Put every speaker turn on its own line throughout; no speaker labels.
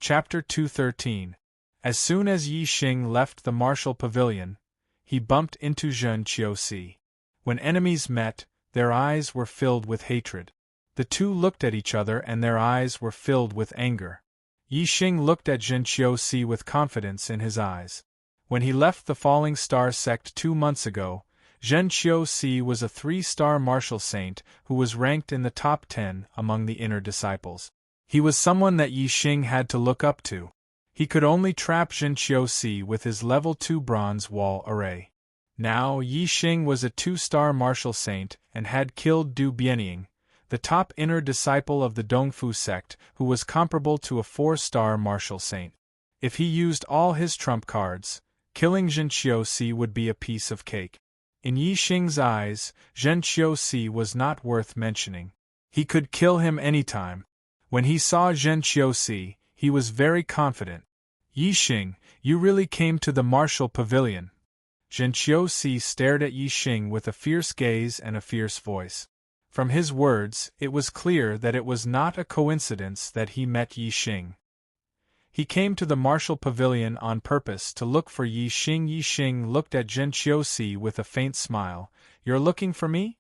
Chapter 213. As soon as Yi Xing left the martial pavilion, he bumped into Zhen Qiusi. When enemies met, their eyes were filled with hatred. The two looked at each other and their eyes were filled with anger. Yi Xing looked at Zhen Qiusi with confidence in his eyes. When he left the Falling Star sect 2 months ago, Zhen Qiusi was a 3-star martial saint who was ranked in the top 10 among the inner disciples. He was someone that Yi Xing had to look up to. He could only trap Zhen Qiusi with his level 2 bronze wall array. Now Yi Xing was a 2-star martial saint and had killed Du Bianying, the top inner disciple of the Dongfu sect, who was comparable to a 4-star martial saint. If he used all his trump cards, killing Zhen Qiusi would be a piece of cake. In Yi Xing's eyes, Zhen Qiusi was not worth mentioning. He could kill him anytime. When he saw Zhen Qiusi, he was very confident. Yi Xing, you really came to the martial pavilion. Zhen Qiusi stared at Yi Xing with a fierce gaze and a fierce voice. From his words, it was clear that it was not a coincidence that he met Yi Xing. He came to the martial pavilion on purpose to look for Yi Xing. Yi Xing looked at Zhen Qiusi with a faint smile. You're looking for me?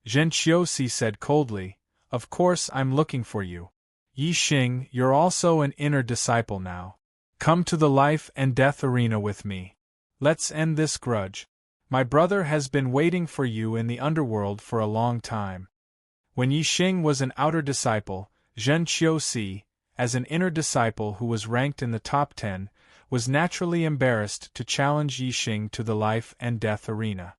Zhen Qiusi said coldly, Of course I'm looking for you. Yi Xing, you're also an inner disciple now. Come to the life and death arena with me. Let's end this grudge. My brother has been waiting for you in the underworld for a long time. When Yi Xing was an outer disciple, Zhen Qiusi, as an inner disciple who was ranked in the top 10, was naturally embarrassed to challenge Yi Xing to the life and death arena.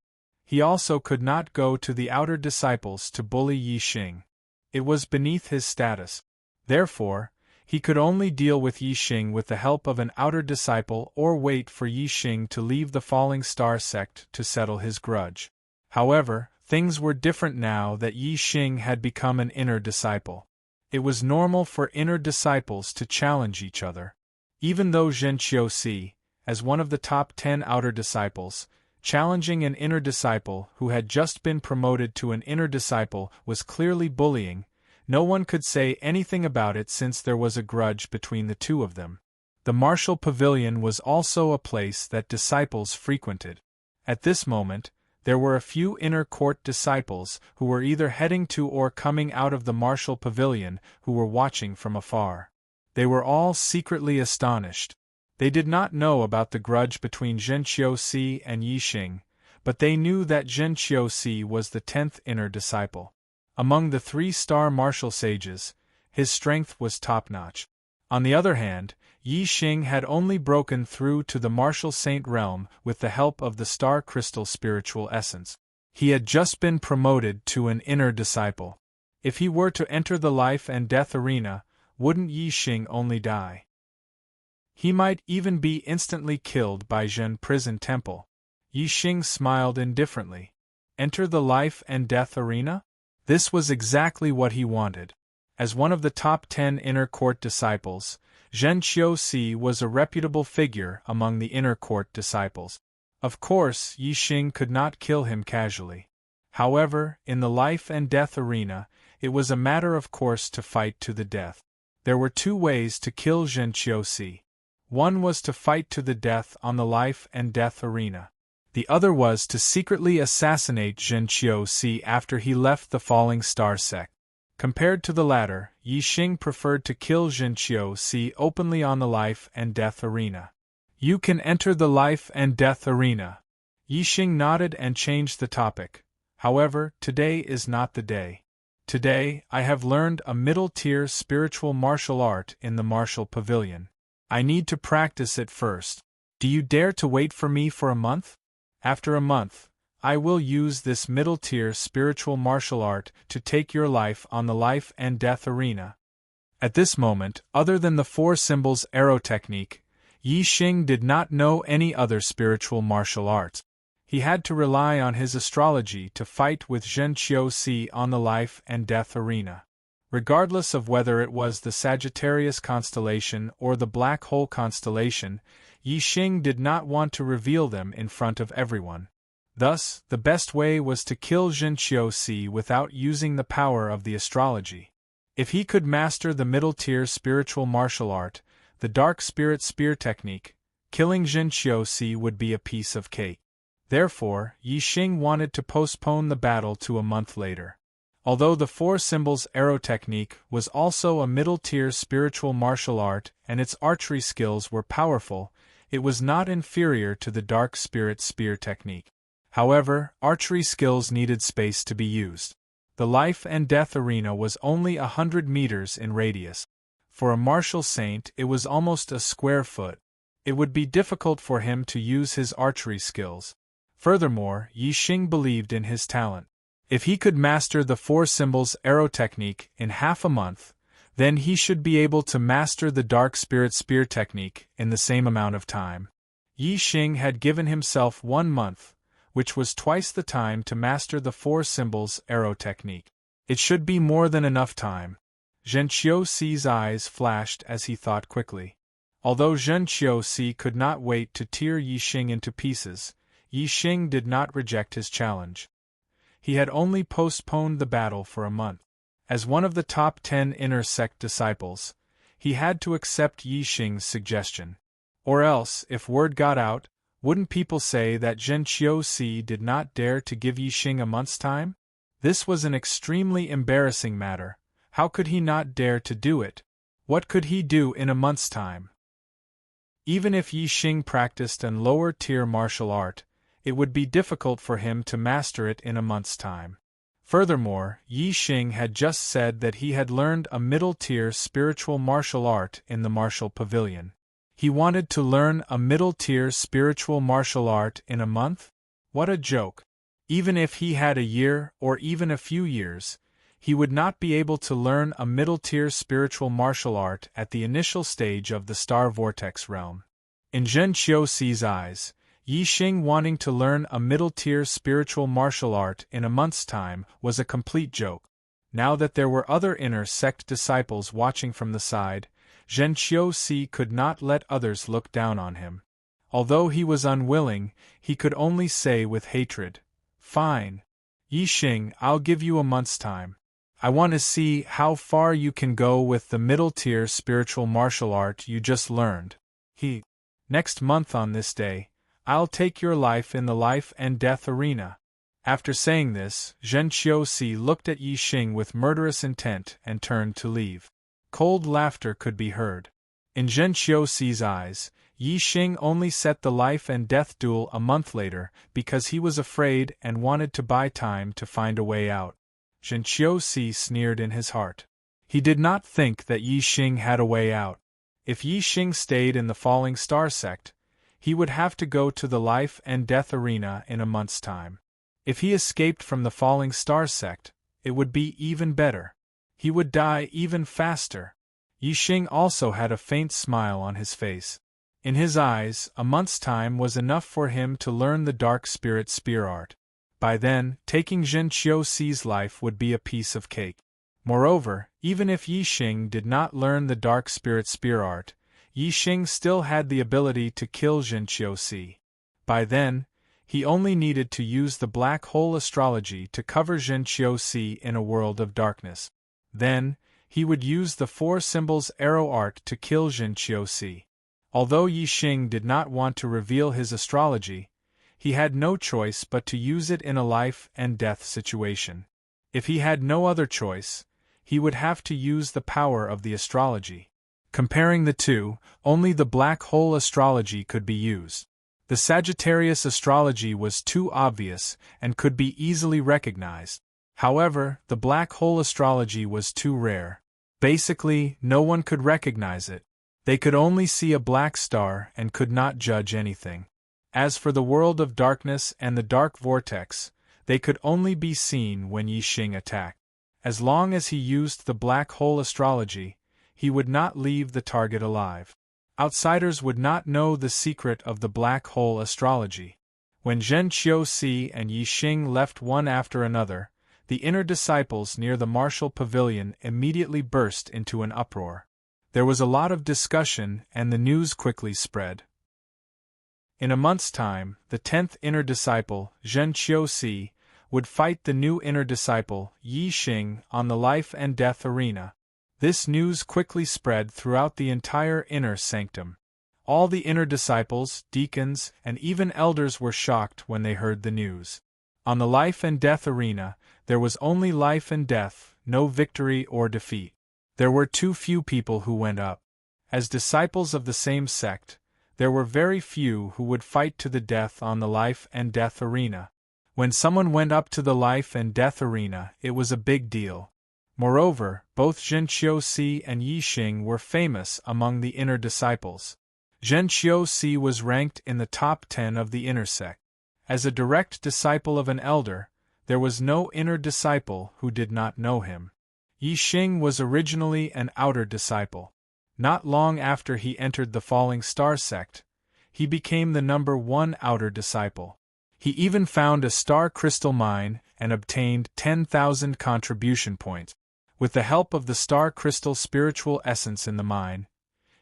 He also could not go to the outer disciples to bully Yi Xing. It was beneath his status. Therefore, he could only deal with Yi Xing with the help of an outer disciple or wait for Yi Xing to leave the Falling Star sect to settle his grudge. However, things were different now that Yi Xing had become an inner disciple. It was normal for inner disciples to challenge each other. Even though Zhen Qiusi, as one of the top 10 outer disciples, challenging an inner disciple who had just been promoted to an inner disciple was clearly bullying, no one could say anything about it since there was a grudge between the two of them. The martial pavilion was also a place that disciples frequented. At this moment, there were a few inner court disciples who were either heading to or coming out of the martial pavilion who were watching from afar. They were all secretly astonished. They did not know about the grudge between Zhen Qiusi and Yi Xing, but they knew that Zhen Qiusi was the 10th inner disciple. Among the 3-star martial sages, his strength was top-notch. On the other hand, Yi Xing had only broken through to the martial saint realm with the help of the star crystal spiritual essence. He had just been promoted to an inner disciple. If he were to enter the life and death arena, wouldn't Yi Xing only die? He might even be instantly killed by Zhen Prison Temple. Yi Xing smiled indifferently. Enter the life and death arena? This was exactly what he wanted. As one of the top 10 inner court disciples, Zhen Qiusi was a reputable figure among the inner court disciples. Of course, Yi Xing could not kill him casually. However, in the life and death arena, it was a matter of course to fight to the death. There were 2 ways to kill Zhen Qiusi. One was to fight to the death on the life and death arena. The other was to secretly assassinate Zhen Qiusi after he left the Falling Star sect. Compared to the latter, Yi Xing preferred to kill Zhen Qiusi openly on the life and death arena. You can enter the life and death arena. Yi Xing nodded and changed the topic. However, today is not the day. Today, I have learned a middle-tier spiritual martial art in the martial pavilion. I need to practice it first. Do you dare to wait for me for a month? After a month, I will use this middle-tier spiritual martial art to take your life on the life and death arena. At this moment, other than the 4 symbols arrow technique, Yi Xing did not know any other spiritual martial arts. He had to rely on his astrology to fight with Zhen Qiusi on the life and death arena. Regardless of whether it was the Sagittarius constellation or the Black Hole constellation, Yi Xing did not want to reveal them in front of everyone. Thus, the best way was to kill Zhen Qiusi without using the power of the astrology. If he could master the middle-tier spiritual martial art, the Dark Spirit Spear technique, killing Zhen Qiuxi would be a piece of cake. Therefore, Yi Xing wanted to postpone the battle to a month later. Although the Four Symbols Arrow technique was also a middle-tier spiritual martial art and its archery skills were powerful, it was not inferior to the Dark Spirit Spear technique. However, archery skills needed space to be used. The life and death arena was only 100 meters in radius. For a martial saint, it was almost a square foot. It would be difficult for him to use his archery skills. Furthermore, Yi Xing believed in his talent. If he could master the Four Symbols Arrow technique in half a month, then he should be able to master the Dark Spirit Spear technique in the same amount of time. Yi Xing had given himself 1 month, which was twice the time to master the Four Symbols Arrow technique. It should be more than enough time. Zhen Qiuxi's eyes flashed as he thought quickly. Although Zhen Qiuxi could not wait to tear Yi Xing into pieces, Yi Xing did not reject his challenge. He had only postponed the battle for a month. As one of the top 10 inner sect disciples, he had to accept Yi Xing's suggestion. Or else, if word got out, wouldn't people say that Zhen Qiuxi did not dare to give Yi Xing a month's time? This was an extremely embarrassing matter. How could he not dare to do it? What could he do in a month's time? Even if Yi Xing practiced an lower-tier martial art, it would be difficult for him to master it in a month's time. Furthermore, Yi Xing had just said that he had learned a middle-tier spiritual martial art in the martial pavilion. He wanted to learn a middle-tier spiritual martial art in a month? What a joke! Even if he had a year or even a few years, he would not be able to learn a middle-tier spiritual martial art at the initial stage of the Star Vortex realm. In Zhen Qiuxi's eyes, Yi Xing wanting to learn a middle-tier spiritual martial art in a month's time was a complete joke. Now that there were other inner sect disciples watching from the side, Zhen Qiuxi could not let others look down on him. Although he was unwilling, he could only say with hatred, "Fine. Yi Xing, I'll give you a month's time. I want to see how far you can go with the middle-tier spiritual martial art you just learned. Next month on this day, I'll take your life in the life and death arena." After saying this, Zhen Qiuxi looked at Yi Xing with murderous intent and turned to leave. Cold laughter could be heard. In Zhen Qiuxi's eyes, Yi Xing only set the life and death duel a month later because he was afraid and wanted to buy time to find a way out. Zhen Qiuxi sneered in his heart. He did not think that Yi Xing had a way out. If Yi Xing stayed in the Falling Star sect, he would have to go to the life and death arena in a month's time. If he escaped from the Falling Star sect, it would be even better. He would die even faster. Yi Xing also had a faint smile on his face. In his eyes, a month's time was enough for him to learn the Dark Spirit Spear art. By then, taking Zhen Qiuxi's life would be a piece of cake. Moreover, even if Yi Xing did not learn the Dark Spirit Spear art, Yi Xing still had the ability to kill Zhen Qiuxi. By then, he only needed to use the black hole astrology to cover Zhen Qiuxi in a world of darkness. Then, he would use the Four Symbols Arrow art to kill Zhen Qiuxi. Although Yi Xing did not want to reveal his astrology, he had no choice but to use it in a life and death situation. If he had no other choice, he would have to use the power of the astrology. Comparing the two, only the black hole astrology could be used. The Sagittarius astrology was too obvious and could be easily recognized. However, the black hole astrology was too rare. Basically, no one could recognize it. They could only see a black star and could not judge anything. As for the world of darkness and the dark vortex, they could only be seen when Yi Xing attacked. As long as he used the black hole astrology, he would not leave the target alive. Outsiders would not know the secret of the black hole astrology. When Zhen Qiuxi and Yi Xing left one after another, the inner disciples near the martial pavilion immediately burst into an uproar. There was a lot of discussion and the news quickly spread. In a month's time, the 10th inner disciple, Zhen Qiuxi, would fight the new inner disciple, Yi Xing, on the life and death arena. This news quickly spread throughout the entire inner sanctum. All the inner disciples, deacons, and even elders were shocked when they heard the news. On the life and death arena, there was only life and death, no victory or defeat. There were too few people who went up. As disciples of the same sect, there were very few who would fight to the death on the life and death arena. When someone went up to the life and death arena, it was a big deal. Moreover, both Zhen Qiusi and Yi Xing were famous among the inner disciples. Zhen Qiusi was ranked in the top 10 of the inner sect. As a direct disciple of an elder, there was no inner disciple who did not know him. Yi Xing was originally an outer disciple. Not long after he entered the Falling Star sect, he became the #1 outer disciple. He even found a star crystal mine and obtained 10,000 contribution points. With the help of the star crystal spiritual essence in the mine,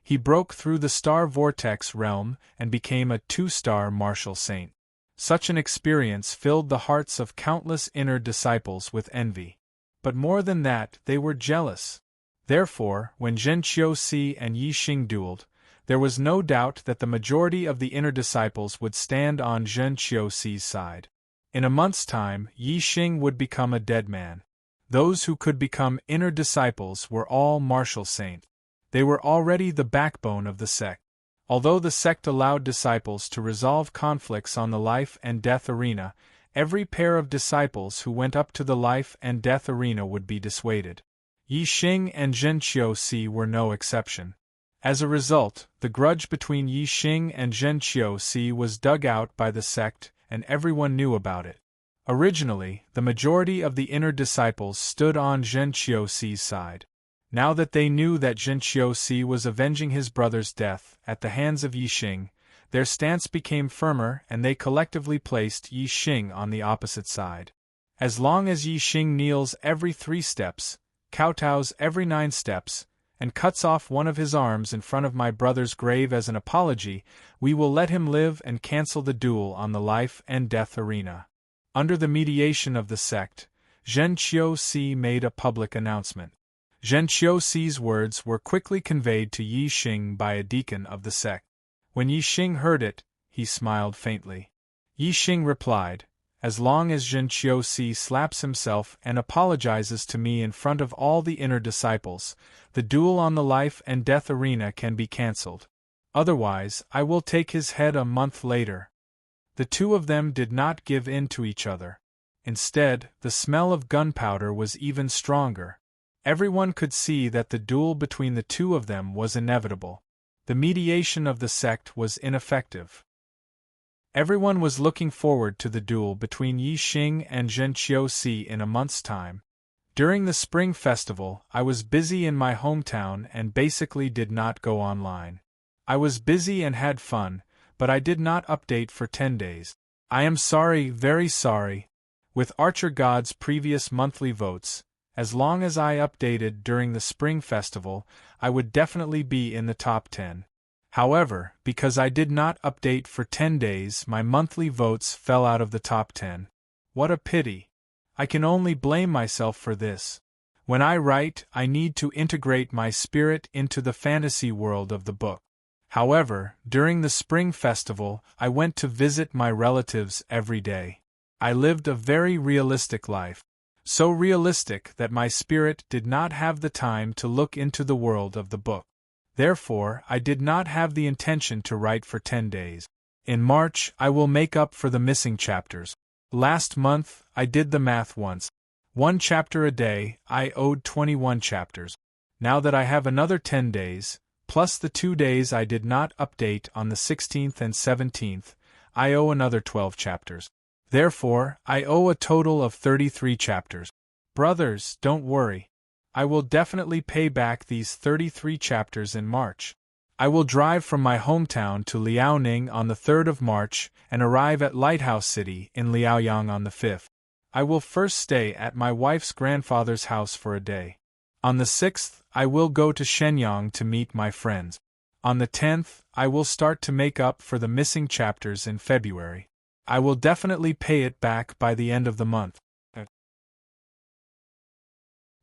he broke through the star vortex realm and became a 2-star martial saint. Such an experience filled the hearts of countless inner disciples with envy. But more than that, they were jealous. Therefore, when Zhen Qiusi and Yi Xing dueled, there was no doubt that the majority of the inner disciples would stand on Zhen Qiusi's side. In a month's time, Yi Xing would become a dead man. Those who could become inner disciples were all martial saints. They were already the backbone of the sect. Although the sect allowed disciples to resolve conflicts on the life and death arena, every pair of disciples who went up to the life and death arena would be dissuaded. Yi Xing and Zhen Qiusi were no exception. As a result, the grudge between Yi Xing and Zhen Qiusi was dug out by the sect, and everyone knew about it. Originally, the majority of the inner disciples stood on Zhen Qiusi's side. Now that they knew that Zhen Qiusi was avenging his brother's death at the hands of Yi Xing, their stance became firmer and they collectively placed Yi Xing on the opposite side. As long as Yi Xing kneels every 3 steps, kowtows every 9 steps, and cuts off one of his arms in front of my brother's grave as an apology, we will let him live and cancel the duel on the life and death arena. Under the mediation of the sect, Zhen Qiusi made a public announcement. Zhen Qiusi's words were quickly conveyed to Yi Xing by a deacon of the sect. When Yi Xing heard it, he smiled faintly. Yi Xing replied, "As long as Zhen Qiusi slaps himself and apologizes to me in front of all the inner disciples, the duel on the life and death arena can be cancelled. Otherwise, I will take his head a month later." The two of them did not give in to each other. Instead, the smell of gunpowder was even stronger. Everyone could see that the duel between the two of them was inevitable. The mediation of the sect was ineffective. Everyone was looking forward to the duel between Yi Xing and Zhen Qiusi in a month's time. During the Spring Festival, I was busy in my hometown and basically did not go online. I was busy and had fun, but I did not update for 10 days. I am sorry, very sorry. With Archer God's previous monthly votes, as long as I updated during the Spring Festival, I would definitely be in the top 10. However, because I did not update for 10 days, my monthly votes fell out of the top 10. What a pity. I can only blame myself for this. When I write, I need to integrate my spirit into the fantasy world of the book. However, during the Spring Festival, I went to visit my relatives every day. I lived a very realistic life. So realistic that my spirit did not have the time to look into the world of the book. Therefore, I did not have the intention to write for 10 days. In March, I will make up for the missing chapters. Last month, I did the math once. 1 chapter a day, I owed 21 chapters. Now that I have another 10 days, plus the 2 days I did not update on the 16th and 17th, I owe another 12 chapters. Therefore, I owe a total of 33 chapters. Brothers, don't worry. I will definitely pay back these 33 chapters in March. I will drive from my hometown to Liaoning on the 3rd of March and arrive at Lighthouse City in Liaoyang on the 5th. I will first stay at my wife's grandfather's house for a day. On the 6th, I will go to Shenyang to meet my friends. On the 10th, I will start to make up for the missing chapters in February. I will definitely pay it back by the end of the month.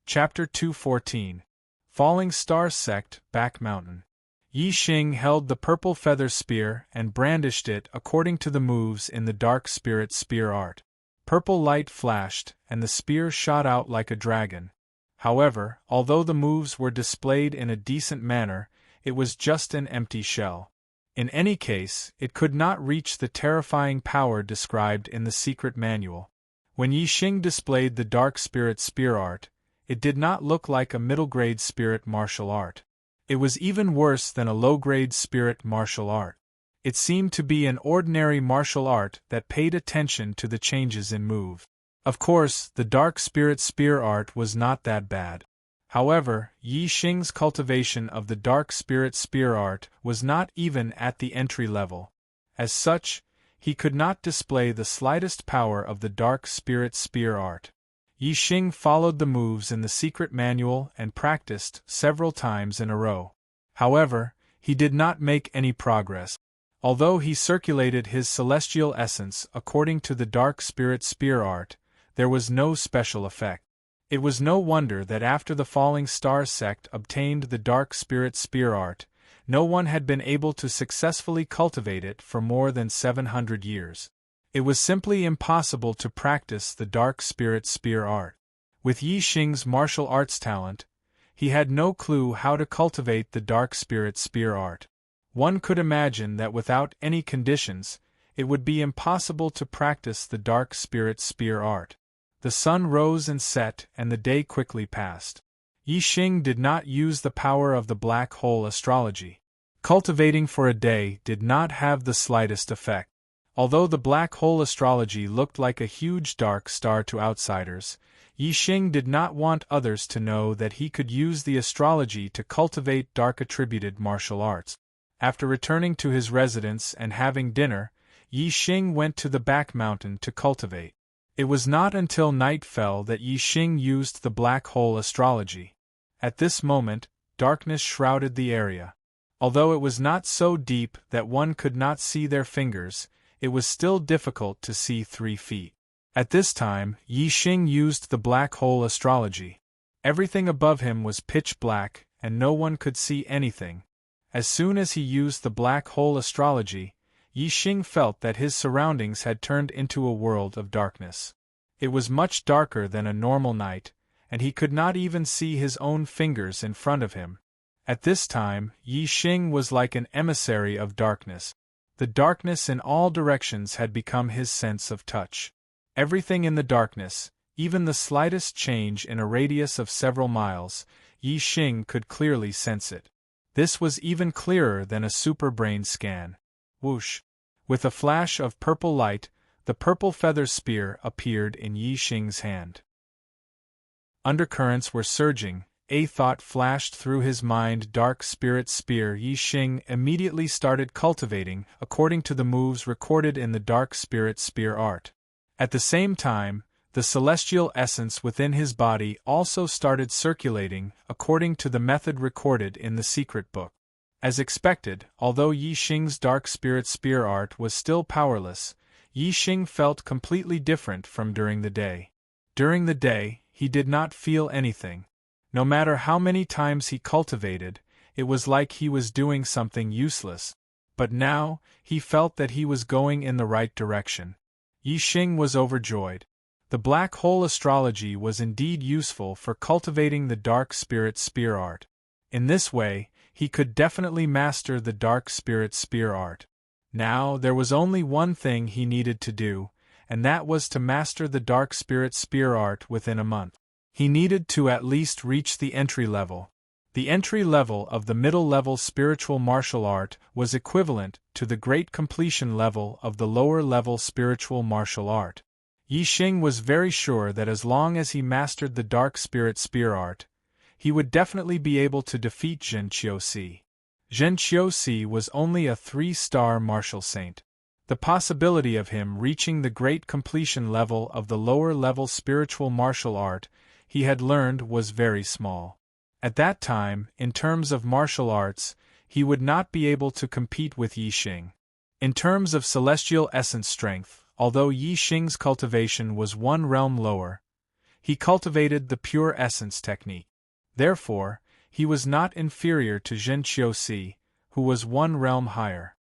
Chapter 214. Falling Star Sect, Back Mountain. Yi Xing held the purple feather spear and brandished it according to the moves in the dark spirit spear art. Purple light flashed, and the spear shot out like a dragon. However, although the moves were displayed in a decent manner, it was just an empty shell. In any case, it could not reach the terrifying power described in the secret manual. When Yi Xing displayed the dark spirit spear art, it did not look like a middle-grade spirit martial art. It was even worse than a low-grade spirit martial art. It seemed to be an ordinary martial art that paid attention to the changes in move. Of course, the dark spirit spear art was not that bad. However, Yi Xing's cultivation of the dark spirit spear art was not even at the entry level. As such, he could not display the slightest power of the dark spirit spear art. Yi Xing followed the moves in the secret manual and practiced several times in a row. However, he did not make any progress. Although he circulated his celestial essence according to the dark spirit spear art, there was no special effect. It was no wonder that after the Falling Star Sect obtained the dark spirit spear art, no one had been able to successfully cultivate it for more than 700 years. It was simply impossible to practice the dark spirit spear art. With Yi Xing's martial arts talent, he had no clue how to cultivate the dark spirit spear art. One could imagine that without any conditions, it would be impossible to practice the dark spirit spear art. The sun rose and set, and the day quickly passed. Yi Xing did not use the power of the black hole astrology. Cultivating for a day did not have the slightest effect. Although the black hole astrology looked like a huge dark star to outsiders, Yi Xing did not want others to know that he could use the astrology to cultivate dark-attributed martial arts. After returning to his residence and having dinner, Yi Xing went to the back mountain to cultivate. It was not until night fell that Yi Xing used the black hole astrology. At this moment, darkness shrouded the area. Although it was not so deep that one could not see their fingers, it was still difficult to see 3 feet. At this time, Yi Xing used the black hole astrology. Everything above him was pitch black, and no one could see anything. As soon as he used the black hole astrology, Yi Xing felt that his surroundings had turned into a world of darkness. It was much darker than a normal night, and he could not even see his own fingers in front of him. At this time, Yi Xing was like an emissary of darkness. The darkness in all directions had become his sense of touch. Everything in the darkness, even the slightest change in a radius of several miles, Yi Xing could clearly sense it. This was even clearer than a superbrain scan. Whoosh! With a flash of purple light, the purple feather spear appeared in Yi Xing's hand. Undercurrents were surging. A thought flashed through his mind: dark spirit spear. Yi Xing immediately started cultivating according to the moves recorded in the dark spirit spear art. At the same time, the celestial essence within his body also started circulating according to the method recorded in the secret book. As expected, although Yi Xing's dark spirit spear art was still powerless, Yi Xing felt completely different from during the day. During the day, he did not feel anything. No matter how many times he cultivated, it was like he was doing something useless. But now, he felt that he was going in the right direction. Yi Xing was overjoyed. The black hole astrology was indeed useful for cultivating the dark spirit spear art. In this way, he could definitely master the dark spirit spear art. Now, there was only one thing he needed to do, and that was to master the dark spirit spear art within a month. He needed to at least reach the entry level. The entry level of the middle level spiritual martial art was equivalent to the great completion level of the lower level spiritual martial art. Yi Xing was very sure that as long as he mastered the dark spirit spear art, he would definitely be able to defeat Zhen Qiusi. Zhen Qiusi was only a 3-star martial saint. The possibility of him reaching the great completion level of the lower level spiritual martial art he had learned was very small. At that time, in terms of martial arts, he would not be able to compete with Yi Xing. In terms of celestial essence strength, although Yi Xing's cultivation was one realm lower, he cultivated the pure essence technique. Therefore, he was not inferior to Zhen Qiuxi, who was one realm higher.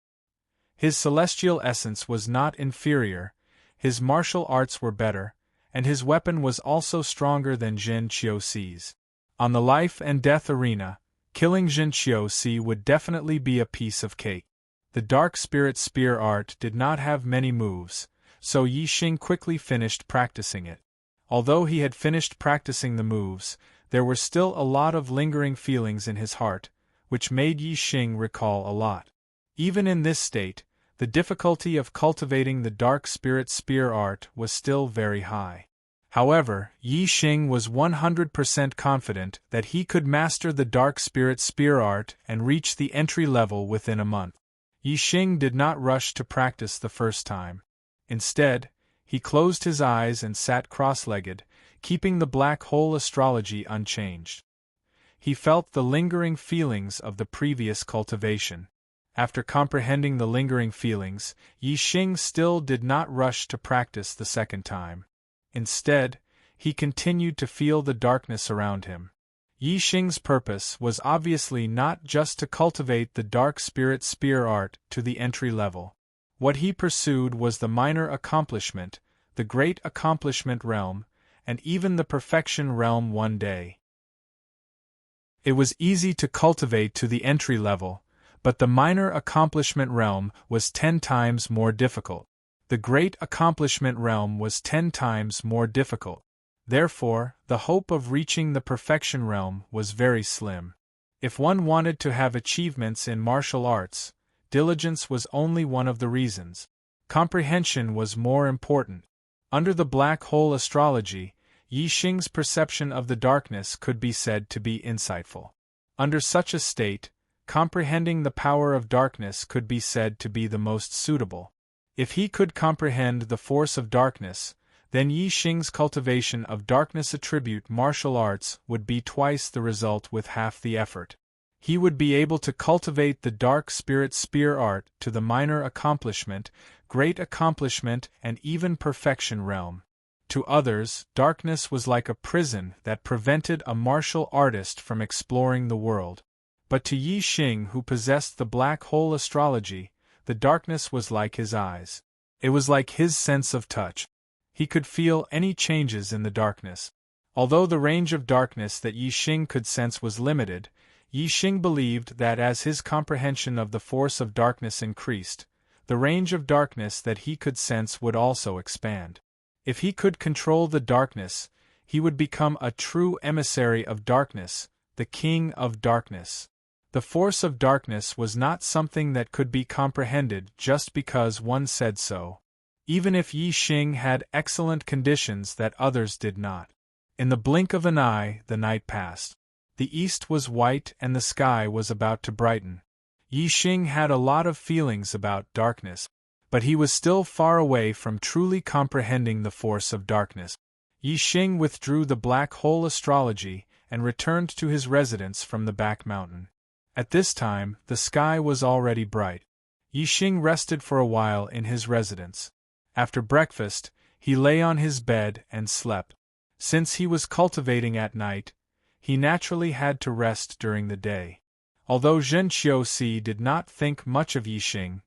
His celestial essence was not inferior, his martial arts were better, and his weapon was also stronger than Zhen Qiuxi's. On the life and death arena, killing Zhen Qiuxi would definitely be a piece of cake. The Dark Spirit Spear art did not have many moves, so Yi Xing quickly finished practicing it. Although he had finished practicing the moves, there were still a lot of lingering feelings in his heart, which made Yi Xing recall a lot. Even in this state, the difficulty of cultivating the Dark Spirit Spear art was still very high. However, Yi Xing was 100% confident that he could master the Dark Spirit Spear art and reach the entry level within a month. Yi Xing did not rush to practice the first time. Instead, he closed his eyes and sat cross-legged, keeping the black hole astrology unchanged. He felt the lingering feelings of the previous cultivation. After comprehending the lingering feelings, Yi Xing still did not rush to practice the second time. Instead, he continued to feel the darkness around him. Yi Xing's purpose was obviously not just to cultivate the Dark Spirit Spear art to the entry level. What he pursued was the minor accomplishment, the great accomplishment realm, and even the perfection realm one day. It was easy to cultivate to the entry level, but the minor accomplishment realm was 10 times more difficult. The great accomplishment realm was 10 times more difficult. Therefore, the hope of reaching the perfection realm was very slim. If one wanted to have achievements in martial arts, diligence was only one of the reasons. Comprehension was more important. Under the black hole astrology, Yi Xing's perception of the darkness could be said to be insightful. Under such a state, comprehending the power of darkness could be said to be the most suitable. If he could comprehend the force of darkness, then Yi Xing's cultivation of darkness attribute martial arts would be twice the result with half the effort. He would be able to cultivate the Dark Spirit Spear art to the minor accomplishment, great accomplishment, and even perfection realm. To others, darkness was like a prison that prevented a martial artist from exploring the world. But to Yi Xing, who possessed the black hole astrology, the darkness was like his eyes. It was like his sense of touch. He could feel any changes in the darkness. Although the range of darkness that Yi Xing could sense was limited, Yi Xing believed that as his comprehension of the force of darkness increased, the range of darkness that he could sense would also expand. If he could control the darkness, he would become a true emissary of darkness, the king of darkness. The force of darkness was not something that could be comprehended just because one said so. Even if Yi Xing had excellent conditions that others did not. In the blink of an eye, the night passed. The east was white and the sky was about to brighten. Yi Xing had a lot of feelings about darkness, but he was still far away from truly comprehending the force of darkness. Yi Xing withdrew the black hole astrology and returned to his residence from the back mountain. At this time, the sky was already bright. Yi Xing rested for a while in his residence. After breakfast, he lay on his bed and slept. Since he was cultivating at night, he naturally had to rest during the day. Although Zhen Qiuxi did not think much of Yi Xing,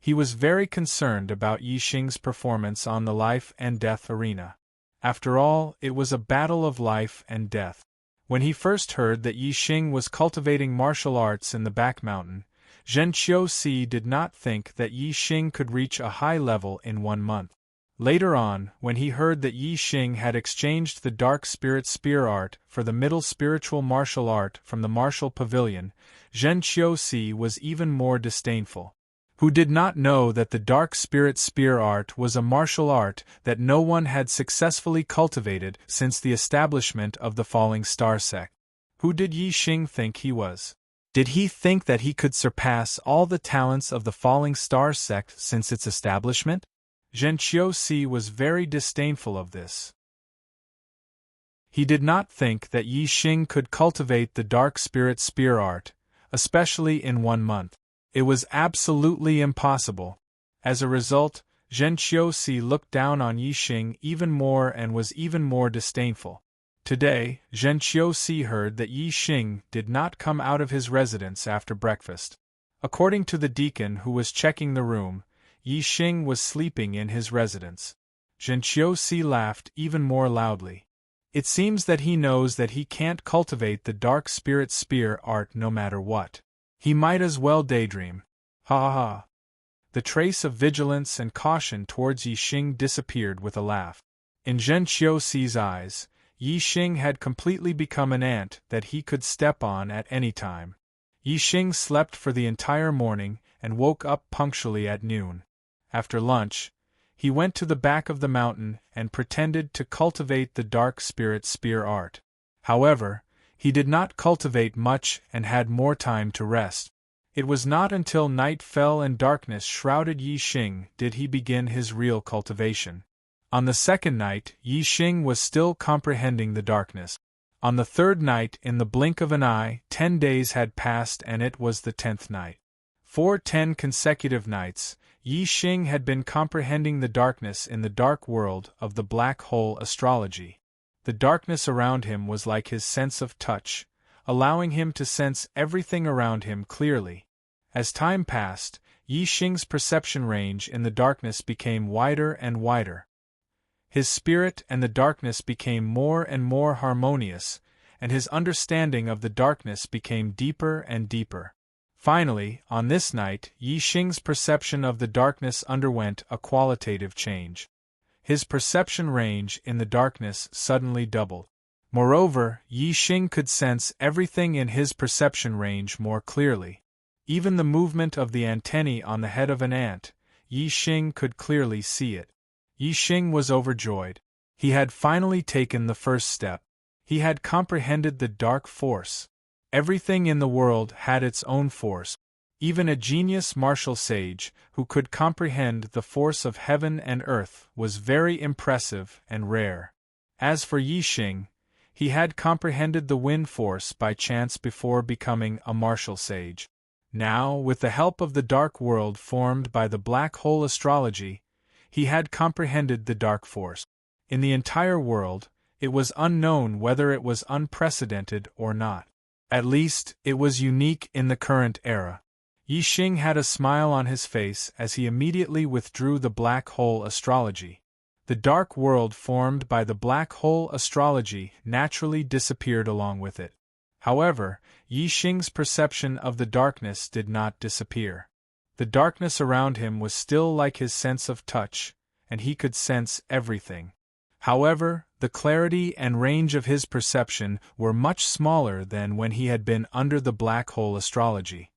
he was very concerned about Yi Xing's performance on the life and death arena. After all, it was a battle of life and death. When he first heard that Yi Xing was cultivating martial arts in the back mountain, Zhen Qiuxi did not think that Yi Xing could reach a high level in 1 month. Later on, when he heard that Yi Xing had exchanged the Dark Spirit Spear art for the middle spiritual martial art from the martial pavilion, Zhen Qiuxi was even more disdainful. Who did not know that the Dark Spirit Spear art was a martial art that no one had successfully cultivated since the establishment of the Falling Star sect? Who did Yi Xing think he was? Did he think that he could surpass all the talents of the Falling Star sect since its establishment? Zhen Qiuxi was very disdainful of this. He did not think that Yi Xing could cultivate the Dark Spirit Spear art, especially in 1 month. It was absolutely impossible. As a result, Zhen Qiuxi looked down on Yi Xing even more and was even more disdainful. Today, Zhen Qiuxi heard that Yi Xing did not come out of his residence after breakfast. According to the deacon who was checking the room, Yi Xing was sleeping in his residence. Zhen Qiuxi laughed even more loudly. It seems that he knows that he can't cultivate the dark spirit spear art no matter what. He might as well daydream. Ha ha ha. The trace of vigilance and caution towards Yi Xing disappeared with a laugh. In Zhen Qiuxi's eyes, Yi Xing had completely become an ant that he could step on at any time. Yi Xing slept for the entire morning and woke up punctually at noon. After lunch, he went to the back of the mountain and pretended to cultivate the dark spirit spear art. However, he did not cultivate much and had more time to rest. It was not until night fell and darkness shrouded Yi Xing did he begin his real cultivation. On the second night, Yi Xing was still comprehending the darkness. On the third night, in the blink of an eye, 10 days had passed and it was the 10th night. For 10 consecutive nights, Yi Xing had been comprehending the darkness in the dark world of the black hole astrology. The darkness around him was like his sense of touch, allowing him to sense everything around him clearly. As time passed, Yi Xing's perception range in the darkness became wider and wider. His spirit and the darkness became more and more harmonious, and his understanding of the darkness became deeper and deeper. Finally, on this night, Yi Xing's perception of the darkness underwent a qualitative change. His perception range in the darkness suddenly doubled. Moreover, Yi Xing could sense everything in his perception range more clearly. Even the movement of the antennae on the head of an ant, Yi Xing could clearly see it. Yi Xing was overjoyed. He had finally taken the first step. He had comprehended the dark force. Everything in the world had its own force. Even a genius martial sage, who could comprehend the force of heaven and earth, was very impressive and rare. As for Yi Xing, he had comprehended the wind force by chance before becoming a martial sage. Now, with the help of the dark world formed by the black hole astrology, he had comprehended the dark force. In the entire world, it was unknown whether it was unprecedented or not. At least, it was unique in the current era. Yi Xing had a smile on his face as he immediately withdrew the black hole astrology. The dark world formed by the black hole astrology naturally disappeared along with it. However, Yi Xing's perception of the darkness did not disappear. The darkness around him was still like his sense of touch, and he could sense everything. However, the clarity and range of his perception were much smaller than when he had been under the black hole astrology.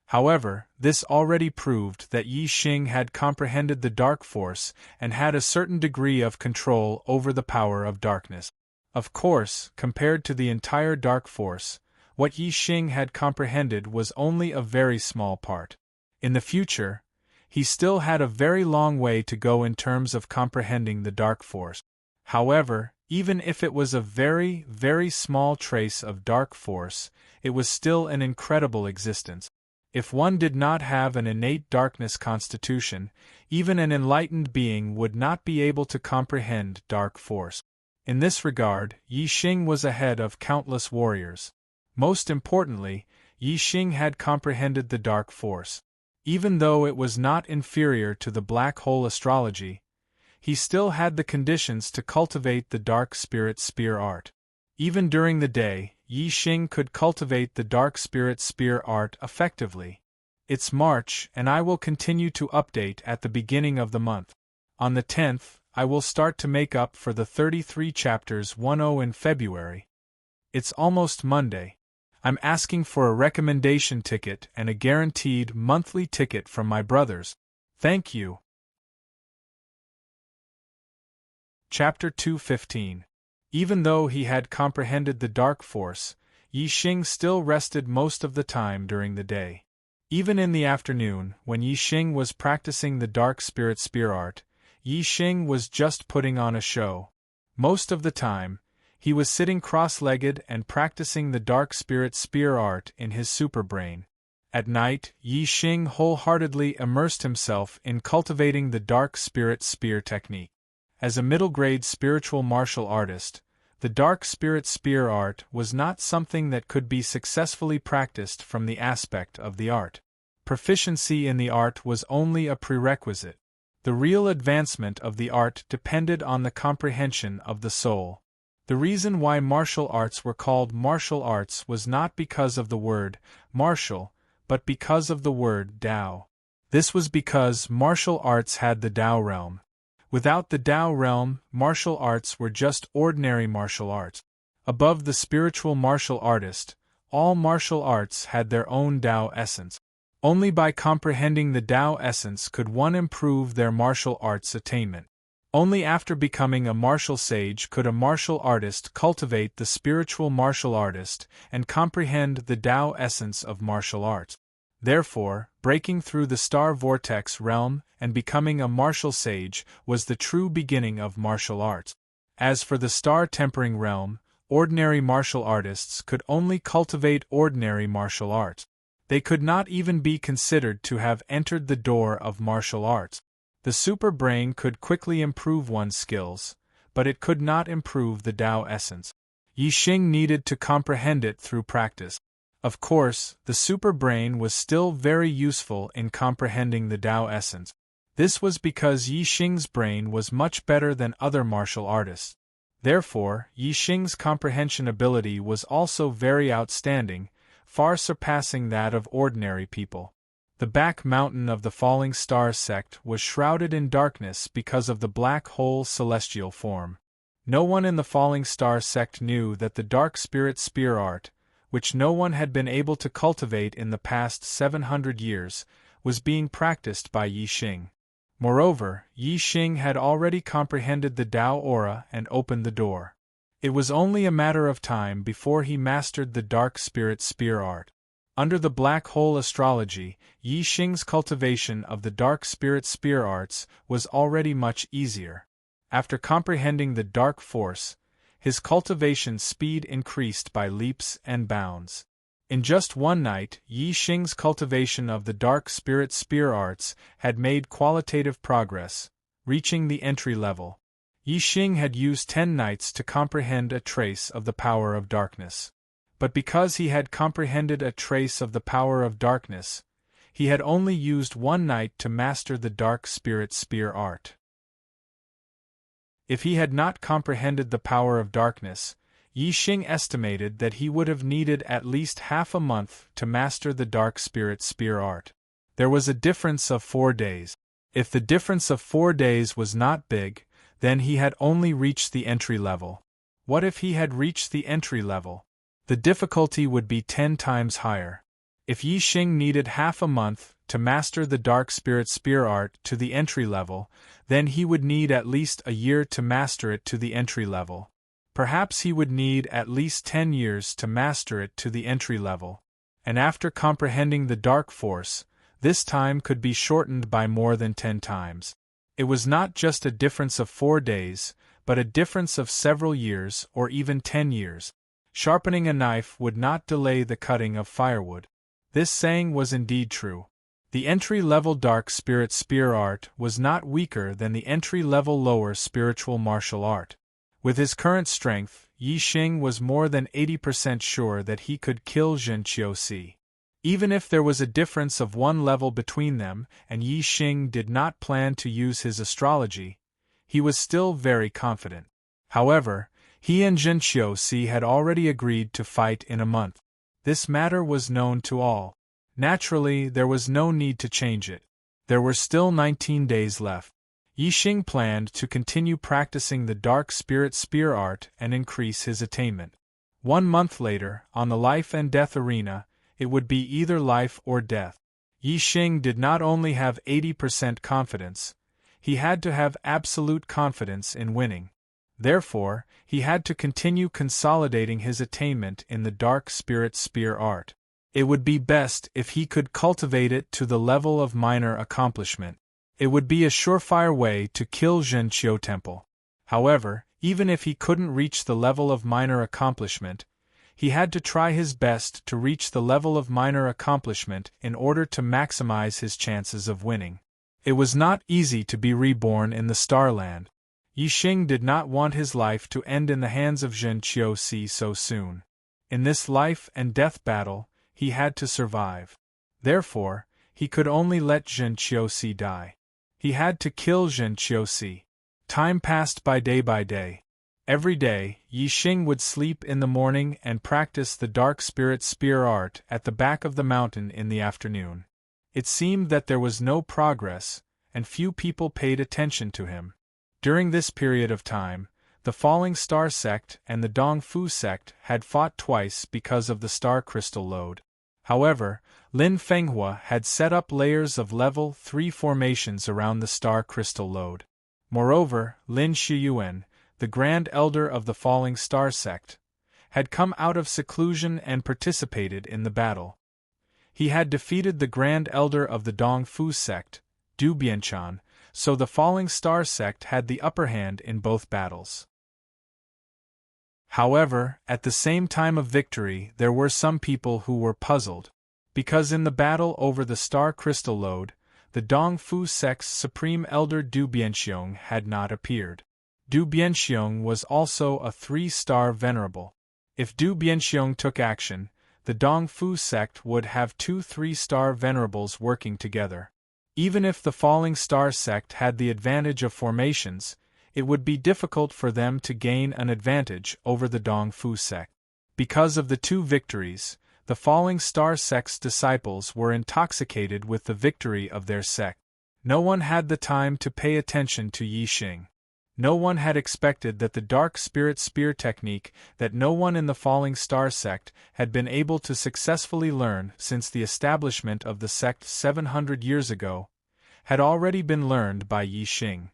However, this already proved that Yi Xing had comprehended the dark force and had a certain degree of control over the power of darkness. Of course, compared to the entire dark force, what Yi Xing had comprehended was only a very small part. In the future, he still had a very long way to go in terms of comprehending the dark force. However, even if it was a very, very small trace of dark force, it was still an incredible existence. If one did not have an innate darkness constitution, even an enlightened being would not be able to comprehend dark force. In this regard, Yi Xing was ahead of countless warriors. Most importantly, Yi Xing had comprehended the dark force. Even though it was not inferior to the black hole astrology, he still had the conditions to cultivate the dark spirit spear art. Even during the day, Yi Xing could cultivate the dark spirit spear art effectively. It's March, and I will continue to update at the beginning of the month. On the 10th, I will start to make up for the 33 chapters 10 in February. It's almost Monday. I'm asking for a recommendation ticket and a guaranteed monthly ticket from my brothers. Thank you. Chapter 215. Even though he had comprehended the dark force, Yi Xing still rested most of the time during the day. Even in the afternoon, when Yi Xing was practicing the dark spirit spear art, Yi Xing was just putting on a show. Most of the time, he was sitting cross-legged and practicing the dark spirit spear art in his superbrain. At night, Yi Xing wholeheartedly immersed himself in cultivating the dark spirit spear technique. As a middle-grade spiritual martial artist, the dark spirit spear art was not something that could be successfully practiced from the aspect of the art. Proficiency in the art was only a prerequisite. The real advancement of the art depended on the comprehension of the soul. The reason why martial arts were called martial arts was not because of the word martial, but because of the word Tao. This was because martial arts had the Tao realm. Without the Tao realm, martial arts were just ordinary martial arts. Above the spiritual martial artist, all martial arts had their own Tao essence. Only by comprehending the Tao essence could one improve their martial arts attainment. Only after becoming a martial sage could a martial artist cultivate the spiritual martial artist and comprehend the Tao essence of martial arts. Therefore, breaking through the star vortex realm and becoming a martial sage was the true beginning of martial arts. As for the star tempering realm, ordinary martial artists could only cultivate ordinary martial arts. They could not even be considered to have entered the door of martial arts. The super brain could quickly improve one's skills, but it could not improve the Tao essence. Yi Xing needed to comprehend it through practice. Of course, the super brain was still very useful in comprehending the Tao essence. This was because Yi Xing's brain was much better than other martial artists. Therefore, Yi Xing's comprehension ability was also very outstanding, far surpassing that of ordinary people. The back mountain of the Falling Star sect was shrouded in darkness because of the black hole celestial form. No one in the Falling Star sect knew that the dark spirit spear art, which no one had been able to cultivate in the past 700 years, was being practiced by Yi Xing. Moreover, Yi Xing had already comprehended the Tao aura and opened the door. It was only a matter of time before he mastered the dark spirit spear art. Under the black hole astrology, Yi Xing's cultivation of the dark spirit spear arts was already much easier. After comprehending the dark force, his cultivation speed increased by leaps and bounds. In just one night, Yi Xing's cultivation of the dark spirit spear arts had made qualitative progress, reaching the entry level. Yi Xing had used 10 nights to comprehend a trace of the power of darkness. But because he had comprehended a trace of the power of darkness, he had only used 1 night to master the dark spirit spear art. If he had not comprehended the power of darkness, Yi Xing estimated that he would have needed at least half a month to master the dark spirit spear art. There was a difference of 4 days. If the difference of 4 days was not big, then he had only reached the entry level. What if he had reached the entry level? The difficulty would be 10 times higher. If Yi Xing needed half a month to master the dark spirit spear art to the entry level, then he would need at least a year to master it to the entry level. Perhaps he would need at least 10 years to master it to the entry level. And after comprehending the dark force, this time could be shortened by more than 10 times. It was not just a difference of 4 days, but a difference of several years or even 10 years. Sharpening a knife would not delay the cutting of firewood. This saying was indeed true. The entry-level dark spirit spear art was not weaker than the entry-level lower spiritual martial art. With his current strength, Yi Xing was more than 80% sure that he could kill Zhen Qiusi. Even if there was a difference of 1 level between them and Yi Xing did not plan to use his astrology, he was still very confident. However, he and Zhen Qiusi had already agreed to fight in a month. This matter was known to all. Naturally, there was no need to change it. There were still 19 days left. Yi Xing planned to continue practicing the dark spirit spear art and increase his attainment. 1 month later, on the life and death arena, it would be either life or death. Yi Xing did not only have 80% confidence, he had to have absolute confidence in winning. Therefore, he had to continue consolidating his attainment in the dark spirit spear art. It would be best if he could cultivate it to the level of minor accomplishment. It would be a surefire way to kill Zhen Qiu Temple. However, even if he couldn't reach the level of minor accomplishment, he had to try his best to reach the level of minor accomplishment in order to maximize his chances of winning. It was not easy to be reborn in the Starland. Yi Xing did not want his life to end in the hands of Zhen Qiuxi so soon. In this life and death battle, he had to survive. Therefore, he could only let Zhen Qiuxi die. He had to kill Zhen Qiuxi. Time passed by day by day. Every day, Yi Xing would sleep in the morning and practice the dark spirit spear art at the back of the mountain in the afternoon. It seemed that there was no progress, and few people paid attention to him. During this period of time, the Falling Star sect and the Dongfu sect had fought twice because of the star crystal load. However, Lin Fenghua had set up layers of level 3 formations around the star crystal load. Moreover, Lin Shiyuan, the Grand Elder of the Falling Star sect, had come out of seclusion and participated in the battle. He had defeated the Grand Elder of the Dongfu sect, Du Bianchan, so the Falling Star sect had the upper hand in both battles. However, at the same time of victory there were some people who were puzzled, because in the battle over the star crystal load, the Dongfu sect's supreme elder Du Bianxiong had not appeared. Du Bianxiong was also a 3-star venerable. If Du Bianxiong took action, the Dongfu sect would have 2 3-star venerables working together. Even if the Falling Star sect had the advantage of formations, it would be difficult for them to gain an advantage over the Dongfu sect. Because of the 2 victories, the Falling Star sect's disciples were intoxicated with the victory of their sect. No one had the time to pay attention to Yi Xing. No one had expected that the dark spirit spear technique that no one in the Falling Star sect had been able to successfully learn since the establishment of the sect 700 years ago, had already been learned by Yi Xing.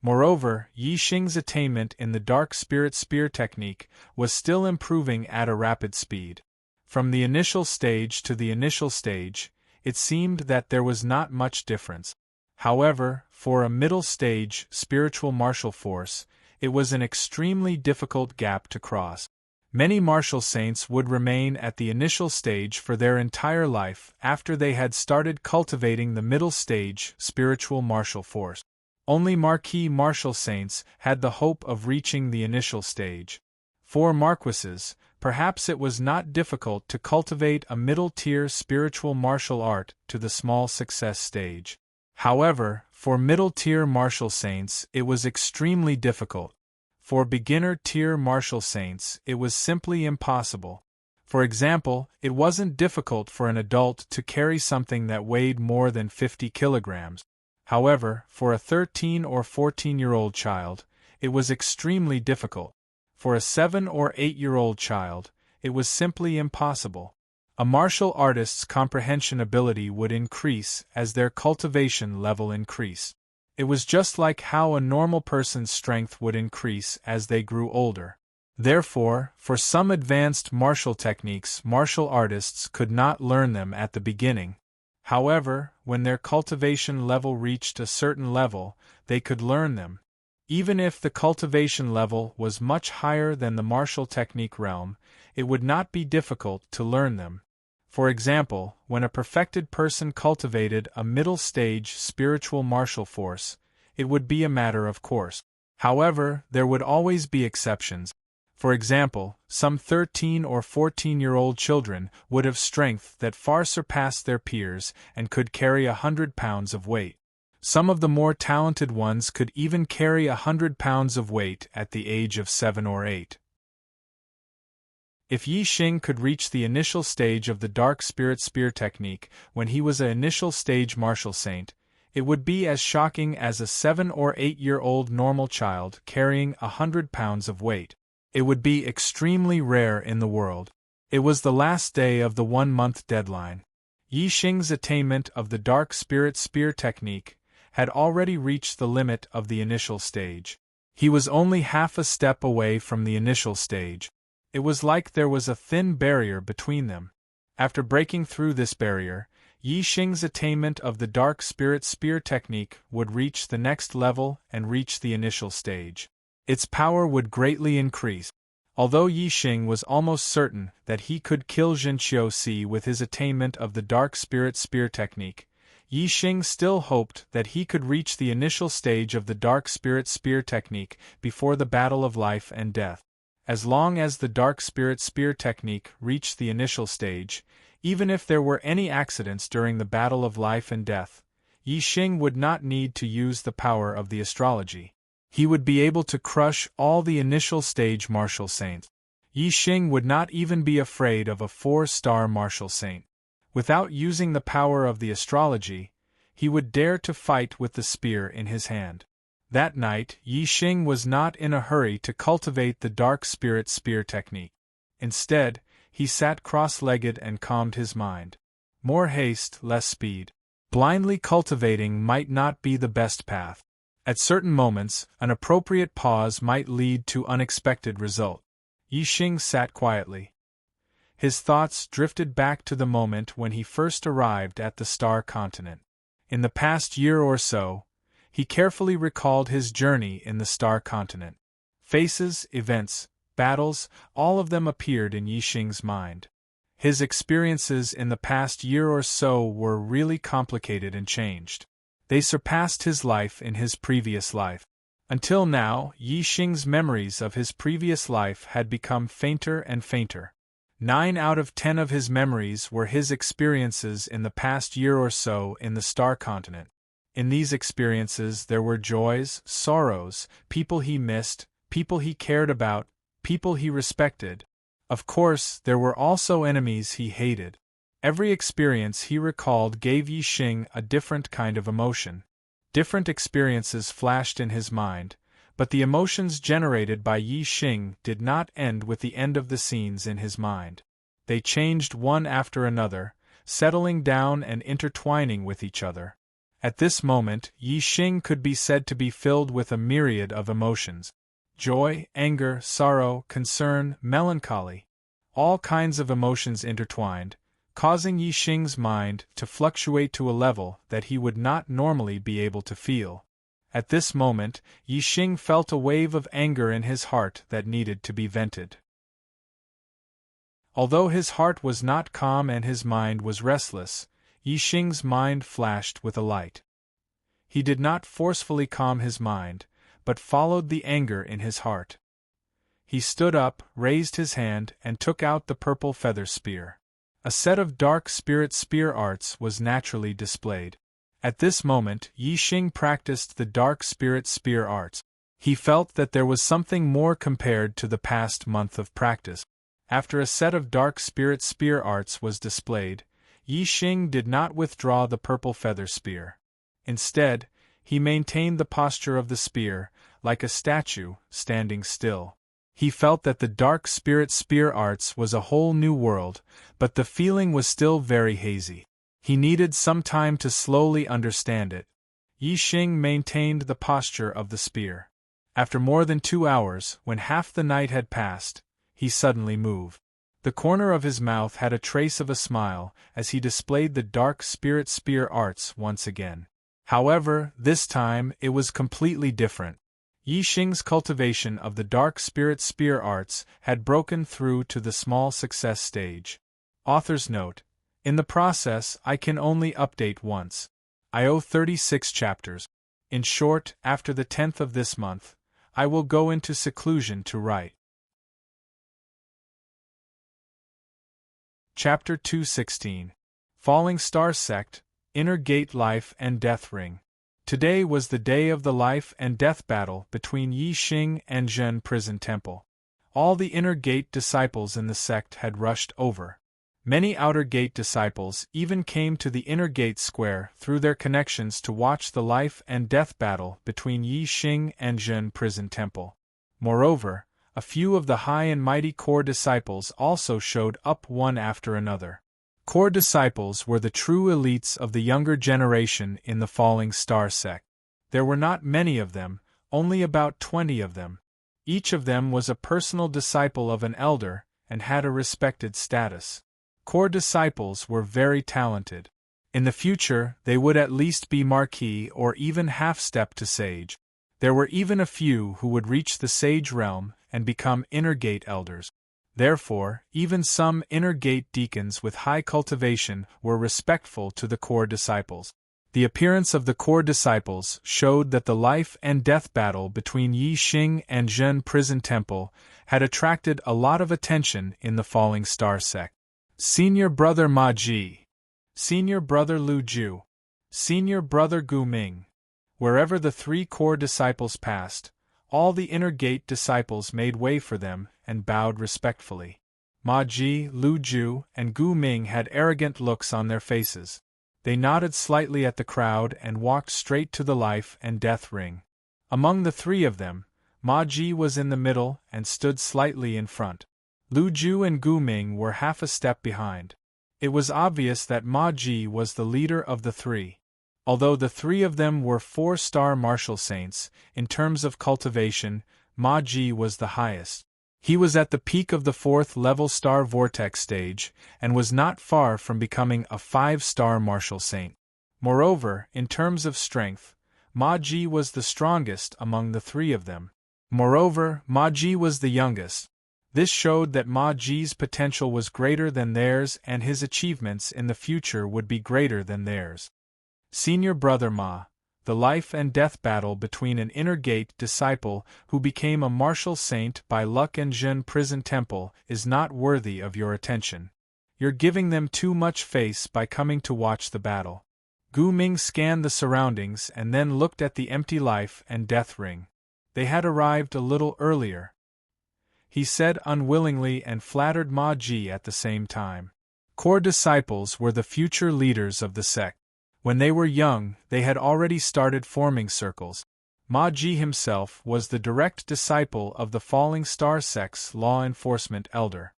Moreover, Yi Xing's attainment in the dark spirit spear technique was still improving at a rapid speed. From the initial stage to the initial stage, it seemed that there was not much difference. However, for a middle stage spiritual martial force, it was an extremely difficult gap to cross. Many martial saints would remain at the initial stage for their entire life after they had started cultivating the middle stage spiritual martial force. Only marquis martial saints had the hope of reaching the initial stage. For marquises, perhaps it was not difficult to cultivate a middle-tier spiritual martial art to the small success stage. However, for middle-tier martial saints it was extremely difficult. For beginner-tier martial saints it was simply impossible. For example, it wasn't difficult for an adult to carry something that weighed more than 50 kilograms. However, for a 13 or 14-year-old child, it was extremely difficult. For a 7 or 8-year-old child, it was simply impossible. A martial artist's comprehension ability would increase as their cultivation level increased. It was just like how a normal person's strength would increase as they grew older. Therefore, for some advanced martial techniques, martial artists could not learn them at the beginning. However, when their cultivation level reached a certain level, they could learn them. Even if the cultivation level was much higher than the martial technique realm, it would not be difficult to learn them. For example, when a perfected person cultivated a middle-stage spiritual martial force, it would be a matter of course. However, there would always be exceptions. For example, some 13 or 14-year-old children would have strength that far surpassed their peers and could carry 100 pounds of weight. Some of the more talented ones could even carry 100 pounds of weight at the age of 7 or 8. If Yi Xing could reach the initial stage of the dark spirit spear technique when he was an initial stage martial saint, it would be as shocking as a 7 or 8-year-old normal child carrying 100 pounds of weight. It would be extremely rare in the world. It was the last day of the 1-month deadline. Yi Xing's attainment of the dark spirit spear technique had already reached the limit of the initial stage. He was only half a step away from the initial stage. It was like there was a thin barrier between them. After breaking through this barrier, Yi Xing's attainment of the dark spirit spear technique would reach the next level and reach the initial stage. Its power would greatly increase. Although Yi Xing was almost certain that he could kill Zhen Qiuxi with his attainment of the dark spirit spear technique, Yi Xing still hoped that he could reach the initial stage of the Dark Spirit Spear technique before the battle of life and death. As long as the Dark Spirit Spear technique reached the initial stage, even if there were any accidents during the battle of life and death, Yi Xing would not need to use the power of the astrology. He would be able to crush all the initial stage martial saints. Yi Xing would not even be afraid of a 4-star martial saint. Without using the power of the astrology, he would dare to fight with the spear in his hand. That night, Yi Xing was not in a hurry to cultivate the Dark Spirit Spear technique. Instead, he sat cross-legged and calmed his mind. More haste, less speed. Blindly cultivating might not be the best path. At certain moments, an appropriate pause might lead to unexpected result. Yi Xing sat quietly. His thoughts drifted back to the moment when he first arrived at the Star Continent. In the past year or so, he carefully recalled his journey in the Star Continent. Faces, events, battles, all of them appeared in Yi Xing's mind. His experiences in the past year or so were really complicated and changed. They surpassed his life in his previous life. Until now, Yi Xing's memories of his previous life had become fainter and fainter. 9 out of 10 of his memories were his experiences in the past year or so in the Star Continent. In these experiences there were joys, sorrows, people he missed, people he cared about, people he respected. Of course, there were also enemies he hated. Every experience he recalled gave Yi Xing a different kind of emotion. Different experiences flashed in his mind, but the emotions generated by Yi Xing did not end with the end of the scenes in his mind. They changed one after another, settling down and intertwining with each other. At this moment, Yi Xing could be said to be filled with a myriad of emotions. Joy, anger, sorrow, concern, melancholy. All kinds of emotions intertwined, causing Yi Xing's mind to fluctuate to a level that he would not normally be able to feel. At this moment, Yi Xing felt a wave of anger in his heart that needed to be vented. Although his heart was not calm and his mind was restless, Yi Xing's mind flashed with a light. He did not forcefully calm his mind, but followed the anger in his heart. He stood up, raised his hand, and took out the purple feather spear. A set of Dark Spirit Spear arts was naturally displayed. At this moment, Yi Xing practiced the Dark Spirit Spear arts. He felt that there was something more compared to the past month of practice. After a set of Dark Spirit Spear arts was displayed, Yi Xing did not withdraw the purple feather spear. Instead, he maintained the posture of the spear, like a statue, standing still. He felt that the Dark Spirit Spear arts was a whole new world, but the feeling was still very hazy. He needed some time to slowly understand it. Yi Xing maintained the posture of the spear. After more than 2 hours, when half the night had passed, he suddenly moved. The corner of his mouth had a trace of a smile as he displayed the Dark Spirit Spear arts once again. However, this time it was completely different. Yi Xing's cultivation of the Dark Spirit Spear arts had broken through to the small success stage. Author's note: in the process, I can only update once. I owe 36 chapters. In short, after the 10th of this month, I will go into seclusion to write. Chapter 216. Falling Star Sect, Inner Gate Life and Death Ring. Today was the day of the life and death battle between Yi Xing and Zhen Prison Temple. All the Inner Gate disciples in the sect had rushed over. Many Outer Gate disciples even came to the Inner Gate Square through their connections to watch the life and death battle between Yi Xing and Zhen Prison Temple. Moreover, a few of the high and mighty core disciples also showed up one after another. Core disciples were the true elites of the younger generation in the Falling Star sect. There were not many of them, only about 20 of them. Each of them was a personal disciple of an elder and had a respected status. Core disciples were very talented. In the future, they would at least be marquis or even half-step to sage. There were even a few who would reach the sage realm and become Inner Gate elders. Therefore, even some Inner Gate deacons with high cultivation were respectful to the core disciples. The appearance of the core disciples showed that the life and death battle between Yi Xing and Zhen Prison Temple had attracted a lot of attention in the Falling Star sect. Senior Brother Ma Ji, Senior Brother Lu Ju, Senior Brother Gu Ming. Wherever the three core disciples passed, all the inner gate disciples made way for them and bowed respectfully. Ma Ji, Lu Ju, and Gu Ming had arrogant looks on their faces. They nodded slightly at the crowd and walked straight to the life and death ring. Among the three of them, Ma Ji was in the middle and stood slightly in front. Lu Ju and Gu Ming were half a step behind. It was obvious that Ma Ji was the leader of the three. Although the three of them were 4-star martial saints, in terms of cultivation, Ma Ji was the highest. He was at the peak of the 4th-level star vortex stage, and was not far from becoming a 5-star martial saint. Moreover, in terms of strength, Ma Ji was the strongest among the three of them. Moreover, Ma Ji was the youngest. This showed that Ma Ji's potential was greater than theirs and his achievements in the future would be greater than theirs. Senior Brother Ma, the life and death battle between an inner gate disciple who became a martial saint by luck and Zhen Prison Temple is not worthy of your attention. You're giving them too much face by coming to watch the battle. Gu Ming scanned the surroundings and then looked at the empty life and death ring. They had arrived a little earlier, he said unwillingly, and flattered Ma Ji at the same time. Core disciples were the future leaders of the sect. When they were young, they had already started forming circles. Ma Ji himself was the direct disciple of the Falling Star sect's law enforcement elder.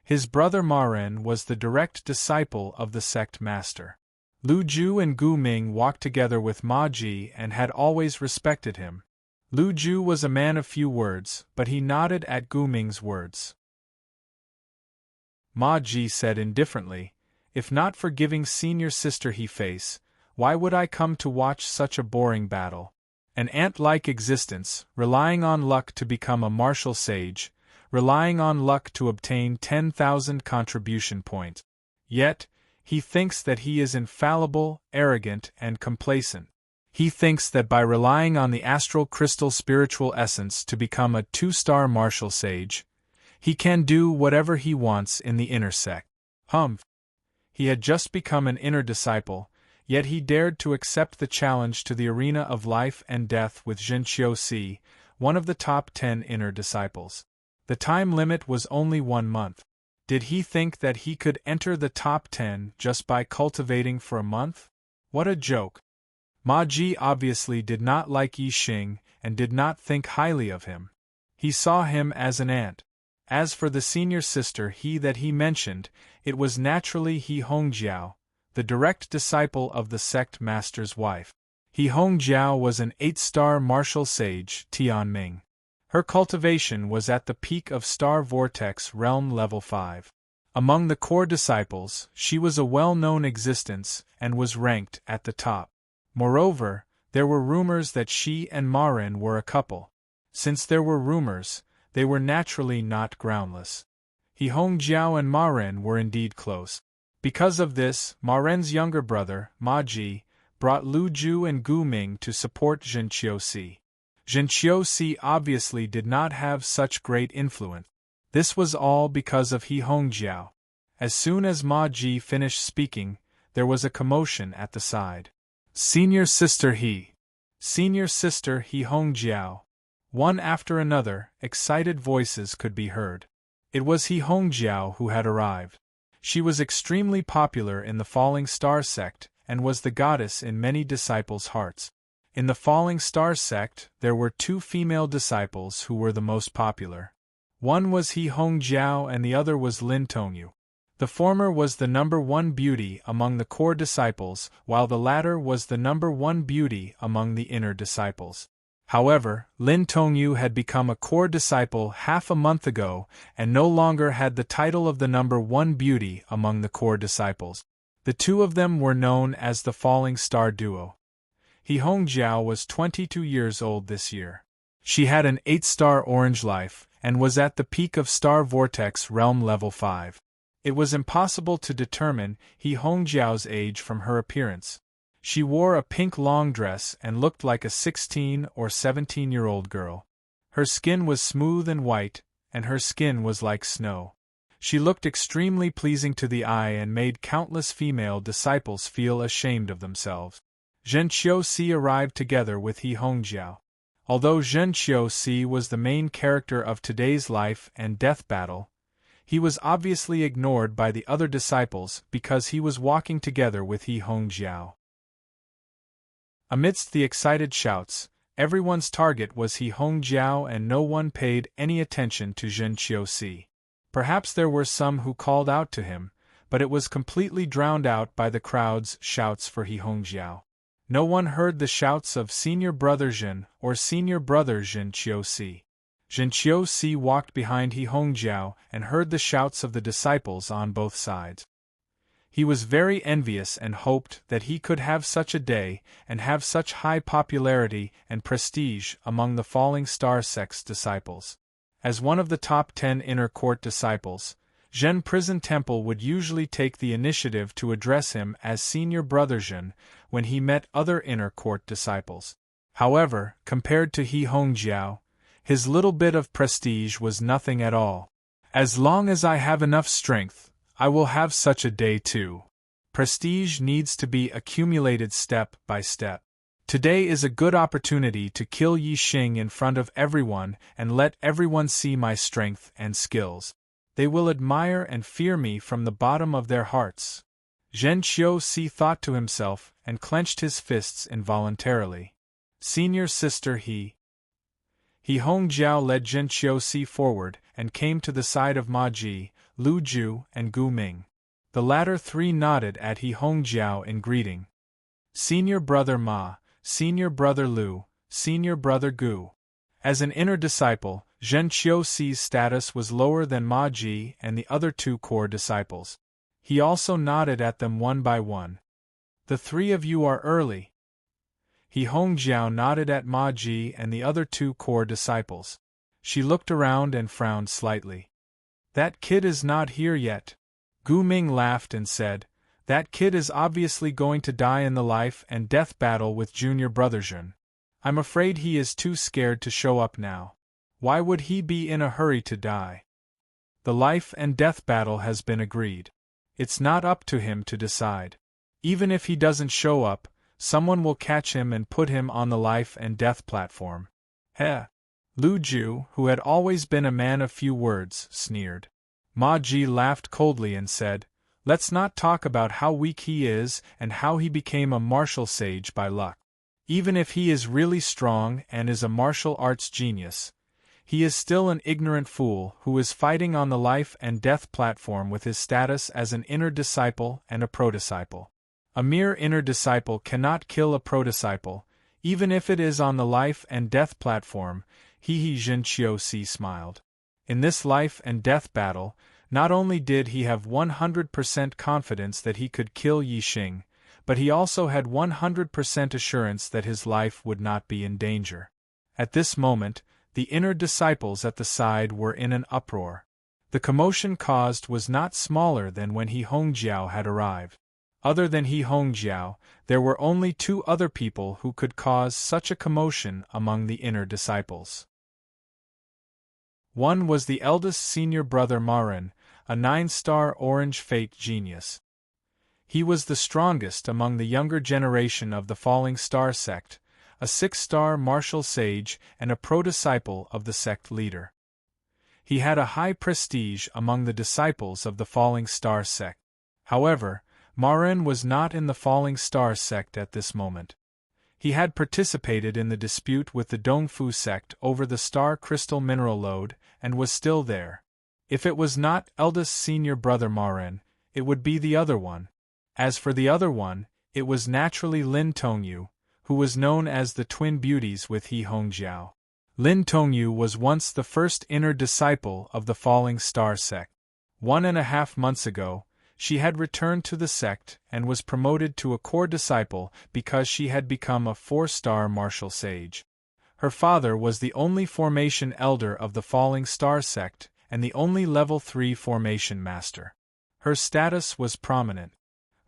His brother Ma Ren was the direct disciple of the sect master. Lu Ju and Gu Ming walked together with Ma Ji and had always respected him. Lu Ju was a man of few words, but he nodded at Gu Ming's words. Ma Ji said indifferently, "If not for giving senior sister he face, why would I come to watch such a boring battle? An ant-like existence, relying on luck to become a martial sage, relying on luck to obtain 10,000 contribution points. Yet, he thinks that he is infallible, arrogant, and complacent. He thinks that by relying on the astral crystal spiritual essence to become a 2-star martial sage, he can do whatever he wants in the inner sect. Humph! He had just become an inner disciple, yet he dared to accept the challenge to the arena of life and death with Zhen Qiusi, one of the top 10 inner disciples. The time limit was only 1 month. Did he think that he could enter the top 10 just by cultivating for a month? What a joke! Ma Ji obviously did not like Yi Xing and did not think highly of him. He saw him as an ant. As for the senior sister he mentioned, it was naturally He Hongjiao, the direct disciple of the sect master's wife. He Hongjiao was an 8-star martial sage, Tianming. Her cultivation was at the peak of Star Vortex Realm Level 5. Among the core disciples, she was a well-known existence and was ranked at the top. Moreover, there were rumors that she and Ma Ren were a couple. Since there were rumors, they were naturally not groundless. He Hongjiao and Ma Ren were indeed close. Because of this, Ma Ren's younger brother, Ma Ji, brought Lu Ju and Gu Ming to support Zhen Qiusi. Zhen Qiusi obviously did not have such great influence. This was all because of He Hongjiao. As soon as Ma Ji finished speaking, there was a commotion at the side. Senior sister He Hongjiao. One after another, excited voices could be heard. It was He Hongjiao who had arrived. She was extremely popular in the Falling Star sect and was the goddess in many disciples' hearts. In the Falling Star sect, there were 2 female disciples who were the most popular. One was He Hongjiao and the other was Lin Tongyu. The former was the number 1 beauty among the core disciples, while the latter was the number 1 beauty among the inner disciples. However, Lin Tongyu had become a core disciple half a month ago and no longer had the title of the number 1 beauty among the core disciples. The two of them were known as the Falling Star Duo. He Hongjiao was 22 years old this year. She had an 8-star orange life and was at the peak of Star Vortex Realm Level 5. It was impossible to determine He Hongjiao's age from her appearance. She wore a pink long dress and looked like a 16 or 17-year-old girl. Her skin was smooth and white, and her skin was like snow. She looked extremely pleasing to the eye and made countless female disciples feel ashamed of themselves. Zhen Qiuxi arrived together with He Hongjiao. Although Zhen Qiuxi was the main character of today's life and death battle, he was obviously ignored by the other disciples because he was walking together with He Hongjiao. Amidst the excited shouts, everyone's target was He Hongjiao and no one paid any attention to Zhen Qiuxi. Perhaps there were some who called out to him, but it was completely drowned out by the crowd's shouts for He Hongjiao. No one heard the shouts of Senior Brother Zhen or Senior Brother Zhen Qiuxi. Zhen Qiuxi walked behind He Hongjiao and heard the shouts of the disciples on both sides. He was very envious and hoped that he could have such a day and have such high popularity and prestige among the Falling Star sect's disciples. As one of the top 10 inner court disciples, Zhen Prison Temple would usually take the initiative to address him as Senior Brother Zhen when he met other inner court disciples. However, compared to He Hongjiao, his little bit of prestige was nothing at all. As long as I have enough strength, I will have such a day too. Prestige needs to be accumulated step by step. Today is a good opportunity to kill Yi Xing in front of everyone and let everyone see my strength and skills. They will admire and fear me from the bottom of their hearts. Zhen Qiuxi thought to himself and clenched his fists involuntarily. Senior Sister He Hongjiao led Zhen Qiuxi forward and came to the side of Ma Ji, Lu Ju, and Gu Ming. The latter three nodded at He Hongjiao in greeting. Senior Brother Ma, Senior Brother Lu, Senior Brother Gu. As an inner disciple, Zhen Qiuxi's status was lower than Ma Ji and the other two core disciples. He also nodded at them one by one. The three of you are early. He Hongjiao nodded at Ma Ji and the other two core disciples. She looked around and frowned slightly. That kid is not here yet. Gu Ming laughed and said, that kid is obviously going to die in the life and death battle with Junior Brother Zhen. I'm afraid he is too scared to show up now. Why would he be in a hurry to die? The life and death battle has been agreed. It's not up to him to decide. Even if he doesn't show up, someone will catch him and put him on the life and death platform. Heh. Lu Ju, who had always been a man of few words, sneered. Ma Ji laughed coldly and said, let's not talk about how weak he is and how he became a martial sage by luck. Even if he is really strong and is a martial arts genius, he is still an ignorant fool who is fighting on the life and death platform with his status as an inner disciple and a pro-disciple. A mere inner disciple cannot kill a pro-disciple, even if it is on the life and death platform. Zhen Qiuxi smiled. In this life and death battle, not only did he have 100% confidence that he could kill Yi Xing, but he also had 100% assurance that his life would not be in danger. At this moment, the inner disciples at the side were in an uproar. The commotion caused was not smaller than when He Hongjiao had arrived. Other than He Hongjiao, there were only two other people who could cause such a commotion among the inner disciples. One was the eldest senior brother Marin, a 9-star orange fate genius. He was the strongest among the younger generation of the Falling Star sect, a 6-star martial sage and a pro-disciple of the sect leader. He had a high prestige among the disciples of the Falling Star sect. However, Marin was not in the Falling Star sect at this moment. He had participated in the dispute with the Dongfu sect over the star crystal mineral lode and was still there. If it was not eldest senior brother Marin, it would be the other one. As for the other one, it was naturally Lin Tongyu, who was known as the Twin Beauties with He Hongjiao. Lin Tongyu was once the first inner disciple of the Falling Star sect. 1.5 months ago, she had returned to the sect and was promoted to a core disciple because she had become a 4-star martial sage. Her father was the only formation elder of the Falling Star sect and the only level 3 formation master. Her status was prominent.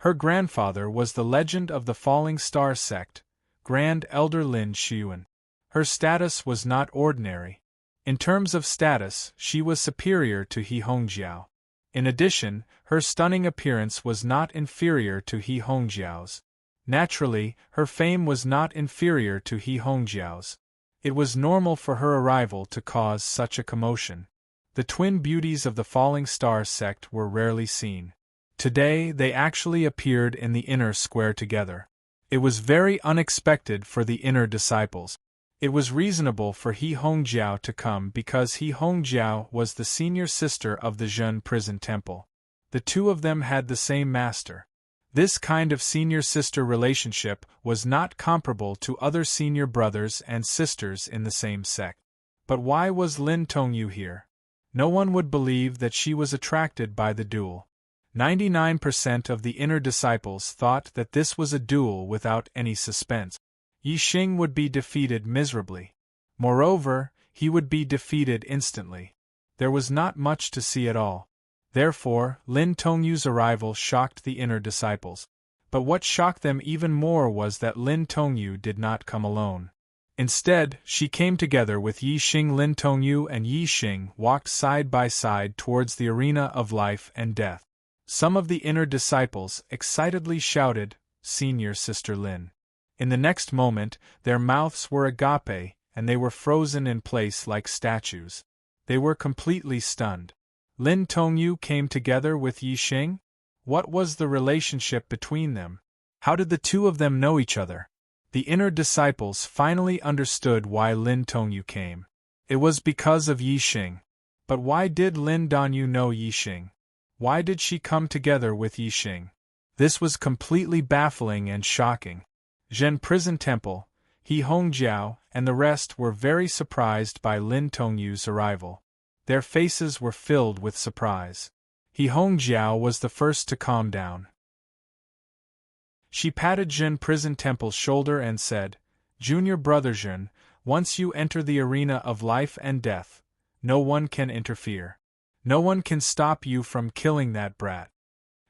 Her grandfather was the legend of the Falling Star sect, Grand Elder Lin Xuan. Her status was not ordinary. In terms of status, she was superior to He Hongjiao. In addition, her stunning appearance was not inferior to He Hongjiao's. Naturally, her fame was not inferior to He Hongjiao's. It was normal for her arrival to cause such a commotion. The twin beauties of the Falling Star sect were rarely seen. Today they actually appeared in the inner square together. It was very unexpected for the inner disciples. It was reasonable for He Hongjiao to come because He Hongjiao was the senior sister of the Zhen prison temple. The two of them had the same master. This kind of senior-sister relationship was not comparable to other senior brothers and sisters in the same sect. But why was Lin Tongyu here? No one would believe that she was attracted by the duel. 99% of the inner disciples thought that this was a duel without any suspense. Yi Xing would be defeated miserably. Moreover, he would be defeated instantly. There was not much to see at all. Therefore, Lin Tongyu's arrival shocked the inner disciples. But what shocked them even more was that Lin Tongyu did not come alone. Instead, she came together with Yi Xing. Lin Tongyu and Yi Xing walked side by side towards the arena of life and death. Some of the inner disciples excitedly shouted, "Senior Sister Lin." In the next moment, their mouths were agape, and they were frozen in place like statues. They were completely stunned. Lin Tongyu came together with Yi Xing? What was the relationship between them? How did the two of them know each other? The inner disciples finally understood why Lin Tongyu came. It was because of Yi Xing. But why did Lin Danyu know Yi Xing? Why did she come together with Yi Xing? This was completely baffling and shocking. Zhen Prison Temple, He Hongjiao, and the rest were very surprised by Lin Tongyu's arrival. Their faces were filled with surprise. He Hongjiao was the first to calm down. She patted Zhen Prison Temple's shoulder and said, "Junior brother Zhen, once you enter the arena of life and death, no one can interfere. No one can stop you from killing that brat."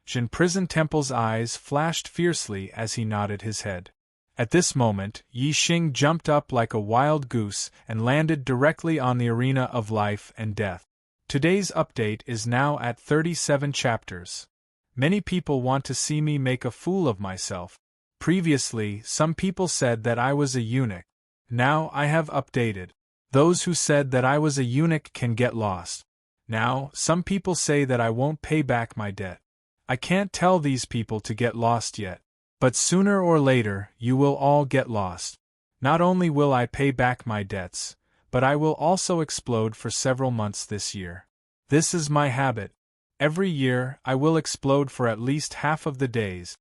Zhen Prison Temple's eyes flashed fiercely as he nodded his head. At this moment, Yi Xing jumped up like a wild goose and landed directly on the arena of life and death. Today's update is now at 37 chapters. Many people want to see me make a fool of myself. Previously, some people said that I was a eunuch. Now I have updated. Those who said that I was a eunuch can get lost. Now, some people say that I won't pay back my debt. I can't tell these people to get lost yet. But sooner or later, you will all get lost. Not only will I pay back my debts, but I will also explode for several months this year. This is my habit. Every year, I will explode for at least half of the days.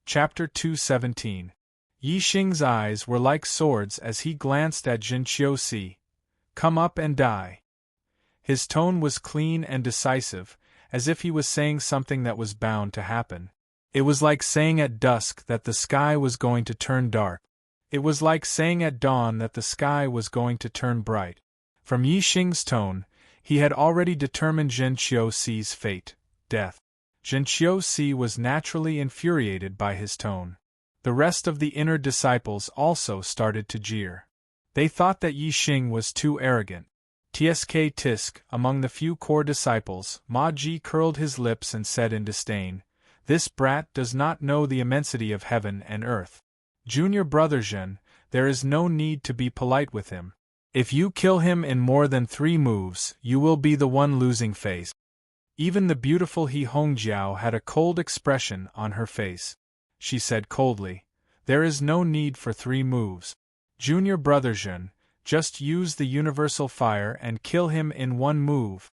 Chapter 217. Yi Xing's eyes were like swords as he glanced at Jin Qiusi. "Come up and die." His tone was clean and decisive, as if he was saying something that was bound to happen. It was like saying at dusk that the sky was going to turn dark. It was like saying at dawn that the sky was going to turn bright. From Yi Xing's tone, he had already determined Zhen Qiusi's fate, death. Zhen Qiusi was naturally infuriated by his tone. The rest of the inner disciples also started to jeer. They thought that Yi Xing was too arrogant. Tisk, among the few core disciples, Ma Ji curled his lips and said in disdain, "This brat does not know the immensity of heaven and earth. Junior brother Zhen, there is no need to be polite with him. If you kill him in more than 3 moves, you will be the one losing face." Even the beautiful He Hongjiao had a cold expression on her face. She said coldly, "There is no need for 3 moves. Junior brother Zhen, just use the universal fire and kill him in 1 move."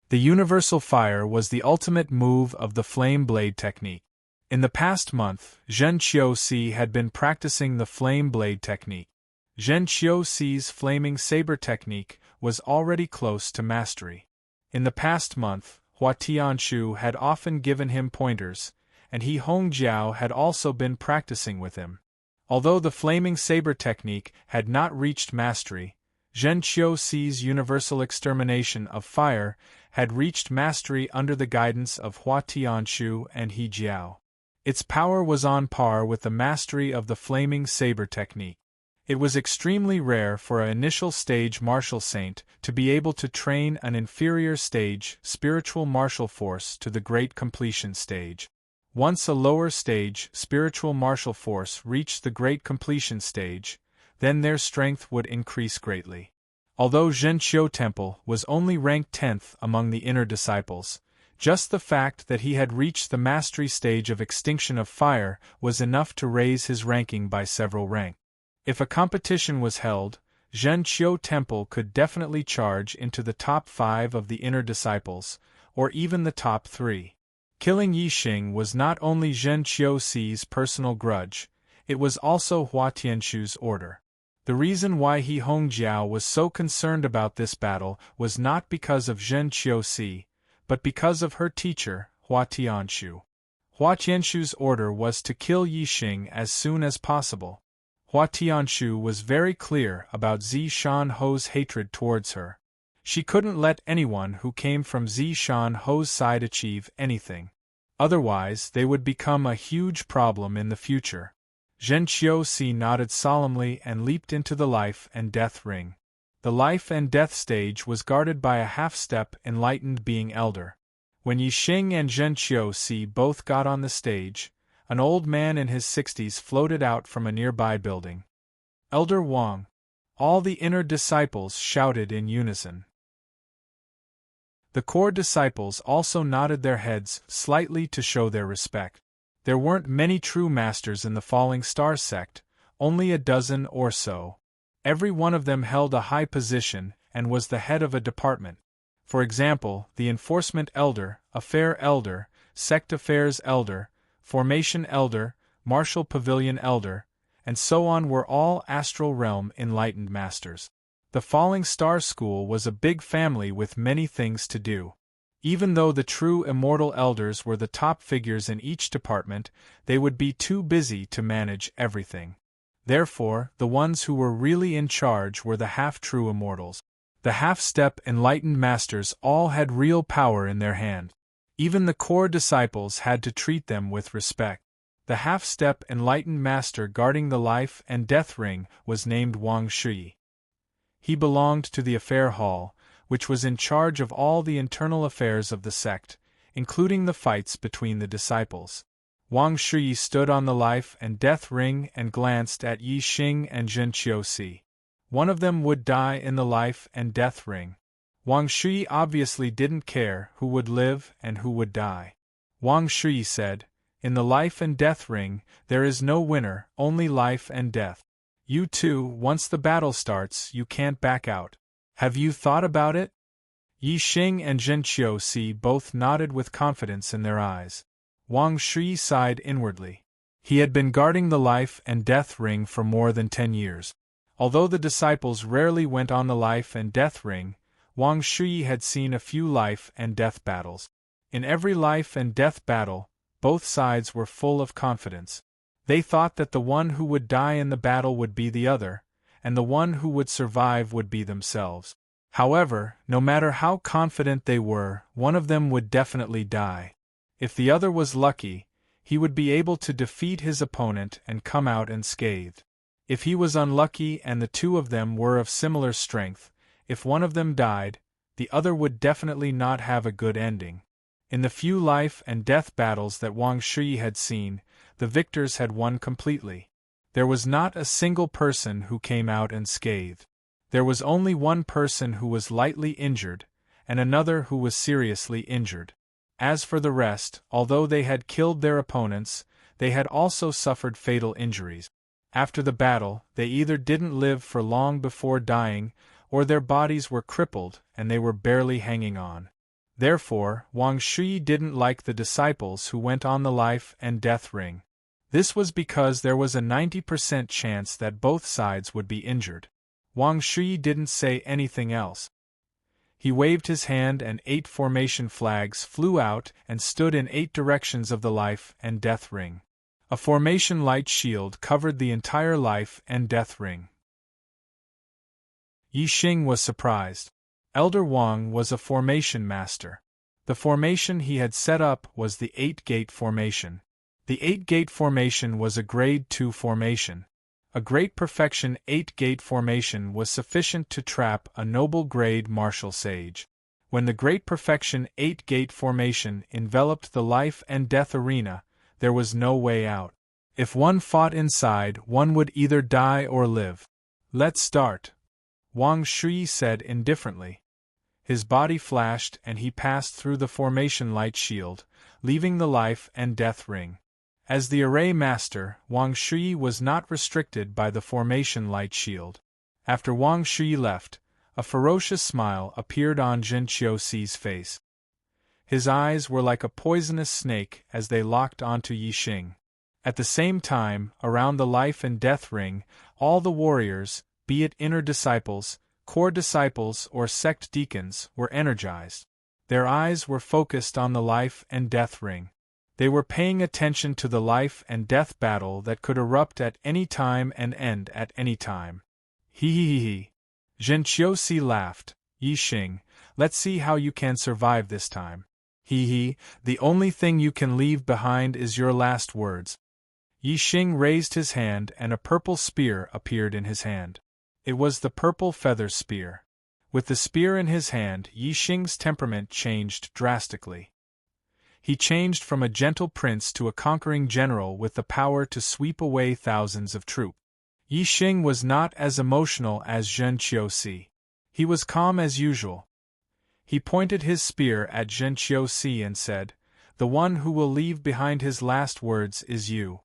The universal fire was the ultimate move of the flame blade technique. In the past month, Zhen Qiusi had been practicing the flame blade technique. Zhen Qiusi's flaming saber technique was already close to mastery. In the past month, Hua Tianchu had often given him pointers, and He Hongjiao had also been practicing with him. Although the flaming saber technique had not reached mastery, Zhen Qiuxi's universal extermination of fire had reached mastery under the guidance of Hua Tianshu and He Jiao. Its power was on par with the mastery of the flaming saber technique. It was extremely rare for an initial stage martial saint to be able to train an inferior stage spiritual martial force to the great completion stage. Once a lower stage spiritual martial force reached the great completion stage, then their strength would increase greatly. Although Zhenqiu Temple was only ranked 10th among the inner disciples, just the fact that he had reached the mastery stage of extinction of fire was enough to raise his ranking by several ranks. If a competition was held, Zhenqiu Temple could definitely charge into the top 5 of the inner disciples, or even the top 3. Killing Yi Xing was not only Zhen Qiuxi's personal grudge, it was also Hua Tianshu's order. The reason why He Hongjiao was so concerned about this battle was not because of Zhen Qiuxi, but because of her teacher, Hua Tianshu. Hua Tianshu's order was to kill Yi Xing as soon as possible. Hua Tianshu was very clear about Zi Shanho's hatred towards her. She couldn't let anyone who came from Zi Shanho's side achieve anything. Otherwise, they would become a huge problem in the future. Zhen Qiuxi nodded solemnly and leaped into the life and death ring. The life and death stage was guarded by a half-step enlightened being elder. When Yi Xing and Zhen Qiuxi both got on the stage, an old man in his 60s floated out from a nearby building. Elder Wang! All the inner disciples shouted in unison. The core disciples also nodded their heads slightly to show their respect. There weren't many true masters in the Falling Star sect, only a dozen or so. Every one of them held a high position and was the head of a department. For example, the Enforcement Elder, Affair Elder, Sect Affairs Elder, Formation Elder, Martial Pavilion Elder, and so on were all Astral Realm enlightened masters. The Falling Star School was a big family with many things to do. Even though the true immortal elders were the top figures in each department, they would be too busy to manage everything. Therefore, the ones who were really in charge were the half-true immortals. The half-step enlightened masters all had real power in their hand. Even the core disciples had to treat them with respect. The half-step enlightened master guarding the life and death ring was named Wang Shui. He belonged to the Affair Hall, which was in charge of all the internal affairs of the sect, including the fights between the disciples. Wang Shui stood on the life and death ring and glanced at Yi Xing and Zhen Qiuxi. One of them would die in the life and death ring. Wang Shui obviously didn't care who would live and who would die. Wang Shui said, "In the life and death ring, there is no winner, only life and death. You two, once the battle starts, you can't back out. Have you thought about it?" Yi Xing and Zhen Qiuxi both nodded with confidence in their eyes. Wang Shui sighed inwardly. He had been guarding the life and death ring for more than 10 years. Although the disciples rarely went on the life and death ring, Wang Shui had seen a few life and death battles. In every life and death battle, both sides were full of confidence. They thought that the one who would die in the battle would be the other, and the one who would survive would be themselves. However, no matter how confident they were, one of them would definitely die. If the other was lucky, he would be able to defeat his opponent and come out unscathed. If he was unlucky and the two of them were of similar strength, if one of them died, the other would definitely not have a good ending. In the few life and death battles that Wang Shui had seen, the victors had won completely. There was not a single person who came out unscathed. There was only one person who was lightly injured, and another who was seriously injured. As for the rest, although they had killed their opponents, they had also suffered fatal injuries. After the battle, they either didn't live for long before dying, or their bodies were crippled and they were barely hanging on. Therefore, Wang Shui didn't like the disciples who went on the life and death ring. This was because there was a 90% chance that both sides would be injured. Wang Shui didn't say anything else. He waved his hand and 8 formation flags flew out and stood in 8 directions of the life and death ring. A formation light shield covered the entire life and death ring. Yi Xing was surprised. Elder Wang was a formation master. The formation he had set up was the 8-gate formation. The 8-gate formation was a grade 2 formation. A great perfection 8-gate formation was sufficient to trap a noble grade martial sage. When the great perfection 8-gate formation enveloped the life and death arena, there was no way out. If one fought inside, one would either die or live. Let's start, Wang Shui said indifferently. His body flashed and he passed through the formation light shield, leaving the life and death ring. As the array master, Wang Shui was not restricted by the formation light shield. After Wang Shui left, a ferocious smile appeared on Zhen Qiuxi's face. His eyes were like a poisonous snake as they locked onto Yi Xing. At the same time, around the life and death ring, all the warriors, be it inner disciples, core disciples or sect deacons, were energized. Their eyes were focused on the life and death ring. They were paying attention to the life and death battle that could erupt at any time and end at any time. He. Zhen Qiuxi laughed. Yi Xing, let's see how you can survive this time. The only thing you can leave behind is your last words. Yi Xing raised his hand and a purple spear appeared in his hand. It was the purple feather spear. With the spear in his hand, Yi Xing's temperament changed drastically. He changed from a gentle prince to a conquering general with the power to sweep away thousands of troops. Yi Xing was not as emotional as Zhen Qiuxi. He was calm as usual. He pointed his spear at Zhen Qiuxi and said, "The one who will leave behind his last words is you."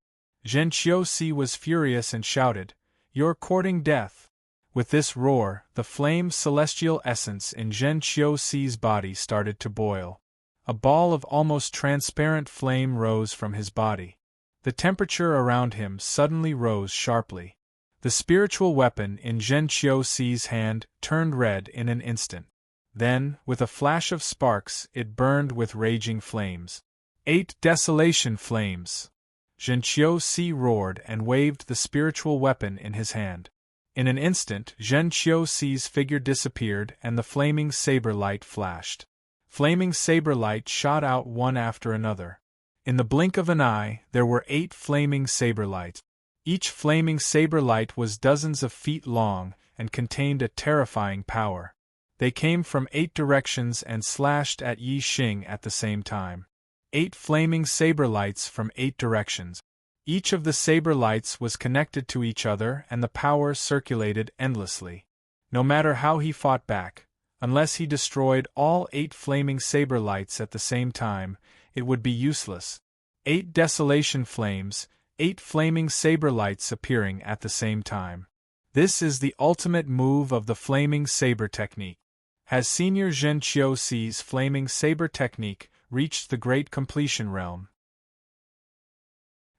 Zhen Qiuxi was furious and shouted, "You're courting death." With this roar, the flame celestial essence in Zhen Qiuxi's body started to boil. A ball of almost transparent flame rose from his body. The temperature around him suddenly rose sharply. The spiritual weapon in Zhen Qiuxi's hand turned red in an instant. Then, with a flash of sparks, it burned with raging flames. 8 desolation flames! Zhen Qiuxi roared and waved the spiritual weapon in his hand. In an instant, Zhen Qiuxi's figure disappeared and the flaming saber light flashed. Flaming saber light shot out one after another. In the blink of an eye, there were 8 flaming saber lights. Each flaming saber light was dozens of feet long and contained a terrifying power. They came from 8 directions and slashed at Yi Xing at the same time. 8 flaming saber lights from 8 directions. Each of the saber lights was connected to each other and the power circulated endlessly. No matter how he fought back, unless he destroyed all 8 flaming saber lights at the same time, it would be useless. 8 desolation flames, 8 flaming saber lights appearing at the same time. This is the ultimate move of the flaming saber technique. Has Senior Zhen Qiuxi's flaming saber technique reached the great completion realm?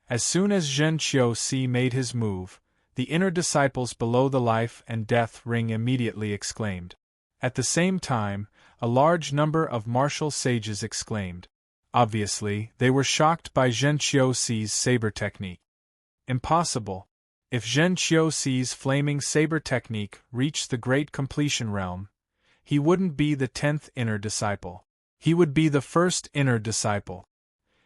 As soon as Zhen Qiuxi made his move, the inner disciples below the life and death ring immediately exclaimed. At the same time, a large number of martial sages exclaimed. Obviously, they were shocked by Zhen Qiuxi's saber technique. Impossible! If Zhen Qiuxi's flaming saber technique reached the great completion realm, he wouldn't be the 10th inner disciple. He would be the first inner disciple.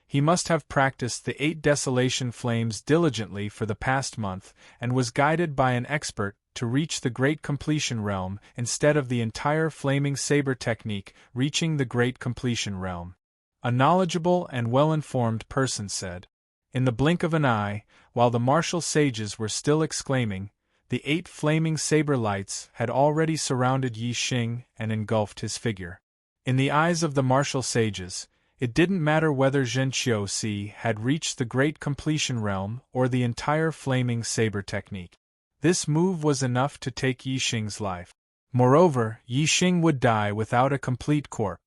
He must have practiced the 8 desolation flames diligently for the past month and was guided by an expert to reach the great completion realm instead of the entire flaming saber technique reaching the great completion realm. A knowledgeable and well-informed person said. In the blink of an eye, while the martial sages were still exclaiming, the 8 flaming saber lights had already surrounded Yi Xing and engulfed his figure. In the eyes of the martial sages, it didn't matter whether Zhen Qiuxi had reached the great completion realm or the entire flaming saber technique. This move was enough to take Yi Xing's life. Moreover, Yi Xing would die without a complete corpse.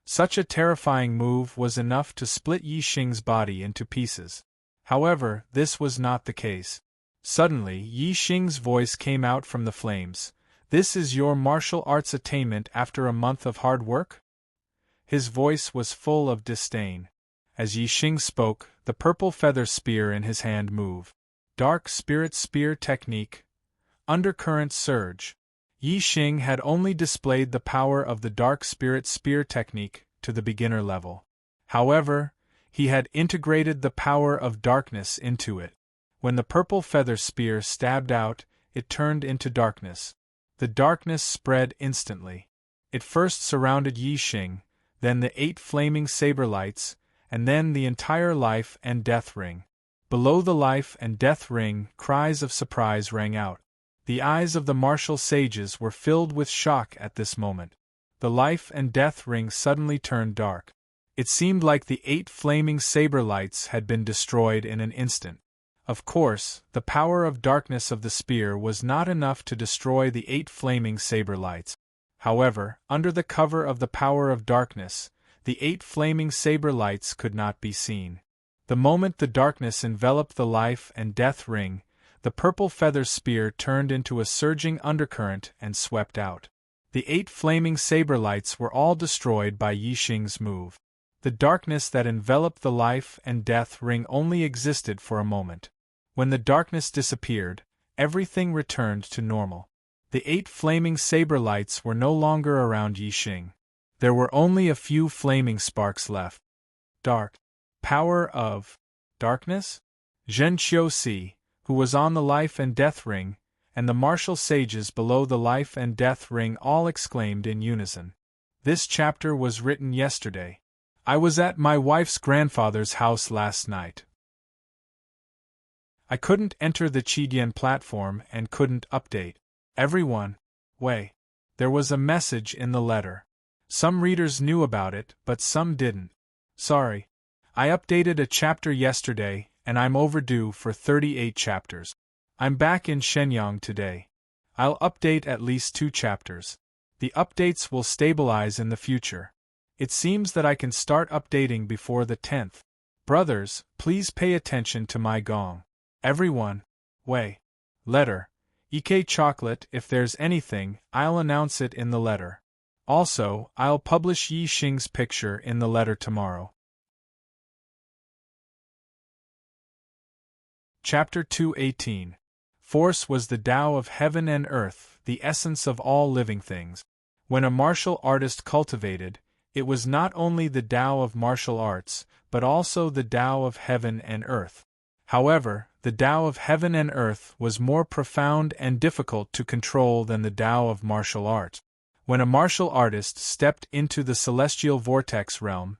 Such a terrifying move was enough to split Yi Xing's body into pieces. However, this was not the case. Suddenly, Yi Xing's voice came out from the flames. "This is your martial arts attainment after a month of hard work?" His voice was full of disdain. As Yi Xing spoke, the purple feather spear in his hand moved. Dark Spirit Spear Technique. Undercurrent Surge. Yi Xing had only displayed the power of the Dark Spirit Spear technique to the beginner level. However, he had integrated the power of darkness into it. When the purple feather spear stabbed out, it turned into darkness. The darkness spread instantly. It first surrounded Yi Xing, then the 8 flaming saber lights, and then the entire life and death ring. Below the life and death ring, cries of surprise rang out. The eyes of the martial sages were filled with shock at this moment. The life and death ring suddenly turned dark. It seemed like the 8 flaming saber lights had been destroyed in an instant. Of course, the power of darkness of the spear was not enough to destroy the 8 flaming saber lights. However, under the cover of the power of darkness, the 8 flaming saber lights could not be seen. The moment the darkness enveloped the life and death ring, the purple feather spear turned into a surging undercurrent and swept out. The 8 flaming saber lights were all destroyed by Yi Xing's move. The darkness that enveloped the life and death ring only existed for a moment. When the darkness disappeared, everything returned to normal. The 8 flaming saber lights were no longer around Yi Xing. There were only a few flaming sparks left. Dark. Power of darkness? Zhen Qiuxi, who was on the life and death ring, and the martial sages below the life and death ring all exclaimed in unison. This chapter was written yesterday. I was at my wife's grandfather's house last night. I couldn't enter the Qidian platform and couldn't update. Everyone. Wei. There was a message in the letter. Some readers knew about it, but some didn't. Sorry. I updated a chapter yesterday, and I'm overdue for 38 chapters. I'm back in Shenyang today. I'll update at least 2 chapters. The updates will stabilize in the future. It seems that I can start updating before the 10th. Brothers, please pay attention to my gong. Everyone. Wei. Letter. EK chocolate. If there's anything, I'll announce it in the letter. Also, I'll publish Yi Xing's picture in the letter tomorrow. Chapter 218. Force was the Tao of heaven and earth, the essence of all living things. When a martial artist cultivated, it was not only the Tao of martial arts, but also the Tao of heaven and earth. However, the Tao of heaven and earth was more profound and difficult to control than the Tao of martial art. When a martial artist stepped into the celestial vortex realm,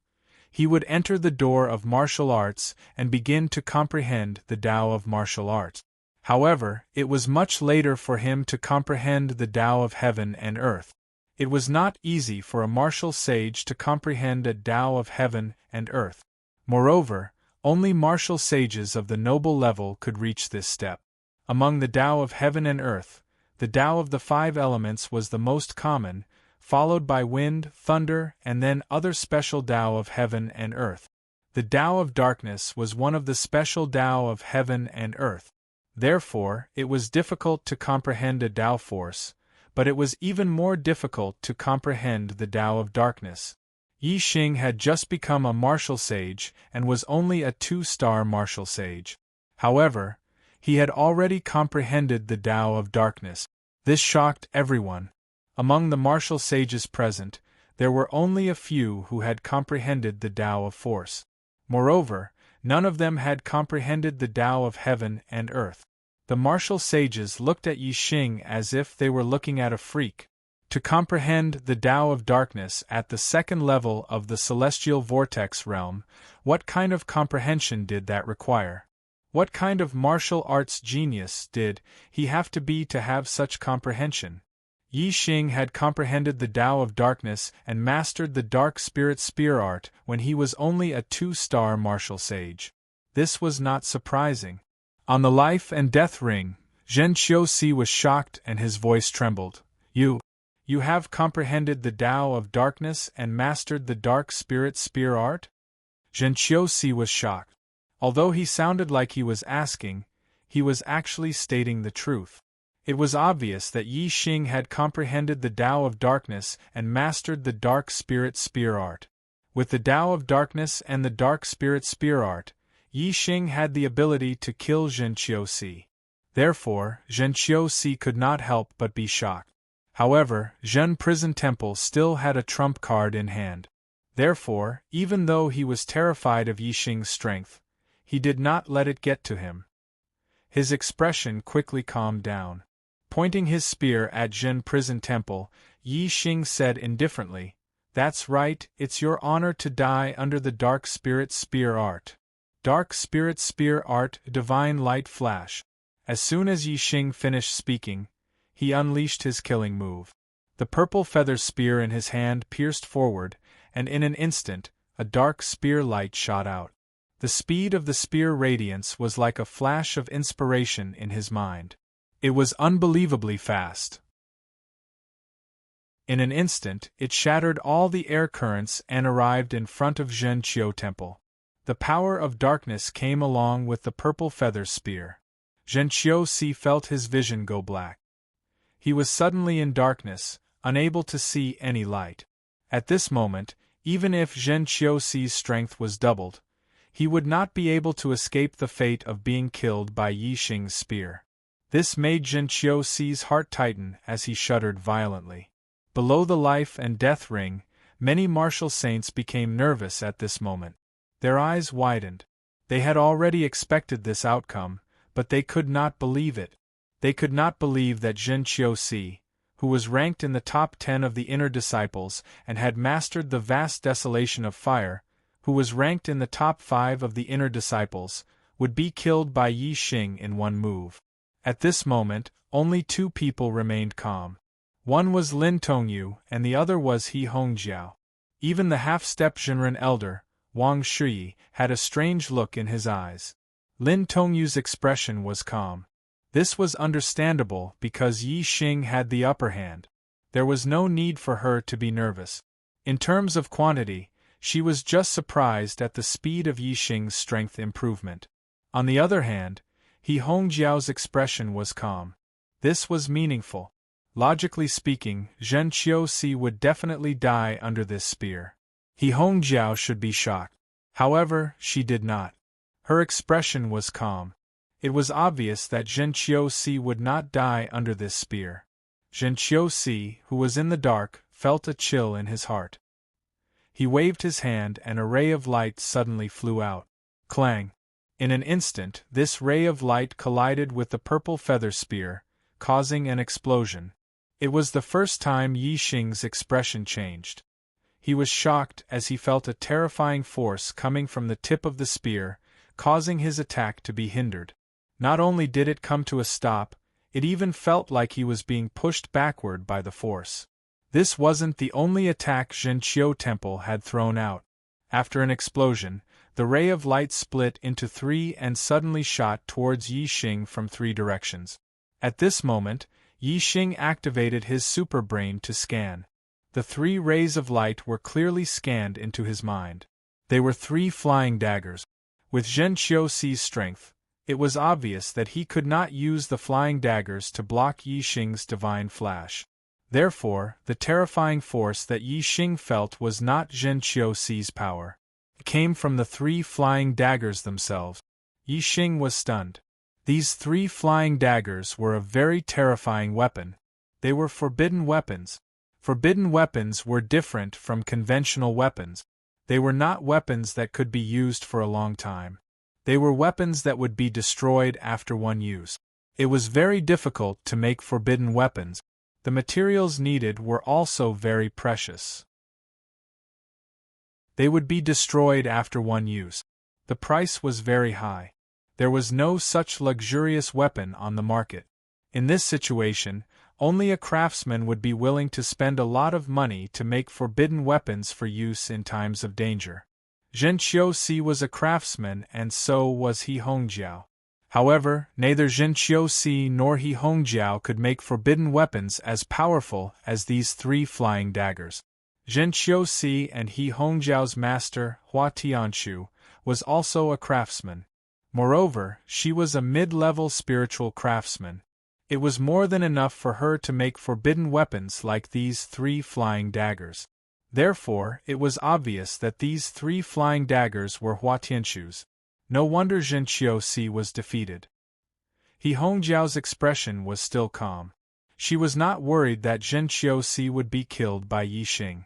he would enter the door of martial arts and begin to comprehend the Tao of martial arts. However, it was much later for him to comprehend the Tao of heaven and earth. It was not easy for a martial sage to comprehend a Tao of heaven and earth. Moreover, only martial sages of the noble level could reach this step. Among the Tao of heaven and earth, the Tao of the 5 elements was the most common, followed by wind, thunder, and then other special Tao of heaven and earth. The Tao of darkness was one of the special Tao of heaven and earth. Therefore, it was difficult to comprehend a Tao force, but it was even more difficult to comprehend the Tao of darkness. Yi Xing had just become a martial sage and was only a 2-star martial sage. However, he had already comprehended the Tao of darkness. This shocked everyone. Among the martial sages present, there were only a few who had comprehended the Tao of force. Moreover, none of them had comprehended the Tao of heaven and earth. The martial sages looked at Yi Xing as if they were looking at a freak. To comprehend the Tao of darkness at the 2nd level of the celestial vortex realm, what kind of comprehension did that require? What kind of martial arts genius did he have to have such comprehension? Yi Xing had comprehended the Tao of darkness and mastered the dark spirit spear art when he was only a 2-star martial sage. This was not surprising. On the life and death ring, Zhen Qiuxi was shocked and his voice trembled. You have comprehended the Tao of darkness and mastered the dark spirit spear art? Zhen Qiuxi was shocked. Although he sounded like he was asking, he was actually stating the truth. It was obvious that Yi Xing had comprehended the Tao of darkness and mastered the dark spirit spear art. With the Tao of darkness and the dark spirit spear art, Yi Xing had the ability to kill Zhen Qiuxi. Therefore, Zhen Qiuxi could not help but be shocked. However, Zhen Prison Temple still had a trump card in hand. Therefore, even though he was terrified of Yixing's strength, he did not let it get to him. His expression quickly calmed down. Pointing his spear at Zhen Prison Temple, Yixing said indifferently, "That's right, it's your honor to die under the Dark Spirit Spear Art. Dark Spirit Spear Art, Divine Light Flash." As soon as Yixing finished speaking, he unleashed his killing move. The purple feather spear in his hand pierced forward, and in an instant, a dark spear light shot out. The speed of the spear radiance was like a flash of inspiration in his mind. It was unbelievably fast. In an instant, it shattered all the air currents and arrived in front of Zhenqiu Temple. The power of darkness came along with the purple feather spear. Zhenqiu felt his vision go black. He was suddenly in darkness, unable to see any light. At this moment, even if Zhenqiu's strength was doubled, he would not be able to escape the fate of being killed by Yixing's spear. This made Zhenqiu's heart tighten as he shuddered violently. Below the life and death ring, many martial saints became nervous at this moment. Their eyes widened. They had already expected this outcome, but they could not believe it. They could not believe that Zhenqiu, who was ranked in the top 10 of the inner disciples and had mastered the vast desolation of fire, who was ranked in the top 5 of the inner disciples, would be killed by Yixing in one move. At this moment, only 2 people remained calm. One was Lin Tongyu and the other was He Hongjiao. Even the half-step Zhenren elder, Wang Shuyi, had a strange look in his eyes. Lin Tongyu's expression was calm. This was understandable because Yixing had the upper hand. There was no need for her to be nervous. In terms of quantity, she was just surprised at the speed of Yixing's strength improvement. On the other hand, He Hongjiao's expression was calm. This was meaningful. Logically speaking, Zhenqiu would definitely die under this spear. He Hongjiao should be shocked. However, she did not. Her expression was calm. It was obvious that Zhenqiu would not die under this spear. Zhenqiu, who was in the dark, felt a chill in his heart. He waved his hand and a ray of light suddenly flew out. Clang! In an instant, this ray of light collided with the purple feather spear, causing an explosion. It was the first time Yixing's expression changed. He was shocked as he felt a terrifying force coming from the tip of the spear, causing his attack to be hindered. Not only did it come to a stop, it even felt like he was being pushed backward by the force. This wasn't the only attack Zhenqiu Temple had thrown out. After an explosion, the ray of light split into 3 and suddenly shot towards Yixing from 3 directions. At this moment, Yixing activated his super brain to scan. The 3 rays of light were clearly scanned into his mind. They were 3 flying daggers. With Zhenqiu's strength, it was obvious that he could not use the flying daggers to block Yixing's divine flash. Therefore, the terrifying force that Yixing felt was not Zhenqiu's power. It came from the 3 flying daggers themselves. Yixing was stunned. These 3 flying daggers were a very terrifying weapon. They were forbidden weapons. Forbidden weapons were different from conventional weapons. They were not weapons that could be used for a long time. They were weapons that would be destroyed after one use. It was very difficult to make forbidden weapons. The materials needed were also very precious. They would be destroyed after one use. The price was very high. There was no such luxurious weapon on the market. In this situation, only a craftsman would be willing to spend a lot of money to make forbidden weapons for use in times of danger. Zhenqiu was a craftsman and so was He Hongjiao. However, neither Zhenqiu nor He Hongjiao could make forbidden weapons as powerful as these 3 flying daggers. Zhenqiu and He Hongjiao's master, Hua Tianshu, was also a craftsman. Moreover, she was a mid-level spiritual craftsman. It was more than enough for her to make forbidden weapons like these 3 flying daggers. Therefore, it was obvious that these 3 flying daggers were Hua Tianshu's. No wonder Zhenqiu was defeated. He Hongjiao's expression was still calm. She was not worried that Zhenqiu would be killed by Yi Xing.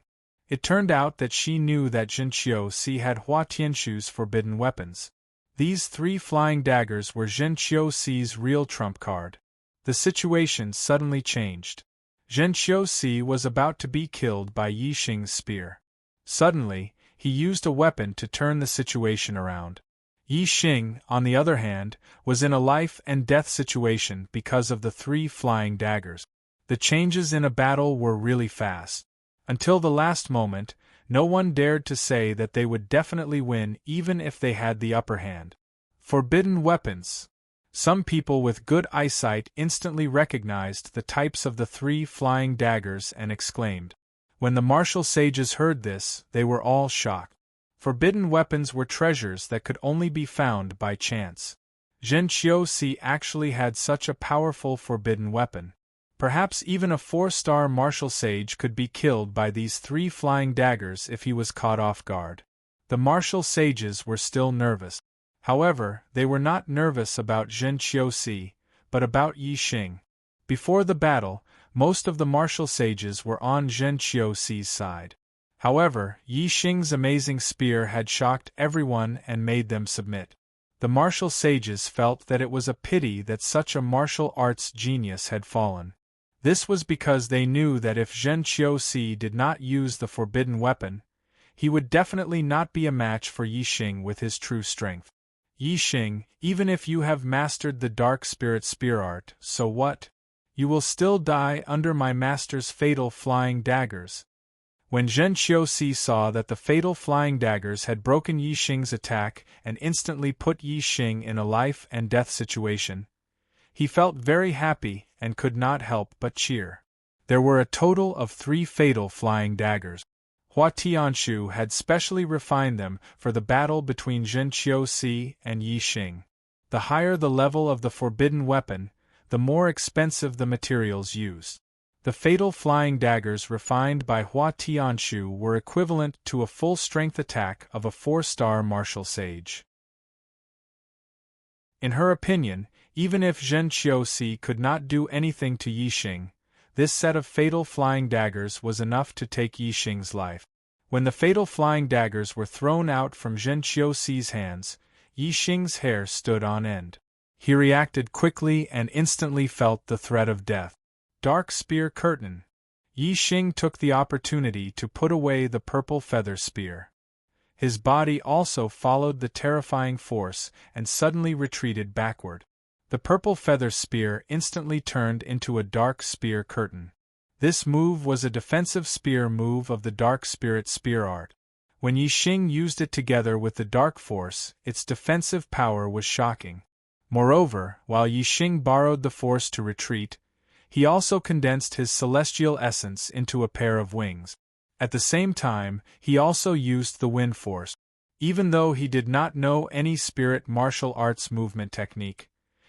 It turned out that she knew that Zhenqiu had Hua Tianshu's forbidden weapons. These 3 flying daggers were Zhenqiu's real trump card. The situation suddenly changed. Zhenqiu was about to be killed by Yi Xing's spear. Suddenly, he used a weapon to turn the situation around. Yi Xing, on the other hand, was in a life-and-death situation because of the 3 flying daggers. The changes in a battle were really fast. Until the last moment, no one dared to say that they would definitely win even if they had the upper hand. Forbidden weapons. Some people with good eyesight instantly recognized the types of the 3 flying daggers and exclaimed. When the martial sages heard this, they were all shocked. Forbidden weapons were treasures that could only be found by chance. Zhenqiu actually had such a powerful forbidden weapon. Perhaps even a 4-star martial sage could be killed by these 3 flying daggers if he was caught off guard. The martial sages were still nervous. However, they were not nervous about Zhenqiu, but about Yi Xing. Before the battle, most of the martial sages were on Zhenqiu's side. However, Yi Xing's amazing spear had shocked everyone and made them submit. The martial sages felt that it was a pity that such a martial arts genius had fallen. This was because they knew that if Zhenqiu did not use the forbidden weapon, he would definitely not be a match for Yi Xing with his true strength. Yi Xing, even if you have mastered the dark spirit spear art, so what? You will still die under my master's fatal flying daggers. When Zhenqiu saw that the fatal flying daggers had broken Yi Xing's attack and instantly put Yi Xing in a life-and-death situation, he felt very happy and could not help but cheer. There were a total of 3 fatal flying daggers. Hua Tianshu had specially refined them for the battle between Zhenqiu and Yi Xing. The higher the level of the forbidden weapon, the more expensive the materials used. The fatal flying daggers refined by Hua Tianshu were equivalent to a full-strength attack of a 4-star martial sage. In her opinion, even if Zhenqiu could not do anything to Yi Xing, this set of fatal flying daggers was enough to take Yi Xing's life. When the fatal flying daggers were thrown out from Zhenqiu's hands, Yi Xing's hair stood on end. He reacted quickly and instantly felt the threat of death. Dark spear curtain. Yi Xing took the opportunity to put away the purple feather spear. His body also followed the terrifying force and suddenly retreated backward. The purple feather spear instantly turned into a dark spear curtain. This move was a defensive spear move of the dark spirit spear art. When Yi Xing used it together with the dark force, its defensive power was shocking. Moreover, while Yi Xing borrowed the force to retreat, he also condensed his celestial essence into a pair of wings. At the same time, he also used the wind force. Even though he did not know any spirit martial arts movement technique,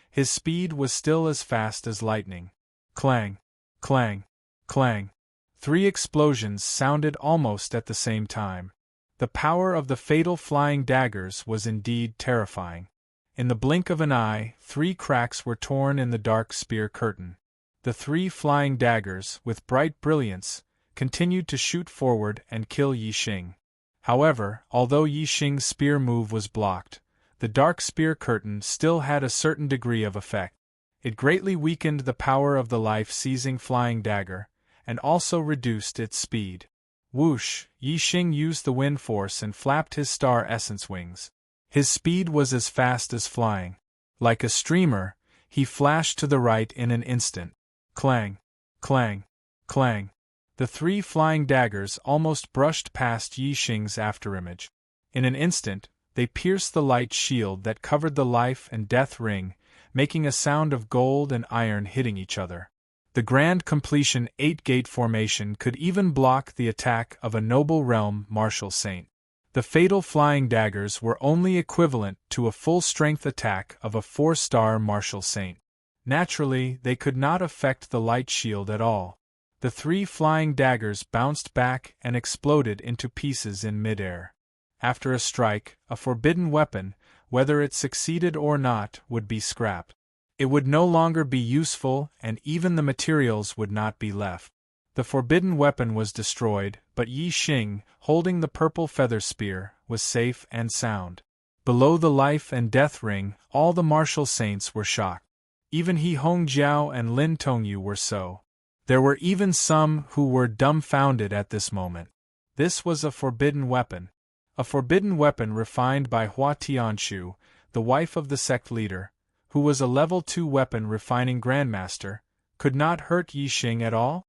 his speed was still as fast as lightning. Clang! Clang! Clang! 3 explosions sounded almost at the same time. The power of the fatal flying daggers was indeed terrifying. In the blink of an eye, 3 cracks were torn in the dark spear curtain. The 3 flying daggers, with bright brilliance, continued to shoot forward and kill Yi Xing. However, although Yi Xing's spear move was blocked, the dark spear curtain still had a certain degree of effect. It greatly weakened the power of the life-seizing flying dagger, and also reduced its speed. Whoosh! Yi Xing used the wind force and flapped his star essence wings. His speed was as fast as flying. Like a streamer, he flashed to the right in an instant. Clang! Clang! Clang! The 3 flying daggers almost brushed past Yi Xing's afterimage. In an instant, they pierced the light shield that covered the life and death ring, making a sound of gold and iron hitting each other. The grand completion 8-gate formation could even block the attack of a noble realm martial saint. The fatal flying daggers were only equivalent to a full-strength attack of a 4-star martial saint. Naturally, they could not affect the light shield at all. The 3 flying daggers bounced back and exploded into pieces in midair. After a strike, a forbidden weapon, whether it succeeded or not, would be scrapped. It would no longer be useful, and even the materials would not be left. The forbidden weapon was destroyed, but Yi Xing, holding the purple feather spear, was safe and sound. Below the life and death ring, all the martial saints were shocked. Even He Hongjiao and Lin Tongyu were so. There were even some who were dumbfounded at this moment. This was a forbidden weapon. A forbidden weapon refined by Hua Tianshu, the wife of the sect leader, who was a level 2 weapon refining grandmaster, could not hurt Yi Xing at all?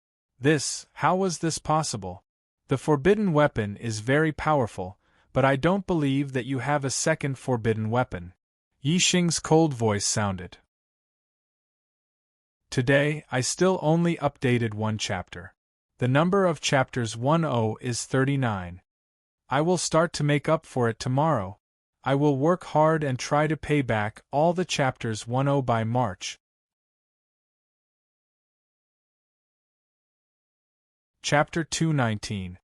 How was this possible? The forbidden weapon is very powerful, but I don't believe that you have a second forbidden weapon. Yi Xing's cold voice sounded. Today, I still only updated 1 chapter. The number of chapters 10 is 39. I will start to make up for it tomorrow. I will work hard and try to pay back all the chapters 10 by March. Chapter 219.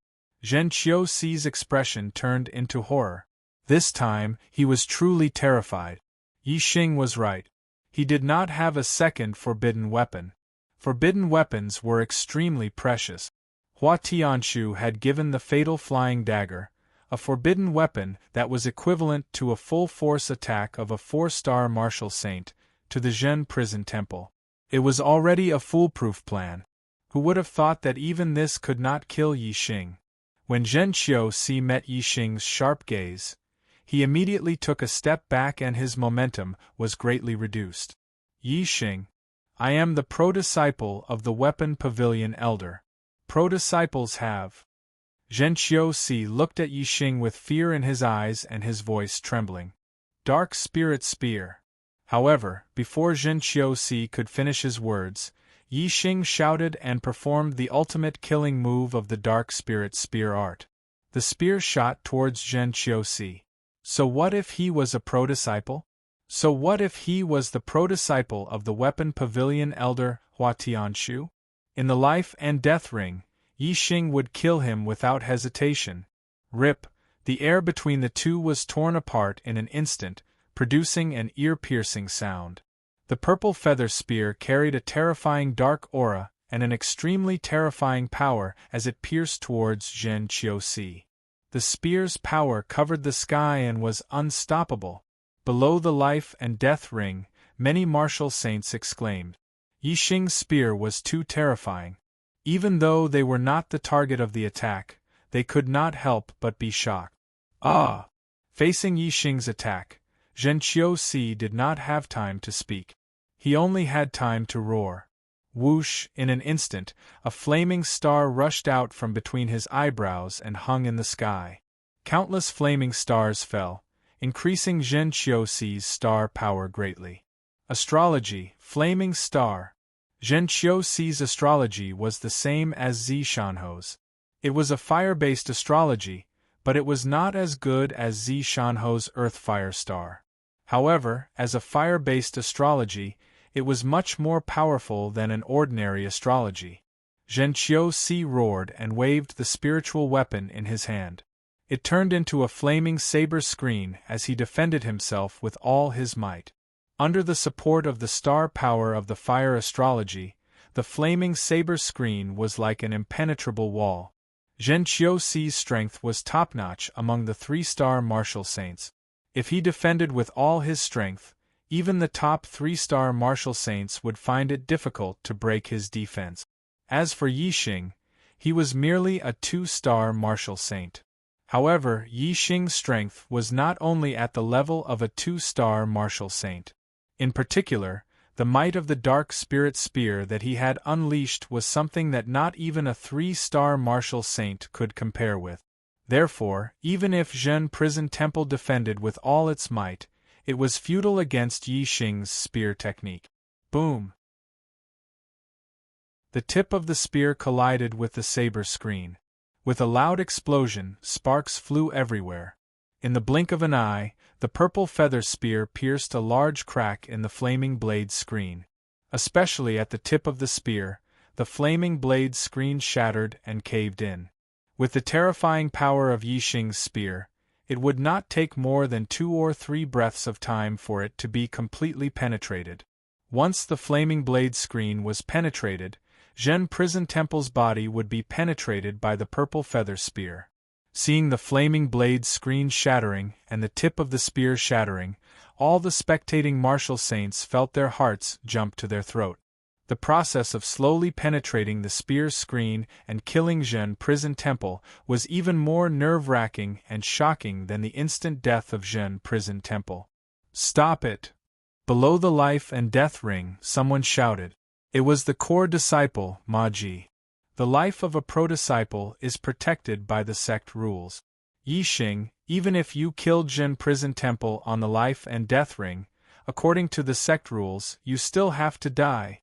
Zhen Qiuxi's expression turned into horror. This time, he was truly terrified. Yi Xing was right. He did not have a second forbidden weapon. Forbidden weapons were extremely precious. Hua Tianshu had given the fatal flying dagger, a forbidden weapon that was equivalent to a full-force attack of a 4-star martial saint, to the Zhen prison temple. It was already a foolproof plan. Who would have thought that even this could not kill Yi Xing? When Zhen Qiuxi met Yi Xing's sharp gaze, he immediately took a step back and his momentum was greatly reduced. Yi Xing, I am the pro-disciple of the Weapon Pavilion Elder. Pro-disciples have. Zhen Qiuxi looked at Yi Xing with fear in his eyes and his voice trembling. Dark Spirit Spear. However, before Zhen Qiuxi could finish his words, Yi Xing shouted and performed the ultimate killing move of the Dark Spirit Spear art. The spear shot towards Zhen Qiuxi. So what if he was a pro-disciple? So what if he was the pro-disciple of the Weapon Pavilion Elder Hua Tianshu? In the life and death ring, Yi Xing would kill him without hesitation. Rip, the air between the two was torn apart in an instant, producing an ear-piercing sound. The purple feather spear carried a terrifying dark aura and an extremely terrifying power as it pierced towards Zhen Qiuxi. The spear's power covered the sky and was unstoppable. Below the life and death ring, many martial saints exclaimed. Yi Xing's spear was too terrifying. Even though they were not the target of the attack, they could not help but be shocked. Ah! Facing Yi Xing's attack, Zhen Qiuxi did not have time to speak. He only had time to roar. Whoosh! In an instant, a flaming star rushed out from between his eyebrows and hung in the sky. Countless flaming stars fell, increasing Zhen Qiuxi's star power greatly. Astrology, flaming star. Zhen Qiuxi's astrology was the same as Zi Shanho's. It was a fire-based astrology, but it was not as good as Zi Shanho's earth-fire star. However, as a fire-based astrology, it was much more powerful than an ordinary astrology. Zhen Qiuxi roared and waved the spiritual weapon in his hand. It turned into a flaming saber screen as he defended himself with all his might. Under the support of the star power of the fire astrology, the flaming saber screen was like an impenetrable wall. Zhen Qiuxi's strength was top-notch among the 3-star martial saints. If he defended with all his strength, even the top 3-star martial saints would find it difficult to break his defense. As for Yi Xing, he was merely a 2-star martial saint. However, Yi Xing's strength was not only at the level of a 2-star martial saint. In particular, the might of the Dark Spirit Spear that he had unleashed was something that not even a 3-star martial saint could compare with. Therefore, even if Zhen Prison Temple defended with all its might, it was futile against Yi Xing's spear technique. Boom! The tip of the spear collided with the saber screen. With a loud explosion, sparks flew everywhere. In the blink of an eye, the purple feather spear pierced a large crack in the flaming blade screen. Especially at the tip of the spear, the flaming blade screen shattered and caved in. With the terrifying power of Yi Xing's spear, it would not take more than 2 or 3 breaths of time for it to be completely penetrated. Once the flaming blade screen was penetrated, Zhen Prison Temple's body would be penetrated by the purple feather spear. Seeing the flaming blade screen shattering and the tip of the spear shattering, all the spectating martial saints felt their hearts jump to their throat. The process of slowly penetrating the spear's screen and killing Zhen Prison Temple was even more nerve-wracking and shocking than the instant death of Zhen Prison Temple. "Stop it!" Below the life and death ring, someone shouted. It was the core disciple, Ma Ji. The life of a pro-disciple is protected by the sect rules. Yi Xing, even if you killed Zhen Prison Temple on the life and death ring, according to the sect rules, you still have to die.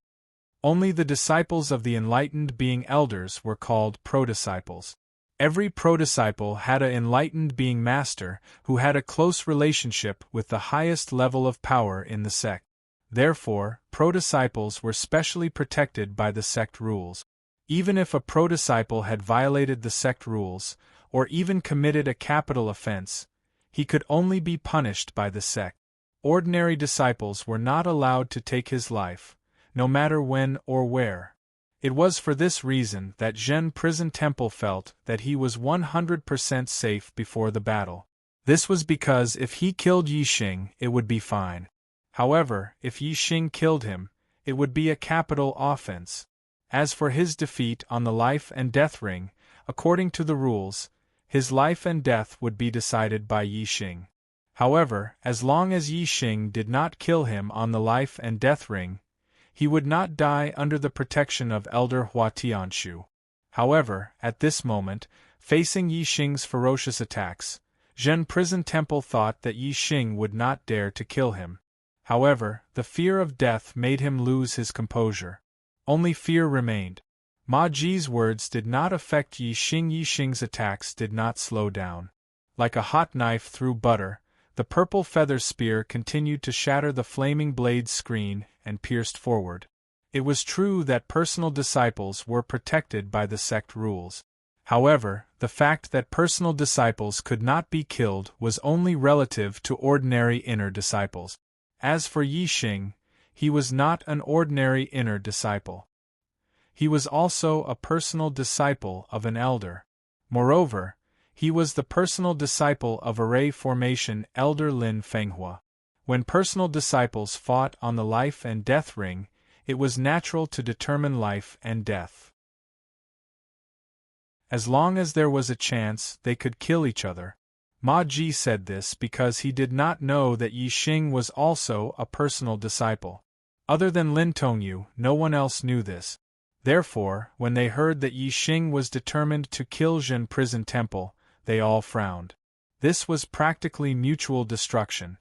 Only the disciples of the enlightened being elders were called pro-disciples. Every pro-disciple had an enlightened being master who had a close relationship with the highest level of power in the sect. Therefore, pro-disciples were specially protected by the sect rules. Even if a pro-disciple had violated the sect rules, or even committed a capital offense, he could only be punished by the sect. Ordinary disciples were not allowed to take his life, no matter when or where. It was for this reason that Zhen Prison Temple felt that he was 100% safe before the battle. This was because if he killed Yi Xing, it would be fine. However, if Yi Xing killed him, it would be a capital offense. As for his defeat on the life and death ring, according to the rules, his life and death would be decided by Yi Xing. However, as long as Yi Xing did not kill him on the life and death ring, he would not die under the protection of Elder Hua Tianshu. However, at this moment, facing Yi Xing's ferocious attacks, Zhen Prison Temple thought that Yi Xing would not dare to kill him. However, the fear of death made him lose his composure. Only fear remained. Ma Ji's words did not affect Yi Xing. Yi Xing's attacks did not slow down. Like a hot knife through butter, the purple feather spear continued to shatter the flaming blade screen and pierced forward. It was true that personal disciples were protected by the sect rules. However, the fact that personal disciples could not be killed was only relative to ordinary inner disciples. As for Yi Xing, he was not an ordinary inner disciple. He was also a personal disciple of an elder. Moreover, he was the personal disciple of Array Formation Elder Lin Fenghua. When personal disciples fought on the life and death ring, it was natural to determine life and death. As long as there was a chance, they could kill each other. Ma Ji said this because he did not know that Yi Xing was also a personal disciple. Other than Lin Tongyu, no one else knew this. Therefore, when they heard that Yi Xing was determined to kill Zhen Prison Temple, they all frowned. This was practically mutual destruction.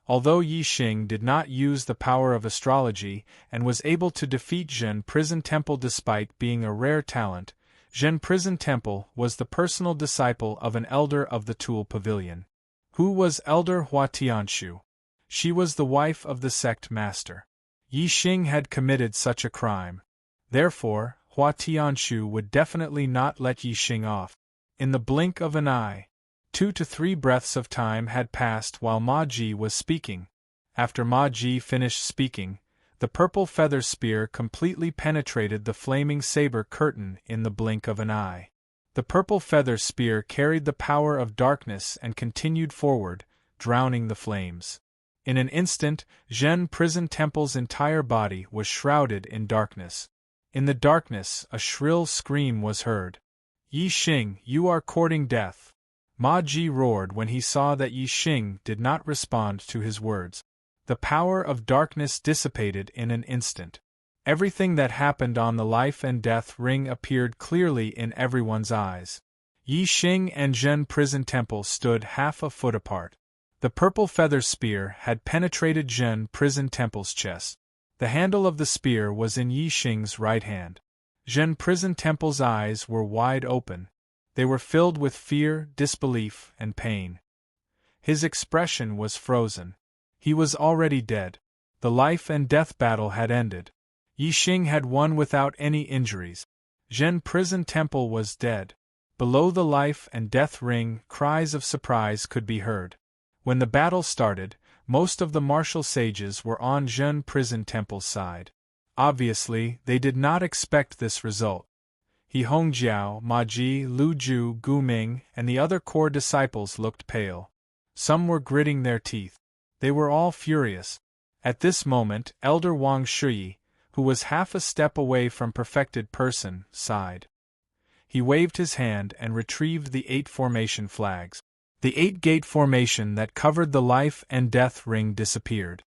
Although Yi Xing did not use the power of astrology and was able to defeat Zhen Prison Temple despite being a rare talent, Zhen Prison Temple was the personal disciple of an elder of the Tool Pavilion. Who was Elder Hua Tianshu? She was the wife of the sect master. Yi Xing had committed such a crime. Therefore, Hua Tianshu would definitely not let Yi Xing off. In the blink of an eye, 2 to 3 breaths of time had passed while Ma Ji was speaking. After Ma Ji finished speaking, the purple feather spear completely penetrated the flaming saber curtain in the blink of an eye. The purple feather spear carried the power of darkness and continued forward, drowning the flames. In an instant, Zhen Prison Temple's entire body was shrouded in darkness. In the darkness, a shrill scream was heard. Yi Xing, you are courting death. Ma Ji roared when he saw that Yi Xing did not respond to his words. The power of darkness dissipated in an instant. Everything that happened on the life and death ring appeared clearly in everyone's eyes. Yi Xing and Zhen Prison Temple stood half a foot apart. The purple feather spear had penetrated Zhen Prison Temple's chest. The handle of the spear was in Yi Xing's right hand. Zhen Prison Temple's eyes were wide open. They were filled with fear, disbelief, and pain. His expression was frozen. He was already dead. The life and death battle had ended. Yi Xing had won without any injuries. Zhen Prison Temple was dead. Below the life and death ring, cries of surprise could be heard. When the battle started, Most of the martial sages were on Zhen Prison Temple's side. Obviously, they did not expect this result. He Hongjiao, Ma Ji, Lu Ju, Gu Ming, and the other core disciples looked pale. Some were gritting their teeth. They were all furious. At this moment, Elder Wang Shuyi, who was half a step away from perfected person, sighed. He waved his hand and retrieved the 8 formation flags. The 8-gate formation that covered the life and death ring disappeared.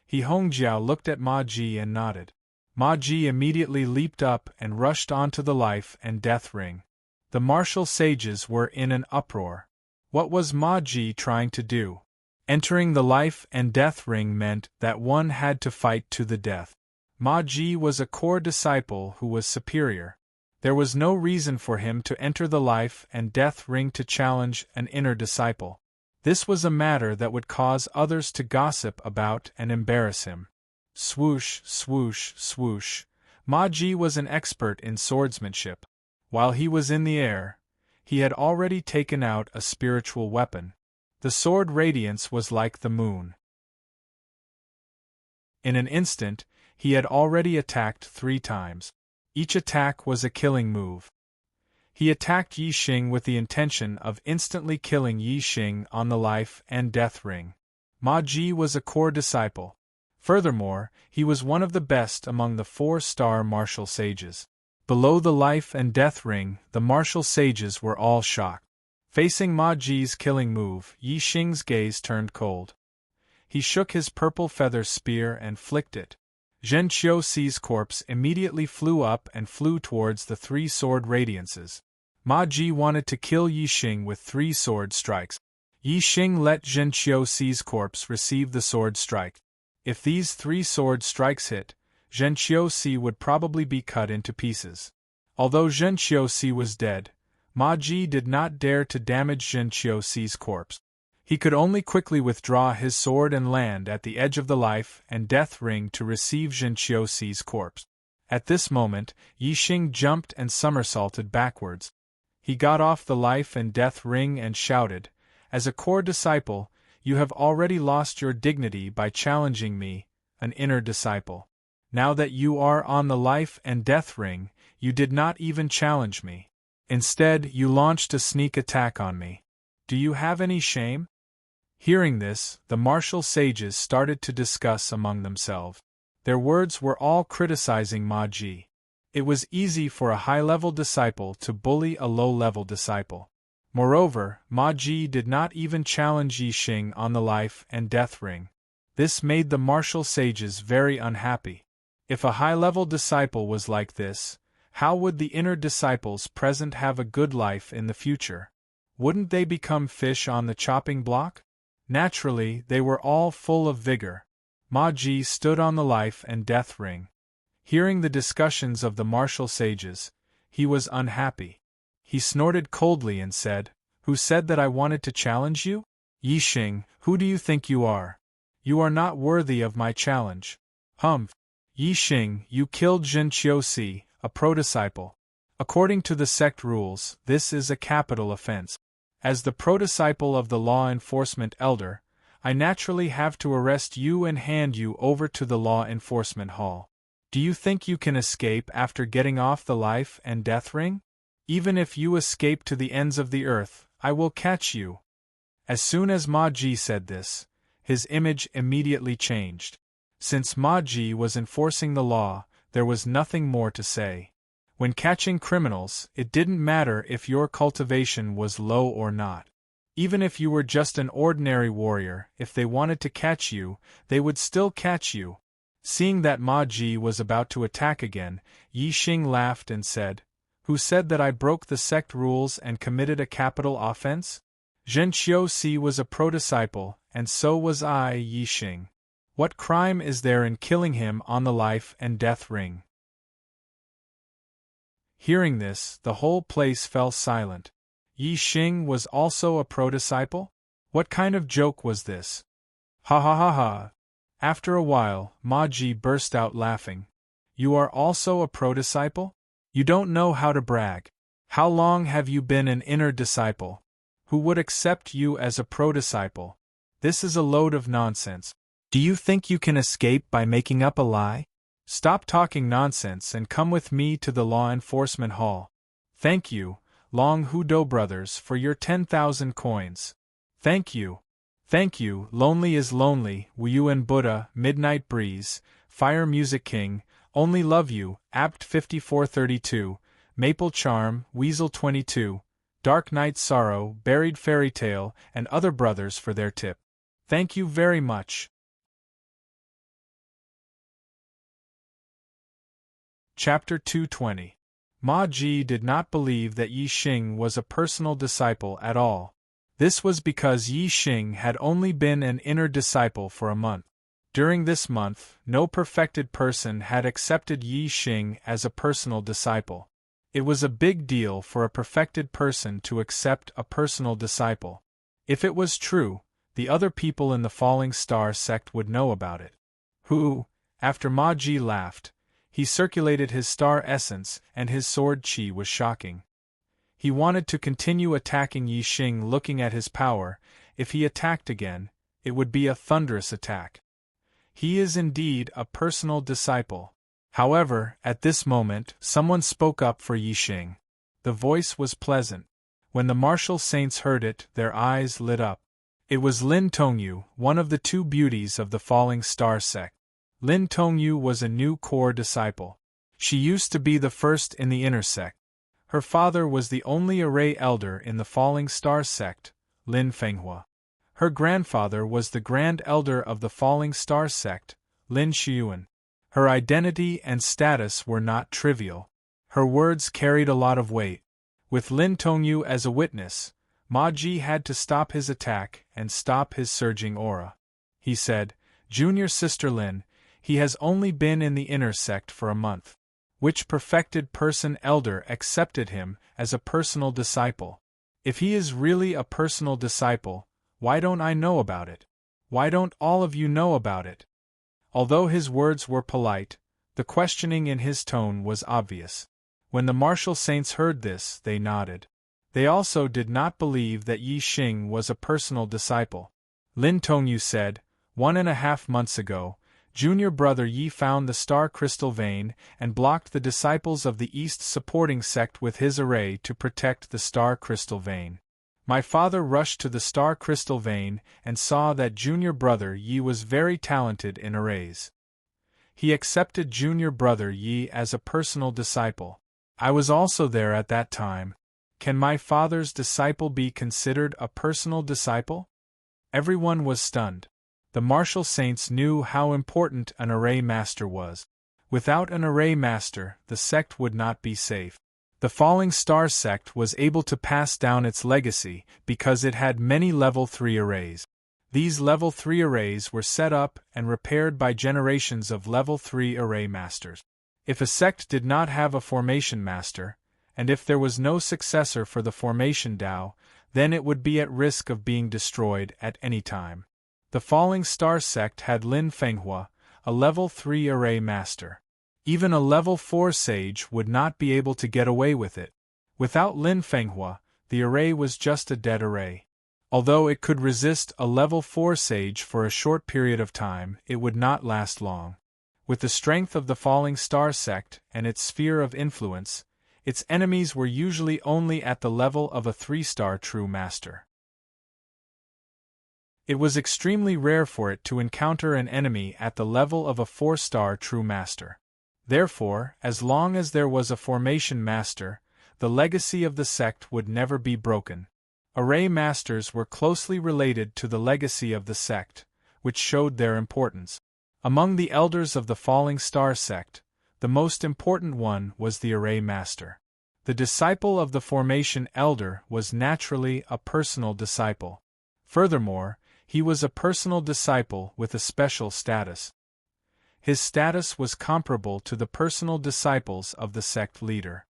He Hongjiao looked at Ma Ji and nodded. Ma Ji immediately leaped up and rushed onto the life and death ring. The martial sages were in an uproar. What was Ma Ji trying to do? Entering the life and death ring meant that one had to fight to the death. Ma Ji was a core disciple who was superior. There was no reason for him to enter the life and death ring to challenge an inner disciple. This was a matter that would cause others to gossip about and embarrass him. Swoosh, swoosh, swoosh. Ma Ji was an expert in swordsmanship. While he was in the air, he had already taken out a spiritual weapon. The sword radiance was like the moon. In an instant, he had already attacked 3 times. Each attack was a killing move. He attacked Yi Xing with the intention of instantly killing Yi Xing on the life and death ring. Ma Ji was a core disciple. Furthermore, he was one of the best among the 4-star martial sages. Below the life and death ring, the martial sages were all shocked. Facing Ma Ji's killing move, Yi Xing's gaze turned cold. He shook his purple feather spear and flicked it. Zhen Qiuxi's corpse immediately flew up and flew towards the 3 sword radiances. Ma Ji wanted to kill Yi Xing with 3 sword strikes. Yi Xing let Zhen Qiuxi's corpse receive the sword strike. If these 3 sword strikes hit, Zhen Qiuxi would probably be cut into pieces. Although Zhen Qiuxi was dead, Ma Ji did not dare to damage Zhen Qiuxi's corpse. He could only quickly withdraw his sword and land at the edge of the life and death ring to receive Zhen Qiuxi's corpse. At this moment, Yi Xing jumped and somersaulted backwards. He got off the life and death ring and shouted, "As a core disciple, you have already lost your dignity by challenging me, an inner disciple. Now that you are on the life and death ring, you did not even challenge me. Instead, you launched a sneak attack on me. Do you have any shame?" Hearing this, the martial sages started to discuss among themselves. Their words were all criticizing Ma Ji. It was easy for a high-level disciple to bully a low-level disciple. Moreover, Ma Ji did not even challenge Yi Xing on the life and death ring. This made the martial sages very unhappy. If a high-level disciple was like this, how would the inner disciples present have a good life in the future? Wouldn't they become fish on the chopping block? Naturally, they were all full of vigor. Ma Ji stood on the life and death ring. Hearing the discussions of the martial sages, he was unhappy. He snorted coldly and said, "Who said that I wanted to challenge you? Yi Xing, who do you think you are? You are not worthy of my challenge." "Humph! Yi Xing, you killed Zhen Qiuxi, a pro-disciple. According to the sect rules, this is a capital offense. As the pro-disciple of the law enforcement elder, I naturally have to arrest you and hand you over to the law enforcement hall. Do you think you can escape after getting off the life and death ring? Even if you escape to the ends of the earth, I will catch you." As soon as Ma Ji said this, his image immediately changed. Since Ma Ji was enforcing the law, there was nothing more to say. When catching criminals, it didn't matter if your cultivation was low or not. Even if you were just an ordinary warrior, if they wanted to catch you, they would still catch you. Seeing that Ma Ji was about to attack again, Yi Xing laughed and said, "Who said that I broke the sect rules and committed a capital offense? Zhen Qiuxi was a pro-disciple, and so was I, Yi Xing. What crime is there in killing him on the life and death ring?" Hearing this, the whole place fell silent. Yi Xing was also a pro-disciple? What kind of joke was this? Ha ha ha ha! After a while, Ma Ji burst out laughing. "You are also a pro-disciple? You don't know how to brag. How long have you been an inner disciple? Who would accept you as a pro-disciple? This is a load of nonsense. Do you think you can escape by making up a lie? Stop talking nonsense and come with me to the law enforcement hall. Thank you, Long Hudo brothers, for your 10,000 coins. Thank you. Thank you, Lonely is Lonely, Wu and Buddha, Midnight Breeze, Fire Music King, Only Love You, Apt 5432, Maple Charm, Weasel 22, Dark Night Sorrow, Buried Fairy Tale, and other brothers for their tip. Thank you very much. Chapter 220. Ma Ji did not believe that Yi Xing was a personal disciple at all. This was because Yi Xing had only been an inner disciple for a month. During this month, no perfected person had accepted Yi Xing as a personal disciple. It was a big deal for a perfected person to accept a personal disciple. If it was true, the other people in the Falling Star sect would know about it. After Ma Ji laughed, he circulated his star essence and his sword qi was shocking. He wanted to continue attacking Yi Xing, looking at his power. If he attacked again, it would be a thunderous attack. He is indeed a personal disciple. However, at this moment, someone spoke up for Yi Xing. The voice was pleasant. When the martial saints heard it, their eyes lit up. It was Lin Tongyu, one of the two beauties of the Falling Star sect. Lin Tongyu was a new core disciple. She used to be the first in the inner sect. Her father was the only array elder in the Falling Star sect, Lin Fenghua. Her grandfather was the Grand Elder of the Falling Star sect, Lin Xiuan. Her identity and status were not trivial. Her words carried a lot of weight. With Lin Tongyu as a witness, Ma Ji had to stop his attack and stop his surging aura. He said, "Junior Sister Lin, he has only been in the inner sect for a month. Which perfected person elder accepted him as a personal disciple? If he is really a personal disciple, why don't I know about it? Why don't all of you know about it?" Although his words were polite, the questioning in his tone was obvious. When the martial saints heard this, they nodded. They also did not believe that Yi Xing was a personal disciple. Lin Tongyu said, 1.5 months ago, Junior Brother Yi found the star crystal vein and blocked the disciples of the East supporting sect with his array to protect the star crystal vein. My father rushed to the star crystal vein and saw that Junior Brother Yi was very talented in arrays. He accepted Junior Brother Yi as a personal disciple. I was also there at that time. Can my father's disciple be considered a personal disciple? Everyone was stunned. The martial saints knew how important an array master was. Without an array master, the sect would not be safe. The Falling Star sect was able to pass down its legacy because it had many level 3 arrays. These level 3 arrays were set up and repaired by generations of level 3 array masters. If a sect did not have a formation master, and if there was no successor for the formation Dao, then it would be at risk of being destroyed at any time. The Falling Star sect had Lin Fenghua, a level 3 array master. Even a level 4 sage would not be able to get away with it. Without Lin Fenghua, the array was just a dead array. Although it could resist a level 4 sage for a short period of time, it would not last long. With the strength of the Falling Star sect and its sphere of influence, its enemies were usually only at the level of a 3-star true master. It was extremely rare for it to encounter an enemy at the level of a 4-star true master. Therefore, as long as there was a formation master, the legacy of the sect would never be broken. Array masters were closely related to the legacy of the sect, which showed their importance. Among the elders of the Falling Star sect, the most important one was the array master. The disciple of the formation elder was naturally a personal disciple. Furthermore, he was a personal disciple with a special status. His status was comparable to the personal disciples of the sect leader.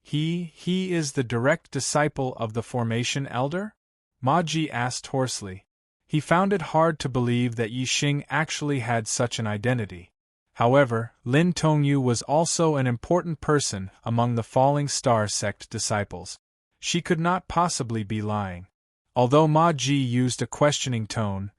He is the direct disciple of the formation elder? Ma Ji asked hoarsely. He found it hard to believe that Yi Xing actually had such an identity. However, Lin Tongyu was also an important person among the Falling Star sect disciples. She could not possibly be lying. Although Ma Ji used a questioning tone,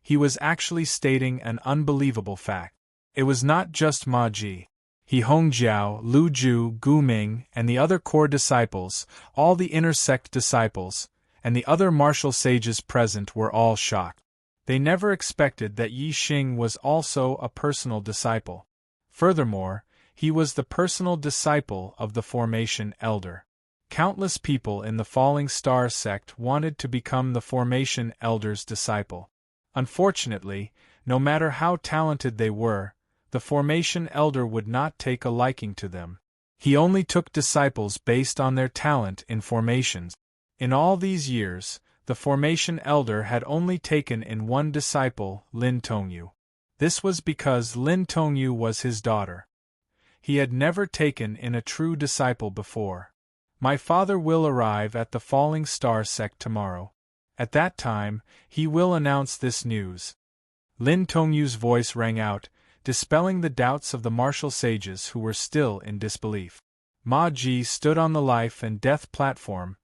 He was actually stating an unbelievable fact. It was not just Ma Ji. He Hongjiao, Lu Ju, Gu Ming, and the other core disciples, all the inner sect disciples, and the other martial sages present were all shocked. They never expected that Yi Xing was also a personal disciple. Furthermore, he was the personal disciple of the Formation Elder. Countless people in the Falling Star sect wanted to become the Formation Elder's disciple. Unfortunately, no matter how talented they were, the Formation Elder would not take a liking to them. He only took disciples based on their talent in formations. In all these years, the Formation Elder had only taken in one disciple, Lin Tongyu. This was because Lin Tongyu was his daughter. He had never taken in a true disciple before. My father will arrive at the Falling Star sect tomorrow. At that time, he will announce this news. Lin Tongyu's voice rang out, dispelling the doubts of the martial sages who were still in disbelief. Ma Ji stood on the life and death platform,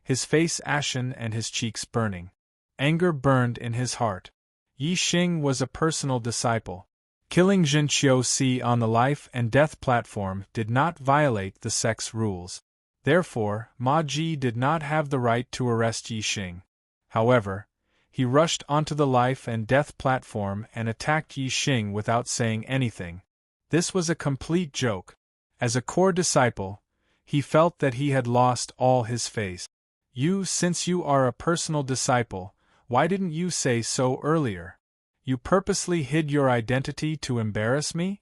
his face ashen and his cheeks burning. Anger burned in his heart. Yi Xing was a personal disciple. Killing Zhen Qiuxi on the life and death platform did not violate the sect's rules. Therefore, Ma Ji did not have the right to arrest Yi Xing. However, he rushed onto the life and death platform and attacked Yi Xing without saying anything. This was a complete joke. As a core disciple, he felt that he had lost all his faith. Since you are a personal disciple, why didn't you say so earlier? You purposely hid your identity to embarrass me?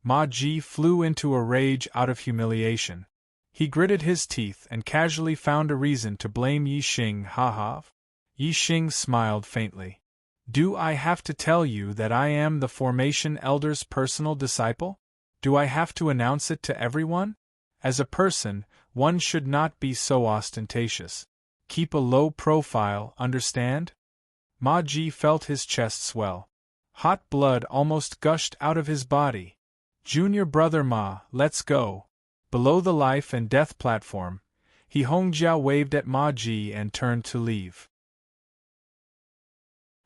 Ma Ji flew into a rage out of humiliation. He gritted his teeth and casually found a reason to blame Yi Xing. Ha. Yi Xing smiled faintly. Do I have to tell you that I am the Formation Elder's personal disciple? Do I have to announce it to everyone? As a person, one should not be so ostentatious. Keep a low profile, understand? Ma Ji felt his chest swell. Hot blood almost gushed out of his body. Junior brother Ma, let's go. Below the life and death platform, He Hongjiao waved at Ma Ji and turned to leave.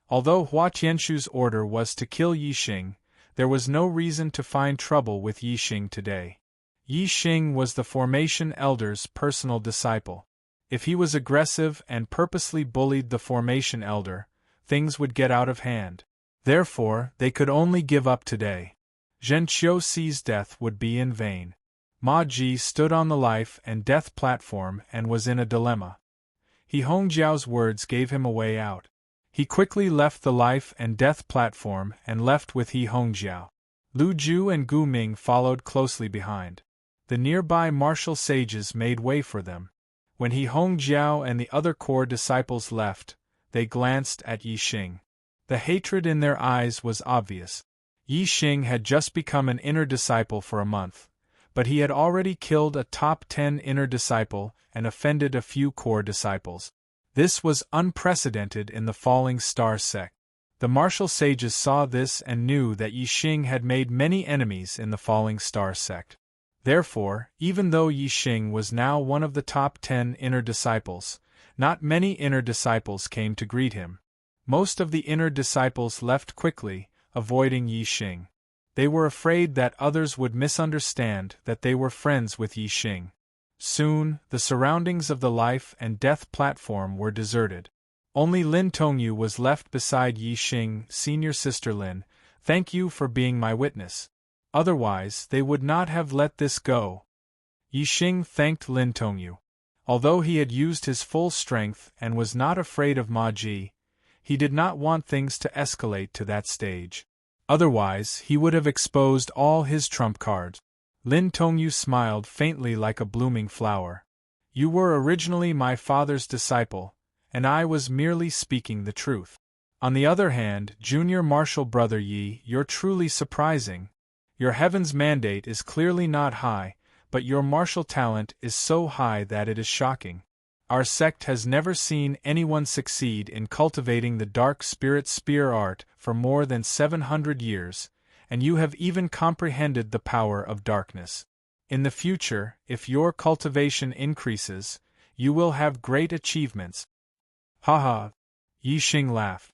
Although Hua Tianshu's order was to kill Yi Xing, there was no reason to find trouble with Yi Xing today. Yi Xing was the Formation Elder's personal disciple. If he was aggressive and purposely bullied the Formation Elder, things would get out of hand. Therefore, they could only give up today. Zhen Qiuxi's death would be in vain. Ma Ji stood on the life and death platform and was in a dilemma. He Hongjiao's words gave him a way out. He quickly left the life and death platform and left with He Hongjiao. Lu Ju and Gu Ming followed closely behind. The nearby martial sages made way for them. When He Hongjiao and the other core disciples left, they glanced at Yi Xing. The hatred in their eyes was obvious. Yi Xing had just become an inner disciple for a month, but he had already killed a top 10 inner disciple and offended a few core disciples. This was unprecedented in the Falling Star sect. The martial sages saw this and knew that Yi Xing had made many enemies in the Falling Star sect. Therefore, even though Yi Xing was now one of the top 10 inner disciples, not many inner disciples came to greet him. Most of the inner disciples left quickly, avoiding Yi Xing. They were afraid that others would misunderstand that they were friends with Yi Xing. Soon, the surroundings of the life and death platform were deserted. Only Lin Tongyu was left beside Yi Xing. Senior Sister Lin, thank you for being my witness. Otherwise, they would not have let this go. Yi Xing thanked Lin Tongyu. Although he had used his full strength and was not afraid of Ma Ji, he did not want things to escalate to that stage. Otherwise, he would have exposed all his trump cards. Lin Tongyu smiled faintly like a blooming flower. You were originally my father's disciple, and I was merely speaking the truth. On the other hand, Junior Martial Brother Yi, you're truly surprising. Your heaven's mandate is clearly not high, but your martial talent is so high that it is shocking. Our sect has never seen anyone succeed in cultivating the dark spirit spear art for more than 700 years, and you have even comprehended the power of darkness. In the future, if your cultivation increases, you will have great achievements. Haha! Yi Xing laughed.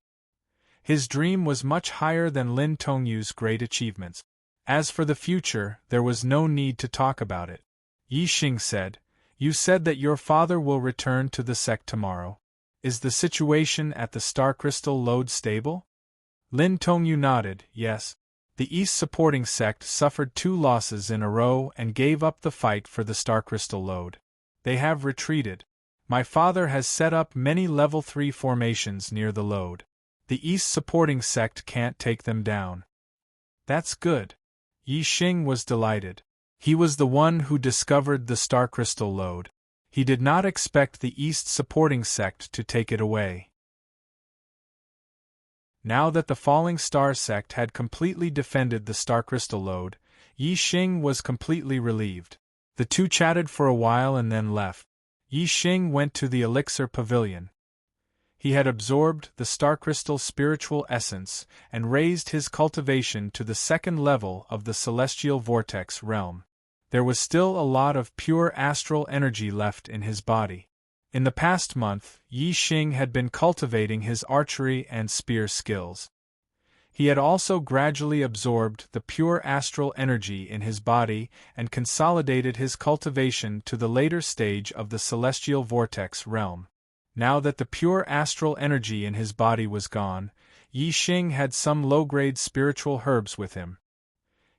His dream was much higher than Lin Tongyu's great achievements. As for the future, there was no need to talk about it. Yi Xing said, "You said that your father will return to the sect tomorrow. Is the situation at the Star Crystal Lode stable?" Lin Tongyu nodded, "Yes. The East supporting sect suffered 2 losses in a row and gave up the fight for the Star Crystal Lode. They have retreated. My father has set up many level 3 formations near the lode. The East supporting sect can't take them down." "That's good." Yi Xing was delighted. He was the one who discovered the Star Crystal Lode. He did not expect the East supporting sect to take it away. Now that the Falling Star sect had completely defended the Star Crystal Lode, Yi Xing was completely relieved. The two chatted for a while and then left. Yi Xing went to the Elixir Pavilion. He had absorbed the Star Crystal spiritual essence and raised his cultivation to the 2nd level of the Celestial Vortex realm. There was still a lot of pure astral energy left in his body. In the past month, Yi Xing had been cultivating his archery and spear skills. He had also gradually absorbed the pure astral energy in his body and consolidated his cultivation to the later stage of the Celestial Vortex realm. Now that the pure astral energy in his body was gone, Yi Xing had some low-grade spiritual herbs with him.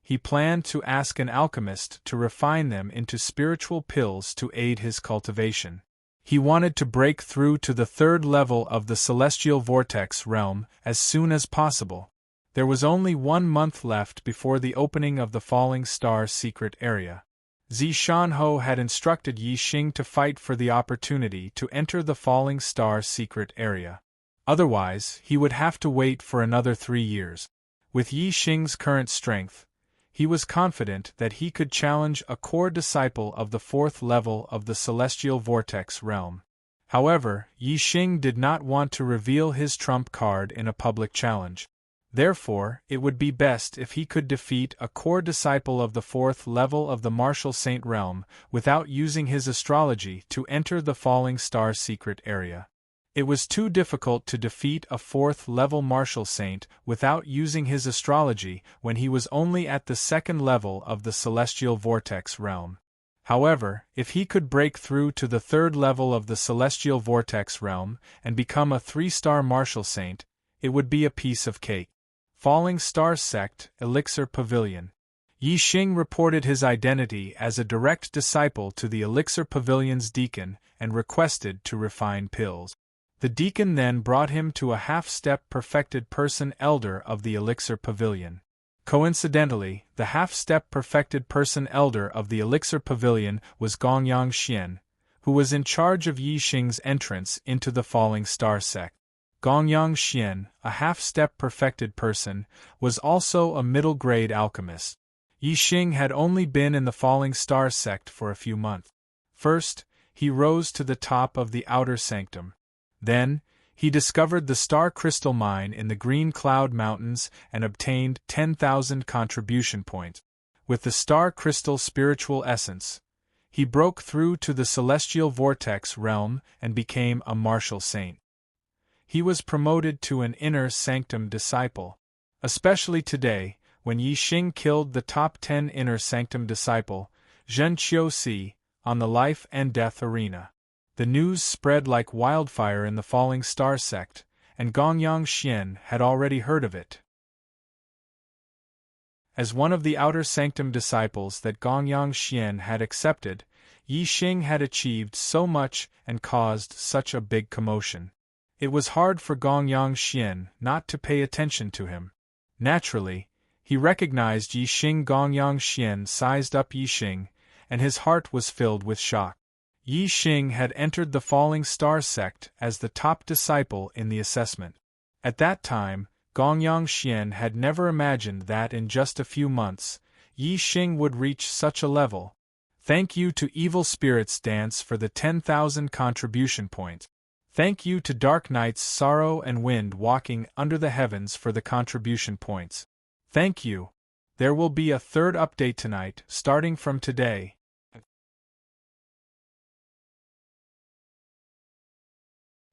He planned to ask an alchemist to refine them into spiritual pills to aid his cultivation. He wanted to break through to the 3rd level of the Celestial Vortex realm as soon as possible. There was only 1 month left before the opening of the Falling Star secret area. Zi Shanho had instructed Yi Xing to fight for the opportunity to enter the Falling Star secret area. Otherwise, he would have to wait for another 3 years. With Yi Xing's current strength, he was confident that he could challenge a core disciple of the 4th level of the Celestial Vortex realm. However, Yi Xing did not want to reveal his trump card in a public challenge. Therefore, it would be best if he could defeat a core disciple of the 4th level of the Martial Saint realm without using his astrology to enter the Falling Star secret area. It was too difficult to defeat a 4th level Martial Saint without using his astrology when he was only at the 2nd level of the Celestial Vortex realm. However, if he could break through to the 3rd level of the Celestial Vortex realm and become a 3-star Martial Saint, it would be a piece of cake. Falling Star Sect, Elixir Pavilion. Yi Xing reported his identity as a direct disciple to the Elixir Pavilion's deacon and requested to refine pills. The deacon then brought him to a half-step perfected person elder of the Elixir Pavilion. Coincidentally, the half-step perfected person elder of the Elixir Pavilion was Gongyang Xian, who was in charge of Yi Xing's entrance into the Falling Star sect. Gongyang Xian, a half-step perfected person, was also a middle-grade alchemist. Yi Xing had only been in the Falling Star sect for a few months. First, he rose to the top of the outer sanctum. Then, he discovered the Star Crystal Mine in the Green Cloud Mountains and obtained 10,000 contribution points. With the Star Crystal spiritual essence, he broke through to the Celestial Vortex realm and became a Martial Saint. He was promoted to an Inner Sanctum disciple. Especially today, when Yi Xing killed the top 10 Inner Sanctum disciple, Zhen Qiuxi, on the life and death arena. The news spread like wildfire in the Falling Star sect, and Gongyang Xian had already heard of it. As one of the Outer Sanctum disciples that Gongyang Xian had accepted, Yi Xing had achieved so much and caused such a big commotion. It was hard for Gongyang Xian not to pay attention to him. Naturally, he recognized Yi Xing. Gongyang Xian sized up Yi Xing, and his heart was filled with shock. Yi Xing had entered the Falling Star sect as the top disciple in the assessment. At that time, Gongyang Xian had never imagined that in just a few months, Yi Xing would reach such a level. Thank you to Evil Spirits Dance for the 10,000 contribution points. Thank you to Dark Knight's Sorrow and Wind Walking Under the Heavens for the contribution points. Thank you. There will be a 3rd update tonight, starting from today.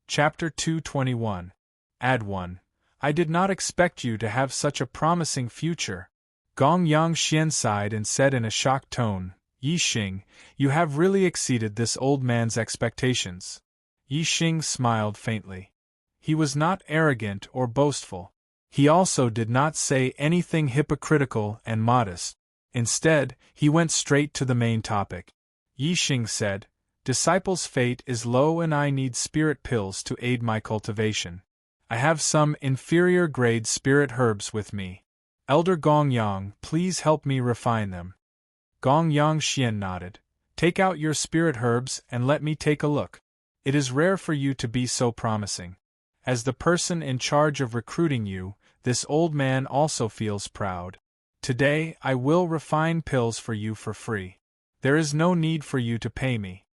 Chapter 221. Add 1. I did not expect you to have such a promising future. Gong Yang sighed and said in a shocked tone, Yi Xing, you have really exceeded this old man's expectations. Yi Xing smiled faintly. He was not arrogant or boastful. He also did not say anything hypocritical and modest. Instead, he went straight to the main topic. Yi Xing said, Disciple's fate is low and I need spirit pills to aid my cultivation. I have some inferior grade spirit herbs with me. Elder Gong Yang, please help me refine them. Gong Yang nodded. Take out your spirit herbs and let me take a look. It is rare for you to be so promising. As the person in charge of recruiting you, this old man also feels proud. Today, I will refine pills for you for free. There is no need for you to pay me.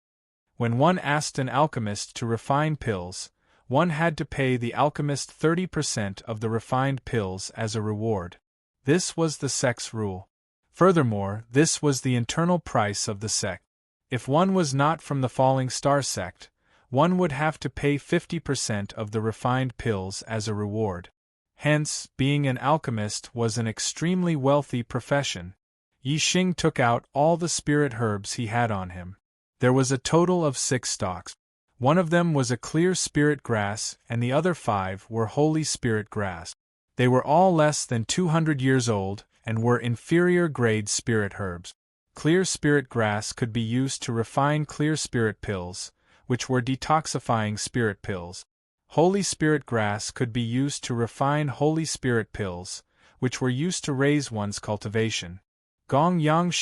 When one asked an alchemist to refine pills, one had to pay the alchemist 30% of the refined pills as a reward. This was the sect's rule. Furthermore, this was the internal price of the sect. If one was not from the Falling Star sect, one would have to pay 50% of the refined pills as a reward. Hence, being an alchemist was an extremely wealthy profession. Yi Xing took out all the spirit herbs he had on him. There was a total of 6 stalks. One of them was a clear spirit grass and the other 5 were holy spirit grass. They were all less than 200 years old and were inferior grade spirit herbs. Clear spirit grass could be used to refine clear spirit pills, which were detoxifying spirit pills. Holy spirit grass could be used to refine holy spirit pills, which were used to raise one's cultivation. Gong Yang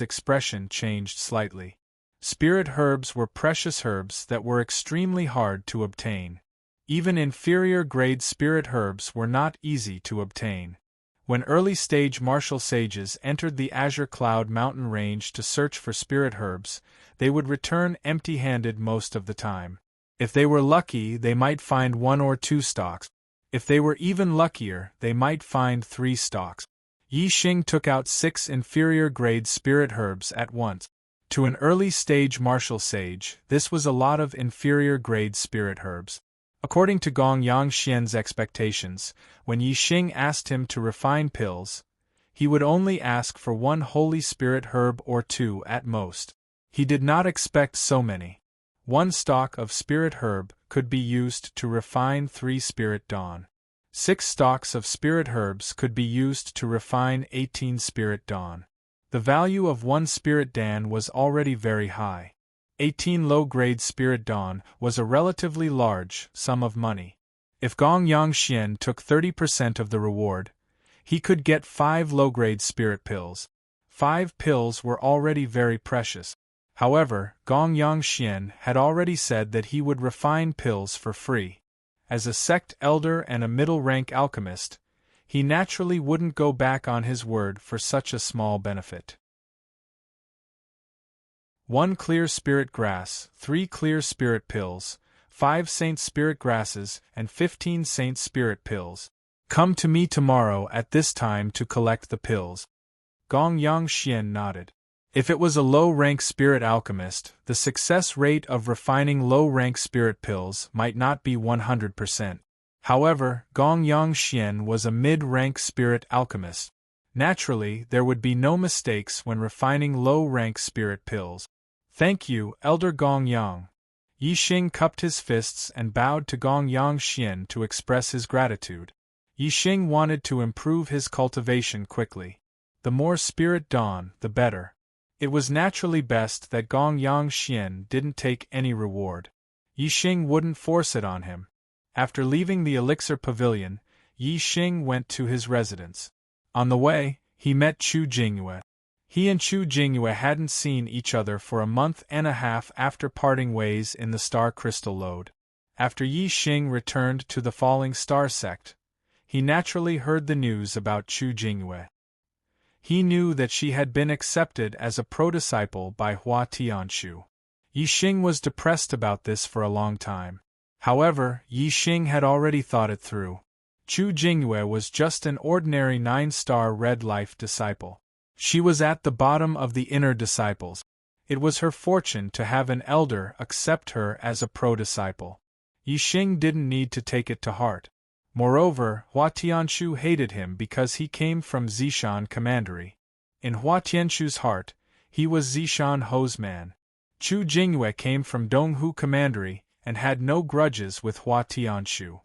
expression changed slightly. Spirit herbs were precious herbs that were extremely hard to obtain. Even inferior grade spirit herbs were not easy to obtain. When early-stage martial sages entered the Azure Cloud mountain range to search for spirit herbs, they would return empty-handed most of the time. If they were lucky, they might find 1 or 2 stalks. If they were even luckier, they might find 3 stalks. Yi Xing took out 6 inferior-grade spirit herbs at once. To an early-stage martial sage, this was a lot of inferior-grade spirit herbs. According to Gong Yang expectations, when Yi Xing asked him to refine pills, he would only ask for 1 holy spirit herb or 2 at most. He did not expect so many. 1 stalk of spirit herb could be used to refine 3 spirit dawn. 6 stalks of spirit herbs could be used to refine 18 spirit dawn. The value of 1 spirit dan was already very high. 18 low-grade spirit dawn was a relatively large sum of money. If Gong Yang took 30% of the reward, he could get 5 low-grade spirit pills. 5 pills were already very precious. However, Gong Yang had already said that he would refine pills for free. As a sect elder and a middle-rank alchemist, he naturally wouldn't go back on his word for such a small benefit. 1 clear spirit grass, 3 clear spirit pills, 5 saint spirit grasses, and 15 saint spirit pills. Come to me tomorrow at this time to collect the pills. Gong Yang nodded. If it was a low-rank spirit alchemist, the success rate of refining low-rank spirit pills might not be 100%. However, Gong Yang was a mid-rank spirit alchemist. Naturally, there would be no mistakes when refining low-rank spirit pills. Thank you, Elder Gong Yang. Yi Xing cupped his fists and bowed to Gong Yang to express his gratitude. Yi Xing wanted to improve his cultivation quickly. The more spirit dawn, the better. It was naturally best that Gong Yang didn't take any reward. Yi Xing wouldn't force it on him. After leaving the Elixir Pavilion, Yi Xing went to his residence. On the way, he met Chu Jingyue. He and Chu Jingyue hadn't seen each other for a month and a half after parting ways in the Star Crystal Lode. After Yi Xing returned to the Falling Star sect, he naturally heard the news about Chu Jingyue. He knew that she had been accepted as a pro-disciple by Hua Tianshu. Yi Xing was depressed about this for a long time. However, Yi Xing had already thought it through. Chu Jingyue was just an ordinary 9-star Red Life disciple. She was at the bottom of the inner disciples. It was her fortune to have an elder accept her as a pro-disciple. Yi Xing didn't need to take it to heart. Moreover, Hua Tianshu hated him because he came from Zishan Commandery. In Hua Tianshu's heart, he was Zishan Ho's man. Chu Jingyue came from Donghu Commandery and had no grudges with Hua Tianshu.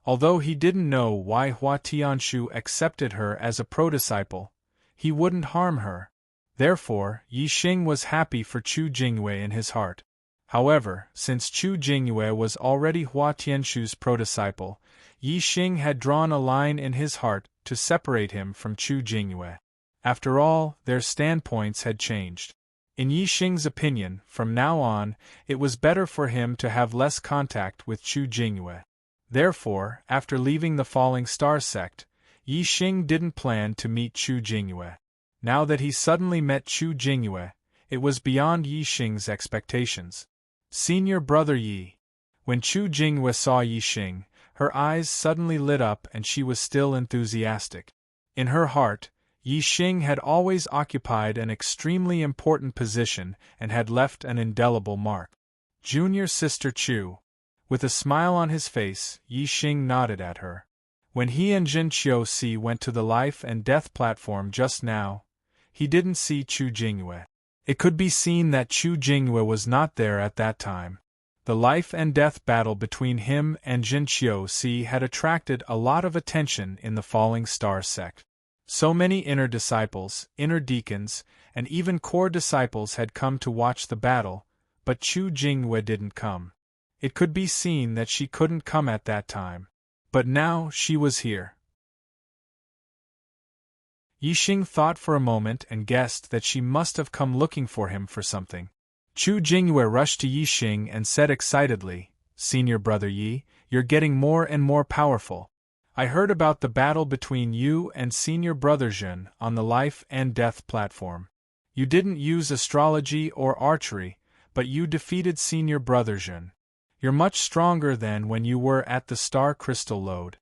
Although he didn't know why Hua Tianshu accepted her as a pro-disciple, he wouldn't harm her. Therefore, Yi Xing was happy for Chu Jingyue in his heart. However, since Chu Jingyue was already Hua Tianshu's pro-disciple, Yi Xing had drawn a line in his heart to separate him from Chu Jingyue. After all, their standpoints had changed. In Yi Xing's opinion, from now on, it was better for him to have less contact with Chu Jingyue. Therefore, after leaving the Falling Star sect, Yi Xing didn't plan to meet Chu Jingyue. Now that he suddenly met Chu Jingyue, it was beyond Yi Xing's expectations. Senior brother Yi. When Chu Jingyue saw Yi Xing, her eyes suddenly lit up and she was still enthusiastic. In her heart, Yi Xing had always occupied an extremely important position and had left an indelible mark. Junior sister Chu. With a smile on his face, Yi Xing nodded at her. When he and Jin Qiuxi went to the life and death platform just now, he didn't see Chu Jingyue. It could be seen that Chu Jingyue was not there at that time. The life and death battle between him and Jin Qiuxi had attracted a lot of attention in the Falling Star sect. So many inner disciples, inner deacons, and even core disciples had come to watch the battle, but Chu Jingyue didn't come. It could be seen that she couldn't come at that time. But now she was here. Yi Xing thought for a moment and guessed that she must have come looking for him for something. Chu Jingyue rushed to Yi Xing and said excitedly, "Senior brother Yi, you're getting more and more powerful. I heard about the battle between you and senior brother Zhen on the life and death platform. You didn't use astrology or archery, but you defeated senior brother Zhen. You're much stronger than when you were at the Star Crystal Lode."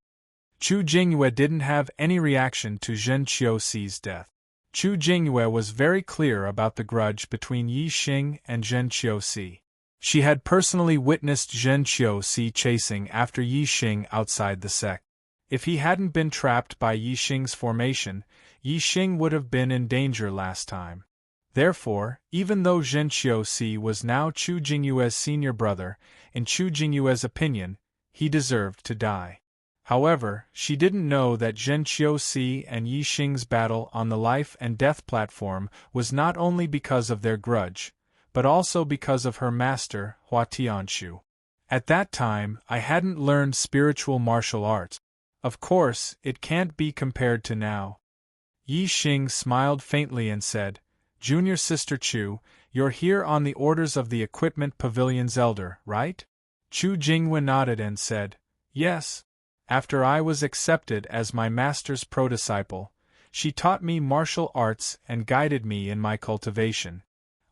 Chu Jingyue didn't have any reaction to Zhen Qiuxi's death. Chu Jingyue was very clear about the grudge between Yi Xing and Zhen Qiuxi. She had personally witnessed Zhen Qiuxi chasing after Yi Xing outside the sect. If he hadn't been trapped by Yi Xing's formation, Yi Xing would have been in danger last time. Therefore, even though Zhen Qiuxi was now Chu Jingyue's senior brother, in Chu Jingyue's opinion, he deserved to die. However, she didn't know that Zhen Qiuxi and Yi Xing's battle on the life and death platform was not only because of their grudge, but also because of her master, Hua Tianshu. At that time, I hadn't learned spiritual martial arts. Of course, it can't be compared to now. Yi Xing smiled faintly and said, "Junior sister Chu, you're here on the orders of the Equipment Pavilion's elder, right?" Chu Jingyue nodded and said, "Yes. After I was accepted as my master's pro-disciple, she taught me martial arts and guided me in my cultivation.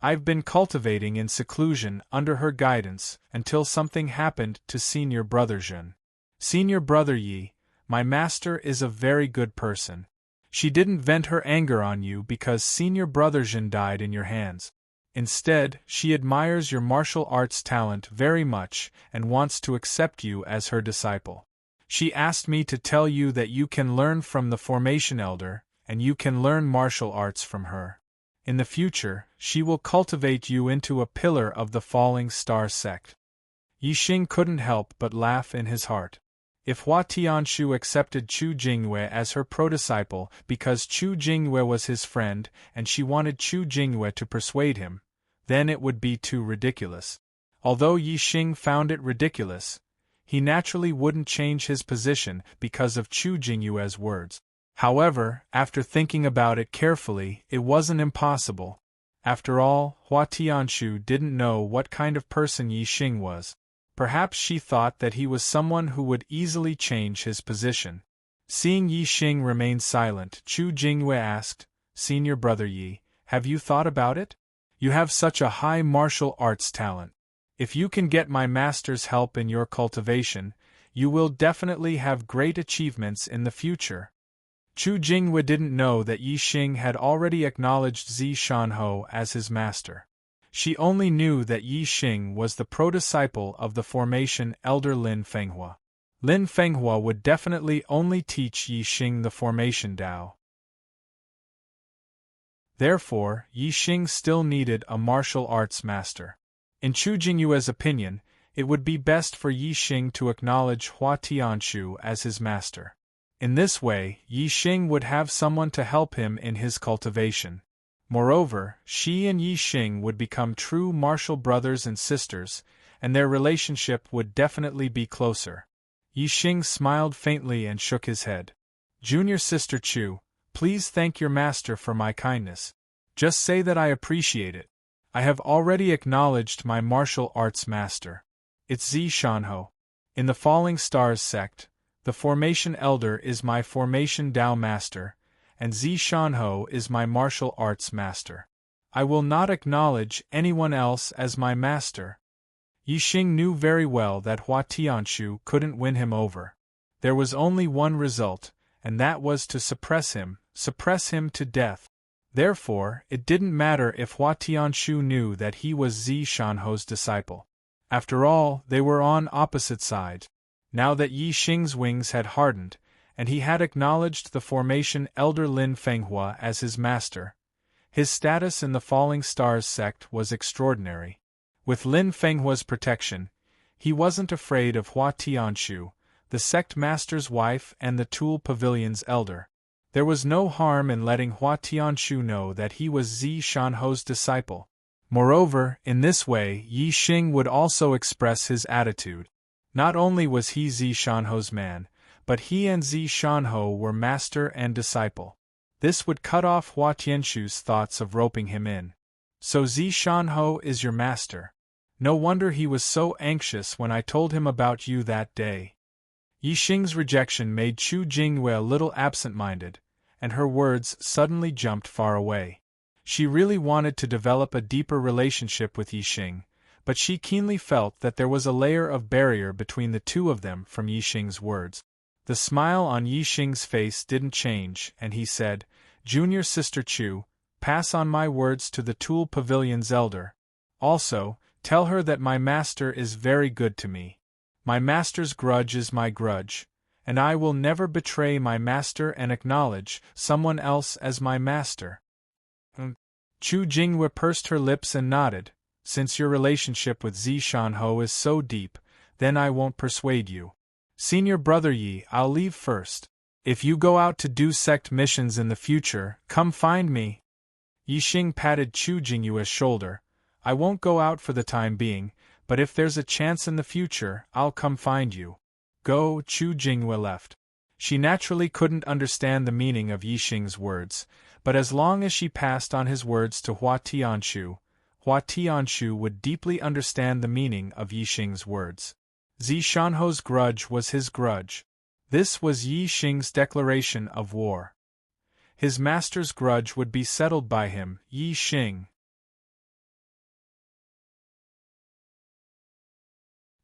I've been cultivating in seclusion under her guidance until something happened to senior brother Zhen. Senior brother Yi, my master is a very good person. She didn't vent her anger on you because senior brother Zhen died in your hands. Instead, she admires your martial arts talent very much and wants to accept you as her disciple. She asked me to tell you that you can learn from the Formation Elder, and you can learn martial arts from her. In the future, she will cultivate you into a pillar of the Falling Star sect." Yi Xing couldn't help but laugh in his heart. If Hua Tianshu accepted Chu Jingyue as her pro-disciple because Chu Jingyue was his friend and she wanted Chu Jingyue to persuade him, then it would be too ridiculous. Although Yi Xing found it ridiculous, he naturally wouldn't change his position because of Chu Jingyue's words. However, after thinking about it carefully, it wasn't impossible. After all, Hua Tianshu didn't know what kind of person Yi Xing was. Perhaps she thought that he was someone who would easily change his position. Seeing Yi Xing remain silent, Chu Jingyue asked, "Senior brother Yi, have you thought about it? You have such a high martial arts talent. If you can get my master's help in your cultivation, you will definitely have great achievements in the future." Chu Jingyue didn't know that Yi Xing had already acknowledged Zishan as his master. She only knew that Yi Xing was the pro-disciple of the Formation Elder Lin Fenghua. Lin Fenghua would definitely only teach Yi Xing the formation Tao. Therefore, Yi Xing still needed a martial arts master. In Chu Jingyue's opinion, it would be best for Yi Xing to acknowledge Hua Tianshu as his master. In this way, Yi Xing would have someone to help him in his cultivation. Moreover, she and Yi Xing would become true martial brothers and sisters, and their relationship would definitely be closer. Yi Xing smiled faintly and shook his head. Junior Sister Chu, please thank your master for my kindness. Just say that I appreciate it. I have already acknowledged my martial arts master. It's Zi Shanho. In the Falling Stars sect, the Formation Elder is my Formation Tao master, and Zi Shanho is my martial arts master. I will not acknowledge anyone else as my master. Yi Xing knew very well that Hua Tianshu couldn't win him over. There was only one result, and that was to suppress him to death. Therefore, it didn't matter if Hua Tianshu knew that he was Zi Shanho's disciple. After all, they were on opposite sides. Now that Yi Xing's wings had hardened, and he had acknowledged the Formation Elder Lin Fenghua as his master, his status in the Falling Stars sect was extraordinary. With Lin Fenghua's protection, he wasn't afraid of Hua Tianshu, the sect master's wife and the Tool Pavilion's elder. There was no harm in letting Hua Tianshu know that he was Zi Shanho's disciple. Moreover, in this way Yi Xing would also express his attitude. Not only was he Zi Shanho's man, but he and Zi Shanho were master and disciple. This would cut off Hua Tianshu's thoughts of roping him in. So Zi Shanho is your master. No wonder he was so anxious when I told him about you that day. Yi Xing's rejection made Chu Jingyue a little absent-minded, and her words suddenly jumped far away. She really wanted to develop a deeper relationship with Yi Xing, but she keenly felt that there was a layer of barrier between the two of them from Yi Xing's words. The smile on Yi Xing's face didn't change, and he said, Junior Sister Chu, pass on my words to the Tool Pavilion's elder. Also, tell her that my master is very good to me. My master's grudge is my grudge, and I will never betray my master and acknowledge someone else as my master. Chu Jingyue pursed her lips and nodded. Since your relationship with Zi Shanho is so deep, then I won't persuade you. Senior Brother Yi, I'll leave first. If you go out to do sect missions in the future, come find me. Yi Xing patted Chu Jingyue's shoulder. I won't go out for the time being, but if there's a chance in the future, I'll come find you. Go. Chu Jingyue left. She naturally couldn't understand the meaning of Yi Xing's words, but as long as she passed on his words to Hua Tianshu would deeply understand the meaning of Yi Xing's words. Zi Shanho's grudge was his grudge. This was Yi Xing's declaration of war. His master's grudge would be settled by him, Yi Xing.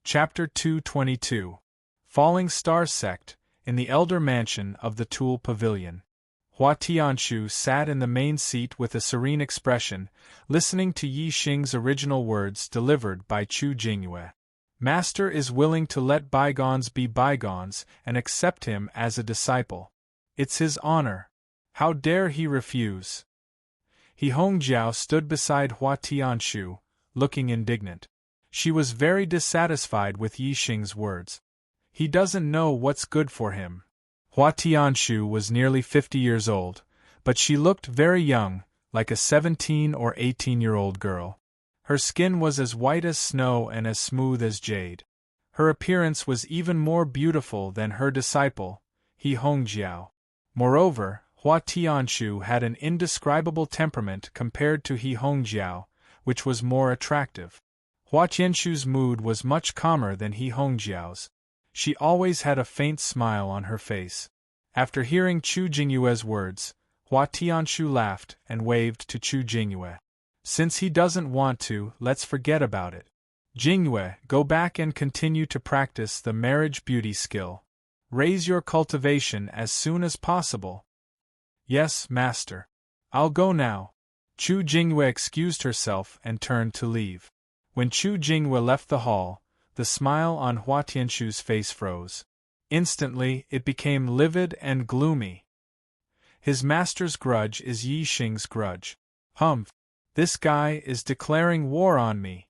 Chapter 222. Falling Star Sect, in the Elder Mansion of the Tool Pavilion. Hua Tianshu sat in the main seat with a serene expression, listening to Yi Xing's original words delivered by Chu Jingyue. Master is willing to let bygones be bygones and accept him as a disciple. It's his honor. How dare he refuse? He Hongjiao stood beside Hua Tianshu, looking indignant. She was very dissatisfied with Yi Xing's words. He doesn't know what's good for him. Hua Tianshu was nearly 50 years old, but she looked very young, like a 17 or 18-year-old girl. Her skin was as white as snow and as smooth as jade. Her appearance was even more beautiful than her disciple, He Hongjiao. Moreover, Hua Tianshu had an indescribable temperament compared to He Hongjiao, which was more attractive. Hua Tianshu's mood was much calmer than He Hongjiao's. She always had a faint smile on her face. After hearing Chu Jingyue's words, Hua Tianshu laughed and waved to Chu Jingyue. Since he doesn't want to, let's forget about it. Jingyue, go back and continue to practice the marriage beauty skill. Raise your cultivation as soon as possible. Yes, master. I'll go now. Chu Jingyue excused herself and turned to leave. When Chu Jingyue left the hall, the smile on Hua Tianshu's face froze. Instantly, it became livid and gloomy. His master's grudge is Yi Xing's grudge. Humph! This guy is declaring war on me.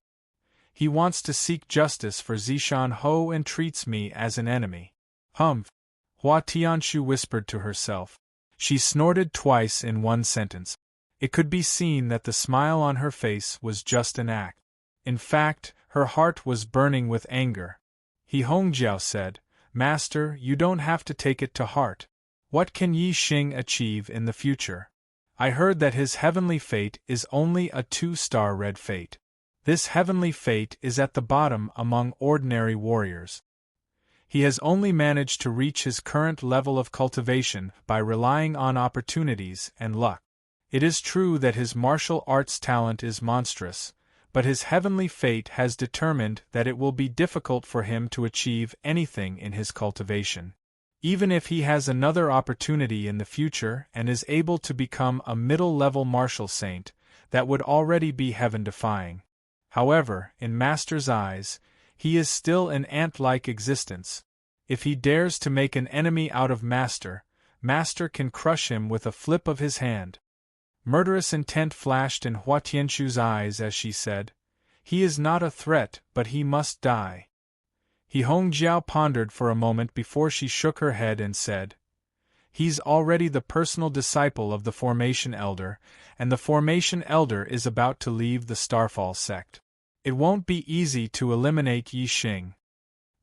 He wants to seek justice for Zishan Ho and treats me as an enemy. Humph! Hua Tianshu whispered to herself. She snorted twice in one sentence. It could be seen that the smile on her face was just an act. In fact, her heart was burning with anger. He Hongjiao said, "Master, you don't have to take it to heart. What can Yi Xing achieve in the future? I heard that his heavenly fate is only a 2-star red fate. This heavenly fate is at the bottom among ordinary warriors. He has only managed to reach his current level of cultivation by relying on opportunities and luck. It is true that his martial arts talent is monstrous, but his heavenly fate has determined that it will be difficult for him to achieve anything in his cultivation. Even if he has another opportunity in the future and is able to become a middle-level martial saint, that would already be heaven-defying. However, in Master's eyes, he is still an ant-like existence. If he dares to make an enemy out of Master, Master can crush him with a flip of his hand." Murderous intent flashed in Hua Tianshu's eyes as she said, "He is not a threat, but he must die." He Hongjiao pondered for a moment before she shook her head and said, "He's already the personal disciple of the Formation Elder, and the Formation Elder is about to leave the Starfall sect. It won't be easy to eliminate Yi Xing."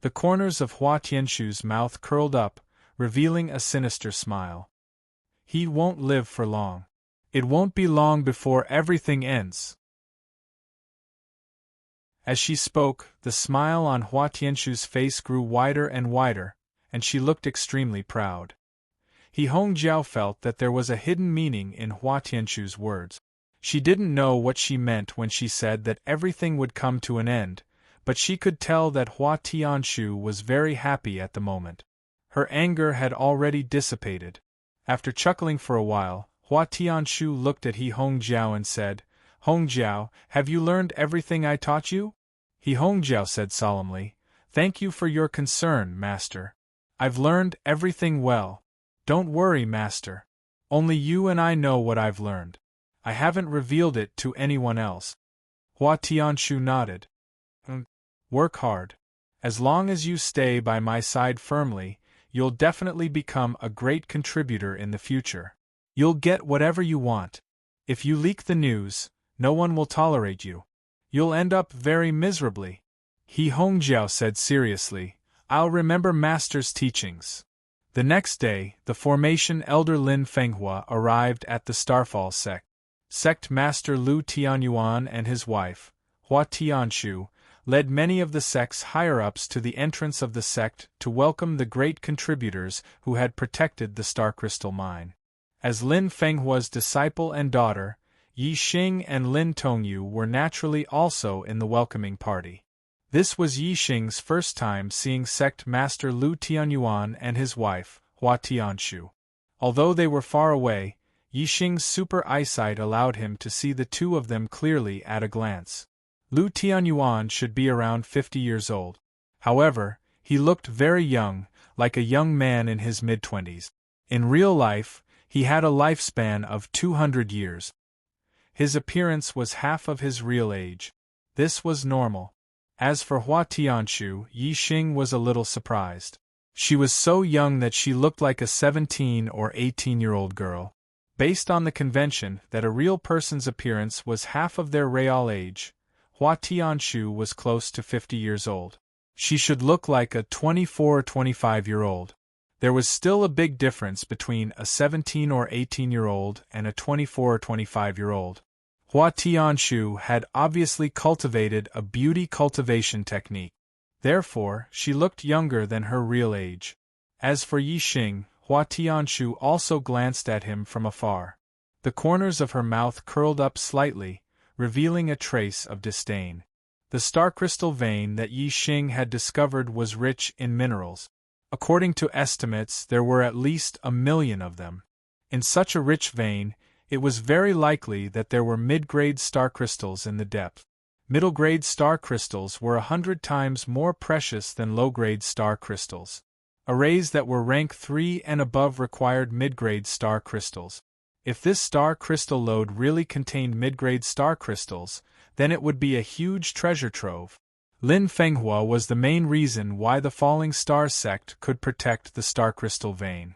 The corners of Hua Tianshu's mouth curled up, revealing a sinister smile. "He won't live for long. It won't be long before everything ends." As she spoke, the smile on Hua Tianshu's face grew wider and wider, and she looked extremely proud. He Hongjiao felt that there was a hidden meaning in Hua Tianshu's words. She didn't know what she meant when she said that everything would come to an end, but she could tell that Hua Tianshu was very happy at the moment. Her anger had already dissipated. After chuckling for a while, Hua Tianshu looked at He Hongjiao and said, "Hongjiao, have you learned everything I taught you?" He Hongjiao said solemnly, "Thank you for your concern, Master. I've learned everything well. Don't worry, Master. Only you and I know what I've learned. I haven't revealed it to anyone else." Hua Tianshu nodded. "Work hard. As long as you stay by my side firmly, you'll definitely become a great contributor in the future. You'll get whatever you want. If you leak the news, no one will tolerate you. You'll end up very miserably." He Hongjiao said seriously, "I'll remember Master's teachings." The next day, the Formation Elder Lin Fenghua arrived at the Starfall sect. Sect Master Lu Tianyuan and his wife, Hua Tianshu, led many of the sect's higher-ups to the entrance of the sect to welcome the great contributors who had protected the Star Crystal Mine. As Lin Fenghua's disciple and daughter, Yi Xing and Lin Tongyu were naturally also in the welcoming party. This was Yi Xing's first time seeing Sect Master Lu Tianyuan and his wife, Hua Tianshu. Although they were far away, Yi Xing's super eyesight allowed him to see the two of them clearly at a glance. Lu Tianyuan should be around 50 years old. However, he looked very young, like a young man in his mid-20s. In real life, he had a lifespan of 200 years. His appearance was half of his real age. This was normal. As for Hua Tianshu, Yi Xing was a little surprised. She was so young that she looked like a 17 or 18-year-old girl. Based on the convention that a real person's appearance was half of their real age, Hua Tianshu was close to 50 years old. She should look like a 24 or 25-year-old. There was still a big difference between a 17 or 18-year-old and a 24 or 25-year-old. Hua Tianshu had obviously cultivated a beauty cultivation technique. Therefore, she looked younger than her real age. As for Yi Xing, Hua Tianshu also glanced at him from afar. The corners of her mouth curled up slightly, revealing a trace of disdain. The star crystal vein that Yi Xing had discovered was rich in minerals. According to estimates, there were at least 1 million of them. In such a rich vein, it was very likely that there were mid-grade star crystals in the depth. Middle-grade star crystals were 100 times more precious than low-grade star crystals. Arrays that were rank 3 and above required mid-grade star crystals. If this star crystal load really contained mid-grade star crystals, then it would be a huge treasure trove. Lin Fenghua was the main reason why the Falling Star sect could protect the star crystal vein.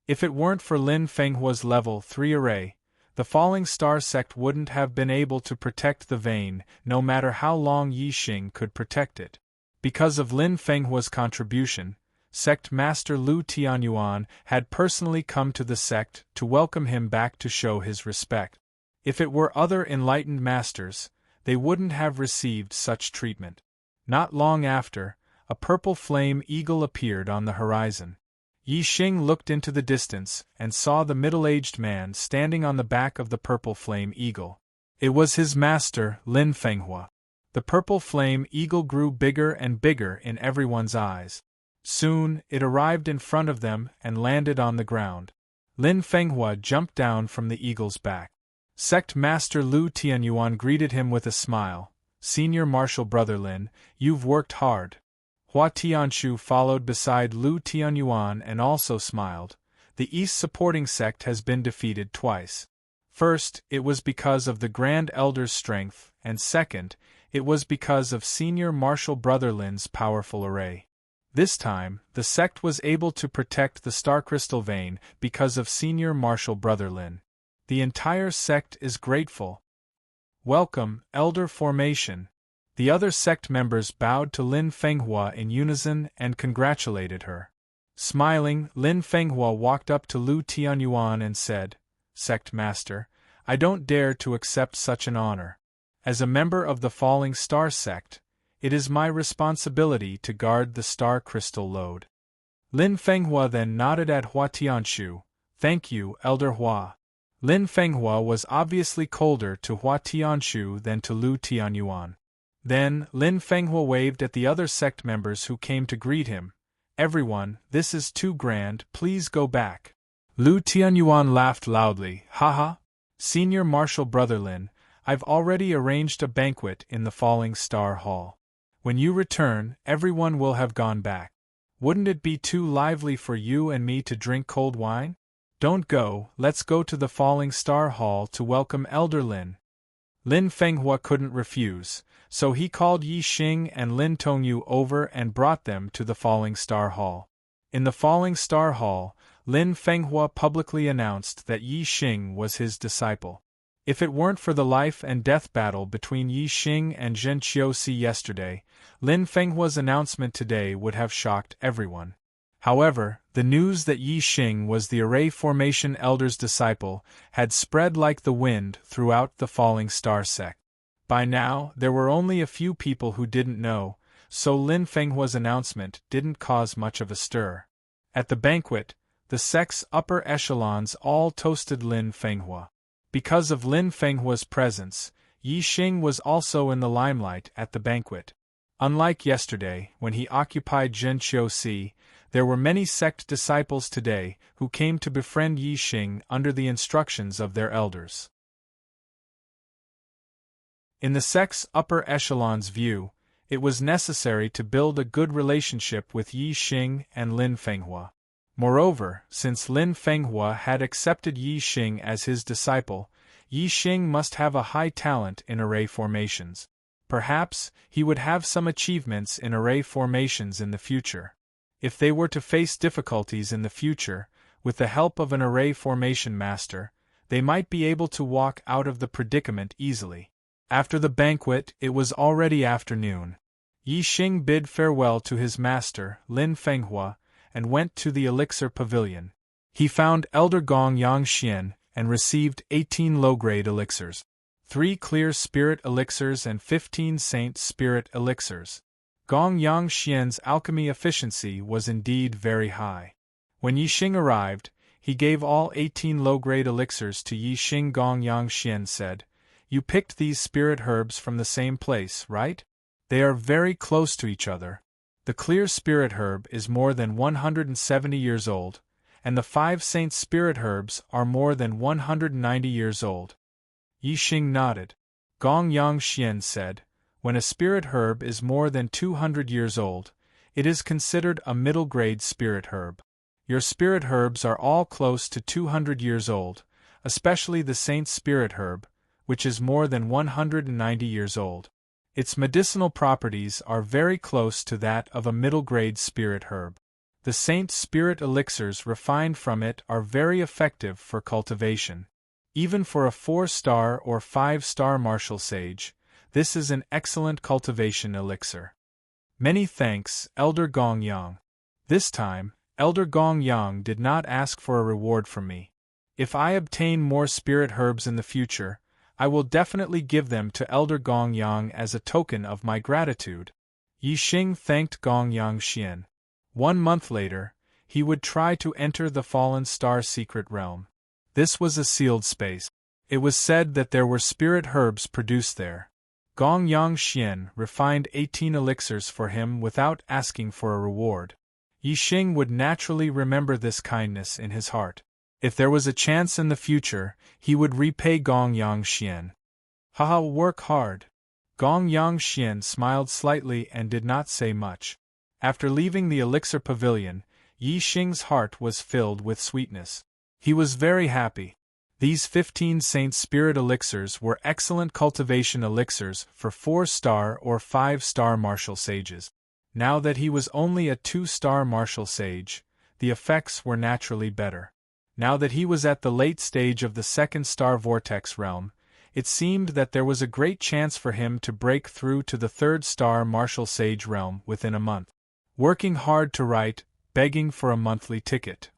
If it weren't for Lin Fenghua's level 3 array, the Falling Star sect wouldn't have been able to protect the vein, no matter how long Yi Xing could protect it. Because of Lin Fenghua's contribution, Sect Master Lu Tianyuan had personally come to the sect to welcome him back to show his respect. If it were other enlightened masters, they wouldn't have received such treatment. Not long after, a purple flame eagle appeared on the horizon. Yi Xing looked into the distance and saw the middle-aged man standing on the back of the purple flame eagle. It was his master, Lin Fenghua. The purple flame eagle grew bigger and bigger in everyone's eyes. Soon, it arrived in front of them and landed on the ground. Lin Fenghua jumped down from the eagle's back. Sect Master Lu Tianyuan greeted him with a smile. "Senior Martial Brother Lin, you've worked hard." Hua Tianshu followed beside Lu Tianyuan and also smiled. "The East supporting sect has been defeated twice. First, it was because of the Grand Elder's strength, and second, it was because of Senior Martial Brother Lin's powerful array. This time, the sect was able to protect the Star Crystal Vein because of Senior Martial Brother Lin. The entire sect is grateful. Welcome, Elder Formation." The other sect members bowed to Lin Fenghua in unison and congratulated her. Smiling, Lin Fenghua walked up to Lu Tianyuan and said, "Sect Master, I don't dare to accept such an honor. As a member of the Falling Star sect, it is my responsibility to guard the star crystal load." Lin Fenghua then nodded at Hua Tianshu. "Thank you, Elder Hua." Lin Fenghua was obviously colder to Hua Tianshu than to Lu Tianyuan. Then, Lin Fenghua waved at the other sect members who came to greet him. "Everyone, this is too grand, please go back." Lu Tianyuan laughed loudly. "Haha! Senior Martial Brother Lin, I've already arranged a banquet in the Falling Star Hall. When you return, everyone will have gone back. Wouldn't it be too lively for you and me to drink cold wine? Don't go, let's go to the Falling Star Hall to welcome Elder Lin." Lin Fenghua couldn't refuse, so he called Yi Xing and Lin Tongyu over and brought them to the Falling Star Hall. In the Falling Star Hall, Lin Fenghua publicly announced that Yi Xing was his disciple. If it weren't for the life and death battle between Yi Xing and Zhen Qiusi yesterday, Lin Fenghua's announcement today would have shocked everyone. However, the news that Yi Xing was the Array Formation Elder's disciple had spread like the wind throughout the Falling Star sect. By now, there were only a few people who didn't know, so Lin Fenghua's announcement didn't cause much of a stir. At the banquet, the sect's upper echelons all toasted Lin Fenghua. Because of Lin Fenghua's presence, Yi Xing was also in the limelight at the banquet. Unlike yesterday, when he occupied Zhen Qiusi, there were many sect disciples today who came to befriend Yi Xing under the instructions of their elders. In the sect's upper echelon's view, it was necessary to build a good relationship with Yi Xing and Lin Fenghua. Moreover, since Lin Fenghua had accepted Yi Xing as his disciple, Yi Xing must have a high talent in array formations. Perhaps he would have some achievements in array formations in the future. If they were to face difficulties in the future, with the help of an array formation master, they might be able to walk out of the predicament easily. After the banquet, it was already afternoon. Yi Xing bid farewell to his master, Lin Fenghua, and went to the Elixir Pavilion. He found Elder Gong Yangxian and received 18 low-grade elixirs, 3 clear spirit elixirs and 15 saint spirit elixirs. Gong Yangxian's alchemy efficiency was indeed very high. When Yi Xing arrived, he gave all 18 low-grade elixirs to Yi Xing. Gong Yangxian said, "You picked these spirit herbs from the same place, right? They are very close to each other. The clear spirit herb is more than 170 years old, and the 5 saint spirit herbs are more than 190 years old." Yi Xing nodded. Gong Yangxian said, "When a spirit herb is more than 200 years old, It is considered a middle-grade spirit herb. Your spirit herbs are all close to 200 years old, especially the saint's spirit herb, which is more than 190 years old. Its medicinal properties are very close to that of a middle-grade spirit herb. The saint's spirit elixirs refined from it are very effective for cultivation. Even for a 4-star or 5-star martial sage, this is an excellent cultivation elixir. Many thanks, Elder Gong Yang. This time, Elder Gong Yang did not ask for a reward from me. If I obtain more spirit herbs in the future, I will definitely give them to Elder Gong Yang as a token of my gratitude. Yi Xing thanked Gong Yang Xian. 1 month later, he would try to enter the fallen star secret realm. This was a sealed space. It was said that there were spirit herbs produced there. Gong Yang Xian refined 18 elixirs for him without asking for a reward. Yi Xing would naturally remember this kindness in his heart. If there was a chance in the future, he would repay Gong Yang Xian. Haha, work hard. Gong Yang Xian smiled slightly and did not say much. After leaving the elixir pavilion, Yi Xing's heart was filled with sweetness. He was very happy. These 15 saint spirit elixirs were excellent cultivation elixirs for 4-star or 5-star martial sages. Now that he was only a 2-star martial sage, the effects were naturally better. Now that he was at the late stage of the 2nd-star vortex realm, it seemed that there was a great chance for him to break through to the 3rd-star martial sage realm within a month. Working hard to write, begging for a monthly ticket.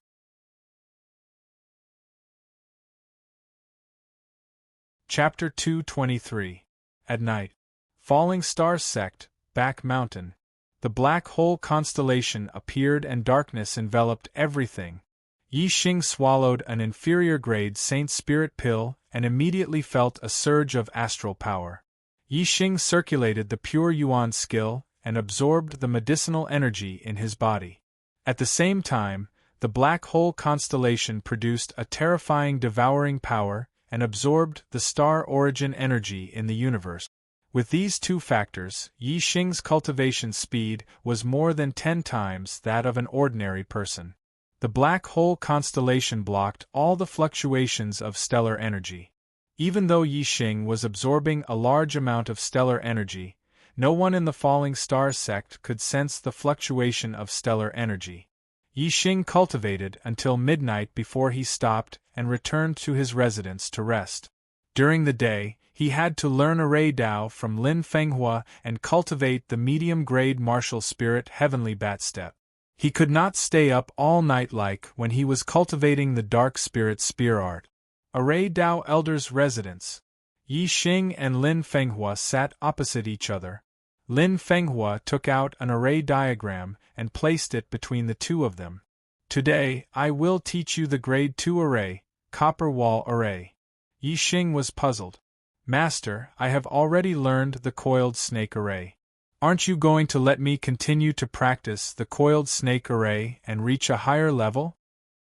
Chapter 223. At night. Falling Star Sect, Back Mountain. The black hole constellation appeared and darkness enveloped everything. Yi Xing swallowed an inferior-grade Saint Spirit pill and immediately felt a surge of astral power. Yi Xing circulated the pure Yuan skill and absorbed the medicinal energy in his body. At the same time, the black hole constellation produced a terrifying devouring power and absorbed the star origin energy in the universe. With these two factors, Yi Xing's cultivation speed was more than 10 times that of an ordinary person. The black hole constellation blocked all the fluctuations of stellar energy. Even though Yi Xing was absorbing a large amount of stellar energy, no one in the falling star sect could sense the fluctuation of stellar energy. Yi Xing cultivated until midnight before he stopped and returned to his residence to rest. During the day, he had to learn array Dao from Lin Fenghua and cultivate the medium-grade martial spirit heavenly bat step. He could not stay up all night like when he was cultivating the dark spirit spear art. Array Dao Elder's residence. Yi Xing and Lin Fenghua sat opposite each other. Lin Fenghua took out an array diagram and placed it between the two of them. Today, I will teach you the grade 2 array, copper wall array. Yi Xing was puzzled. Master, I have already learned the coiled snake array. Aren't you going to let me continue to practice the coiled snake array and reach a higher level?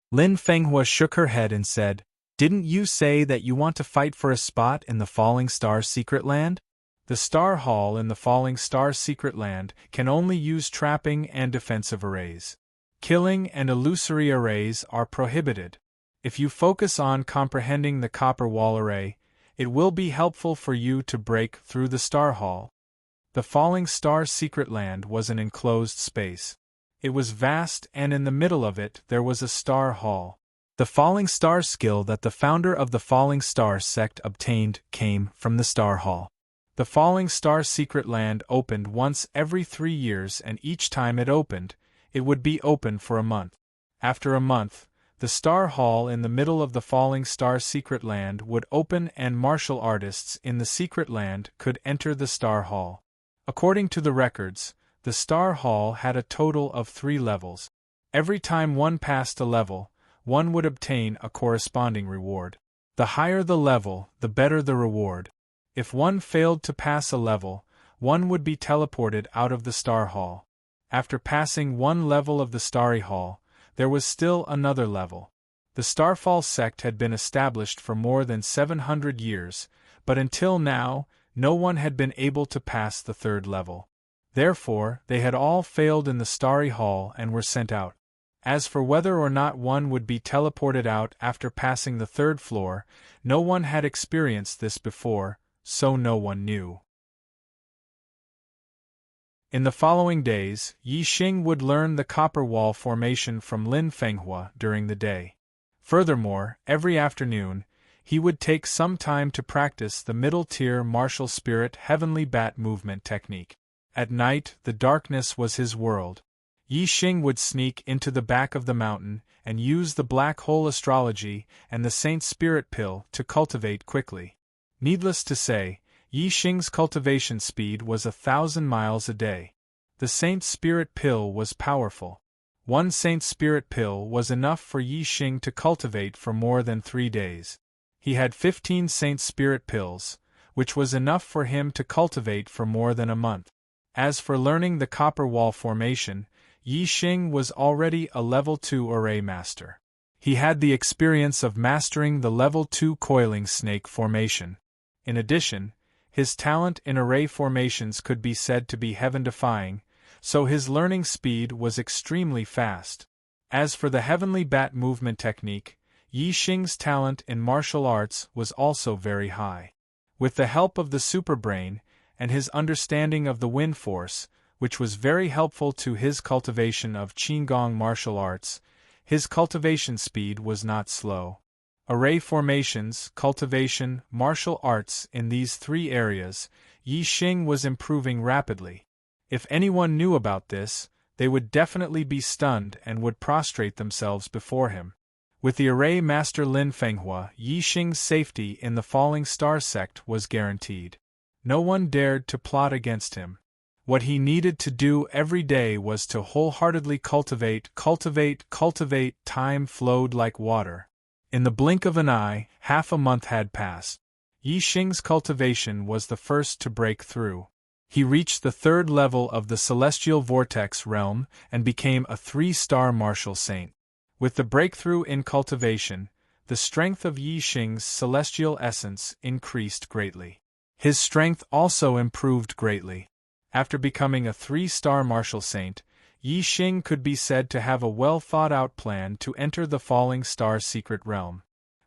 Lin Fenghua shook her head and said, Didn't you say that you want to fight for a spot in the Falling Star Secret Land? The Star Hall in the Falling Star Secret Land can only use trapping and defensive arrays. Killing and illusory arrays are prohibited. If you focus on comprehending the copper wall array, it will be helpful for you to break through the Star Hall. The Falling Star Secret Land was an enclosed space. It was vast, and in the middle of it there was a Star Hall. The Falling Star skill that the founder of the Falling Star sect obtained came from the Star Hall. The Falling Star Secret Land opened once every 3 years, and each time it opened, it would be open for a month. After a month, the Star Hall in the middle of the Falling Star Secret Land would open and martial artists in the Secret Land could enter the Star Hall. According to the records, the Star Hall had a total of 3 levels. Every time one passed a level, one would obtain a corresponding reward. The higher the level, the better the reward. If one failed to pass a level, one would be teleported out of the Star Hall. After passing one level of the Starry Hall, there was still another level. The Starfall sect had been established for more than 700 years, but until now, no one had been able to pass the 3rd level. Therefore, they had all failed in the starry hall and were sent out. As for whether or not one would be teleported out after passing the third floor, no one had experienced this before, so no one knew. In the following days, Yi Xing would learn the copper wall formation from Lin Fenghua during the day. Furthermore, every afternoon, he would take some time to practice the middle-tier martial spirit heavenly bat movement technique. At night, the darkness was his world. Yi Xing would sneak into the back of the mountain and use the black hole astrology and the saint spirit pill to cultivate quickly. Needless to say, Yi Xing's cultivation speed was 1,000 miles a day. The saint spirit pill was powerful. One saint spirit pill was enough for Yi Xing to cultivate for more than 3 days. He had 15 saint spirit pills, which was enough for him to cultivate for more than a month. As for learning the copper wall formation, Yi Xing was already a level 2 array master. He had the experience of mastering the level 2 coiling snake formation. In addition, his talent in array formations could be said to be heaven-defying, so his learning speed was extremely fast. As for the heavenly bat movement technique, Yi Xing's talent in martial arts was also very high. With the help of the superbrain, and his understanding of the wind force, which was very helpful to his cultivation of Qigong martial arts, his cultivation speed was not slow. Array formations, cultivation, martial arts in these 3 areas, Yi Xing was improving rapidly. If anyone knew about this, they would definitely be stunned and would prostrate themselves before him. With the array master Lin Fenghua, Yi Xing's safety in the falling star sect was guaranteed. No one dared to plot against him. What he needed to do every day was to wholeheartedly cultivate. Time flowed like water. In the blink of an eye, half a month had passed. Yi Xing's cultivation was the first to break through. He reached the 3rd level of the celestial vortex realm and became a 3-star martial saint. With the breakthrough in cultivation, the strength of Yi Xing's celestial essence increased greatly. His strength also improved greatly. After becoming a 3-star martial saint, Yi Xing could be said to have a well-thought-out plan to enter the falling star secret realm.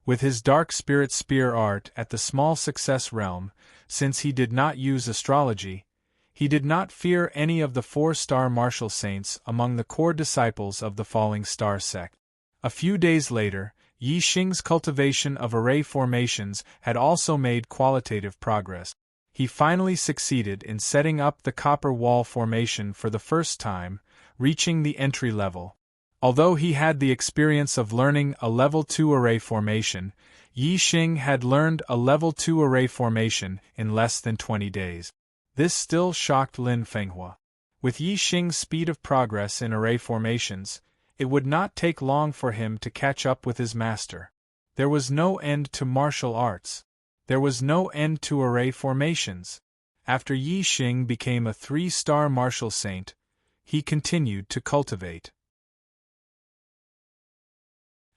With his dark spirit spear art at the small success realm, since he did not use astrology, he did not fear any of the 4-star martial saints among the core disciples of the falling star sect. A few days later, Yi Xing's cultivation of array formations had also made qualitative progress. He finally succeeded in setting up the copper wall formation for the first time, reaching the entry level. Although he had the experience of learning a level 2 array formation, Yi Xing had learned a level 2 array formation in less than 20 days. This still shocked Lin Fenghua. With Yi Xing's speed of progress in array formations, it would not take long for him to catch up with his master. There was no end to martial arts. There was no end to array formations. After Yi Xing became a 3-star martial saint, he continued to cultivate.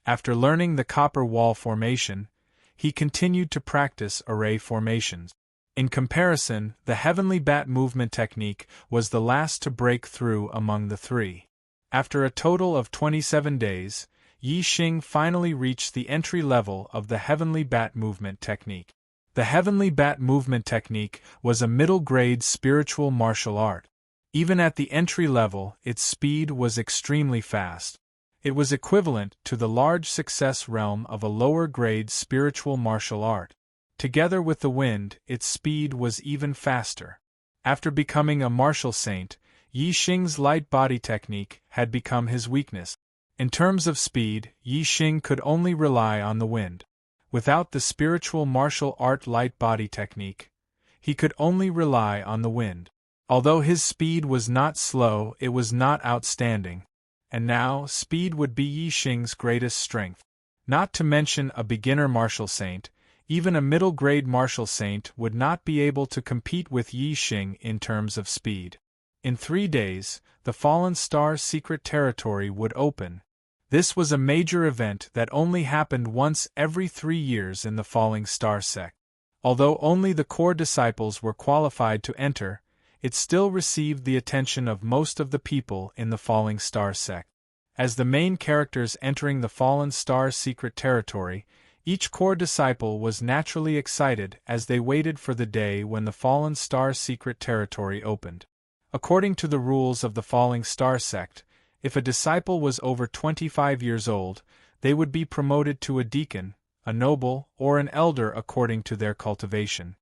After learning the copper wall formation, he continued to practice array formations. In comparison, the heavenly bat movement technique was the last to break through among the 3. After a total of 27 days, Yi Xing finally reached the entry level of the heavenly bat movement technique. The heavenly bat movement technique was a middle-grade spiritual martial art. Even at the entry level, its speed was extremely fast. It was equivalent to the large success realm of a lower-grade spiritual martial art. Together with the wind, its speed was even faster. After becoming a martial saint, Yi Xing's light body technique had become his weakness. In terms of speed, Yi Xing could only rely on the wind. Without the spiritual martial art light body technique, he could only rely on the wind. Although his speed was not slow, it was not outstanding. And now, speed would be Yi Xing's greatest strength. Not to mention a beginner martial saint, even a middle-grade martial saint would not be able to compete with Yi Xing in terms of speed. In 3 days, the Fallen Star secret territory would open. This was a major event that only happened once every 3 years in the Falling Star sect. Although only the core disciples were qualified to enter, it still received the attention of most of the people in the Falling Star sect. As the main characters entering the Fallen Star's secret territory, each core disciple was naturally excited as they waited for the day when the Fallen Star's secret territory opened. According to the rules of the Falling Star sect, if a disciple was over 25 years old, they would be promoted to a deacon, a noble, or an elder according to their cultivation.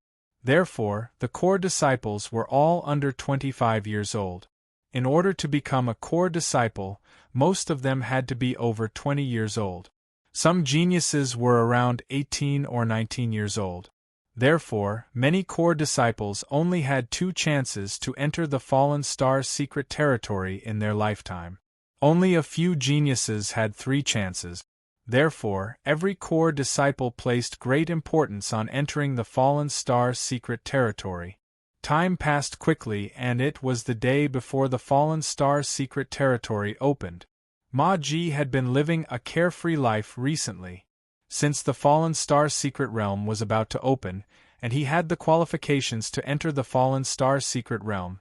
Therefore, the core disciples were all under 25 years old. In order to become a core disciple, most of them had to be over 20 years old. Some geniuses were around 18 or 19 years old. Therefore, many core disciples only had 2 chances to enter the Fallen Star's secret territory in their lifetime. Only a few geniuses had 3 chances. Therefore, every core disciple placed great importance on entering the Fallen Star's secret territory. Time passed quickly and it was the day before the Fallen Star's secret territory opened. Ma Ji had been living a carefree life recently. Since the Fallen Star's secret realm was about to open, and he had the qualifications to enter the Fallen Star's secret realm,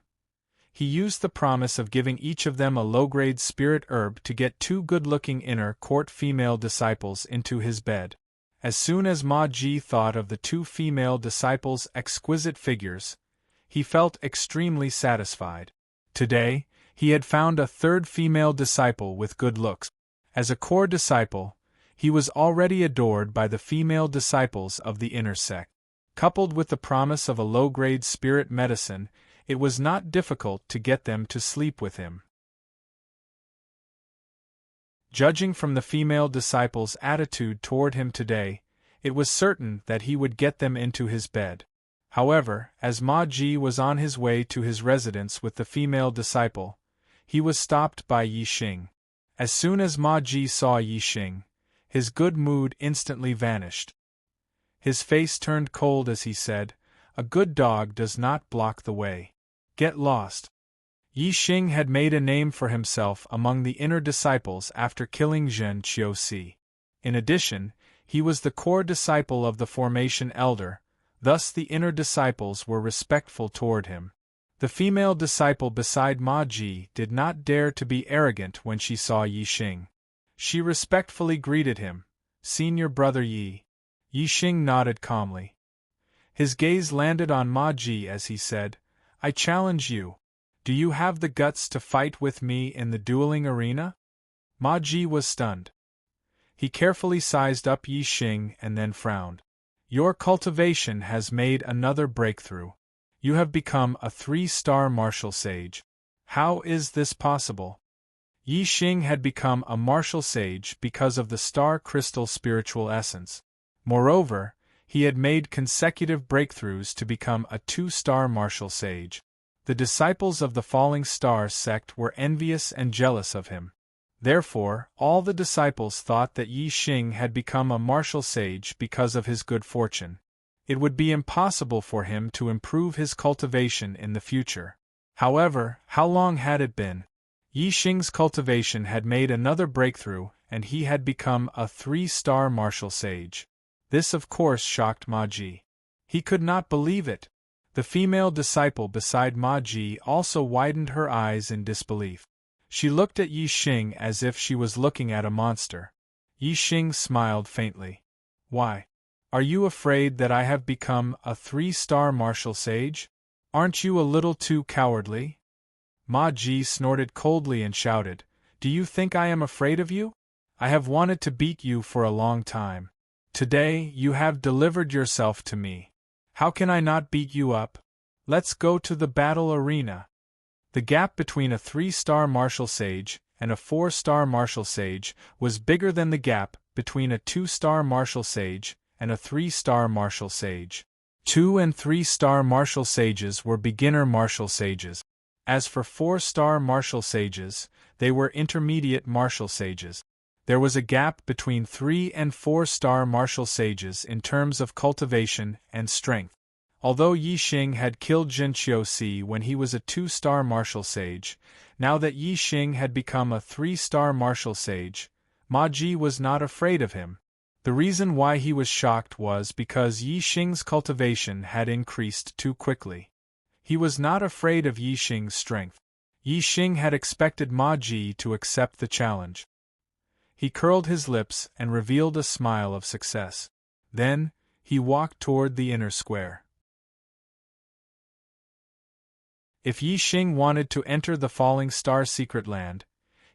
he used the promise of giving each of them a low-grade spirit herb to get 2 good-looking inner court female disciples into his bed. As soon as Ma Ji thought of the 2 female disciples' exquisite figures, he felt extremely satisfied. Today, he had found a 3rd female disciple with good looks. As a core disciple, he was already adored by the female disciples of the inner sect. Coupled with the promise of a low-grade spirit medicine, it was not difficult to get them to sleep with him. Judging from the female disciples' attitude toward him today, it was certain that he would get them into his bed. However, as Ma Ji was on his way to his residence with the female disciple, he was stopped by Yi Xing. As soon as Ma Ji saw Yi Xing, his good mood instantly vanished. His face turned cold as he said, "A good dog does not block the way. Get lost." Yi Xing had made a name for himself among the inner disciples after killing Zhen Qiuxi. In addition, he was the core disciple of the Formation Elder, thus the inner disciples were respectful toward him. The female disciple beside Ma Ji did not dare to be arrogant when she saw Yi Xing. She respectfully greeted him, "Senior Brother Yi." Yi Xing nodded calmly. His gaze landed on Ma Ji as he said, "I challenge you. Do you have the guts to fight with me in the dueling arena?" Ma Ji was stunned. He carefully sized up Yi Xing and then frowned. "Your cultivation has made another breakthrough. You have become a 3-star martial sage. How is this possible?" Yi Xing had become a martial sage because of the star crystal spiritual essence. Moreover, he had made consecutive breakthroughs to become a 2-star martial sage. The disciples of the Falling Star sect were envious and jealous of him. Therefore, all the disciples thought that Yi Xing had become a martial sage because of his good fortune. It would be impossible for him to improve his cultivation in the future. However, how long had it been? Yi Xing's cultivation had made another breakthrough, and he had become a 3-star martial sage. This of course shocked Ma Ji. He could not believe it. The female disciple beside Ma Ji also widened her eyes in disbelief. She looked at Yi Xing as if she was looking at a monster. Yi Xing smiled faintly. "Why? Are you afraid that I have become a 3-star martial sage? Aren't you a little too cowardly?" Ma Ji snorted coldly and shouted, "Do you think I am afraid of you? I have wanted to beat you for a long time. Today, you have delivered yourself to me. How can I not beat you up? Let's go to the battle arena." The gap between a 3-star martial sage and a 4-star martial sage was bigger than the gap between a 2-star martial sage and a 3-star martial sage. 2- and 3-star martial sages were beginner martial sages. As for 4-star martial sages, they were intermediate martial sages. There was a gap between 3- and 4-star martial sages in terms of cultivation and strength. Although Yi Xing had killed Zhen Qiuxi when he was a 2-star martial sage, now that Yi Xing had become a 3-star martial sage, Ma Ji was not afraid of him. The reason why he was shocked was because Yi Xing's cultivation had increased too quickly. He was not afraid of Yi Xing's strength. Yi Xing had expected Ma Ji to accept the challenge. He curled his lips and revealed a smile of success. Then, he walked toward the inner square. If Yi Xing wanted to enter the Falling Star secret land,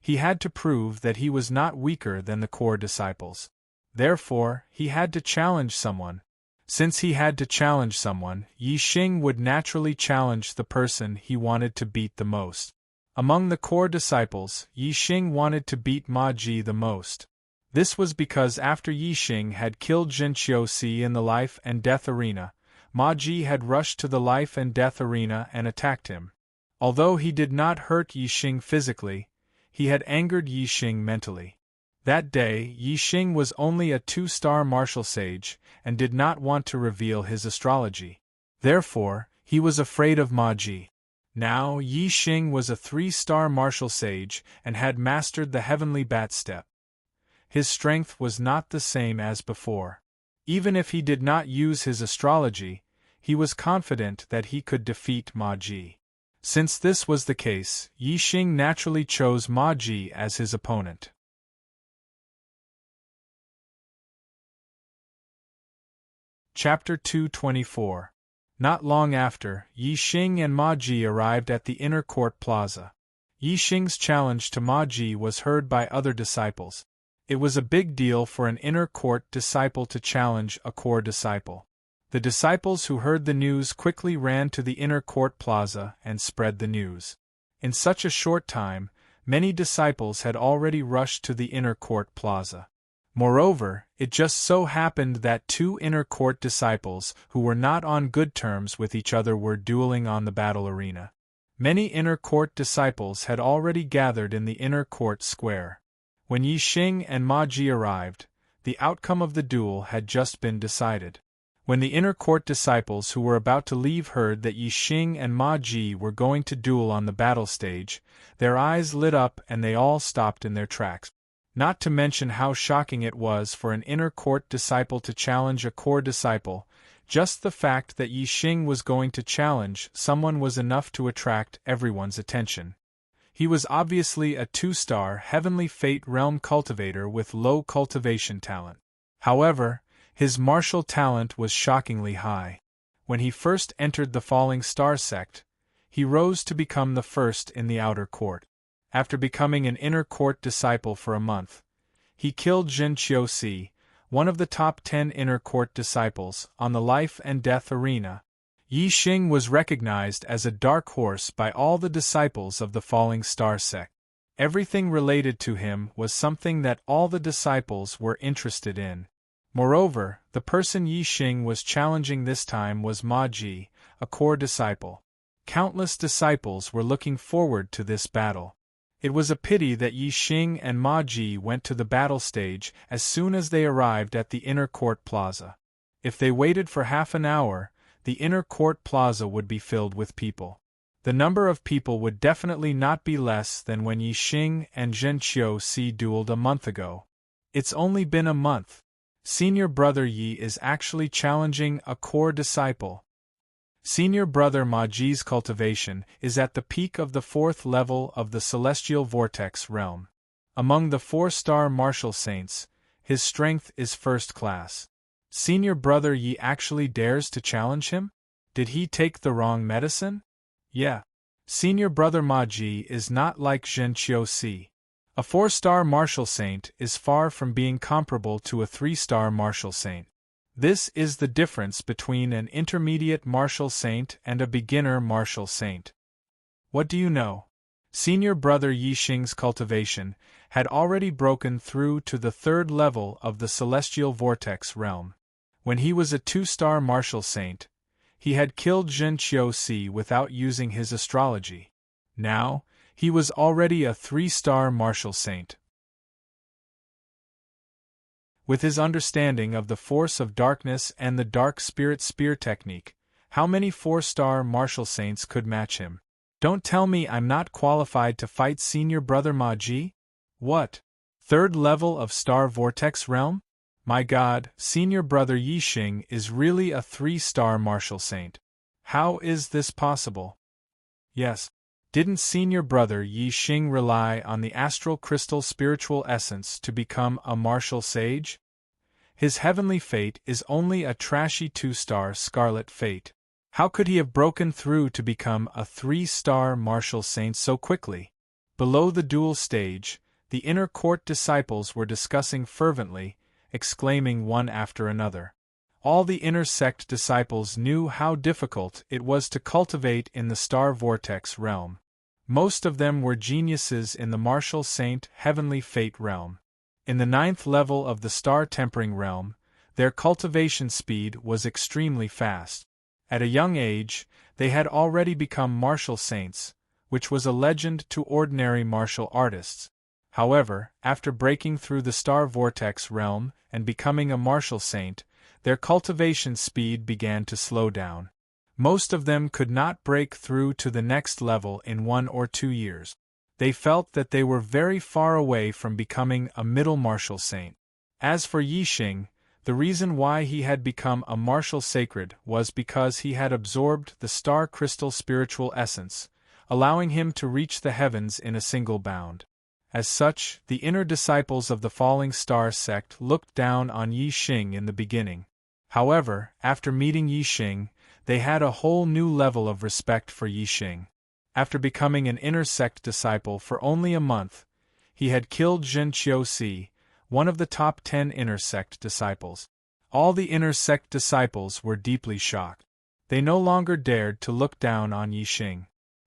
he had to prove that he was not weaker than the core disciples. Therefore, he had to challenge someone. Since he had to challenge someone, Yi Xing would naturally challenge the person he wanted to beat the most. Among the core disciples, Yi Xing wanted to beat Ma Ji the most. This was because after Yi Xing had killed Zhenqiusi in the life and death arena, Ma Ji had rushed to the life and death arena and attacked him. Although he did not hurt Yi Xing physically, he had angered Yi Xing mentally. That day, Yi Xing was only a 2-star martial sage and did not want to reveal his astrology. Therefore, he was afraid of Ma Ji. Now, Yi Xing was a 3-star martial sage and had mastered the heavenly bat step. His strength was not the same as before. Even if he did not use his astrology, he was confident that he could defeat Ma Ji. Since this was the case, Yi Xing naturally chose Ma Ji as his opponent. Chapter 224. Not long after, Yi Xing and Ma Ji arrived at the inner court plaza. Yi Xing's challenge to Ma Ji was heard by other disciples. It was a big deal for an inner court disciple to challenge a core disciple. The disciples who heard the news quickly ran to the inner court plaza and spread the news. In such a short time, many disciples had already rushed to the inner court plaza. Moreover, it just so happened that 2 inner court disciples who were not on good terms with each other were dueling on the battle arena. Many inner court disciples had already gathered in the inner court square. When Yi Xing and Ma Ji arrived, the outcome of the duel had just been decided. When the inner court disciples who were about to leave heard that Yi Xing and Ma Ji were going to duel on the battle stage, their eyes lit up and they all stopped in their tracks. Not to mention how shocking it was for an inner court disciple to challenge a core disciple. Just the fact that Yi Xing was going to challenge someone was enough to attract everyone's attention. He was obviously a 2-star heavenly fate realm cultivator with low cultivation talent. However, his martial talent was shockingly high. When he first entered the Falling Star sect, he rose to become the first in the outer court. After becoming an inner court disciple for a month, he killed Zhenqiusi, one of the top 10 inner court disciples, on the life and death arena. Yi Xing was recognized as a dark horse by all the disciples of the Falling Star sect. Everything related to him was something that all the disciples were interested in. Moreover, the person Yi Xing was challenging this time was Ma Ji, a core disciple. Countless disciples were looking forward to this battle. It was a pity that Yi Xing and Ma Ji went to the battle stage as soon as they arrived at the inner court plaza. If they waited for half an hour, the inner court plaza would be filled with people. The number of people would definitely not be less than when Yi Xing and Zhenqiusi dueled a month ago. It's only been a month. Senior brother Yi is actually challenging a core disciple. Senior brother Ma Ji's cultivation is at the peak of the 4th level of the Celestial Vortex realm. Among the 4-star martial saints, his strength is first class. Senior brother Yi actually dares to challenge him? Did he take the wrong medicine? Yeah. Senior brother Ma Ji is not like Zhenqiusi. A 4-star martial saint is far from being comparable to a 3-star martial saint. This is the difference between an intermediate martial saint and a beginner martial saint. What do you know? Senior brother Yi Xing's cultivation had already broken through to the 3rd level of the Celestial Vortex realm. When he was a 2-star martial saint, he had killed Zhenqiusi without using his astrology. Now, he was already a 3-star martial saint. With his understanding of the force of darkness and the dark spirit spear technique, how many 4-star martial saints could match him? Don't tell me I'm not qualified to fight senior brother Ma Ji? What? 3rd level of Star Vortex realm? My God, senior brother Yi Xing is really a 3-star martial saint. How is this possible? Yes. Didn't senior brother Yi Xing rely on the astral crystal spiritual essence to become a martial sage? His heavenly fate is only a trashy 2-star scarlet fate. How could he have broken through to become a 3-star martial saint so quickly? Below the duel stage, the inner court disciples were discussing fervently, exclaiming one after another. All the inner sect disciples knew how difficult it was to cultivate in the star vortex realm. Most of them were geniuses in the martial saint heavenly fate realm. In the 9th level of the star tempering realm, their cultivation speed was extremely fast. At a young age, they had already become martial saints, which was a legend to ordinary martial artists. However, after breaking through the star vortex realm and becoming a martial saint, their cultivation speed began to slow down. Most of them could not break through to the next level in 1 or 2 years. They felt that they were very far away from becoming a middle martial saint. As for Yi Xing, the reason why he had become a martial sacred was because he had absorbed the star crystal spiritual essence, allowing him to reach the heavens in a single bound. As such, the inner disciples of the falling star sect looked down on Yi Xing in the beginning. However, after meeting Yi Xing, they had a whole new level of respect for Yi Xing. After becoming an inner sect disciple for only a month, he had killed Zhen Qiuxi, one of the top 10 inner sect disciples. All the inner sect disciples were deeply shocked. They no longer dared to look down on Yi Xing.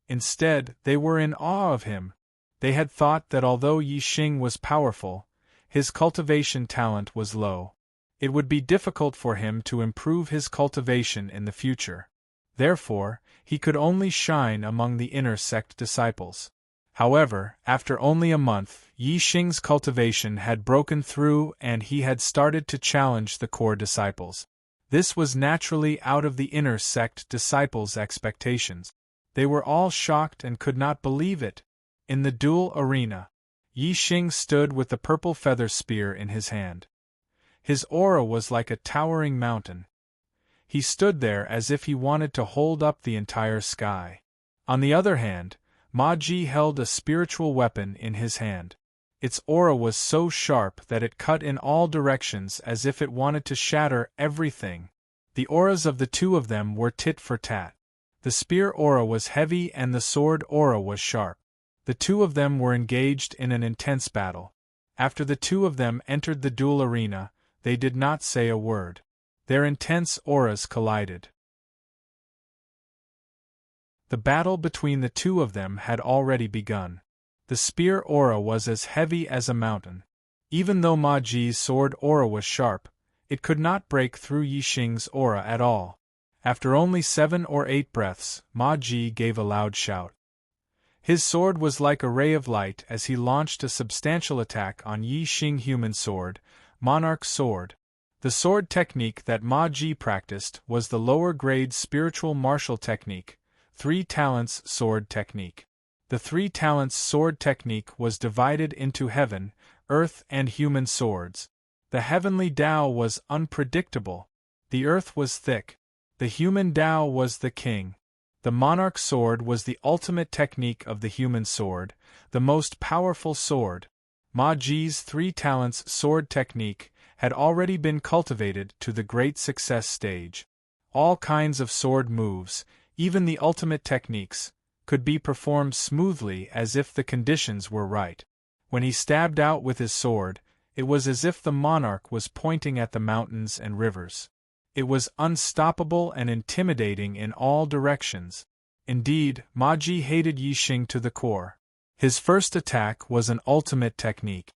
Instead, they were in awe of him. They had thought that although Yi Xing was powerful, his cultivation talent was low. It would be difficult for him to improve his cultivation in the future. Therefore, he could only shine among the inner sect disciples. However, after only a month, Yi Xing's cultivation had broken through and he had started to challenge the core disciples. This was naturally out of the inner sect disciples' expectations. They were all shocked and could not believe it. In the duel arena, Yi Xing stood with the purple feather spear in his hand. His aura was like a towering mountain. He stood there as if he wanted to hold up the entire sky. On the other hand, Ma Ji held a spiritual weapon in his hand. Its aura was so sharp that it cut in all directions as if it wanted to shatter everything. The auras of the two of them were tit for tat. The spear aura was heavy and the sword aura was sharp. The two of them were engaged in an intense battle. After the two of them entered the duel arena, they did not say a word. Their intense auras collided. The battle between the two of them had already begun. The spear aura was as heavy as a mountain. Even though Ma Ji's sword aura was sharp, it could not break through Yi Xing's aura at all. After only 7 or 8 breaths, Ma Ji gave a loud shout. His sword was like a ray of light as he launched a substantial attack on Yi Xing human sword, Monarch Sword. The sword technique that Ma Ji practiced was the lower-grade spiritual martial technique, 3 talents sword technique. The 3 talents sword technique was divided into heaven, earth and human swords. The heavenly Tao was unpredictable. The earth was thick. The human Tao was the king. The monarch sword was the ultimate technique of the human sword, the most powerful sword. Ma Ji's 3 talents sword technique had already been cultivated to the great success stage. All kinds of sword moves, even the ultimate techniques, could be performed smoothly as if the conditions were right. When he stabbed out with his sword, it was as if the monarch was pointing at the mountains and rivers. It was unstoppable and intimidating in all directions. Indeed, Ma Ji hated Yi Xing to the core. His first attack was an ultimate technique.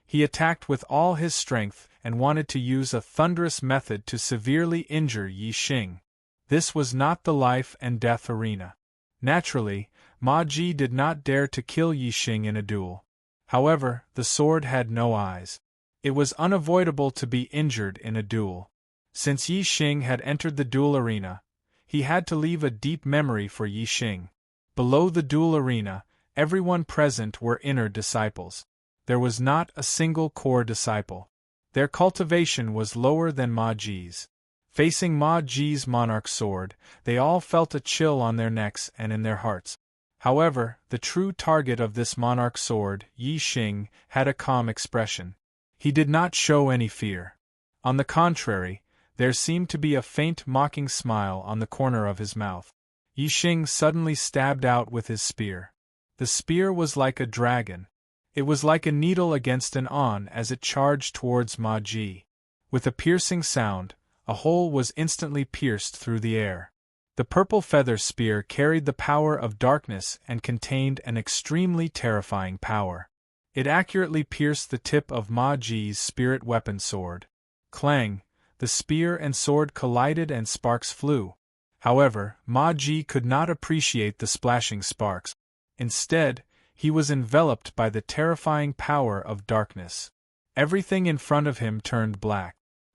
He attacked with all his strength and wanted to use a thunderous method to severely injure Yi Xing. This was not the life and death arena. Naturally, Ma Ji did not dare to kill Yi Xing in a duel. However, the sword had no eyes. It was unavoidable to be injured in a duel. Since Yi Xing had entered the duel arena, he had to leave a deep memory for Yi Xing. Below the duel arena, everyone present were inner disciples. There was not a single core disciple. Their cultivation was lower than Ma Ji's. Facing Ma Ji's monarch sword, they all felt a chill on their necks and in their hearts. However, the true target of this monarch sword, Yi Xing, had a calm expression. He did not show any fear. On the contrary, there seemed to be a faint mocking smile on the corner of his mouth. Yi Xing suddenly stabbed out with his spear. The spear was like a dragon. It was like a needle against an awn as it charged towards Ma Ji. With a piercing sound, a hole was instantly pierced through the air. The purple feather spear carried the power of darkness and contained an extremely terrifying power. It accurately pierced the tip of Ma Ji's spirit weapon sword. Clang! The spear and sword collided and sparks flew. However, Ma Ji could not appreciate the splashing sparks. Instead, he was enveloped by the terrifying power of darkness. Everything in front of him turned black.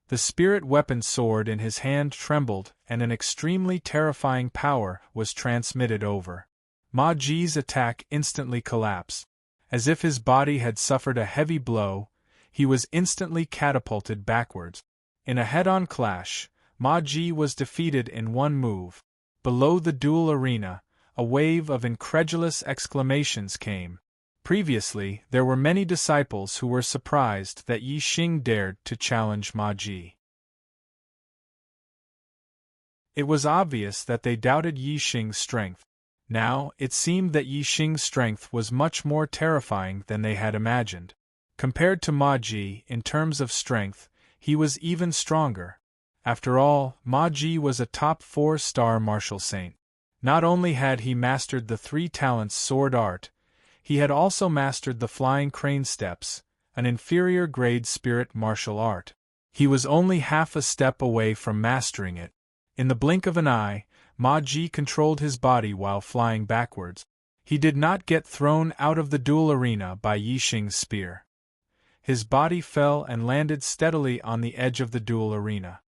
The spirit weapon sword in his hand trembled, and an extremely terrifying power was transmitted over. Ma Ji's attack instantly collapsed. As if his body had suffered a heavy blow, he was instantly catapulted backwards. In a head-on clash, Ma Ji was defeated in one move. Below the duel arena, a wave of incredulous exclamations came. Previously, there were many disciples who were surprised that Yi Xing dared to challenge Ma Ji. It was obvious that they doubted Yi Xing's strength. Now, it seemed that Yi Xing's strength was much more terrifying than they had imagined. Compared to Ma Ji, in terms of strength, he was even stronger. After all, Ma Ji was a top 4-star martial saint. Not only had he mastered the 3 talents sword art, he had also mastered the flying crane steps, an inferior grade spirit martial art. He was only half a step away from mastering it. In the blink of an eye, Ma Ji controlled his body while flying backwards. He did not get thrown out of the duel arena by Yi Xing's spear. His body fell and landed steadily on the edge of the duel arena.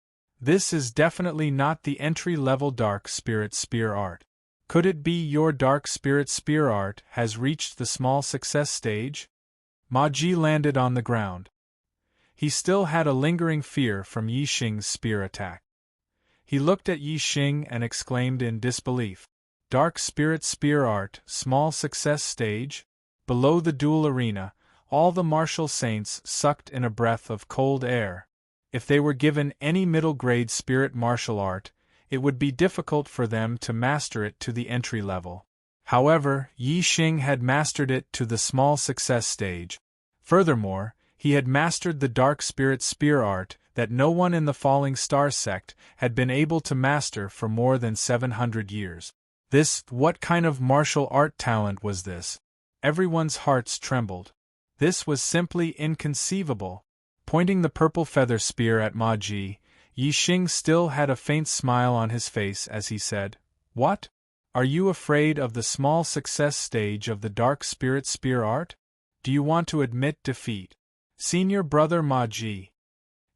This is definitely not the entry-level dark spirit spear art. Could it be your dark spirit spear art has reached the small success stage? Ma Ji landed on the ground. He still had a lingering fear from Yi Xing's spear attack. He looked at Yi Xing and exclaimed in disbelief. Dark spirit spear art, small success stage? Below the duel arena, all the martial saints sucked in a breath of cold air. If they were given any middle-grade spirit martial art, it would be difficult for them to master it to the entry level. However, Yi Xing had mastered it to the small success stage. Furthermore, he had mastered the dark spirit spear art that no one in the Falling Star sect had been able to master for more than 700 years. What kind of martial art talent was this? Everyone's hearts trembled. This was simply inconceivable. Pointing the purple feather spear at Ma Ji, Yi Xing still had a faint smile on his face as he said, "What? Are you afraid of the small success stage of the dark spirit spear art? Do you want to admit defeat? Senior brother Ma Ji."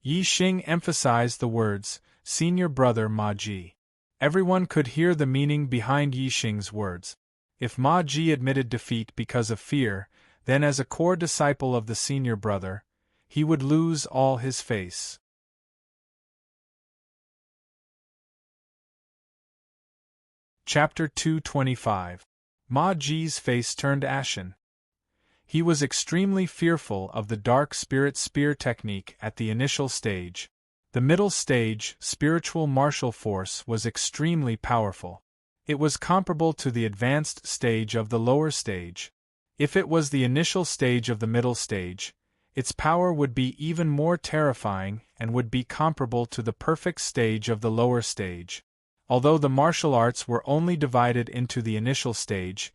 Yi Xing emphasized the words, "Senior brother Ma Ji." Everyone could hear the meaning behind Yi Xing's words. If Ma Ji admitted defeat because of fear, then as a core disciple of the senior brother, he would lose all his face. Chapter 225. Ma Ji's face turned ashen. He was extremely fearful of the dark spirit spear technique at the initial stage. The middle stage, spiritual martial force, was extremely powerful. It was comparable to the advanced stage of the lower stage. If it was the initial stage of the middle stage, its power would be even more terrifying and would be comparable to the perfect stage of the lower stage. Although the martial arts were only divided into the initial stage,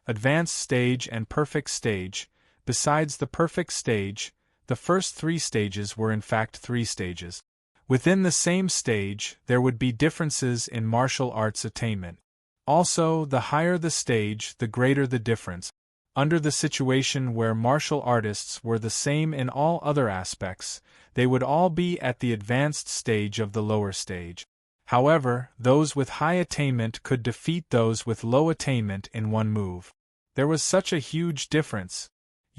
advanced stage and perfect stage, besides the perfect stage, the first 3 stages were in fact 3 stages. Within the same stage, there would be differences in martial arts attainment. Also, the higher the stage, the greater the difference. Under the situation where martial artists were the same in all other aspects, they would all be at the advanced stage of the lower stage. However, those with high attainment could defeat those with low attainment in one move. There was such a huge difference.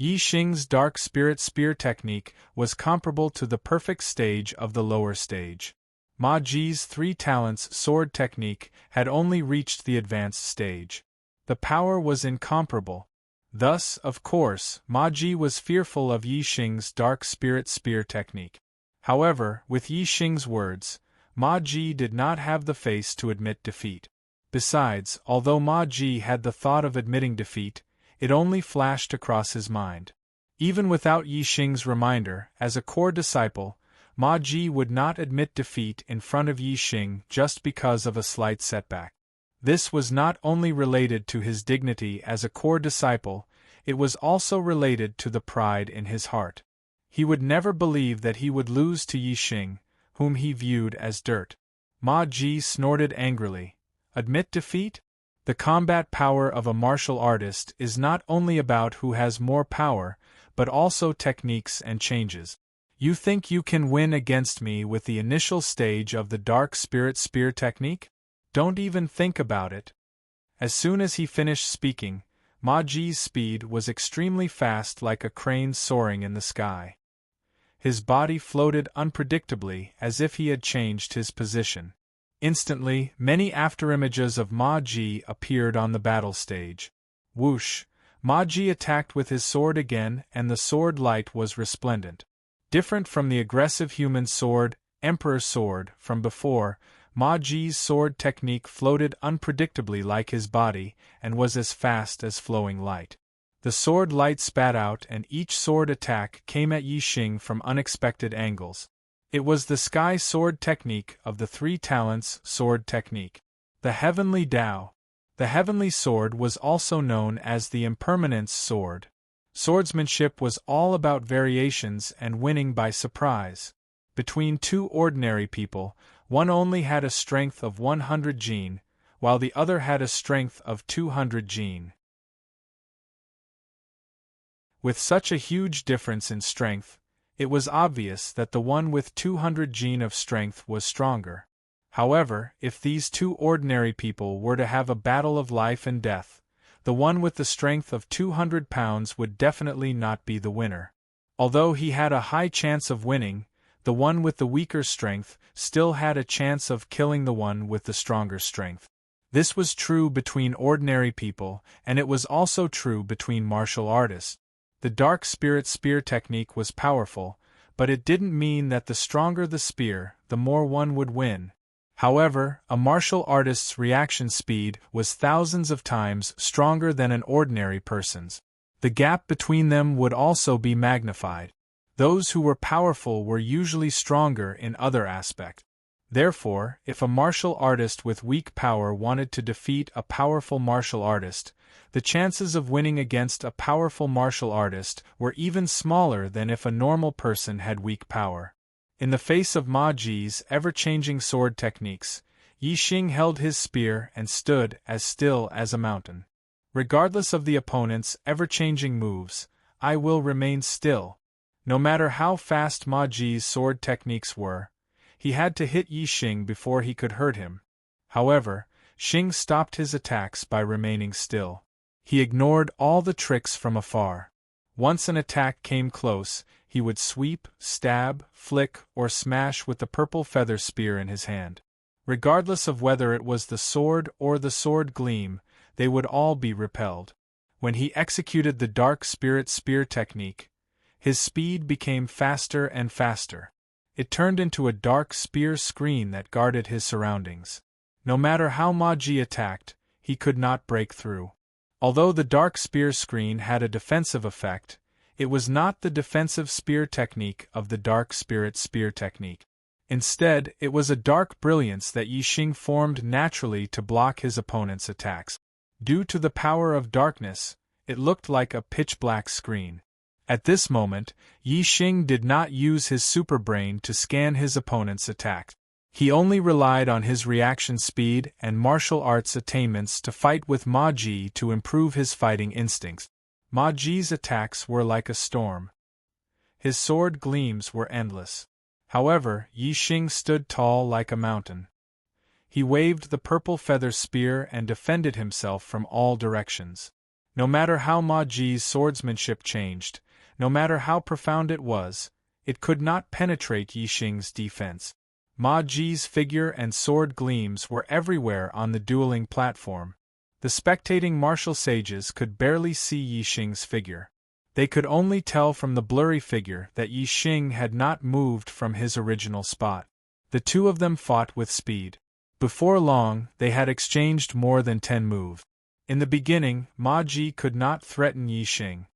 Yi Xing's dark spirit spear technique was comparable to the perfect stage of the lower stage. Ma Ji's three talents sword technique had only reached the advanced stage. The power was incomparable. Thus, of course, Ma Ji was fearful of Yi Xing's dark spirit spear technique. However, with Yi Xing's words, Ma Ji did not have the face to admit defeat. Besides, although Ma Ji had the thought of admitting defeat, it only flashed across his mind. Even without Yi Xing's reminder, as a core disciple, Ma Ji would not admit defeat in front of Yi Xing just because of a slight setback. This was not only related to his dignity as a core disciple, it was also related to the pride in his heart. He would never believe that he would lose to Yi Xing, whom he viewed as dirt. Ma Ji snorted angrily. Admit defeat? The combat power of a martial artist is not only about who has more power, but also techniques and changes. You think you can win against me with the initial stage of the dark spirit spear technique? Don't even think about it. As soon as he finished speaking, Ma Ji's speed was extremely fast, like a crane soaring in the sky. His body floated unpredictably as if he had changed his position. Instantly, many afterimages of Ma Ji appeared on the battle stage. Whoosh! Ma Ji attacked with his sword again, and the sword light was resplendent. Different from the aggressive human sword, Emperor Sword, from before, Ma Ji's sword technique floated unpredictably like his body, and was as fast as flowing light. The sword light spat out, and each sword attack came at Yi Xing from unexpected angles. It was the sky sword technique of the three talents sword technique. The Heavenly Tao. The Heavenly Sword was also known as the Impermanence Sword. Swordsmanship was all about variations and winning by surprise. Between two ordinary people, one only had a strength of 100 jin, while the other had a strength of 200 jin. With such a huge difference in strength, it was obvious that the one with 200 jin of strength was stronger. However, if these two ordinary people were to have a battle of life and death, the one with the strength of 200 pounds would definitely not be the winner. Although he had a high chance of winning, the one with the weaker strength still had a chance of killing the one with the stronger strength. This was true between ordinary people, and it was also true between martial artists. The dark spirit spear technique was powerful, but it didn't mean that the stronger the spear, the more one would win. However, a martial artist's reaction speed was thousands of times stronger than an ordinary person's. The gap between them would also be magnified. Those who were powerful were usually stronger in other aspects. Therefore, if a martial artist with weak power wanted to defeat a powerful martial artist, the chances of winning against a powerful martial artist were even smaller than if a normal person had weak power. In the face of Ma Ji's ever-changing sword techniques, Yi Xing held his spear and stood as still as a mountain. Regardless of the opponent's ever-changing moves, I will remain still. No matter how fast Ma Ji's sword techniques were, he had to hit Yi Xing before he could hurt him. However, Xing stopped his attacks by remaining still. He ignored all the tricks from afar. Once an attack came close, he would sweep, stab, flick, or smash with the purple feather spear in his hand. Regardless of whether it was the sword or the sword gleam, they would all be repelled. When he executed the dark spirit spear technique, his speed became faster and faster. It turned into a dark spear screen that guarded his surroundings. No matter how Ma Ji attacked, he could not break through. Although the dark spear screen had a defensive effect, it was not the defensive spear technique of the dark spirit spear technique. Instead, it was a dark brilliance that Yi Xing formed naturally to block his opponent's attacks. Due to the power of darkness, it looked like a pitch-black screen. At this moment, Yi Xing did not use his superbrain to scan his opponent's attack. He only relied on his reaction speed and martial arts attainments to fight with Ma Ji to improve his fighting instincts. Ma Ji's attacks were like a storm. His sword gleams were endless. However, Yi Xing stood tall like a mountain. He waved the purple feather spear and defended himself from all directions. No matter how Ma Ji's swordsmanship changed, no matter how profound it was, it could not penetrate Yi Xing's defense. Ma Ji's figure and sword gleams were everywhere on the dueling platform. The spectating martial sages could barely see Yi Xing's figure. They could only tell from the blurry figure that Yi Xing had not moved from his original spot. The two of them fought with speed. Before long, they had exchanged more than 10 moves. In the beginning, Ma Ji could not threaten Yi Xing.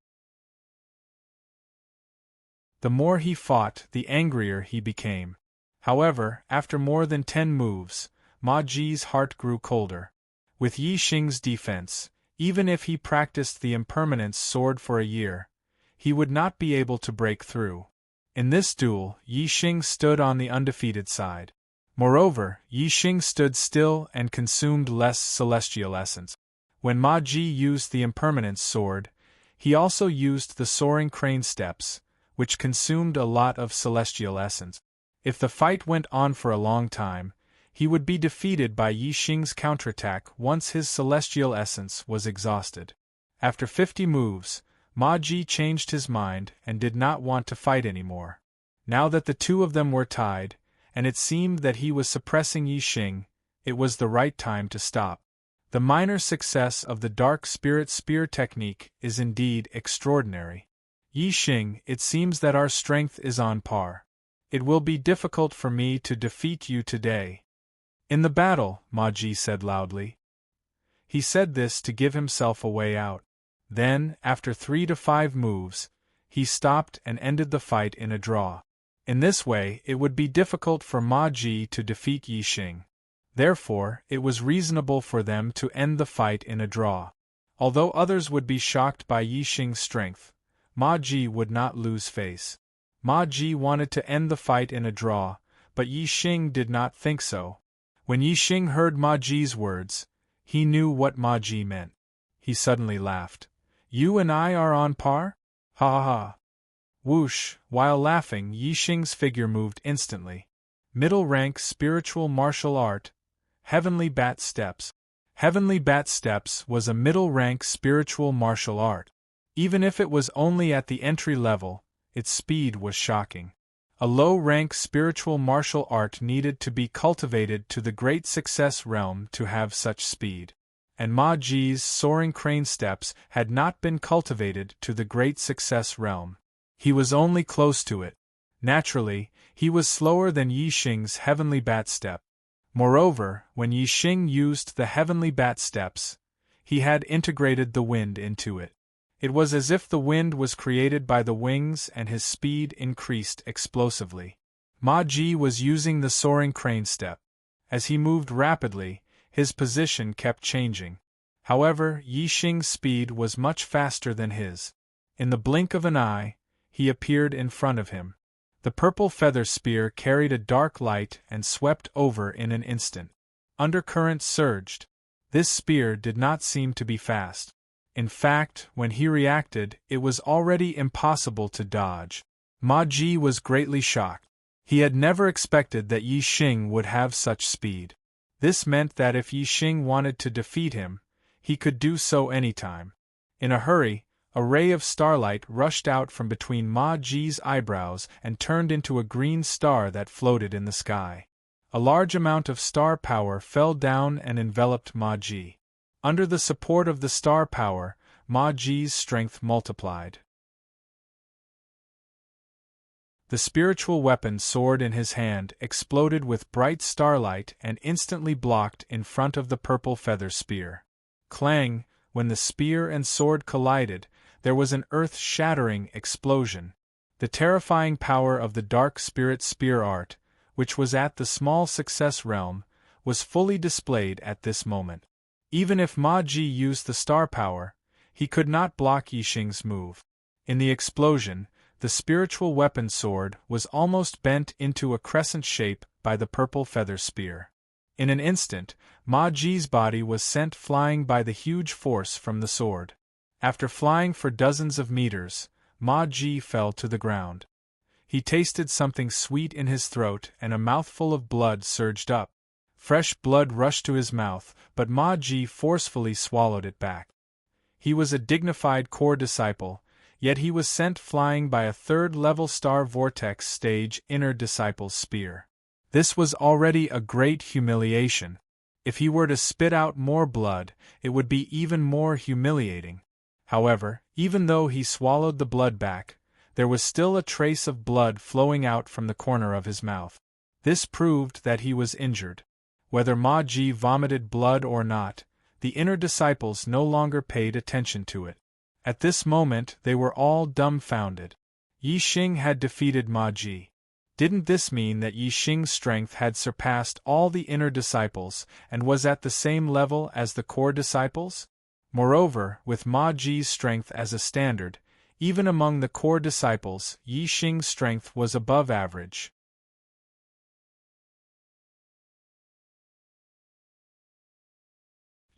The more he fought, the angrier he became. However, after more than 10 moves, Ma Ji's heart grew colder. With Yi Xing's defense, even if he practiced the impermanence sword for a year, he would not be able to break through. In this duel, Yi Xing stood on the undefeated side. Moreover, Yi Xing stood still and consumed less celestial essence. When Ma Ji used the impermanence sword, he also used the soaring crane steps, which consumed a lot of celestial essence. If the fight went on for a long time, he would be defeated by Yi Xing's counterattack once his celestial essence was exhausted. After 50 moves, Ma Ji changed his mind and did not want to fight anymore. Now that the two of them were tied, and it seemed that he was suppressing Yi Xing, it was the right time to stop. The minor success of the Dark Spirit Spear technique is indeed extraordinary. Yi Xing, it seems that our strength is on par. It will be difficult for me to defeat you today. In the battle, Ma Ji said loudly. He said this to give himself a way out. Then, after 3 to 5 moves, he stopped and ended the fight in a draw. In this way, it would be difficult for Ma Ji to defeat Yi Xing. Therefore, it was reasonable for them to end the fight in a draw. Although others would be shocked by Yi Xing's strength, Ma Ji would not lose face. Ma Ji wanted to end the fight in a draw, but Yi Xing did not think so. When Yi Xing heard Ma Ji's words, he knew what Ma Ji meant. He suddenly laughed. You and I are on par? Ha ha ha. Whoosh, while laughing, Yi Xing's figure moved instantly. Middle rank spiritual martial art, Heavenly Bat Steps. Heavenly Bat Steps was a middle rank spiritual martial art. Even if it was only at the entry level, its speed was shocking. A low-rank spiritual martial art needed to be cultivated to the great success realm to have such speed. And Ma Ji's soaring crane steps had not been cultivated to the great success realm. He was only close to it. Naturally, he was slower than Yi Xing's Heavenly Bat Step. Moreover, when Yi Xing used the Heavenly Bat Steps, he had integrated the wind into it. It was as if the wind was created by the wings and his speed increased explosively. Ma Ji was using the soaring crane step. As he moved rapidly, his position kept changing. However, Yi Xing's speed was much faster than his. In the blink of an eye, he appeared in front of him. The purple feather spear carried a dark light and swept over in an instant. Undercurrent surged. This spear did not seem to be fast. In fact, when he reacted, it was already impossible to dodge. Ma Ji was greatly shocked. He had never expected that Yi Xing would have such speed. This meant that if Yi Xing wanted to defeat him, he could do so anytime. In a hurry, a ray of starlight rushed out from between Ma Ji's eyebrows and turned into a green star that floated in the sky. A large amount of star power fell down and enveloped Ma Ji. Under the support of the star power, Ma Ji's strength multiplied. The spiritual weapon sword in his hand exploded with bright starlight and instantly blocked in front of the purple feather spear. Clang! When the spear and sword collided, there was an earth-shattering explosion. The terrifying power of the dark spirit spear art, which was at the small success realm, was fully displayed at this moment. Even if Ma Ji used the star power, he could not block Yi Xing's move. In the explosion, the spiritual weapon sword was almost bent into a crescent shape by the purple feather spear. In an instant, Ma Ji's body was sent flying by the huge force from the sword. After flying for dozens of meters, Ma Ji fell to the ground. He tasted something sweet in his throat and a mouthful of blood surged up. Fresh blood rushed to his mouth, but Ma Ji forcefully swallowed it back. He was a dignified core disciple, yet he was sent flying by a third-level star vortex stage inner disciple's spear. This was already a great humiliation. If he were to spit out more blood, it would be even more humiliating. However, even though he swallowed the blood back, there was still a trace of blood flowing out from the corner of his mouth. This proved that he was injured. Whether Ma Ji vomited blood or not, the inner disciples no longer paid attention to it. At this moment they were all dumbfounded. Yi Xing had defeated Ma Ji. Didn't this mean that Yi Xing's strength had surpassed all the inner disciples and was at the same level as the core disciples? Moreover, with Ma Ji's strength as a standard, even among the core disciples, Yi Xing's strength was above average.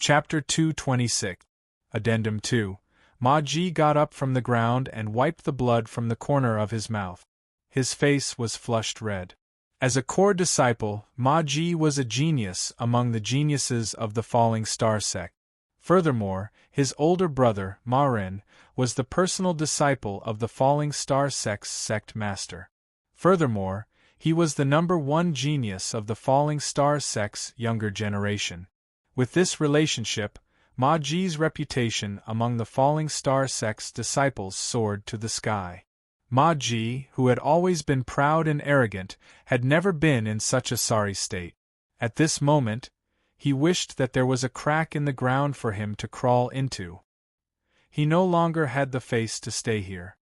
Chapter 226. Addendum 2. Ma Ji got up from the ground and wiped the blood from the corner of his mouth. His face was flushed red. As a core disciple, Ma Ji was a genius among the geniuses of the Falling Star sect. Furthermore, his older brother, Ma Ren, was the personal disciple of the Falling Star sect's sect master. Furthermore, he was the #1 genius of the Falling Star sect's younger generation. With this relationship, Ma Ji's reputation among the Falling Star sect's disciples soared to the sky. Ma Ji, who had always been proud and arrogant, had never been in such a sorry state. At this moment, he wished that there was a crack in the ground for him to crawl into. He no longer had the face to stay here.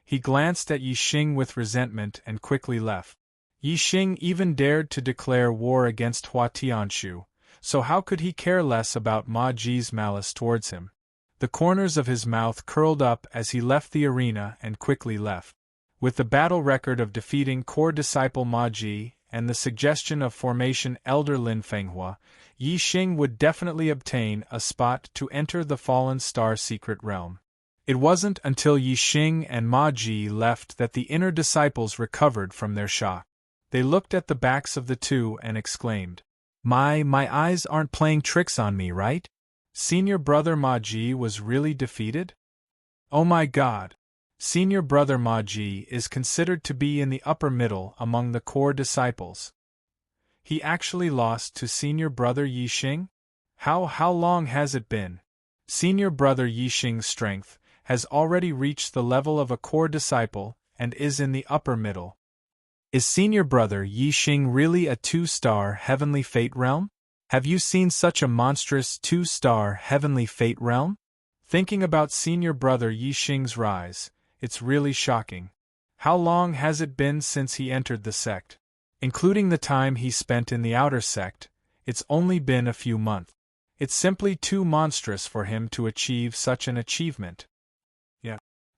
He glanced at Yi Xing with resentment and quickly left. Yi Xing even dared to declare war against Hua Tianshu, so how could he care less about Ma Ji's malice towards him? The corners of his mouth curled up as he left the arena and quickly left. With the battle record of defeating core disciple Ma Ji and the suggestion of formation elder Lin Fenghua, Yi Xing would definitely obtain a spot to enter the Fallen Star secret realm. It wasn't until Yi Xing and Ma Ji left that the inner disciples recovered from their shock. They looked at the backs of the two and exclaimed, My eyes aren't playing tricks on me, right? Senior brother Ma Ji was really defeated? Oh my god! Senior brother Ma Ji is considered to be in the upper middle among the core disciples. He actually lost to senior brother Yi Xing? How long has it been? Senior brother Yi Xing's strength has already reached the level of a core disciple and is in the upper middle. Is senior brother Yi Xing really a 2-star heavenly fate realm? Have you seen such a monstrous 2-star heavenly fate realm? Thinking about senior brother Yi Xing's rise, it's really shocking. How long has it been since he entered the sect? Including the time he spent in the outer sect, it's only been a few months. It's simply too monstrous for him to achieve such an achievement.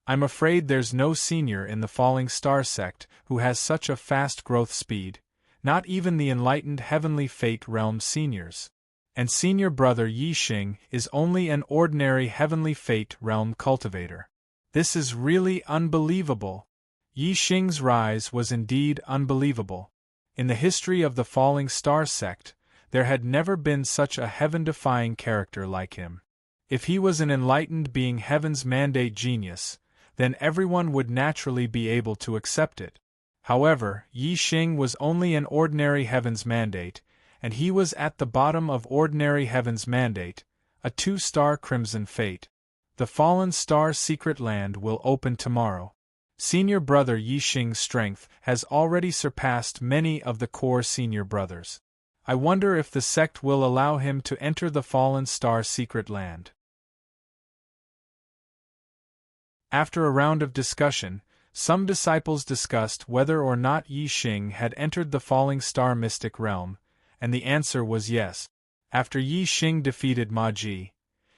I'm afraid there's no senior in the Falling Star sect who has such a fast growth speed, not even the enlightened Heavenly Fate realm seniors. And senior brother Yi Xing is only an ordinary Heavenly Fate realm cultivator. This is really unbelievable. Yi Xing's rise was indeed unbelievable. In the history of the Falling Star sect, there had never been such a heaven-defying character like him. If he was an enlightened being Heaven's mandate genius, then everyone would naturally be able to accept it. However, Yi Xing was only an ordinary Heaven's mandate, and he was at the bottom of ordinary Heaven's mandate, a 2-star Crimson Fate. The Fallen Star Secret Land will open tomorrow. Senior brother Yi Xing's strength has already surpassed many of the core senior brothers. I wonder if the sect will allow him to enter the Fallen Star Secret Land. After a round of discussion, some disciples discussed whether or not Yi Xing had entered the Falling Star Mystic Realm, and the answer was yes. After Yi Xing defeated Ma Ji,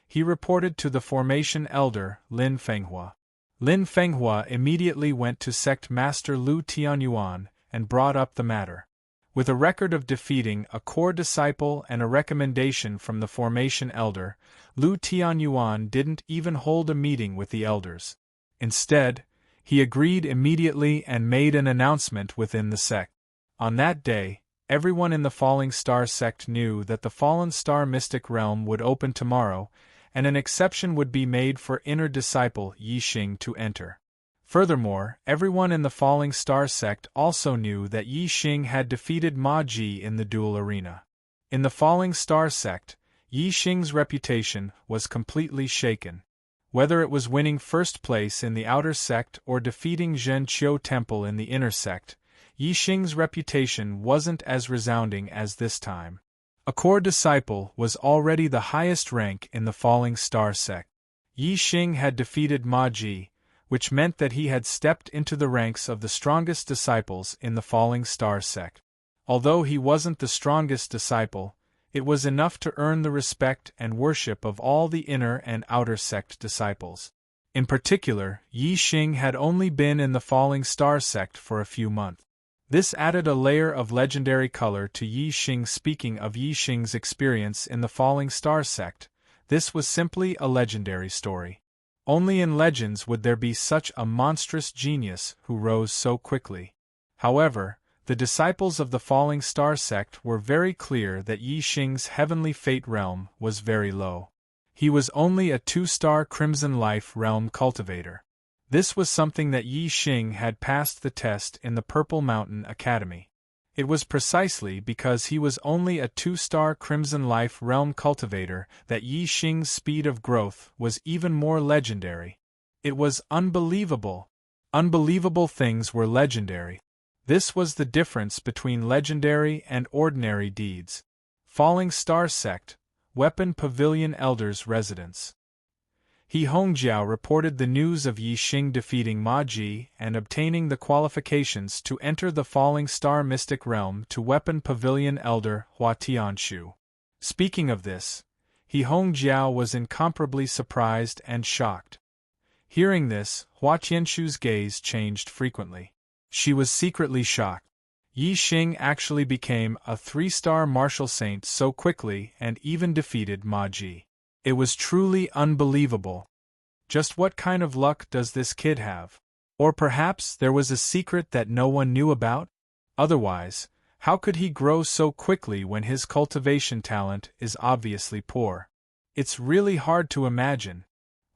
he reported to the formation elder, Lin Fenghua. Lin Fenghua immediately went to sect master Lu Tianyuan and brought up the matter. With a record of defeating a core disciple and a recommendation from the formation elder, Lu Tianyuan didn't even hold a meeting with the elders. Instead, he agreed immediately and made an announcement within the sect. On that day, everyone in the Falling Star sect knew that the Fallen Star Mystic Realm would open tomorrow, and an exception would be made for inner disciple Yi Xing to enter. Furthermore, everyone in the Falling Star sect also knew that Yi Xing had defeated Ma Ji in the duel arena. In the Falling Star sect, Yi Xing's reputation was completely shaken. Whether it was winning first place in the outer sect or defeating Zhenqiu Temple in the inner sect, Yi Xing's reputation wasn't as resounding as this time. A core disciple was already the highest rank in the Falling Star sect. Yi Xing had defeated Ma Ji, which meant that he had stepped into the ranks of the strongest disciples in the Falling Star sect. Although he wasn't the strongest disciple, it was enough to earn the respect and worship of all the inner and outer sect disciples. In particular, Yi Xing had only been in the Falling Star sect for a few months. This added a layer of legendary color to Yi Xing. Speaking of Yi Xing's experience in the Falling Star sect, this was simply a legendary story. Only in legends would there be such a monstrous genius who rose so quickly. However, the disciples of the Falling Star sect were very clear that Yi Xing's heavenly fate realm was very low. He was only a 2-star Crimson Life realm cultivator. This was something that Yi Xing had passed the test in the Purple Mountain Academy. It was precisely because he was only a 2-star Crimson Life realm cultivator that Yi Xing's speed of growth was even more legendary. It was unbelievable. Unbelievable things were legendary. This was the difference between legendary and ordinary deeds. Falling Star Sect, Weapon Pavilion Elder's Residence. He Hongjiao reported the news of Yi Xing defeating Ma Ji and obtaining the qualifications to enter the Falling Star Mystic Realm to Weapon Pavilion Elder Hua Tianshu. Speaking of this, He Hongjiao was incomparably surprised and shocked. Hearing this, Hua Tianshu's gaze changed frequently. She was secretly shocked. Yi Xing actually became a 3-star martial saint so quickly and even defeated Ma Ji. It was truly unbelievable. Just what kind of luck does this kid have? Or perhaps there was a secret that no one knew about? Otherwise, how could he grow so quickly when his cultivation talent is obviously poor? It's really hard to imagine.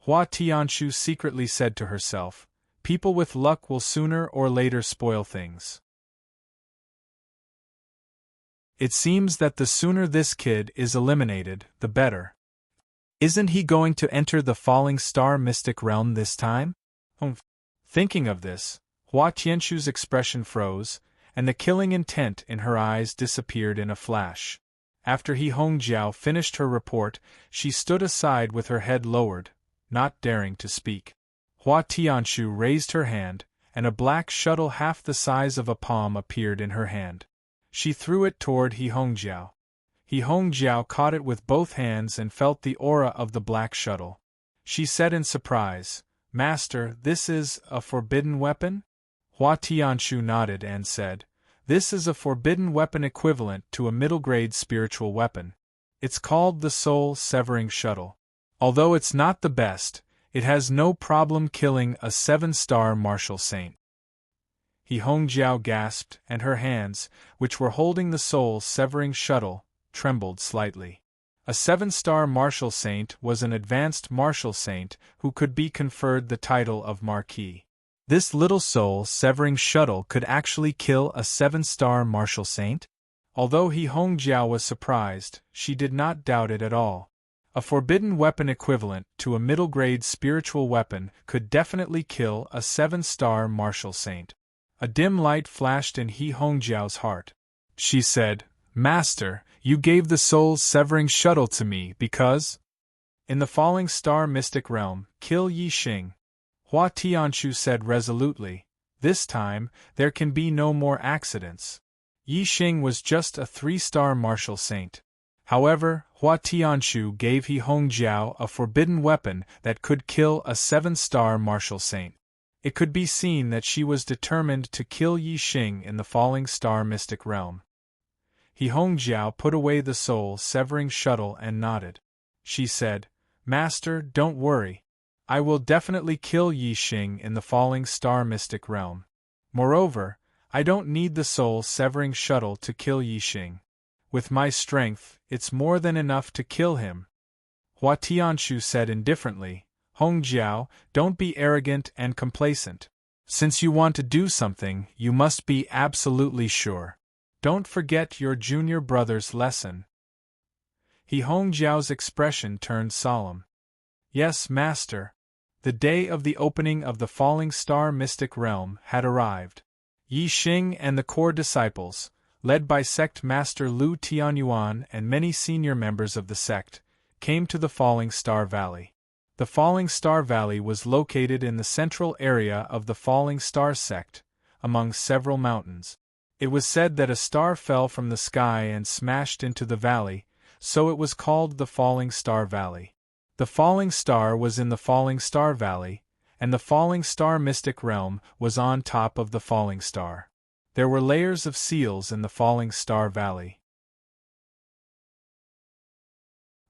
Hua Tianshu secretly said to herself, people with luck will sooner or later spoil things. It seems that the sooner this kid is eliminated, the better. Isn't he going to enter the Falling Star Mystic Realm this time? Thinking of this, Hua Tianshu's expression froze, and the killing intent in her eyes disappeared in a flash. After He Hongjiao finished her report, she stood aside with her head lowered, not daring to speak. Hua Tianshu raised her hand, and a black shuttle half the size of a palm appeared in her hand. She threw it toward He Hongjiao. He Hongjiao caught it with both hands and felt the aura of the black shuttle. She said in surprise, Master, this is a forbidden weapon? Hua Tianshu nodded and said, This is a forbidden weapon equivalent to a middle-grade spiritual weapon. It's called the soul-severing shuttle. Although it's not the best, it has no problem killing a 7-star martial saint. He Hongjiao gasped, and her hands, which were holding the soul-severing shuttle, trembled slightly. A 7-star martial saint was an advanced martial saint who could be conferred the title of Marquis. This little soul-severing shuttle could actually kill a 7-star martial saint? Although He Hongjiao was surprised, she did not doubt it at all. A forbidden weapon equivalent to a middle-grade spiritual weapon could definitely kill a 7-star martial saint. A dim light flashed in He Hongjiao's heart. She said, Master, you gave the soul-severing shuttle to me because… In the Falling Star Mystic Realm, kill Yi Xing. Hua Tianshu said resolutely, This time, there can be no more accidents. Yi Xing was just a 3-star martial saint. However, Hua Tianshu gave He Hongjiao a forbidden weapon that could kill a 7-star martial saint. It could be seen that she was determined to kill Yi Xing in the Falling Star Mystic Realm. He Hongjiao put away the soul-severing shuttle and nodded. She said, Master, don't worry. I will definitely kill Yi Xing in the Falling Star Mystic Realm. Moreover, I don't need the soul-severing shuttle to kill Yi Xing. With my strength, it's more than enough to kill him. Hua Tianshu said indifferently. Hong Jiao, don't be arrogant and complacent. Since you want to do something, you must be absolutely sure. Don't forget your junior brother's lesson. Hong Jiao's expression turned solemn. Yes, master. The day of the opening of the Falling Star Mystic Realm had arrived. Yi Xing and the core disciples, led by sect master Lu Tianyuan and many senior members of the sect, came to the Falling Star Valley. The Falling Star Valley was located in the central area of the Falling Star sect, among several mountains. It was said that a star fell from the sky and smashed into the valley, so it was called the Falling Star Valley. The Falling Star was in the Falling Star Valley, and the Falling Star Mystic Realm was on top of the Falling Star. There were layers of seals in the Falling Star Valley.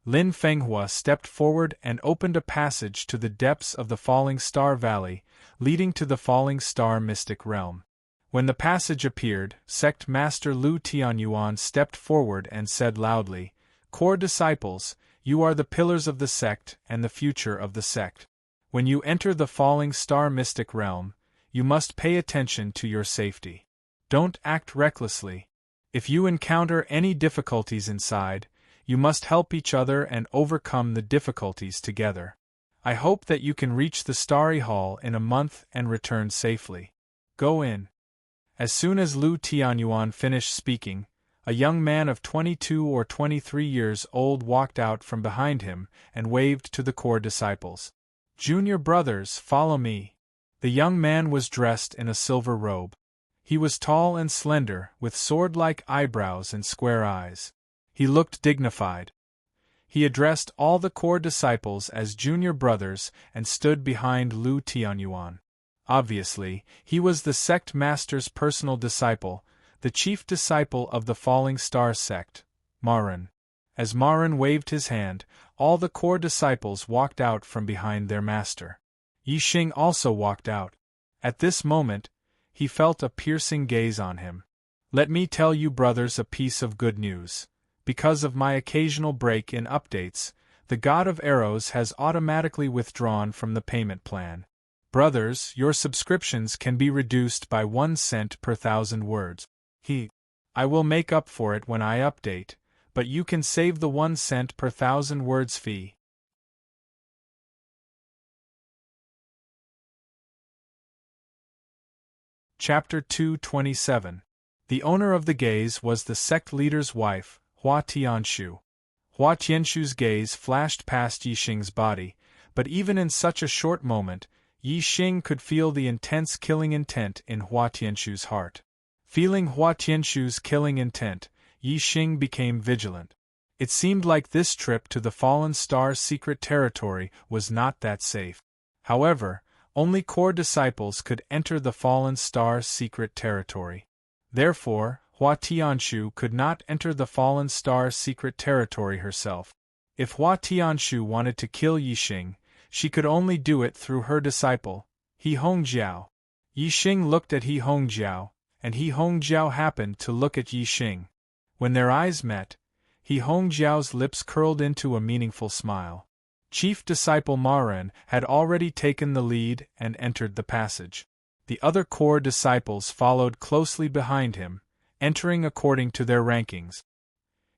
Lin Fenghua stepped forward and opened a passage to the depths of the Falling Star Valley, leading to the Falling Star Mystic Realm. When the passage appeared, Sect Master Lu Tianyuan stepped forward and said loudly, "Core disciples, you are the pillars of the sect and the future of the sect. When you enter the Falling Star Mystic Realm, you must pay attention to your safety. Don't act recklessly. If you encounter any difficulties inside, you must help each other and overcome the difficulties together. I hope that you can reach the Starry Hall in a month and return safely. Go in." As soon as Lu Tianyuan finished speaking, a young man of 22 or 23 years old walked out from behind him and waved to the core disciples. "Junior brothers, follow me." The young man was dressed in a silver robe. He was tall and slender, with sword-like eyebrows and square eyes. He looked dignified. He addressed all the core disciples as junior brothers and stood behind Lu Tianyuan. Obviously, he was the sect master's personal disciple, the chief disciple of the Falling Star sect, Marin. As Marin waved his hand, all the core disciples walked out from behind their master. Yi Xing also walked out. At this moment, he felt a piercing gaze on him. "Let me tell you brothers a piece of good news. Because of my occasional break in updates, the God of Arrows has automatically withdrawn from the payment plan. Brothers, your subscriptions can be reduced by 1 cent per 1,000 words. I will make up for it when I update, but you can save the 1 cent per 1,000 words fee." Chapter 227. The owner of the gaze was the sect leader's wife, Hua Tianshu. Hua Tianshu's gaze flashed past Yi Xing's body, but even in such a short moment, Yi Xing could feel the intense killing intent in Hua Tianshu's heart. Feeling Hua Tianshu's killing intent, Yi Xing became vigilant. It seemed like this trip to the Fallen Star's secret territory was not that safe. However, only core disciples could enter the Fallen Star's secret territory. Therefore, Hua Tianshu could not enter the Fallen Star's secret territory herself. If Hua Tianshu wanted to kill Yi Xing, she could only do it through her disciple, Hong Jiao. Yi Xing looked at Hong Jiao, and Hong Jiao happened to look at Yi Xing. When their eyes met, Hong Jiao's lips curled into a meaningful smile. Chief disciple Marin had already taken the lead and entered the passage. The other core disciples followed closely behind him, entering according to their rankings.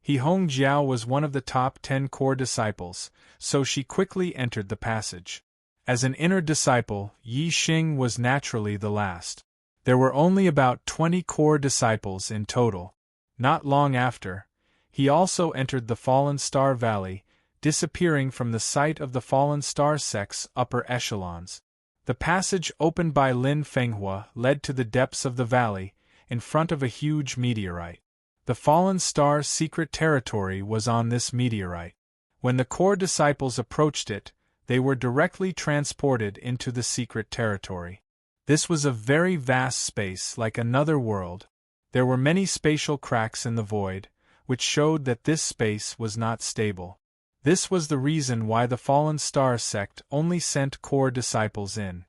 Hong Jiao was one of the top 10 core disciples, so she quickly entered the passage. As an inner disciple, Yi Xing was naturally the last. There were only about 20 core disciples in total. Not long after, he also entered the Fallen Star Valley, disappearing from the sight of the Fallen Star sect's upper echelons. The passage opened by Lin Fenghua led to the depths of the valley, in front of a huge meteorite. The Fallen Star's secret territory was on this meteorite. When the core disciples approached it, they were directly transported into the secret territory. This was a very vast space like another world. There were many spatial cracks in the void, which showed that this space was not stable. This was the reason why the Fallen Star sect only sent core disciples in.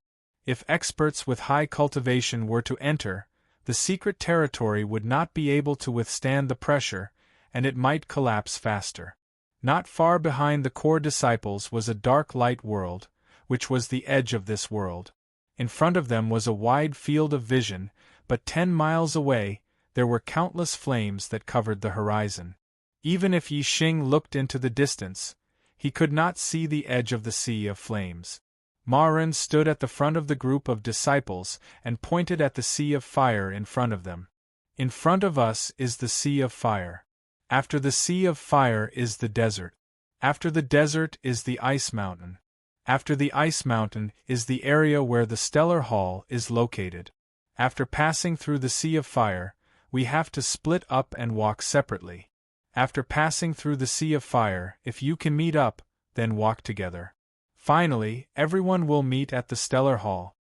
If experts with high cultivation were to enter, the secret territory would not be able to withstand the pressure, and it might collapse faster. Not far behind the core disciples was a dark light world, which was the edge of this world. In front of them was a wide field of vision, but 10 miles away, there were countless flames that covered the horizon. Even if Yi Xing looked into the distance, he could not see the edge of the sea of flames. Ma Ren stood at the front of the group of disciples and pointed at the sea of fire in front of them. In front of us is the sea of fire. After the sea of fire is the desert. After the desert is the ice mountain. After the ice mountain is the area where the stellar hall is located. After passing through the sea of fire, we have to split up and walk separately. After passing through the sea of fire, if you can meet up, then walk together. Finally, everyone will meet at the stellar hall.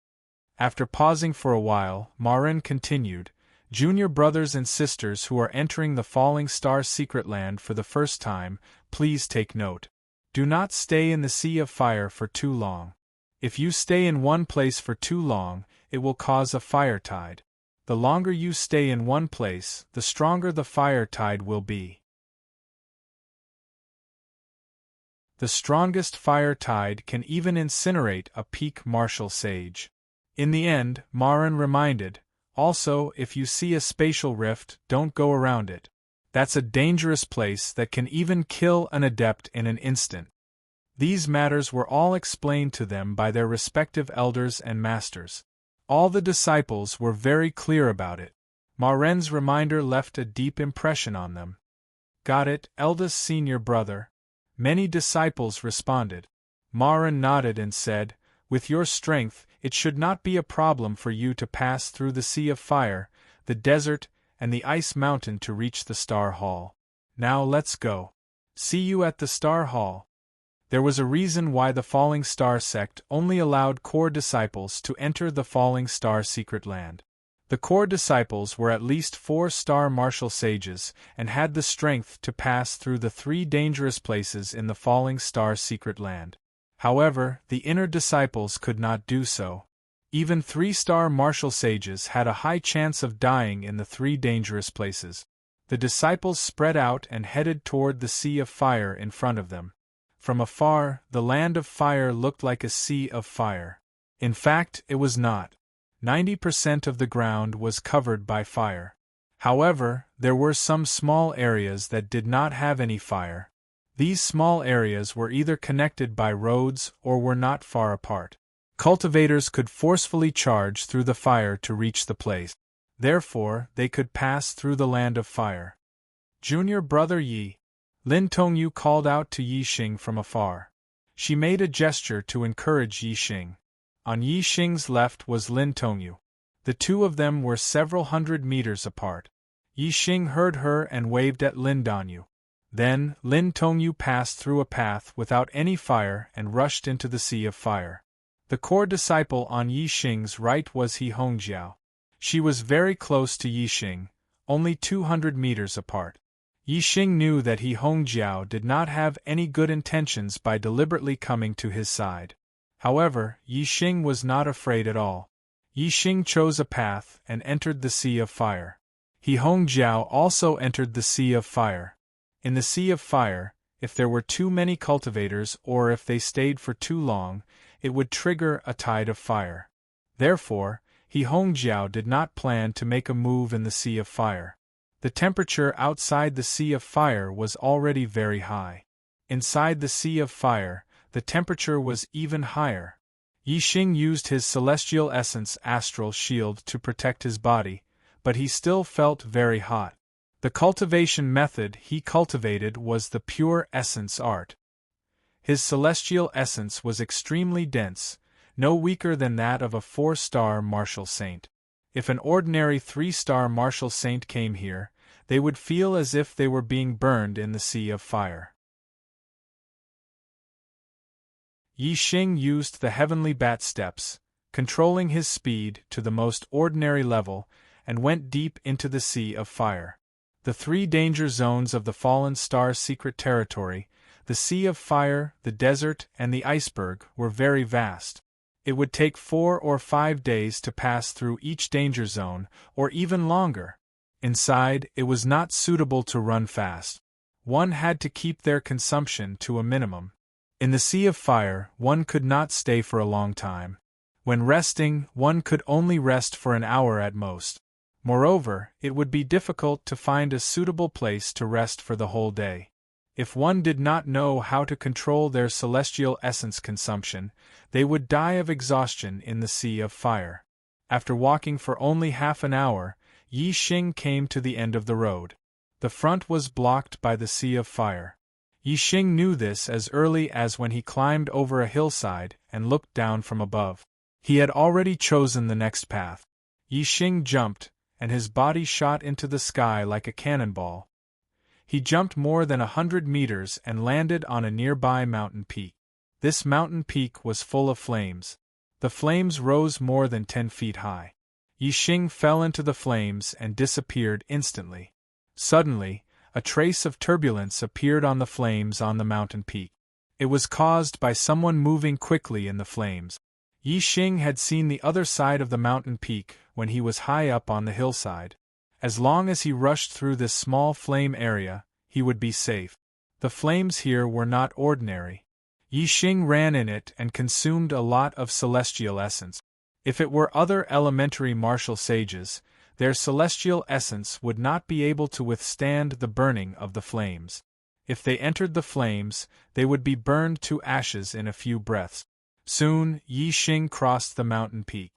After pausing for a while, Ma Ren continued, "Junior brothers and sisters who are entering the Falling Star Secret Land for the first time, please take note. Do not stay in the sea of fire for too long. If you stay in one place for too long, it will cause a fire tide. The longer you stay in one place, the stronger the fire tide will be. The strongest fire tide can even incinerate a peak martial sage." In the end, Ma Ren reminded, "Also, if you see a spatial rift, don't go around it. That's a dangerous place that can even kill an adept in an instant." These matters were all explained to them by their respective elders and masters. All the disciples were very clear about it. Ma Ren's reminder left a deep impression on them. "Got it, eldest senior brother?" Many disciples responded. Ma Ren nodded and said, "With your strength, it should not be a problem for you to pass through the sea of fire, the desert, and the ice mountain to reach the Star Hall. Now let's go. See you at the Star Hall." There was a reason why the Falling Star sect only allowed core disciples to enter the Falling Star Secret Land. The core disciples were at least 4-star martial sages and had the strength to pass through the 3 dangerous places in the Falling Star Secret Land. However, the inner disciples could not do so. Even 3-star martial sages had a high chance of dying in the 3 dangerous places. The disciples spread out and headed toward the sea of fire in front of them. From afar, the land of fire looked like a sea of fire. In fact, it was not. 90% of the ground was covered by fire. However, there were some small areas that did not have any fire. These small areas were either connected by roads or were not far apart. Cultivators could forcefully charge through the fire to reach the place. Therefore, they could pass through the land of fire. "Junior brother Yi," Lin Tongyu called out to Yi Xing from afar. She made a gesture to encourage Yi Xing. On Yi Xing's left was Lin Tongyu. The two of them were several hundred meters apart. Yi Xing heard her and waved at Lin Tongyu. Then, Lin Tongyu passed through a path without any fire and rushed into the sea of fire. The core disciple on Yi Xing's right was He Hongjiao. She was very close to Yi Xing, only 200 meters apart. Yi Xing knew that He Hongjiao did not have any good intentions by deliberately coming to his side. However, Yi Xing was not afraid at all. Yi Xing chose a path and entered the sea of fire. He Hongjiao also entered the sea of fire. In the sea of fire, if there were too many cultivators or if they stayed for too long, it would trigger a tide of fire. Therefore, He Hongjiao did not plan to make a move in the sea of fire. The temperature outside the sea of fire was already very high. Inside the sea of fire, the temperature was even higher. Yi Xing used his celestial essence astral shield to protect his body, but he still felt very hot. The cultivation method he cultivated was the pure essence art. His celestial essence was extremely dense, no weaker than that of a 4-star martial saint. If an ordinary 3-star martial saint came here, they would feel as if they were being burned in the sea of fire. Yi Xing used the heavenly bat steps, controlling his speed to the most ordinary level, and went deep into the sea of fire. The 3 danger zones of the Fallen Star Secret Territory, the Sea of Fire, the Desert, and the Iceberg, were very vast. It would take 4 or 5 days to pass through each danger zone, or even longer. Inside, it was not suitable to run fast. one had to keep their consumption to a minimum. In the Sea of Fire, one could not stay for a long time. When resting, one could only rest for an hour at most. Moreover, it would be difficult to find a suitable place to rest for the whole day. If one did not know how to control their celestial essence consumption, they would die of exhaustion in the Sea of Fire. After walking for only half an hour, Yi Xing came to the end of the road. The front was blocked by the Sea of Fire. Yi Xing knew this as early as when he climbed over a hillside and looked down from above. He had already chosen the next path. Yi Xing jumped, and his body shot into the sky like a cannonball. He jumped more than 100 meters and landed on a nearby mountain peak. This mountain peak was full of flames. The flames rose more than 10 feet high. Yi Xing fell into the flames and disappeared instantly. Suddenly, a trace of turbulence appeared on the flames on the mountain peak. It was caused by someone moving quickly in the flames. Yi Xing had seen the other side of the mountain peak when he was high up on the hillside. As long as he rushed through this small flame area, he would be safe. The flames here were not ordinary. Yi Xing ran in it and consumed a lot of celestial essence. If it were other elementary martial sages, their celestial essence would not be able to withstand the burning of the flames. If they entered the flames, they would be burned to ashes in a few breaths. Soon, Yi Xing crossed the mountain peak.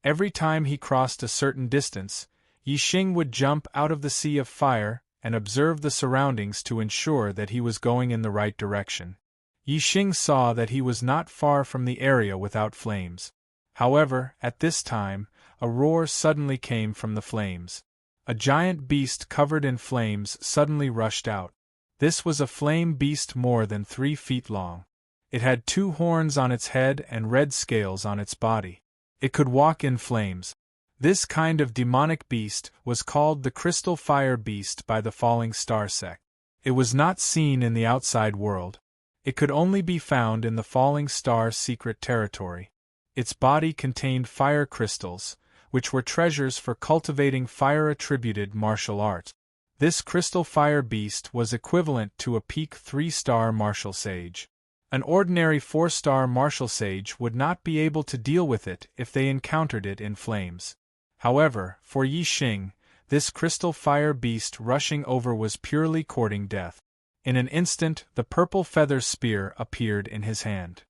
Every time he crossed a certain distance, Yi Xing would jump out of the Sea of Fire and observe the surroundings to ensure that he was going in the right direction. Yi Xing saw that he was not far from the area without flames. However, at this time, a roar suddenly came from the flames. A giant beast covered in flames suddenly rushed out. This was a flame beast more than 3 feet long. It had 2 horns on its head and red scales on its body. It could walk in flames. This kind of demonic beast was called the Crystal Fire Beast by the Falling Star sect. It was not seen in the outside world. It could only be found in the Falling Star secret territory. Its body contained fire crystals, which were treasures for cultivating fire-attributed martial arts. This Crystal Fire Beast was equivalent to a peak 3-star martial sage. An ordinary 4-star martial sage would not be able to deal with it if they encountered it in flames. However, for Yi Xing, this Crystal Fire Beast rushing over was purely courting death. In an instant, the purple feather spear appeared in his hand.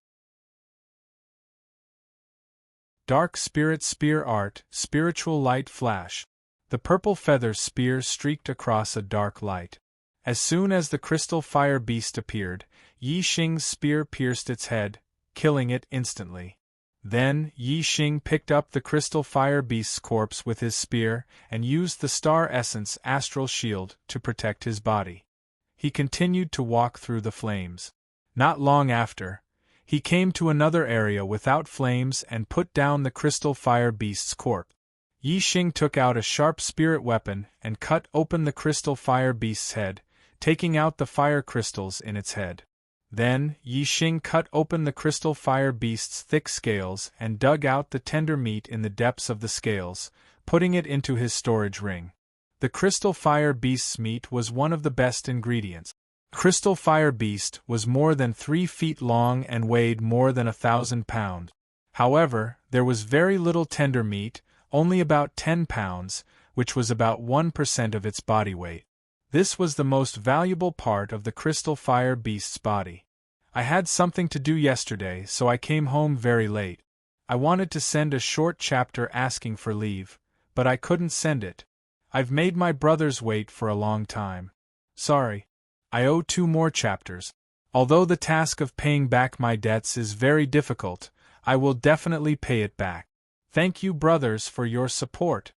Dark Spirit Spear Art, Spiritual Light Flash. The purple feather spear streaked across a dark light. As soon as the Crystal Fire Beast appeared, Yi Xing's spear pierced its head, killing it instantly. Then, Yi Xing picked up the Crystal Fire Beast's corpse with his spear and used the Star Essence Astral Shield to protect his body. He continued to walk through the flames. Not long after, he came to another area without flames and put down the Crystal Fire Beast's corpse. Yi Xing took out a sharp spirit weapon and cut open the Crystal Fire Beast's head, taking out the fire crystals in its head. Then, Yi Xing cut open the Crystal Fire Beast's thick scales and dug out the tender meat in the depths of the scales, putting it into his storage ring. The Crystal Fire Beast's meat was one of the best ingredients. Crystal Fire Beast was more than 3 feet long and weighed more than 1,000 pounds. However, there was very little tender meat, only about 10 pounds, which was about 1% of its body weight. This was the most valuable part of the Crystal Fire Beast's body. I had something to do yesterday, so I came home very late. I wanted to send a short chapter asking for leave, but I couldn't send it. I've made my brothers wait for a long time. Sorry. I owe 2 more chapters. Although the task of paying back my debts is very difficult, I will definitely pay it back. Thank you, brothers, for your support.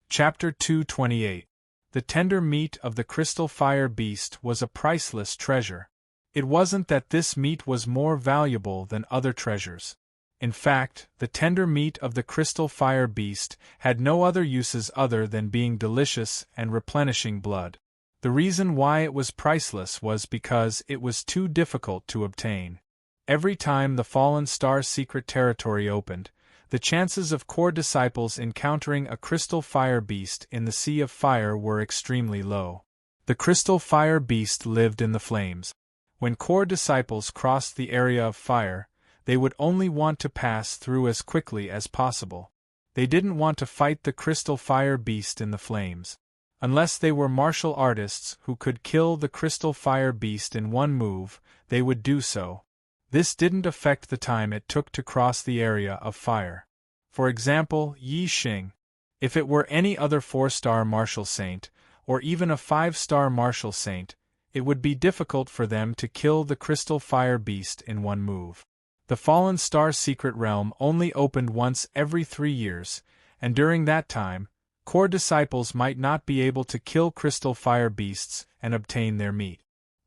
Chapter 228. The tender meat of the Crystal Fire Beast was a priceless treasure. It wasn't that this meat was more valuable than other treasures. In fact, the tender meat of the Crystal Fire Beast had no other uses other than being delicious and replenishing blood. The reason why it was priceless was because it was too difficult to obtain. Every time the Fallen Star secret territory opened, the chances of core disciples encountering a crystal fire beast in the Sea of Fire were extremely low. The crystal fire beast lived in the flames. When core disciples crossed the area of fire, they would only want to pass through as quickly as possible. They didn't want to fight the crystal fire beast in the flames. Unless they were martial artists who could kill the crystal fire beast in one move, they would do so. This didn't affect the time it took to cross the area of fire. For example, Yi Xing. If it were any other 4-star martial saint, or even a 5-star martial saint, it would be difficult for them to kill the crystal fire beast in one move. The Fallen Star Secret Realm only opened once every 3 years, and during that time, core disciples might not be able to kill crystal fire beasts and obtain their meat.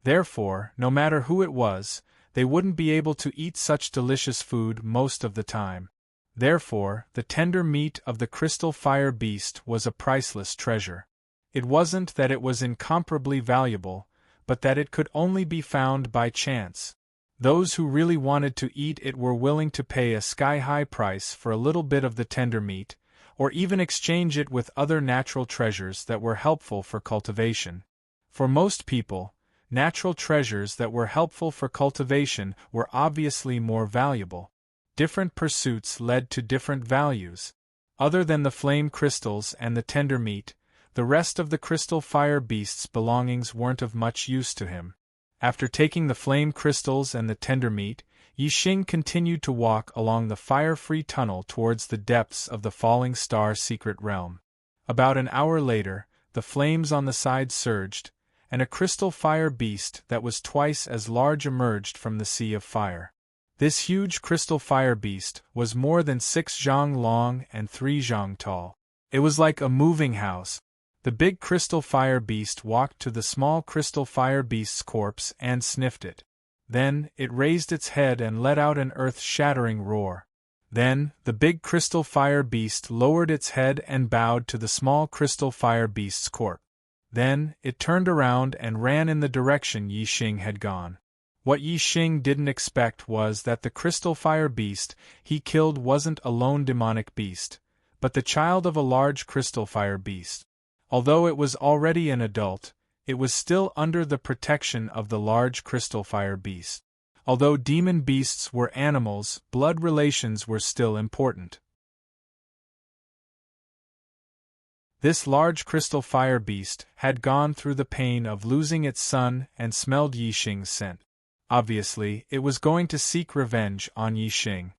Therefore, no matter who it was, they wouldn't be able to eat such delicious food most of the time. Therefore, the tender meat of the crystal fire beast was a priceless treasure. It wasn't that it was incomparably valuable, but that it could only be found by chance. Those who really wanted to eat it were willing to pay a sky-high price for a little bit of the tender meat, or even exchange it with other natural treasures that were helpful for cultivation. For most people, natural treasures that were helpful for cultivation were obviously more valuable. Different pursuits led to different values. Other than the flame crystals and the tender meat, the rest of the crystal fire beast's belongings weren't of much use to him. After taking the flame crystals and the tender meat, Yi Xing continued to walk along the fire-free tunnel towards the depths of the Falling Star Secret Realm. About an hour later, the flames on the side surged, and a crystal fire beast that was twice as large emerged from the Sea of Fire. This huge crystal fire beast was more than 6 zhang long and 3 zhang tall. It was like a moving house. The big crystal fire beast walked to the small crystal fire beast's corpse and sniffed it. Then, it raised its head and let out an earth-shattering roar. Then, the big crystal fire beast lowered its head and bowed to the small crystal fire beast's corpse. Then, it turned around and ran in the direction Yi Xing had gone. What Yi Xing didn't expect was that the crystal fire beast he killed wasn't a lone demonic beast, but the child of a large crystal fire beast. Although it was already an adult, it was still under the protection of the large crystal fire beast. Although demon beasts were animals, blood relations were still important. This large crystal fire beast had gone through the pain of losing its son and smelled Yi Xing's scent. Obviously, it was going to seek revenge on Yi Xing.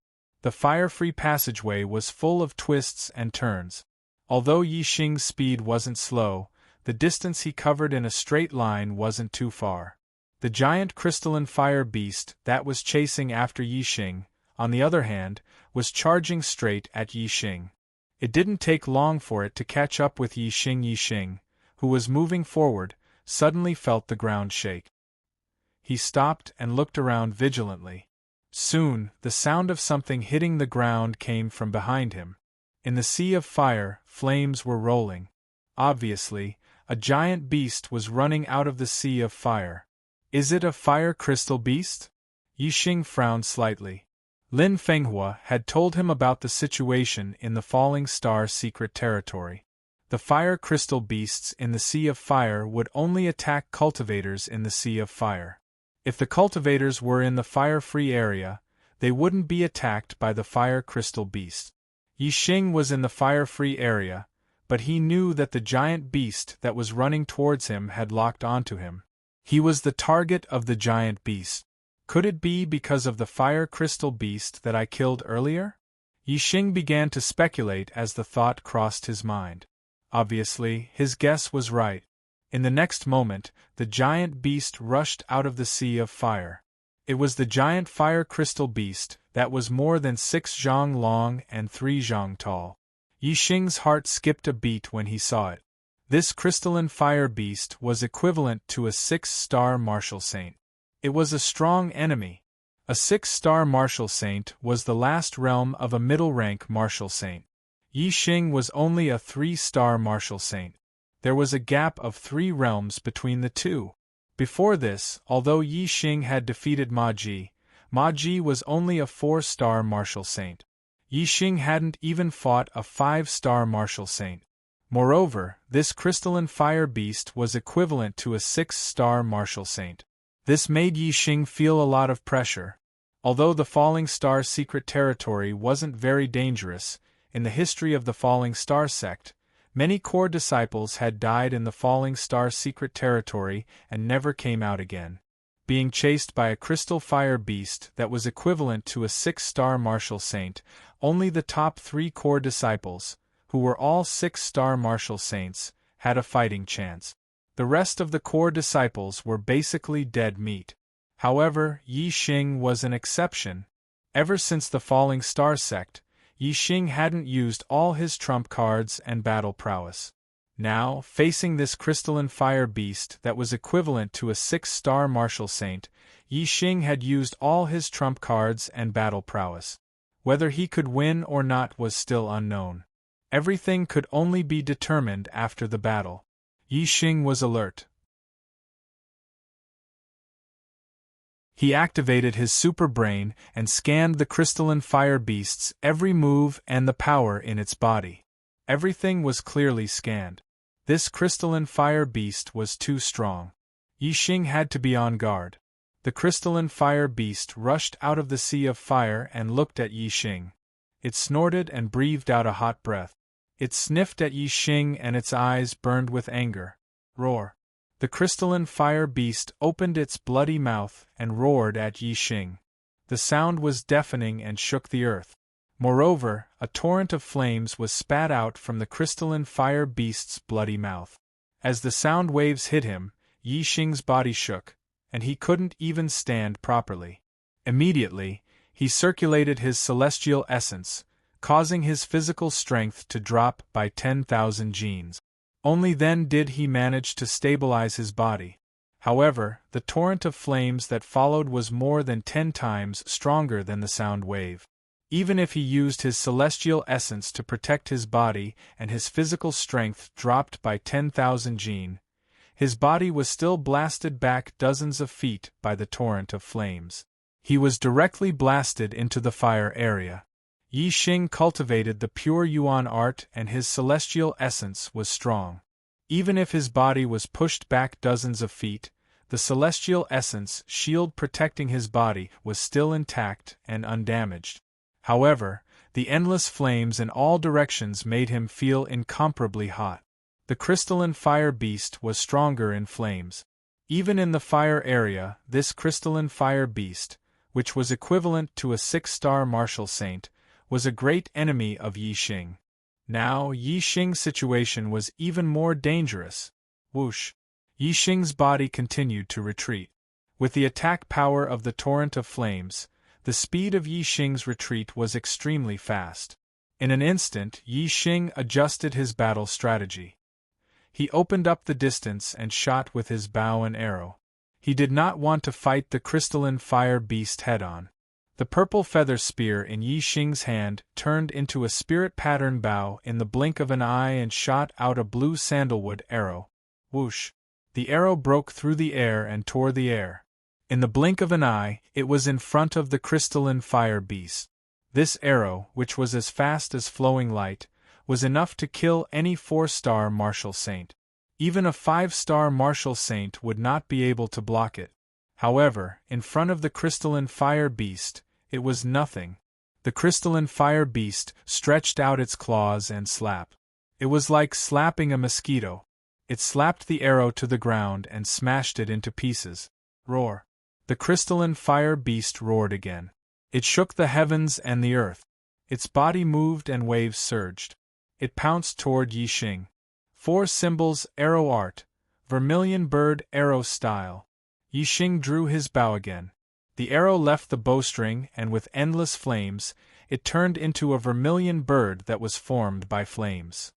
The fire-free passageway was full of twists and turns. Although Yi Xing's speed wasn't slow, the distance he covered in a straight line wasn't too far. The giant crystalline fire beast that was chasing after Yi Xing, on the other hand, was charging straight at Yi Xing. It didn't take long for it to catch up with Yi Xing. Yi Xing, who was moving forward, suddenly felt the ground shake. He stopped and looked around vigilantly. Soon, the sound of something hitting the ground came from behind him. In the Sea of Fire, flames were rolling. Obviously, a giant beast was running out of the Sea of Fire. Is it a fire crystal beast? Yi Xing frowned slightly. Lin Fenghua had told him about the situation in the Falling Star Secret Territory. The fire crystal beasts in the Sea of Fire would only attack cultivators in the Sea of Fire. If the cultivators were in the fire-free area, they wouldn't be attacked by the fire crystal beast. Yi Xing was in the fire-free area, but he knew that the giant beast that was running towards him had locked onto him. He was the target of the giant beast. Could it be because of the fire crystal beast that I killed earlier? Yi Xing began to speculate as the thought crossed his mind. Obviously, his guess was right. In the next moment, the giant beast rushed out of the Sea of Fire. It was the giant fire crystal beast that was more than 6 zhang long and 3 zhang tall. Yi Xing's heart skipped a beat when he saw it. This crystalline fire beast was equivalent to a 6-star martial saint. It was a strong enemy. A 6-star martial saint was the last realm of a middle-rank martial saint. Yi Xing was only a 3-star martial saint. There was a gap of 3 realms between the two. Before this, although Yi Xing had defeated Ma Ji was only a 4-star martial saint. Yi Xing hadn't even fought a 5-star martial saint. Moreover, this crystalline fire beast was equivalent to a 6-star martial saint. This made Yi Xing feel a lot of pressure. Although the Falling Star secret territory wasn't very dangerous, in the history of the Falling Star sect, many core disciples had died in the Falling Star secret territory and never came out again. Being chased by a crystal fire beast that was equivalent to a 6-star martial saint, only the top 3 core disciples, who were all 6-star martial saints, had a fighting chance. The rest of the core disciples were basically dead meat. However, Yi Xing was an exception. Ever since the Falling Star sect, Yi Xing hadn't used all his trump cards and battle prowess. Now, facing this crystalline fire beast that was equivalent to a 6-star martial saint, Yi Xing had used all his trump cards and battle prowess. Whether he could win or not was still unknown. Everything could only be determined after the battle. Yi Xing was alert. He activated his super brain and scanned the crystalline fire beast's every move and the power in its body. Everything was clearly scanned. This crystalline fire beast was too strong. Yi Xing had to be on guard. The crystalline fire beast rushed out of the sea of fire and looked at Yi Xing. It snorted and breathed out a hot breath. It sniffed at Yi Xing and its eyes burned with anger. Roar! The crystalline fire beast opened its bloody mouth and roared at Yi Xing. The sound was deafening and shook the earth. Moreover, a torrent of flames was spat out from the crystalline fire beast's bloody mouth. As the sound waves hit him, Yi Xing's body shook, and he couldn't even stand properly. Immediately, he circulated his celestial essence, causing his physical strength to drop by 10,000 genes. Only then did he manage to stabilize his body. However, the torrent of flames that followed was more than 10 times stronger than the sound wave. Even if he used his celestial essence to protect his body and his physical strength dropped by 10,000 gene, his body was still blasted back dozens of feet by the torrent of flames. He was directly blasted into the fire area. Yi Xing cultivated the pure Yuan art and his celestial essence was strong. Even if his body was pushed back dozens of feet, the celestial essence shield protecting his body was still intact and undamaged. However, the endless flames in all directions made him feel incomparably hot. The crystalline fire beast was stronger in flames. Even in the fire area, this crystalline fire beast, which was equivalent to a 6-star martial saint, was a great enemy of Yi Xing. Now Yi Xing's situation was even more dangerous. Whoosh! Yi Xing's body continued to retreat. With the attack power of the torrent of flames, the speed of Yi Xing's retreat was extremely fast. In an instant, Yi Xing adjusted his battle strategy. He opened up the distance and shot with his bow and arrow. He did not want to fight the crystalline fire beast head-on. The purple feather spear in Yi Xing's hand turned into a spirit pattern bow in the blink of an eye and shot out a blue sandalwood arrow. Whoosh! The arrow broke through the air and tore the air. In the blink of an eye, it was in front of the crystalline fire beast. This arrow, which was as fast as flowing light, was enough to kill any 4-star martial saint. Even a 5-star martial saint would not be able to block it. However, in front of the crystalline fire beast, it was nothing. The crystalline fire beast stretched out its claws and slapped. It was like slapping a mosquito. It slapped the arrow to the ground and smashed it into pieces. Roar! The crystalline fire beast roared again. It shook the heavens and the earth. Its body moved and waves surged. It pounced toward Yi Xing. 4 symbols arrow art, vermilion bird arrow style. Yi Xing drew his bow again. The arrow left the bowstring and with endless flames, it turned into a vermilion bird that was formed by flames.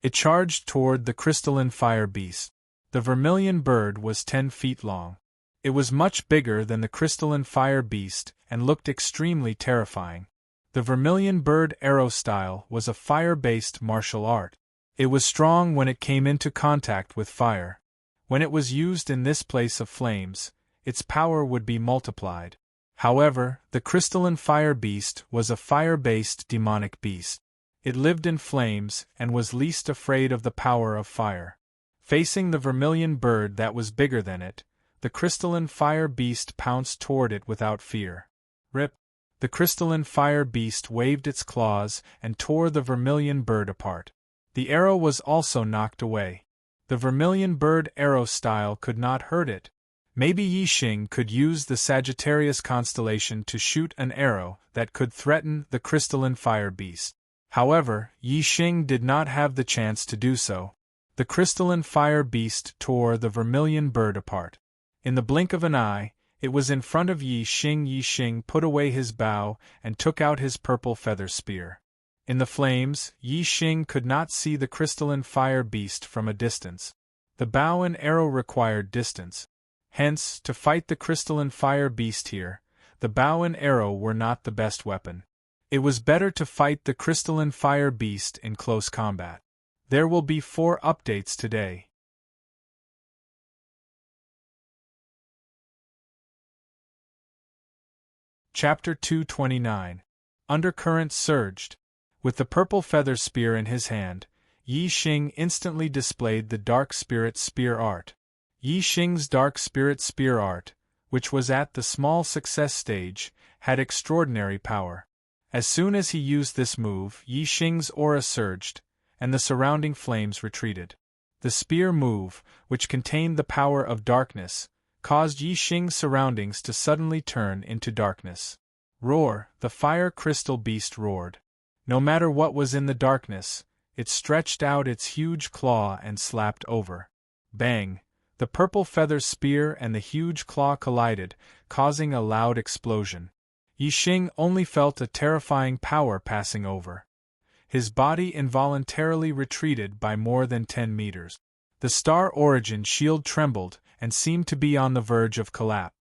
It charged toward the crystalline fire beast. The vermilion bird was 10 feet long. It was much bigger than the crystalline fire beast and looked extremely terrifying. The vermilion bird arrow style was a fire-based martial art. It was strong when it came into contact with fire. When it was used in this place of flames, its power would be multiplied. However, the crystalline fire beast was a fire-based demonic beast. It lived in flames and was least afraid of the power of fire. Facing the vermilion bird that was bigger than it, the crystalline fire beast pounced toward it without fear. Rip! The crystalline fire beast waved its claws and tore the vermilion bird apart. The arrow was also knocked away. The vermilion bird arrow style could not hurt it. Maybe Yi Xing could use the Sagittarius constellation to shoot an arrow that could threaten the crystalline fire beast. However, Yi Xing did not have the chance to do so. The crystalline fire beast tore the vermilion bird apart. In the blink of an eye, it was in front of Yi Xing. Yi Xing put away his bow and took out his purple feather spear. In the flames, Yi Xing could not see the crystalline fire beast from a distance. The bow and arrow required distance. Hence, to fight the crystalline fire beast here, the bow and arrow were not the best weapon. It was better to fight the crystalline fire beast in close combat. There will be 4 updates today. Chapter 229. Undercurrent surged. With the purple feather spear in his hand, Yi Xing instantly displayed the Dark Spirit Spear art. Yi Xing's Dark Spirit Spear art, which was at the small success stage, had extraordinary power. As soon as he used this move, Yi Xing's aura surged, and the surrounding flames retreated. The spear move, which contained the power of darkness, caused Yi Xing's surroundings to suddenly turn into darkness. Roar! The fire crystal beast roared. No matter what was in the darkness, it stretched out its huge claw and slapped over. Bang! The purple feather spear and the huge claw collided, causing a loud explosion. Yi Xing only felt a terrifying power passing over. His body involuntarily retreated by more than 10 meters. The Star Origin shield trembled and seemed to be on the verge of collapse.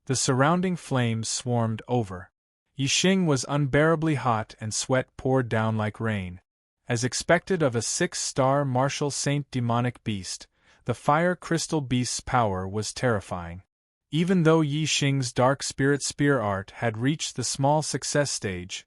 The surrounding flames swarmed over. Yi Xing was unbearably hot and sweat poured down like rain. As expected of a 6-star martial saint demonic beast, the fire crystal beast's power was terrifying. Even though Yi Xing's Dark Spirit Spear art had reached the small success stage,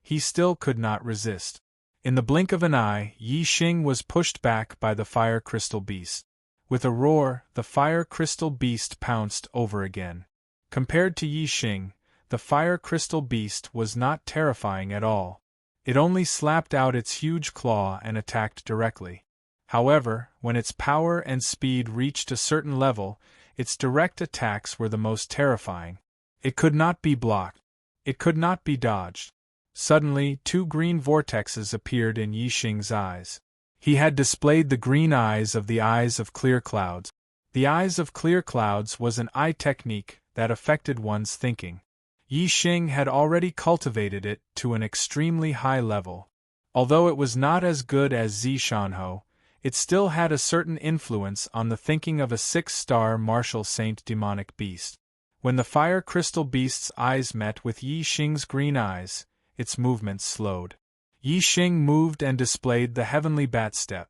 he still could not resist. In the blink of an eye, Yi Xing was pushed back by the fire crystal beast. With a roar, the fire crystal beast pounced over again. Compared to Yi Xing, the fire crystal beast was not terrifying at all. It only slapped out its huge claw and attacked directly. However, when its power and speed reached a certain level, its direct attacks were the most terrifying. It could not be blocked. It could not be dodged. Suddenly, 2 green vortexes appeared in Yi Xing's eyes. He had displayed the green eyes of the Eyes of Clear Clouds. The Eyes of Clear Clouds was an eye technique that affected one's thinking. Yi Xing had already cultivated it to an extremely high level. Although it was not as good as Zishanho, it still had a certain influence on the thinking of a 6-star martial saint demonic beast. When the fire crystal beast's eyes met with Yi Xing's green eyes, its movements slowed. Yi Xing moved and displayed the heavenly bat step.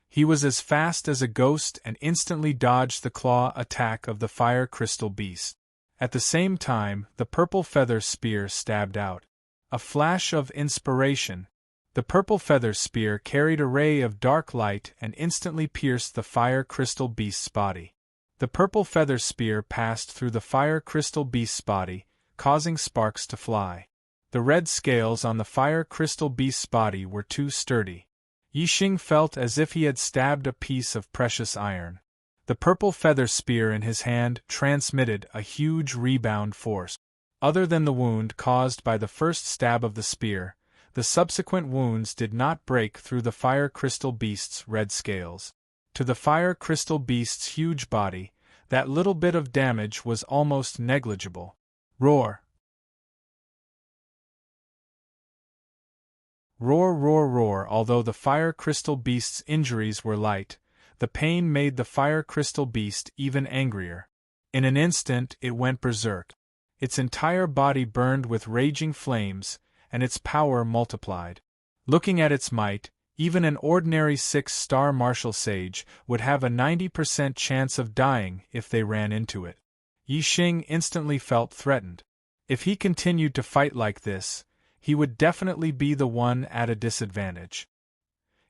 He was as fast as a ghost and instantly dodged the claw attack of the fire crystal beast. At the same time, the purple feather spear stabbed out. A flash of inspiration. The purple feather spear carried a ray of dark light and instantly pierced the fire crystal beast's body. The purple feather spear passed through the fire crystal beast's body, causing sparks to fly. The red scales on the fire crystal beast's body were too sturdy. Yi Xing felt as if he had stabbed a piece of precious iron. The purple feather spear in his hand transmitted a huge rebound force. Other than the wound caused by the first stab of the spear, the subsequent wounds did not break through the fire crystal beast's red scales. To the fire crystal beast's huge body, that little bit of damage was almost negligible. Roar! Roar, roar, roar! Although the fire crystal beast's injuries were light, the pain made the fire crystal beast even angrier. In an instant it went berserk. Its entire body burned with raging flames, and its power multiplied. Looking at its might, even an ordinary 6-star martial sage would have a 90% chance of dying if they ran into it. Yi Xing instantly felt threatened. If he continued to fight like this, he would definitely be the one at a disadvantage.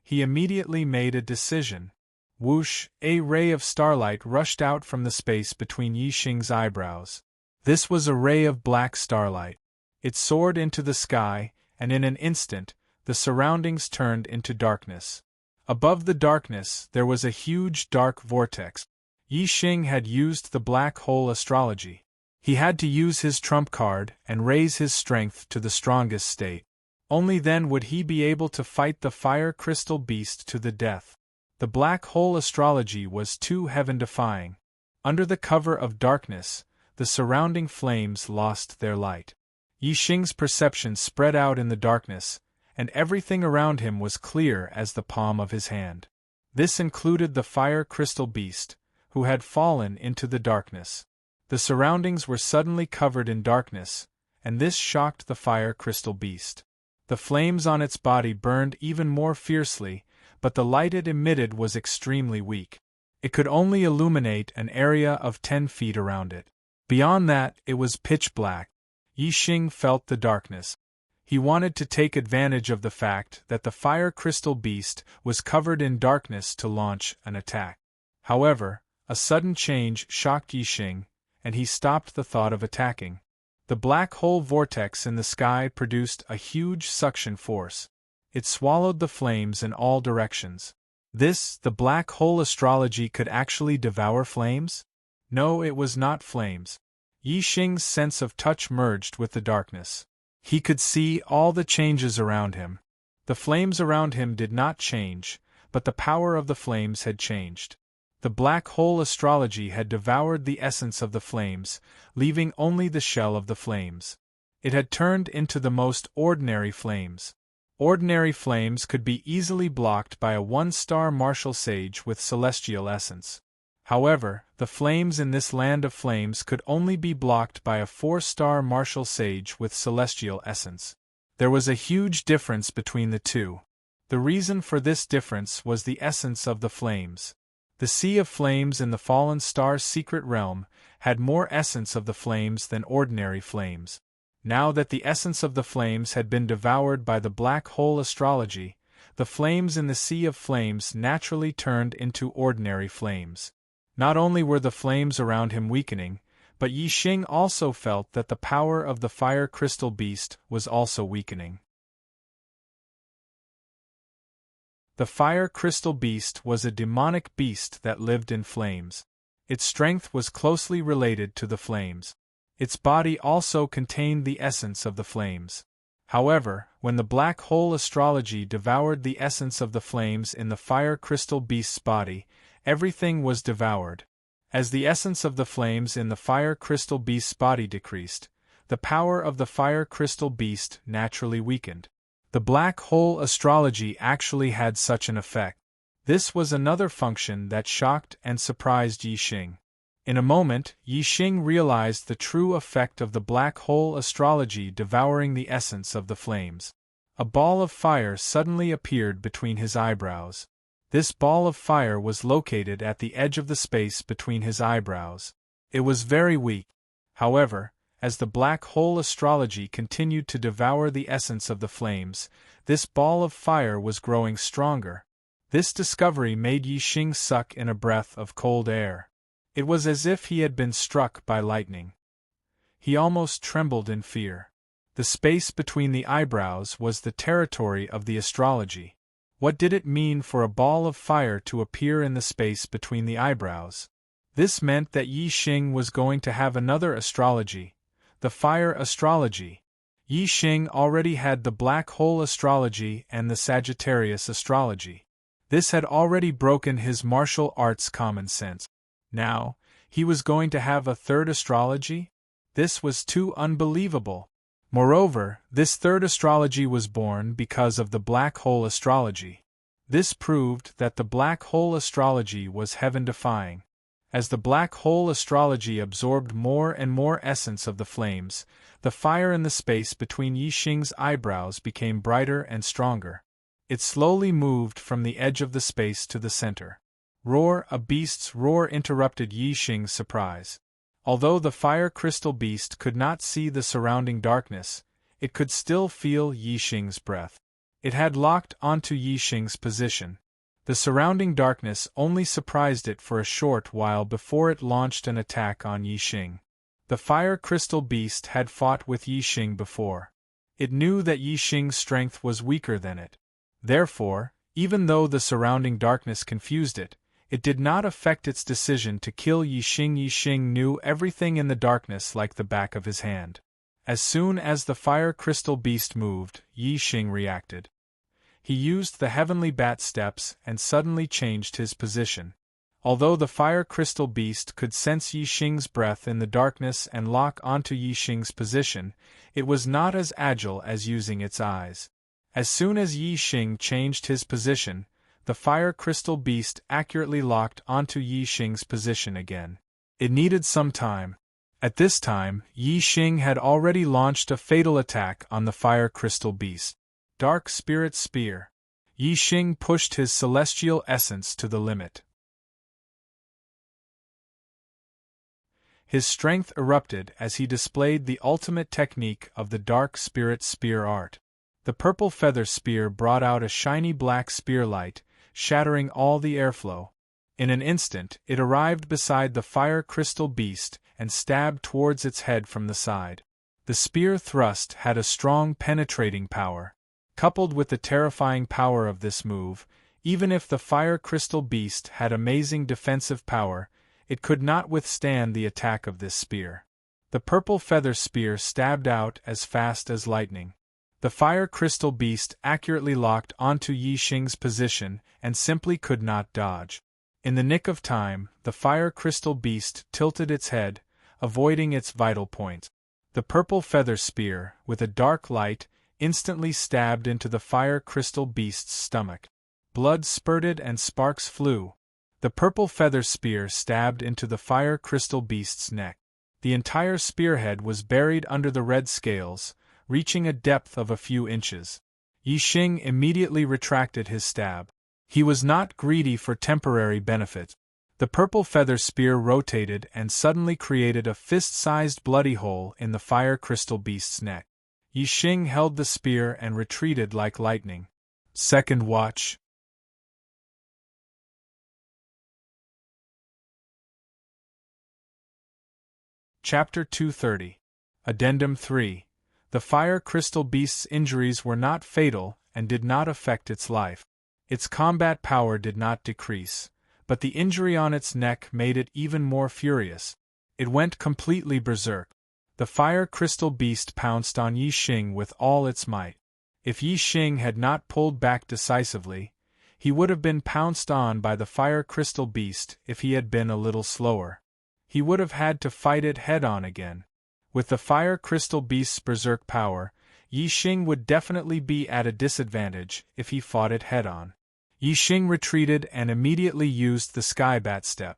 He immediately made a decision. Whoosh! A ray of starlight rushed out from the space between Yi Xing's eyebrows. This was a ray of black starlight. It soared into the sky, and in an instant, the surroundings turned into darkness. Above the darkness, there was a huge dark vortex. Yi Xing had used the black hole astrology. He had to use his trump card and raise his strength to the strongest state. Only then would he be able to fight the fire crystal beast to the death. The black hole astrology was too heaven-defying. Under the cover of darkness, the surrounding flames lost their light. Yi Xing's perception spread out in the darkness, and everything around him was clear as the palm of his hand. This included the fire crystal beast, who had fallen into the darkness. The surroundings were suddenly covered in darkness, and this shocked the fire crystal beast. The flames on its body burned even more fiercely, but the light it emitted was extremely weak. It could only illuminate an area of 10 feet around it. Beyond that, it was pitch black. Yi Xing felt the darkness. He wanted to take advantage of the fact that the fire crystal beast was covered in darkness to launch an attack. However, a sudden change shocked Yi Xing, and he stopped the thought of attacking. The black hole vortex in the sky produced a huge suction force. It swallowed the flames in all directions. The black hole astrology could actually devour flames? No, it was not flames. Yi Xing's sense of touch merged with the darkness. He could see all the changes around him. The flames around him did not change, but the power of the flames had changed. The black hole astrology had devoured the essence of the flames, leaving only the shell of the flames. It had turned into the most ordinary flames. Ordinary flames could be easily blocked by a 1-star martial sage with celestial essence. However, the flames in this land of flames could only be blocked by a 4-star martial sage with celestial essence. There was a huge difference between the two. The reason for this difference was the essence of the flames. The Sea of Flames in the Fallen Star's secret realm had more essence of the flames than ordinary flames. Now that the essence of the flames had been devoured by the black hole astrology, the flames in the Sea of Flames naturally turned into ordinary flames. Not only were the flames around him weakening, but Yi Xing also felt that the power of the fire crystal beast was also weakening. The fire crystal beast was a demonic beast that lived in flames. Its strength was closely related to the flames. Its body also contained the essence of the flames. However, when the black hole astrology devoured the essence of the flames in the fire crystal beast's body, everything was devoured. As the essence of the flames in the fire crystal beast's body decreased, the power of the fire crystal beast naturally weakened. The black hole astrology actually had such an effect. This was another function that shocked and surprised Yi Xing. In a moment, Yi Xing realized the true effect of the black hole astrology devouring the essence of the flames. A ball of fire suddenly appeared between his eyebrows. This ball of fire was located at the edge of the space between his eyebrows. It was very weak. However, as the black hole astrology continued to devour the essence of the flames, this ball of fire was growing stronger. This discovery made Yi Xing suck in a breath of cold air. It was as if he had been struck by lightning. He almost trembled in fear. The space between the eyebrows was the territory of the astrology. What did it mean for a ball of fire to appear in the space between the eyebrows? This meant that Yi Xing was going to have another astrology, the fire astrology. Yi Xing already had the black hole astrology and the Sagittarius astrology. This had already broken his martial arts common sense. Now, he was going to have a third astrology? This was too unbelievable. Moreover, this third astrology was born because of the black hole astrology. This proved that the black hole astrology was heaven-defying. As the black hole astrology absorbed more and more essence of the flames, the fire in the space between Yi Xing's eyebrows became brighter and stronger. It slowly moved from the edge of the space to the center. Roar! A beast's roar interrupted Yi Xing's surprise. Although the fire crystal beast could not see the surrounding darkness, it could still feel Yi Xing's breath. It had locked onto Yi Xing's position. The surrounding darkness only surprised it for a short while before it launched an attack on Yi Xing. The fire crystal beast had fought with Yi Xing before. It knew that Yi Xing's strength was weaker than it. Therefore, even though the surrounding darkness confused it, it did not affect its decision to kill Yi Xing. Yi Xing knew everything in the darkness like the back of his hand. As soon as the fire crystal beast moved, Yi Xing reacted. He used the heavenly bat steps and suddenly changed his position. Although the fire crystal beast could sense Yi Xing's breath in the darkness and lock onto Yi Xing's position, it was not as agile as using its eyes. As soon as Yi Xing changed his position, the fire crystal beast accurately locked onto Yi Xing's position again. It needed some time. At this time, Yi Xing had already launched a fatal attack on the fire crystal beast. Dark Spirit Spear. Yi Xing pushed his celestial essence to the limit. His strength erupted as he displayed the ultimate technique of the Dark Spirit Spear art. The purple feather spear brought out a shiny black spear light, shattering all the airflow. In an instant, it arrived beside the fire crystal beast and stabbed towards its head from the side. The spear thrust had a strong penetrating power. Coupled with the terrifying power of this move, even if the fire crystal beast had amazing defensive power, it could not withstand the attack of this spear. The purple feather spear stabbed out as fast as lightning. The fire crystal beast accurately locked onto Yi Xing's position and simply could not dodge. In the nick of time, the fire crystal beast tilted its head, avoiding its vital point. The purple feather spear, with a dark light, instantly stabbed into the fire crystal beast's stomach. Blood spurted and sparks flew. The purple feather spear stabbed into the fire crystal beast's neck. The entire spearhead was buried under the red scales, reaching a depth of a few inches. Yi Xing immediately retracted his stab. He was not greedy for temporary benefit. The purple feather spear rotated and suddenly created a fist-sized bloody hole in the fire crystal beast's neck. Yi Xing held the spear and retreated like lightning. Second watch. Chapter 230. Addendum 3. The fire crystal beast's injuries were not fatal and did not affect its life. Its combat power did not decrease, but the injury on its neck made it even more furious. It went completely berserk. The fire crystal beast pounced on Yi Xing with all its might. If Yi Xing had not pulled back decisively, he would have been pounced on by the fire crystal beast. If he had been a little slower, he would have had to fight it head-on again. With the fire crystal beast's berserk power, Yi Xing would definitely be at a disadvantage if he fought it head-on. Yi Xing retreated and immediately used the sky bat step.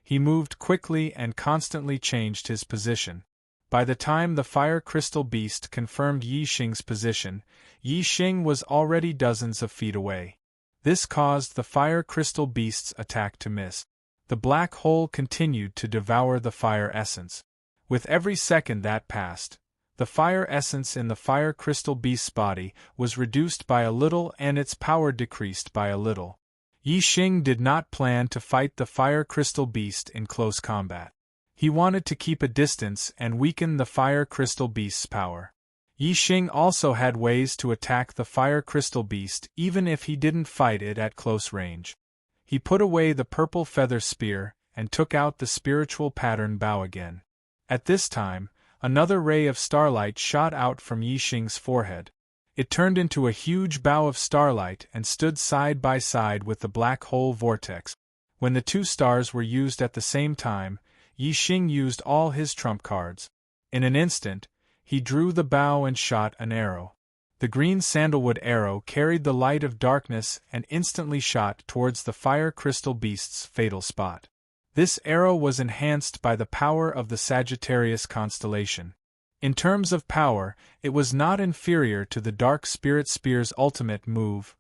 He moved quickly and constantly changed his position. By the time the fire crystal beast confirmed Yi Xing's position, Yi Xing was already dozens of feet away. This caused the fire crystal beast's attack to miss. The black hole continued to devour the fire essence. With every second that passed, the fire essence in the fire crystal beast's body was reduced by a little and its power decreased by a little. Yi Xing did not plan to fight the fire crystal beast in close combat. He wanted to keep a distance and weaken the fire crystal beast's power. Yi Xing also had ways to attack the fire crystal beast even if he didn't fight it at close range. He put away the purple feather spear and took out the spiritual pattern bow again. At this time, another ray of starlight shot out from Yi Xing's forehead. It turned into a huge bow of starlight and stood side by side with the black hole vortex. When the two stars were used at the same time, Yi Xing used all his trump cards. In an instant, he drew the bow and shot an arrow. The green sandalwood arrow carried the light of darkness and instantly shot towards the fire crystal beast's fatal spot. This arrow was enhanced by the power of the Sagittarius constellation. In terms of power, it was not inferior to the Dark Spirit Spear's ultimate move,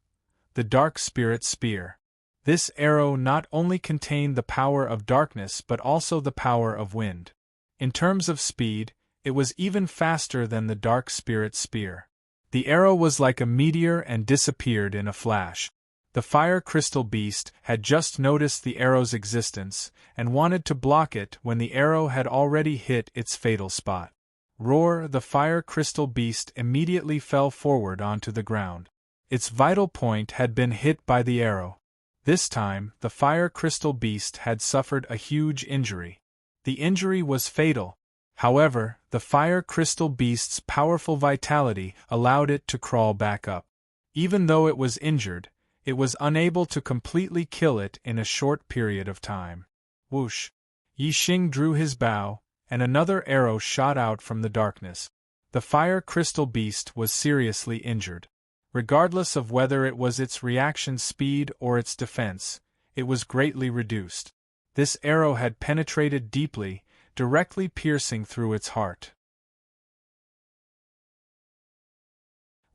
the Dark Spirit Spear. This arrow not only contained the power of darkness but also the power of wind. In terms of speed, it was even faster than the Dark Spirit's spear. The arrow was like a meteor and disappeared in a flash. The fire crystal beast had just noticed the arrow's existence and wanted to block it when the arrow had already hit its fatal spot. Roar! The fire crystal beast immediately fell forward onto the ground. Its vital point had been hit by the arrow. This time, the fire crystal beast had suffered a huge injury. The injury was fatal. However, the fire crystal beast's powerful vitality allowed it to crawl back up. Even though it was injured, it was unable to completely kill it in a short period of time. Whoosh! Yi Xing drew his bow, and another arrow shot out from the darkness. The fire crystal beast was seriously injured. Regardless of whether it was its reaction speed or its defense, it was greatly reduced. This arrow had penetrated deeply, directly piercing through its heart.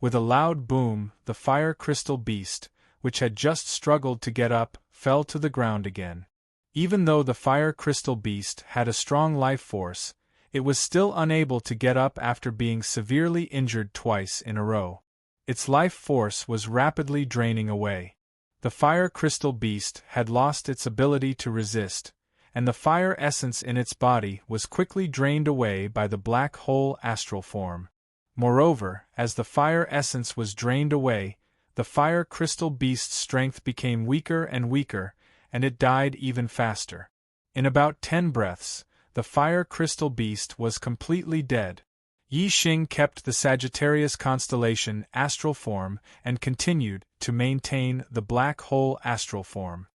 With a loud boom, the fire crystal beast, which had just struggled to get up, fell to the ground again. Even though the fire crystal beast had a strong life force, it was still unable to get up after being severely injured twice in a row. Its life force was rapidly draining away. The fire crystal beast had lost its ability to resist, and the fire essence in its body was quickly drained away by the black hole astral form. Moreover, as the fire essence was drained away, the fire crystal beast's strength became weaker and weaker, and it died even faster. In about 10 breaths, the fire crystal beast was completely dead. Yi Xing kept the Sagittarius constellation astral form and continued to maintain the black hole astral form.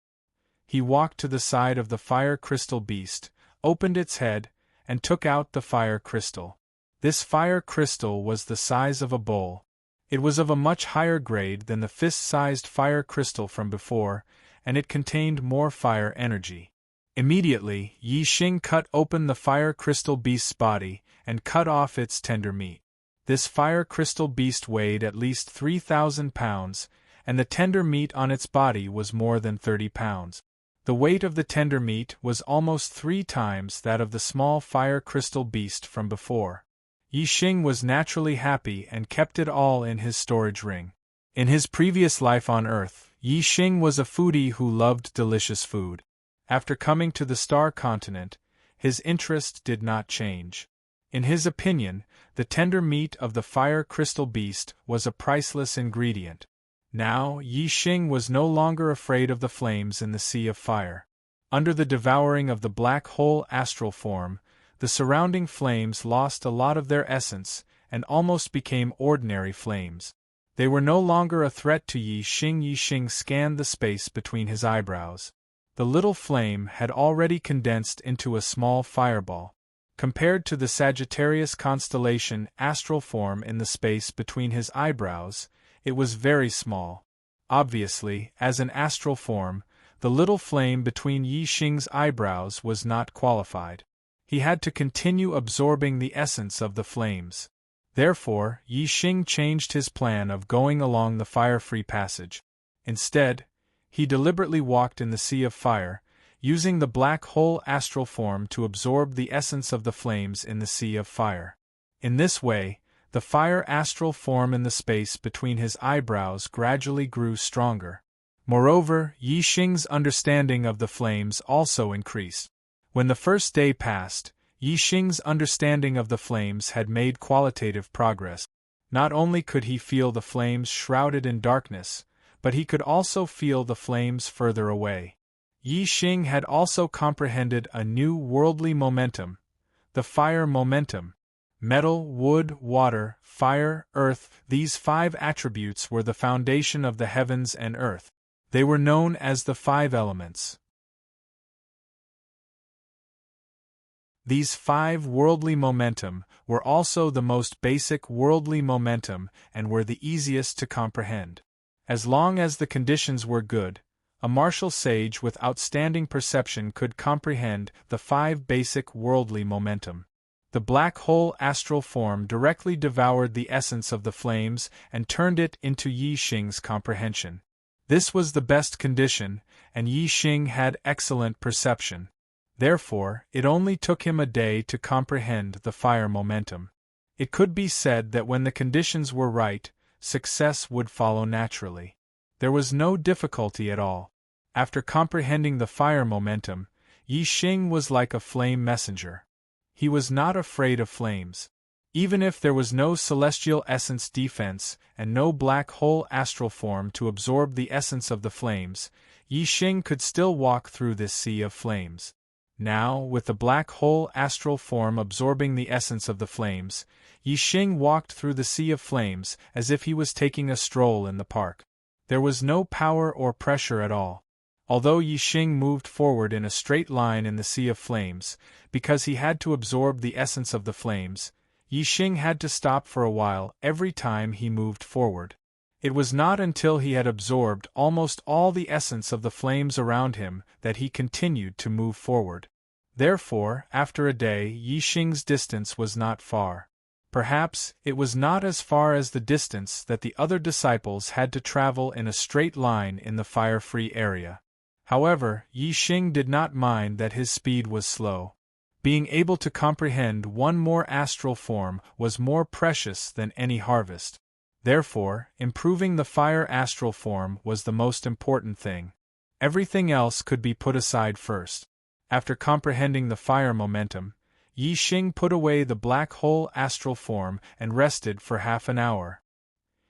He walked to the side of the fire crystal beast, opened its head, and took out the fire crystal. This fire crystal was the size of a bowl. It was of a much higher grade than the fist-sized fire crystal from before, and it contained more fire energy. Immediately, Yi Xing cut open the fire crystal beast's body and cut off its tender meat. This fire crystal beast weighed at least 3,000 pounds, and the tender meat on its body was more than 30 pounds. The weight of the tender meat was almost 3 times that of the small fire crystal beast from before. Yi Xing was naturally happy and kept it all in his storage ring. In his previous life on Earth, Yi Xing was a foodie who loved delicious food. After coming to the Star Continent, his interest did not change. In his opinion, the tender meat of the fire crystal beast was a priceless ingredient. Now, Yi Xing was no longer afraid of the flames in the sea of fire. Under the devouring of the black hole astral form, the surrounding flames lost a lot of their essence and almost became ordinary flames. They were no longer a threat to Yi Xing. Yi Xing scanned the space between his eyebrows. The little flame had already condensed into a small fireball. Compared to the Sagittarius constellation astral form in the space between his eyebrows, it was very small. Obviously, as an astral form, the little flame between Yi Xing's eyebrows was not qualified. He had to continue absorbing the essence of the flames. Therefore, Yi Xing changed his plan of going along the fire-free passage. Instead, he deliberately walked in the sea of fire, using the black hole astral form to absorb the essence of the flames in the sea of fire. In this way, the fire astral form in the space between his eyebrows gradually grew stronger. Moreover, Yi Xing's understanding of the flames also increased. When the first day passed, Yi Xing's understanding of the flames had made qualitative progress. Not only could he feel the flames shrouded in darkness, but he could also feel the flames further away. Yi Xing had also comprehended a new worldly momentum, the fire momentum. Metal, wood, water, fire, earth, these 5 attributes were the foundation of the heavens and earth. They were known as the 5 elements. These 5 worldly momentum were also the most basic worldly momentum and were the easiest to comprehend. As long as the conditions were good, a martial sage with outstanding perception could comprehend the 5 basic worldly momentum. The black hole astral form directly devoured the essence of the flames and turned it into Yi Xing's comprehension. This was the best condition, and Yi Xing had excellent perception. Therefore, it only took him a day to comprehend the fire momentum. It could be said that when the conditions were right, success would follow naturally. There was no difficulty at all. After comprehending the fire momentum, Yi Xing was like a flame messenger. He was not afraid of flames. Even if there was no celestial essence defense and no black hole astral form to absorb the essence of the flames, Yi Xing could still walk through this sea of flames. Now, with the black hole astral form absorbing the essence of the flames, Yi Xing walked through the sea of flames as if he was taking a stroll in the park. There was no power or pressure at all. Although Yi Xing moved forward in a straight line in the sea of flames, because he had to absorb the essence of the flames, Yi Xing had to stop for a while every time he moved forward. It was not until he had absorbed almost all the essence of the flames around him that he continued to move forward. Therefore, after a day, Yi Xing's distance was not far. Perhaps it was not as far as the distance that the other disciples had to travel in a straight line in the fire-free area. However, Yi Xing did not mind that his speed was slow. Being able to comprehend one more astral form was more precious than any harvest. Therefore, improving the fire astral form was the most important thing. Everything else could be put aside first. After comprehending the fire momentum, Yi Xing put away the black hole astral form and rested for half an hour.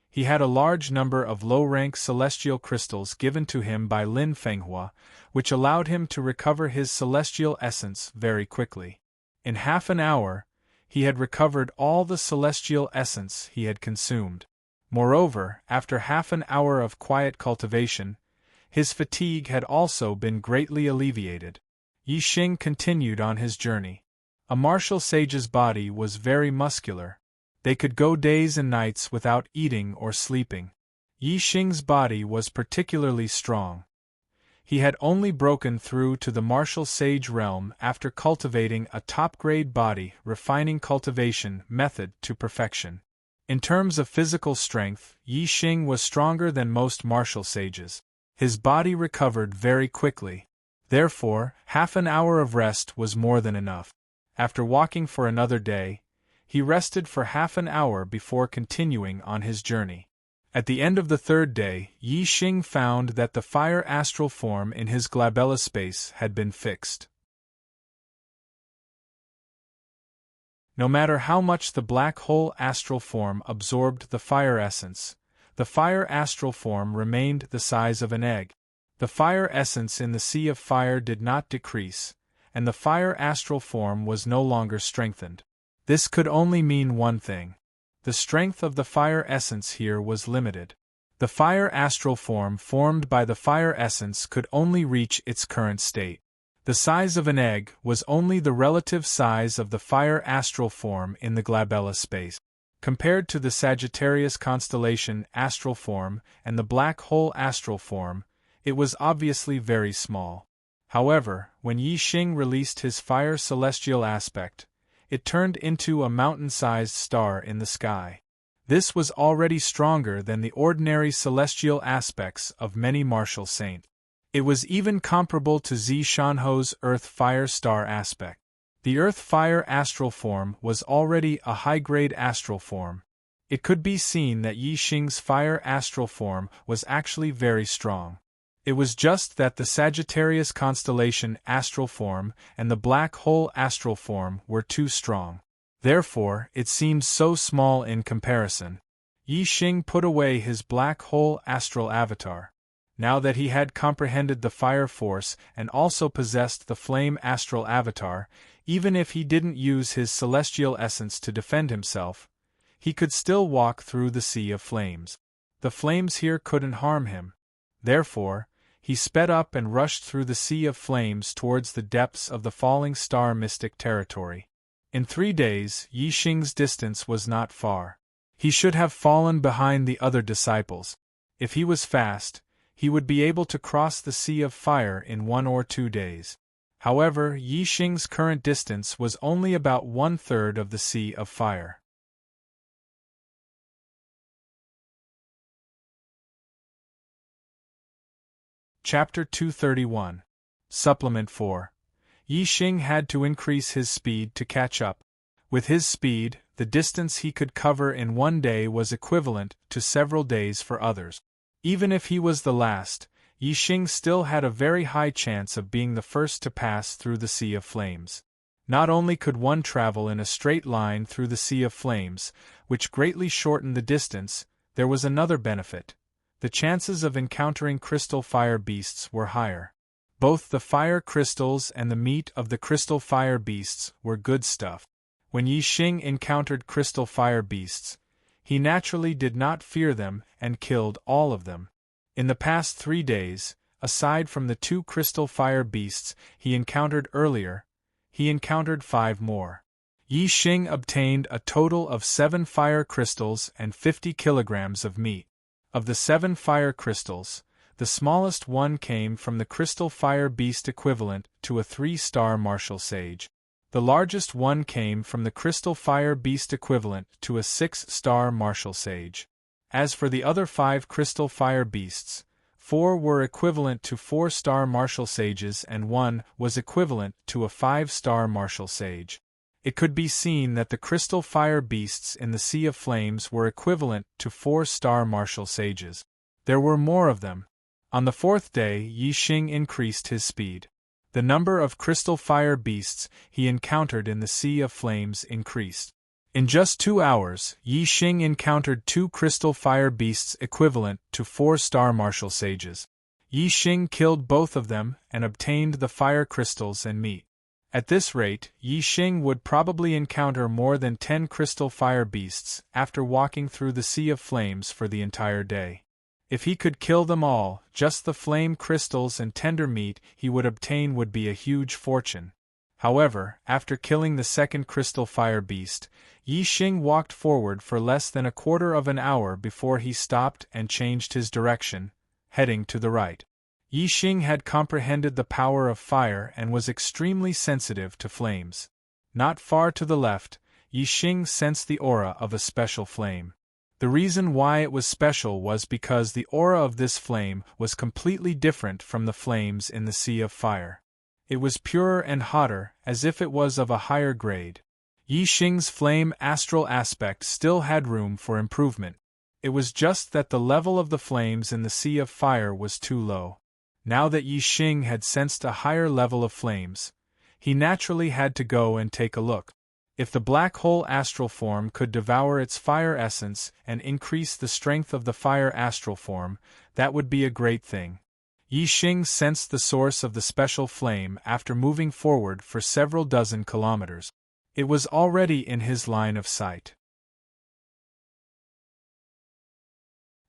He had a large number of low-rank celestial crystals given to him by Lin Fenghua, which allowed him to recover his celestial essence very quickly. In half an hour, he had recovered all the celestial essence he had consumed. Moreover, after half an hour of quiet cultivation, his fatigue had also been greatly alleviated. Yi Xing continued on his journey. A martial sage's body was very muscular. They could go days and nights without eating or sleeping. Yi Xing's body was particularly strong. He had only broken through to the martial sage realm after cultivating a top-grade body, refining cultivation method to perfection. In terms of physical strength, Yi Xing was stronger than most martial sages. His body recovered very quickly. Therefore, half an hour of rest was more than enough. After walking for another day, he rested for half an hour before continuing on his journey. At the end of the third day, Yi Xing found that the fire astral form in his glabella space had been fixed. No matter how much the black hole astral form absorbed the fire essence, the fire astral form remained the size of an egg. The fire essence in the sea of fire did not decrease, and the fire astral form was no longer strengthened. This could only mean one thing. The strength of the fire essence here was limited. The fire astral form formed by the fire essence could only reach its current state. The size of an egg was only the relative size of the fire astral form in the glabella space. Compared to the Sagittarius constellation astral form and the black hole astral form, it was obviously very small. However, when Yi Xing released his fire celestial aspect, it turned into a mountain-sized star in the sky. This was already stronger than the ordinary celestial aspects of many martial saints. It was even comparable to Zi Shanho's Earth Fire Star aspect. The Earth Fire astral form was already a high-grade astral form. It could be seen that Yi Xing's fire astral form was actually very strong. It was just that the Sagittarius constellation astral form and the black hole astral form were too strong. Therefore, it seemed so small in comparison. Yi Xing put away his black hole astral avatar. Now that he had comprehended the fire force and also possessed the flame astral avatar, even if he didn't use his celestial essence to defend himself, he could still walk through the sea of flames. The flames here couldn't harm him. Therefore, he sped up and rushed through the sea of flames towards the depths of the falling star mystic territory. In 3 days, Yi Xing's distance was not far. He should have fallen behind the other disciples. If he was fast, he would be able to cross the sea of fire in 1 or 2 days. However, Yi Xing's current distance was only about 1/3 of the sea of fire. Chapter 231. Supplement 4. Yi Xing had to increase his speed to catch up. With his speed, the distance he could cover in one day was equivalent to several days for others. Even if he was the last, Yi Xing still had a very high chance of being the first to pass through the Sea of Flames. Not only could one travel in a straight line through the Sea of Flames, which greatly shortened the distance, there was another benefit. The chances of encountering crystal fire beasts were higher. Both the fire crystals and the meat of the crystal fire beasts were good stuff. When Yi Xing encountered crystal fire beasts, he naturally did not fear them and killed all of them. In the past 3 days, aside from the 2 crystal fire beasts he encountered earlier, he encountered 5 more. Yi Xing obtained a total of 7 fire crystals and 50 kilograms of meat. Of the 7 fire crystals, the smallest one came from the crystal fire beast equivalent to a 3-star martial sage. The largest one came from the crystal fire beast equivalent to a 6-star martial sage. As for the other 5 crystal fire beasts, 4 were equivalent to 4-star martial sages and 1 was equivalent to a 5-star martial sage. It could be seen that the crystal fire beasts in the Sea of Flames were equivalent to 4-star martial sages. There were more of them. On the 4th day, Yi Xing increased his speed. The number of crystal fire beasts he encountered in the Sea of Flames increased. In just 2 hours, Yi Xing encountered 2 crystal fire beasts equivalent to 4-star martial sages. Yi Xing killed both of them and obtained the fire crystals and meat. At this rate, Yi Xing would probably encounter more than 10 crystal fire beasts after walking through the Sea of Flames for the entire day. If he could kill them all, just the flame crystals and tender meat he would obtain would be a huge fortune. However, after killing the second crystal fire beast, Yi Xing walked forward for less than a quarter of an hour before he stopped and changed his direction, heading to the right. Yi Xing had comprehended the power of fire and was extremely sensitive to flames. Not far to the left, Yi Xing sensed the aura of a special flame. The reason why it was special was because the aura of this flame was completely different from the flames in the Sea of Fire. It was purer and hotter, as if it was of a higher grade. Yi Xing's flame astral aspect still had room for improvement. It was just that the level of the flames in the Sea of Fire was too low. Now that Yi Xing had sensed a higher level of flames, he naturally had to go and take a look. If the black hole astral form could devour its fire essence and increase the strength of the fire astral form, that would be a great thing. Yi Xing sensed the source of the special flame after moving forward for several dozen kilometers. It was already in his line of sight.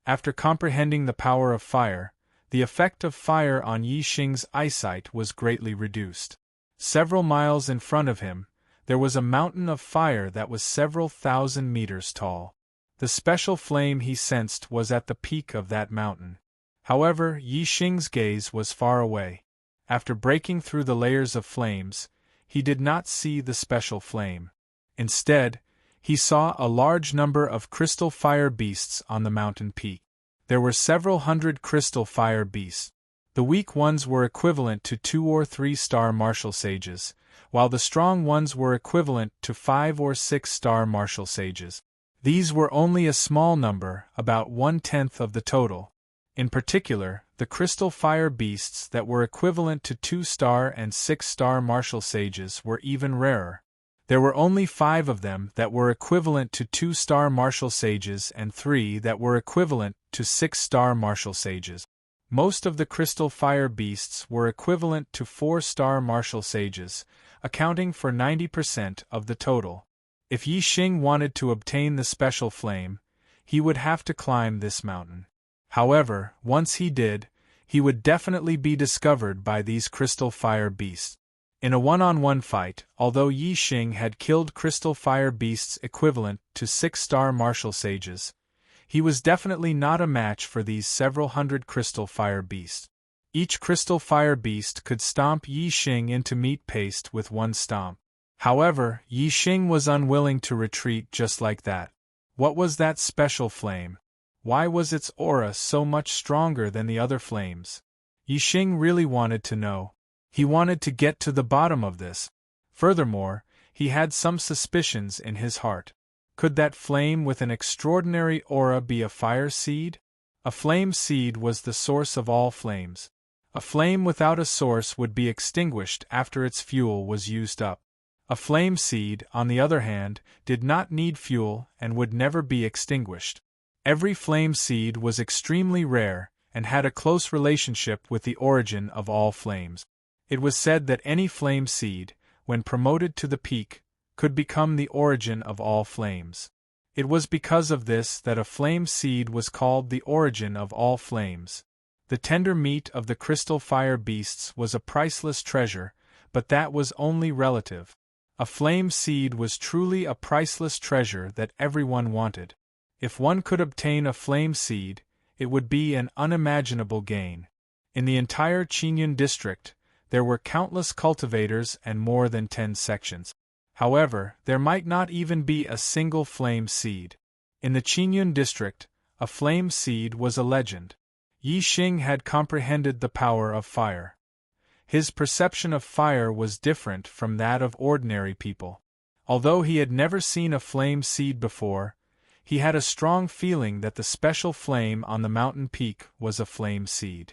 After comprehending the power of fire, the effect of fire on Yi Xing's eyesight was greatly reduced. Several miles in front of him, there was a mountain of fire that was several thousand meters tall. The special flame he sensed was at the peak of that mountain. However, Yi Xing's gaze was far away. After breaking through the layers of flames, he did not see the special flame. Instead, he saw a large number of crystal fire beasts on the mountain peak. There were several hundred crystal fire beasts. The weak ones were equivalent to 2 or 3-star martial sages, while the strong ones were equivalent to 5 or 6-star martial sages. These were only a small number, about 1/10 of the total. In particular, the crystal fire beasts that were equivalent to 2-star and 6-star martial sages were even rarer. There were only 5 of them that were equivalent to 2-star martial sages and 3 that were equivalent to 6-star martial sages. Most of the crystal fire beasts were equivalent to 4-star martial sages, accounting for 90% of the total. If Yi Xing wanted to obtain the special flame, he would have to climb this mountain. However, once he did, he would definitely be discovered by these crystal fire beasts. In a one-on-one fight, although Yi Xing had killed crystal fire beasts equivalent to 6-star martial sages, he was definitely not a match for these several hundred crystal fire beasts. Each crystal fire beast could stomp Yi Xing into meat paste with one stomp. However, Yi Xing was unwilling to retreat just like that. What was that special flame? Why was its aura so much stronger than the other flames? Yi Xing really wanted to know. He wanted to get to the bottom of this. Furthermore, he had some suspicions in his heart. Could that flame with an extraordinary aura be a fire seed? A flame seed was the source of all flames. A flame without a source would be extinguished after its fuel was used up. A flame seed, on the other hand, did not need fuel and would never be extinguished. Every flame seed was extremely rare and had a close relationship with the origin of all flames. It was said that any flame seed, when promoted to the peak, could become the origin of all flames. It was because of this that a flame seed was called the origin of all flames. The tender meat of the crystal fire beasts was a priceless treasure, but that was only relative. A flame seed was truly a priceless treasure that everyone wanted. If one could obtain a flame seed, it would be an unimaginable gain. In the entire Qingyun district, there were countless cultivators and more than 10 sections. However, there might not even be a single flame seed. In the Qingyun district, a flame seed was a legend. Yi Xing had comprehended the power of fire. His perception of fire was different from that of ordinary people. Although he had never seen a flame seed before, he had a strong feeling that the special flame on the mountain peak was a flame seed.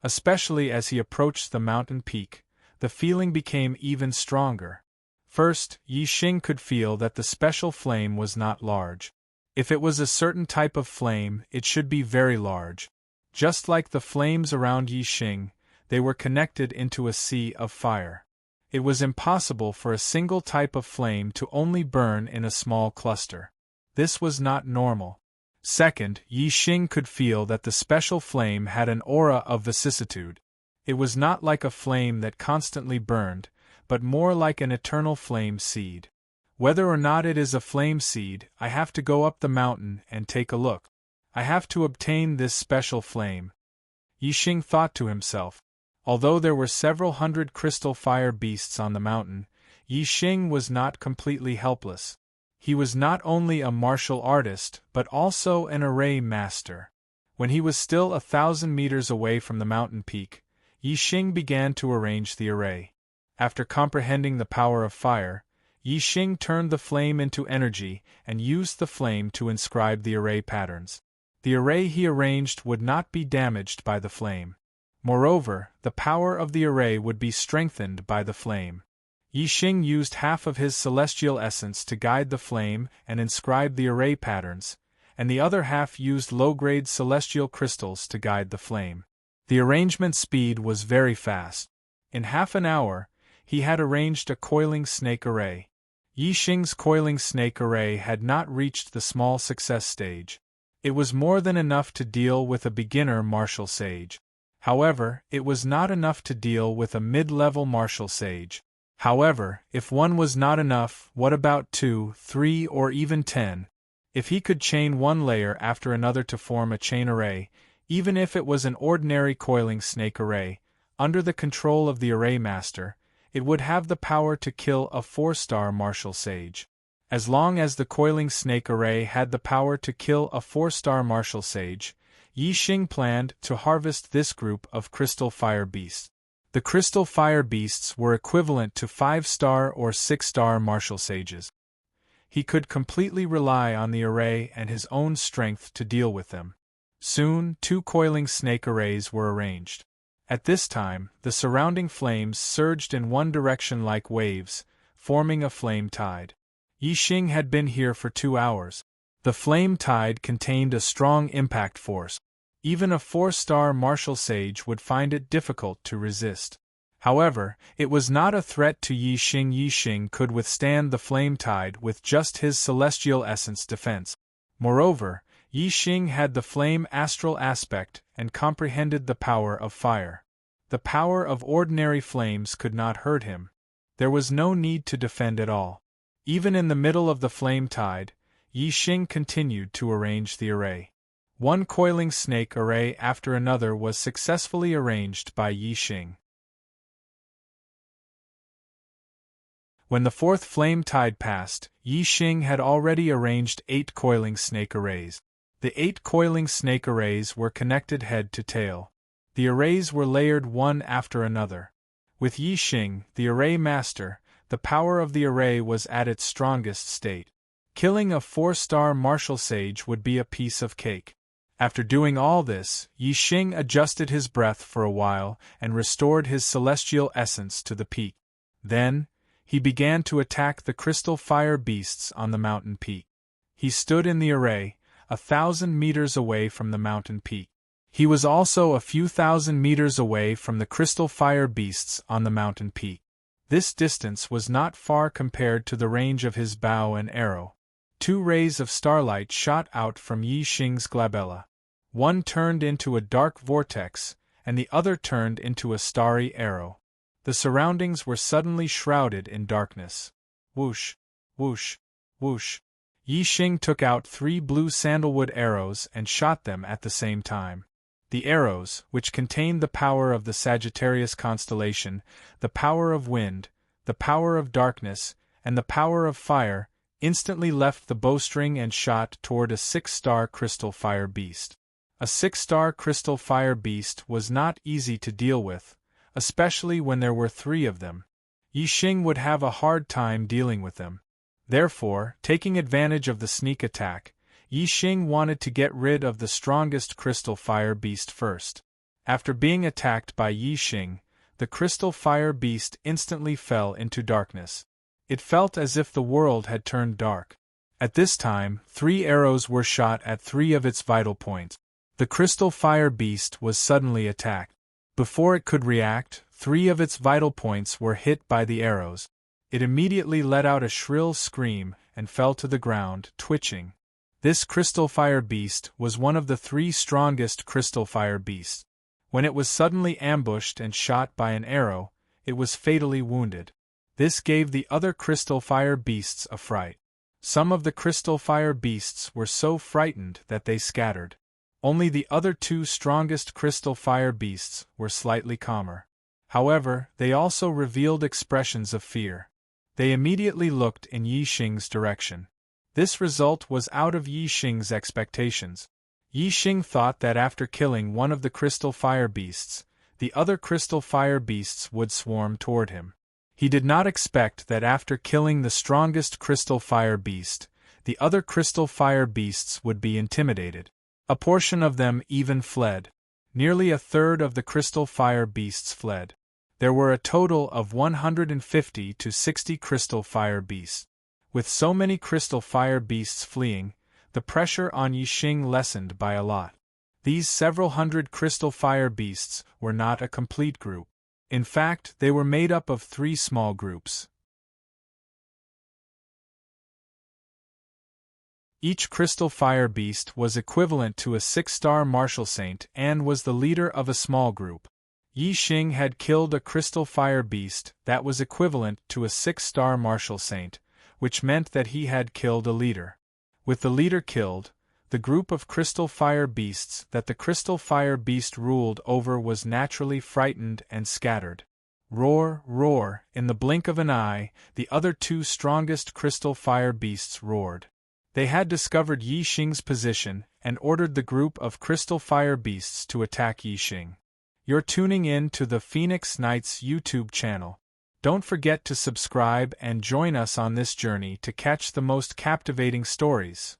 Especially as he approached the mountain peak, the feeling became even stronger. First, Yi Xing could feel that the special flame was not large. If it was a certain type of flame, it should be very large. Just like the flames around Yi Xing, they were connected into a sea of fire. It was impossible for a single type of flame to only burn in a small cluster. This was not normal. Second, Yi Xing could feel that the special flame had an aura of vicissitude. It was not like a flame that constantly burned, but more like an eternal flame seed. Whether or not it is a flame seed, I have to go up the mountain and take a look. I have to obtain this special flame. Yi Xing thought to himself. Although there were several hundred crystal fire beasts on the mountain, Yi Xing was not completely helpless. He was not only a martial artist, but also an array master. When he was still 1,000 meters away from the mountain peak, Yi Xing began to arrange the array. After comprehending the power of fire, Yi Xing turned the flame into energy and used the flame to inscribe the array patterns. The array he arranged would not be damaged by the flame. Moreover, the power of the array would be strengthened by the flame. Yi Xing used half of his celestial essence to guide the flame and inscribe the array patterns, and the other half used low-grade celestial crystals to guide the flame. The arrangement speed was very fast. In half an hour, he had arranged a coiling snake array. Yi Xing's coiling snake array had not reached the small success stage. It was more than enough to deal with a beginner martial sage. However, it was not enough to deal with a mid-level martial sage. However, if one was not enough, what about 2, 3, or even 10? If he could chain one layer after another to form a chain array, even if it was an ordinary coiling snake array, under the control of the array master, it would have the power to kill a 4-star martial sage. As long as the coiling snake array had the power to kill a 4-star martial sage, Yi Xing planned to harvest this group of crystal fire beasts. The crystal fire beasts were equivalent to 5-star or 6-star martial sages. He could completely rely on the array and his own strength to deal with them. Soon, 2 coiling snake arrays were arranged. At this time, the surrounding flames surged in one direction like waves, forming a flame tide. Yi Xing had been here for 2 hours. The flame tide contained a strong impact force. Even a 4-star martial sage would find it difficult to resist. However, it was not a threat to Yi Xing. Yi Xing could withstand the flame tide with just his celestial essence defense. Moreover, Yi Xing had the flame astral aspect and comprehended the power of fire. The power of ordinary flames could not hurt him. There was no need to defend at all. Even in the middle of the flame tide, Yi Xing continued to arrange the array. One coiling snake array after another was successfully arranged by Yi Xing. When the 4th flame tide passed, Yi Xing had already arranged 8 coiling snake arrays. The 8 coiling snake arrays were connected head to tail. The arrays were layered one after another. With Yi Xing, the array master, the power of the array was at its strongest state. Killing a 4-star martial sage would be a piece of cake. After doing all this, Yi Xing adjusted his breath for a while and restored his celestial essence to the peak. Then, he began to attack the crystal fire beasts on the mountain peak. He stood in the array, 1,000 meters away from the mountain peak. He was also a few thousand meters away from the crystal fire beasts on the mountain peak. This distance was not far compared to the range of his bow and arrow. 2 rays of starlight shot out from Yi Xing's glabella. One turned into a dark vortex, and the other turned into a starry arrow. The surroundings were suddenly shrouded in darkness. Whoosh, whoosh, whoosh. Yi Xing took out 3 blue sandalwood arrows and shot them at the same time. The arrows, which contained the power of the Sagittarius constellation, the power of wind, the power of darkness, and the power of fire, instantly left the bowstring and shot toward a 6-star crystal fire beast. A 6-star crystal fire beast was not easy to deal with, especially when there were 3 of them. Yi Xing would have a hard time dealing with them. Therefore, taking advantage of the sneak attack, Yi Xing wanted to get rid of the strongest crystal fire beast first. After being attacked by Yi Xing, the crystal fire beast instantly fell into darkness. It felt as if the world had turned dark. At this time, 3 arrows were shot at 3 of its vital points. The crystal fire beast was suddenly attacked. Before it could react, 3 of its vital points were hit by the arrows. It immediately let out a shrill scream and fell to the ground, twitching. This crystal fire beast was one of the 3 strongest crystal fire beasts. When it was suddenly ambushed and shot by an arrow, it was fatally wounded. This gave the other crystal fire beasts a fright. Some of the crystal fire beasts were so frightened that they scattered. Only the other 2 strongest crystal fire beasts were slightly calmer. However, they also revealed expressions of fear. They immediately looked in Yi Xing's direction. This result was out of Yi Xing's expectations. Yi Xing thought that after killing one of the crystal fire beasts, the other crystal fire beasts would swarm toward him. He did not expect that after killing the strongest crystal fire beast, the other crystal fire beasts would be intimidated. A portion of them even fled. Nearly a third of the crystal fire beasts fled. There were a total of 150 to 60 crystal fire beasts. With so many crystal fire beasts fleeing, the pressure on Yi Xing lessened by a lot. These several hundred crystal fire beasts were not a complete group. In fact, they were made up of 3 small groups. Each crystal fire beast was equivalent to a 6-star martial saint and was the leader of a small group. Yi Xing had killed a crystal fire beast that was equivalent to a 6-star martial saint, which meant that he had killed a leader. With the leader killed, the group of crystal fire beasts that the crystal fire beast ruled over was naturally frightened and scattered. Roar, roar, in the blink of an eye, the other 2 strongest crystal fire beasts roared. They had discovered Yi Xing's position and ordered the group of crystal fire beasts to attack Yi Xing. You're tuning in to the Phoenix Knights YouTube channel. Don't forget to subscribe and join us on this journey to catch the most captivating stories.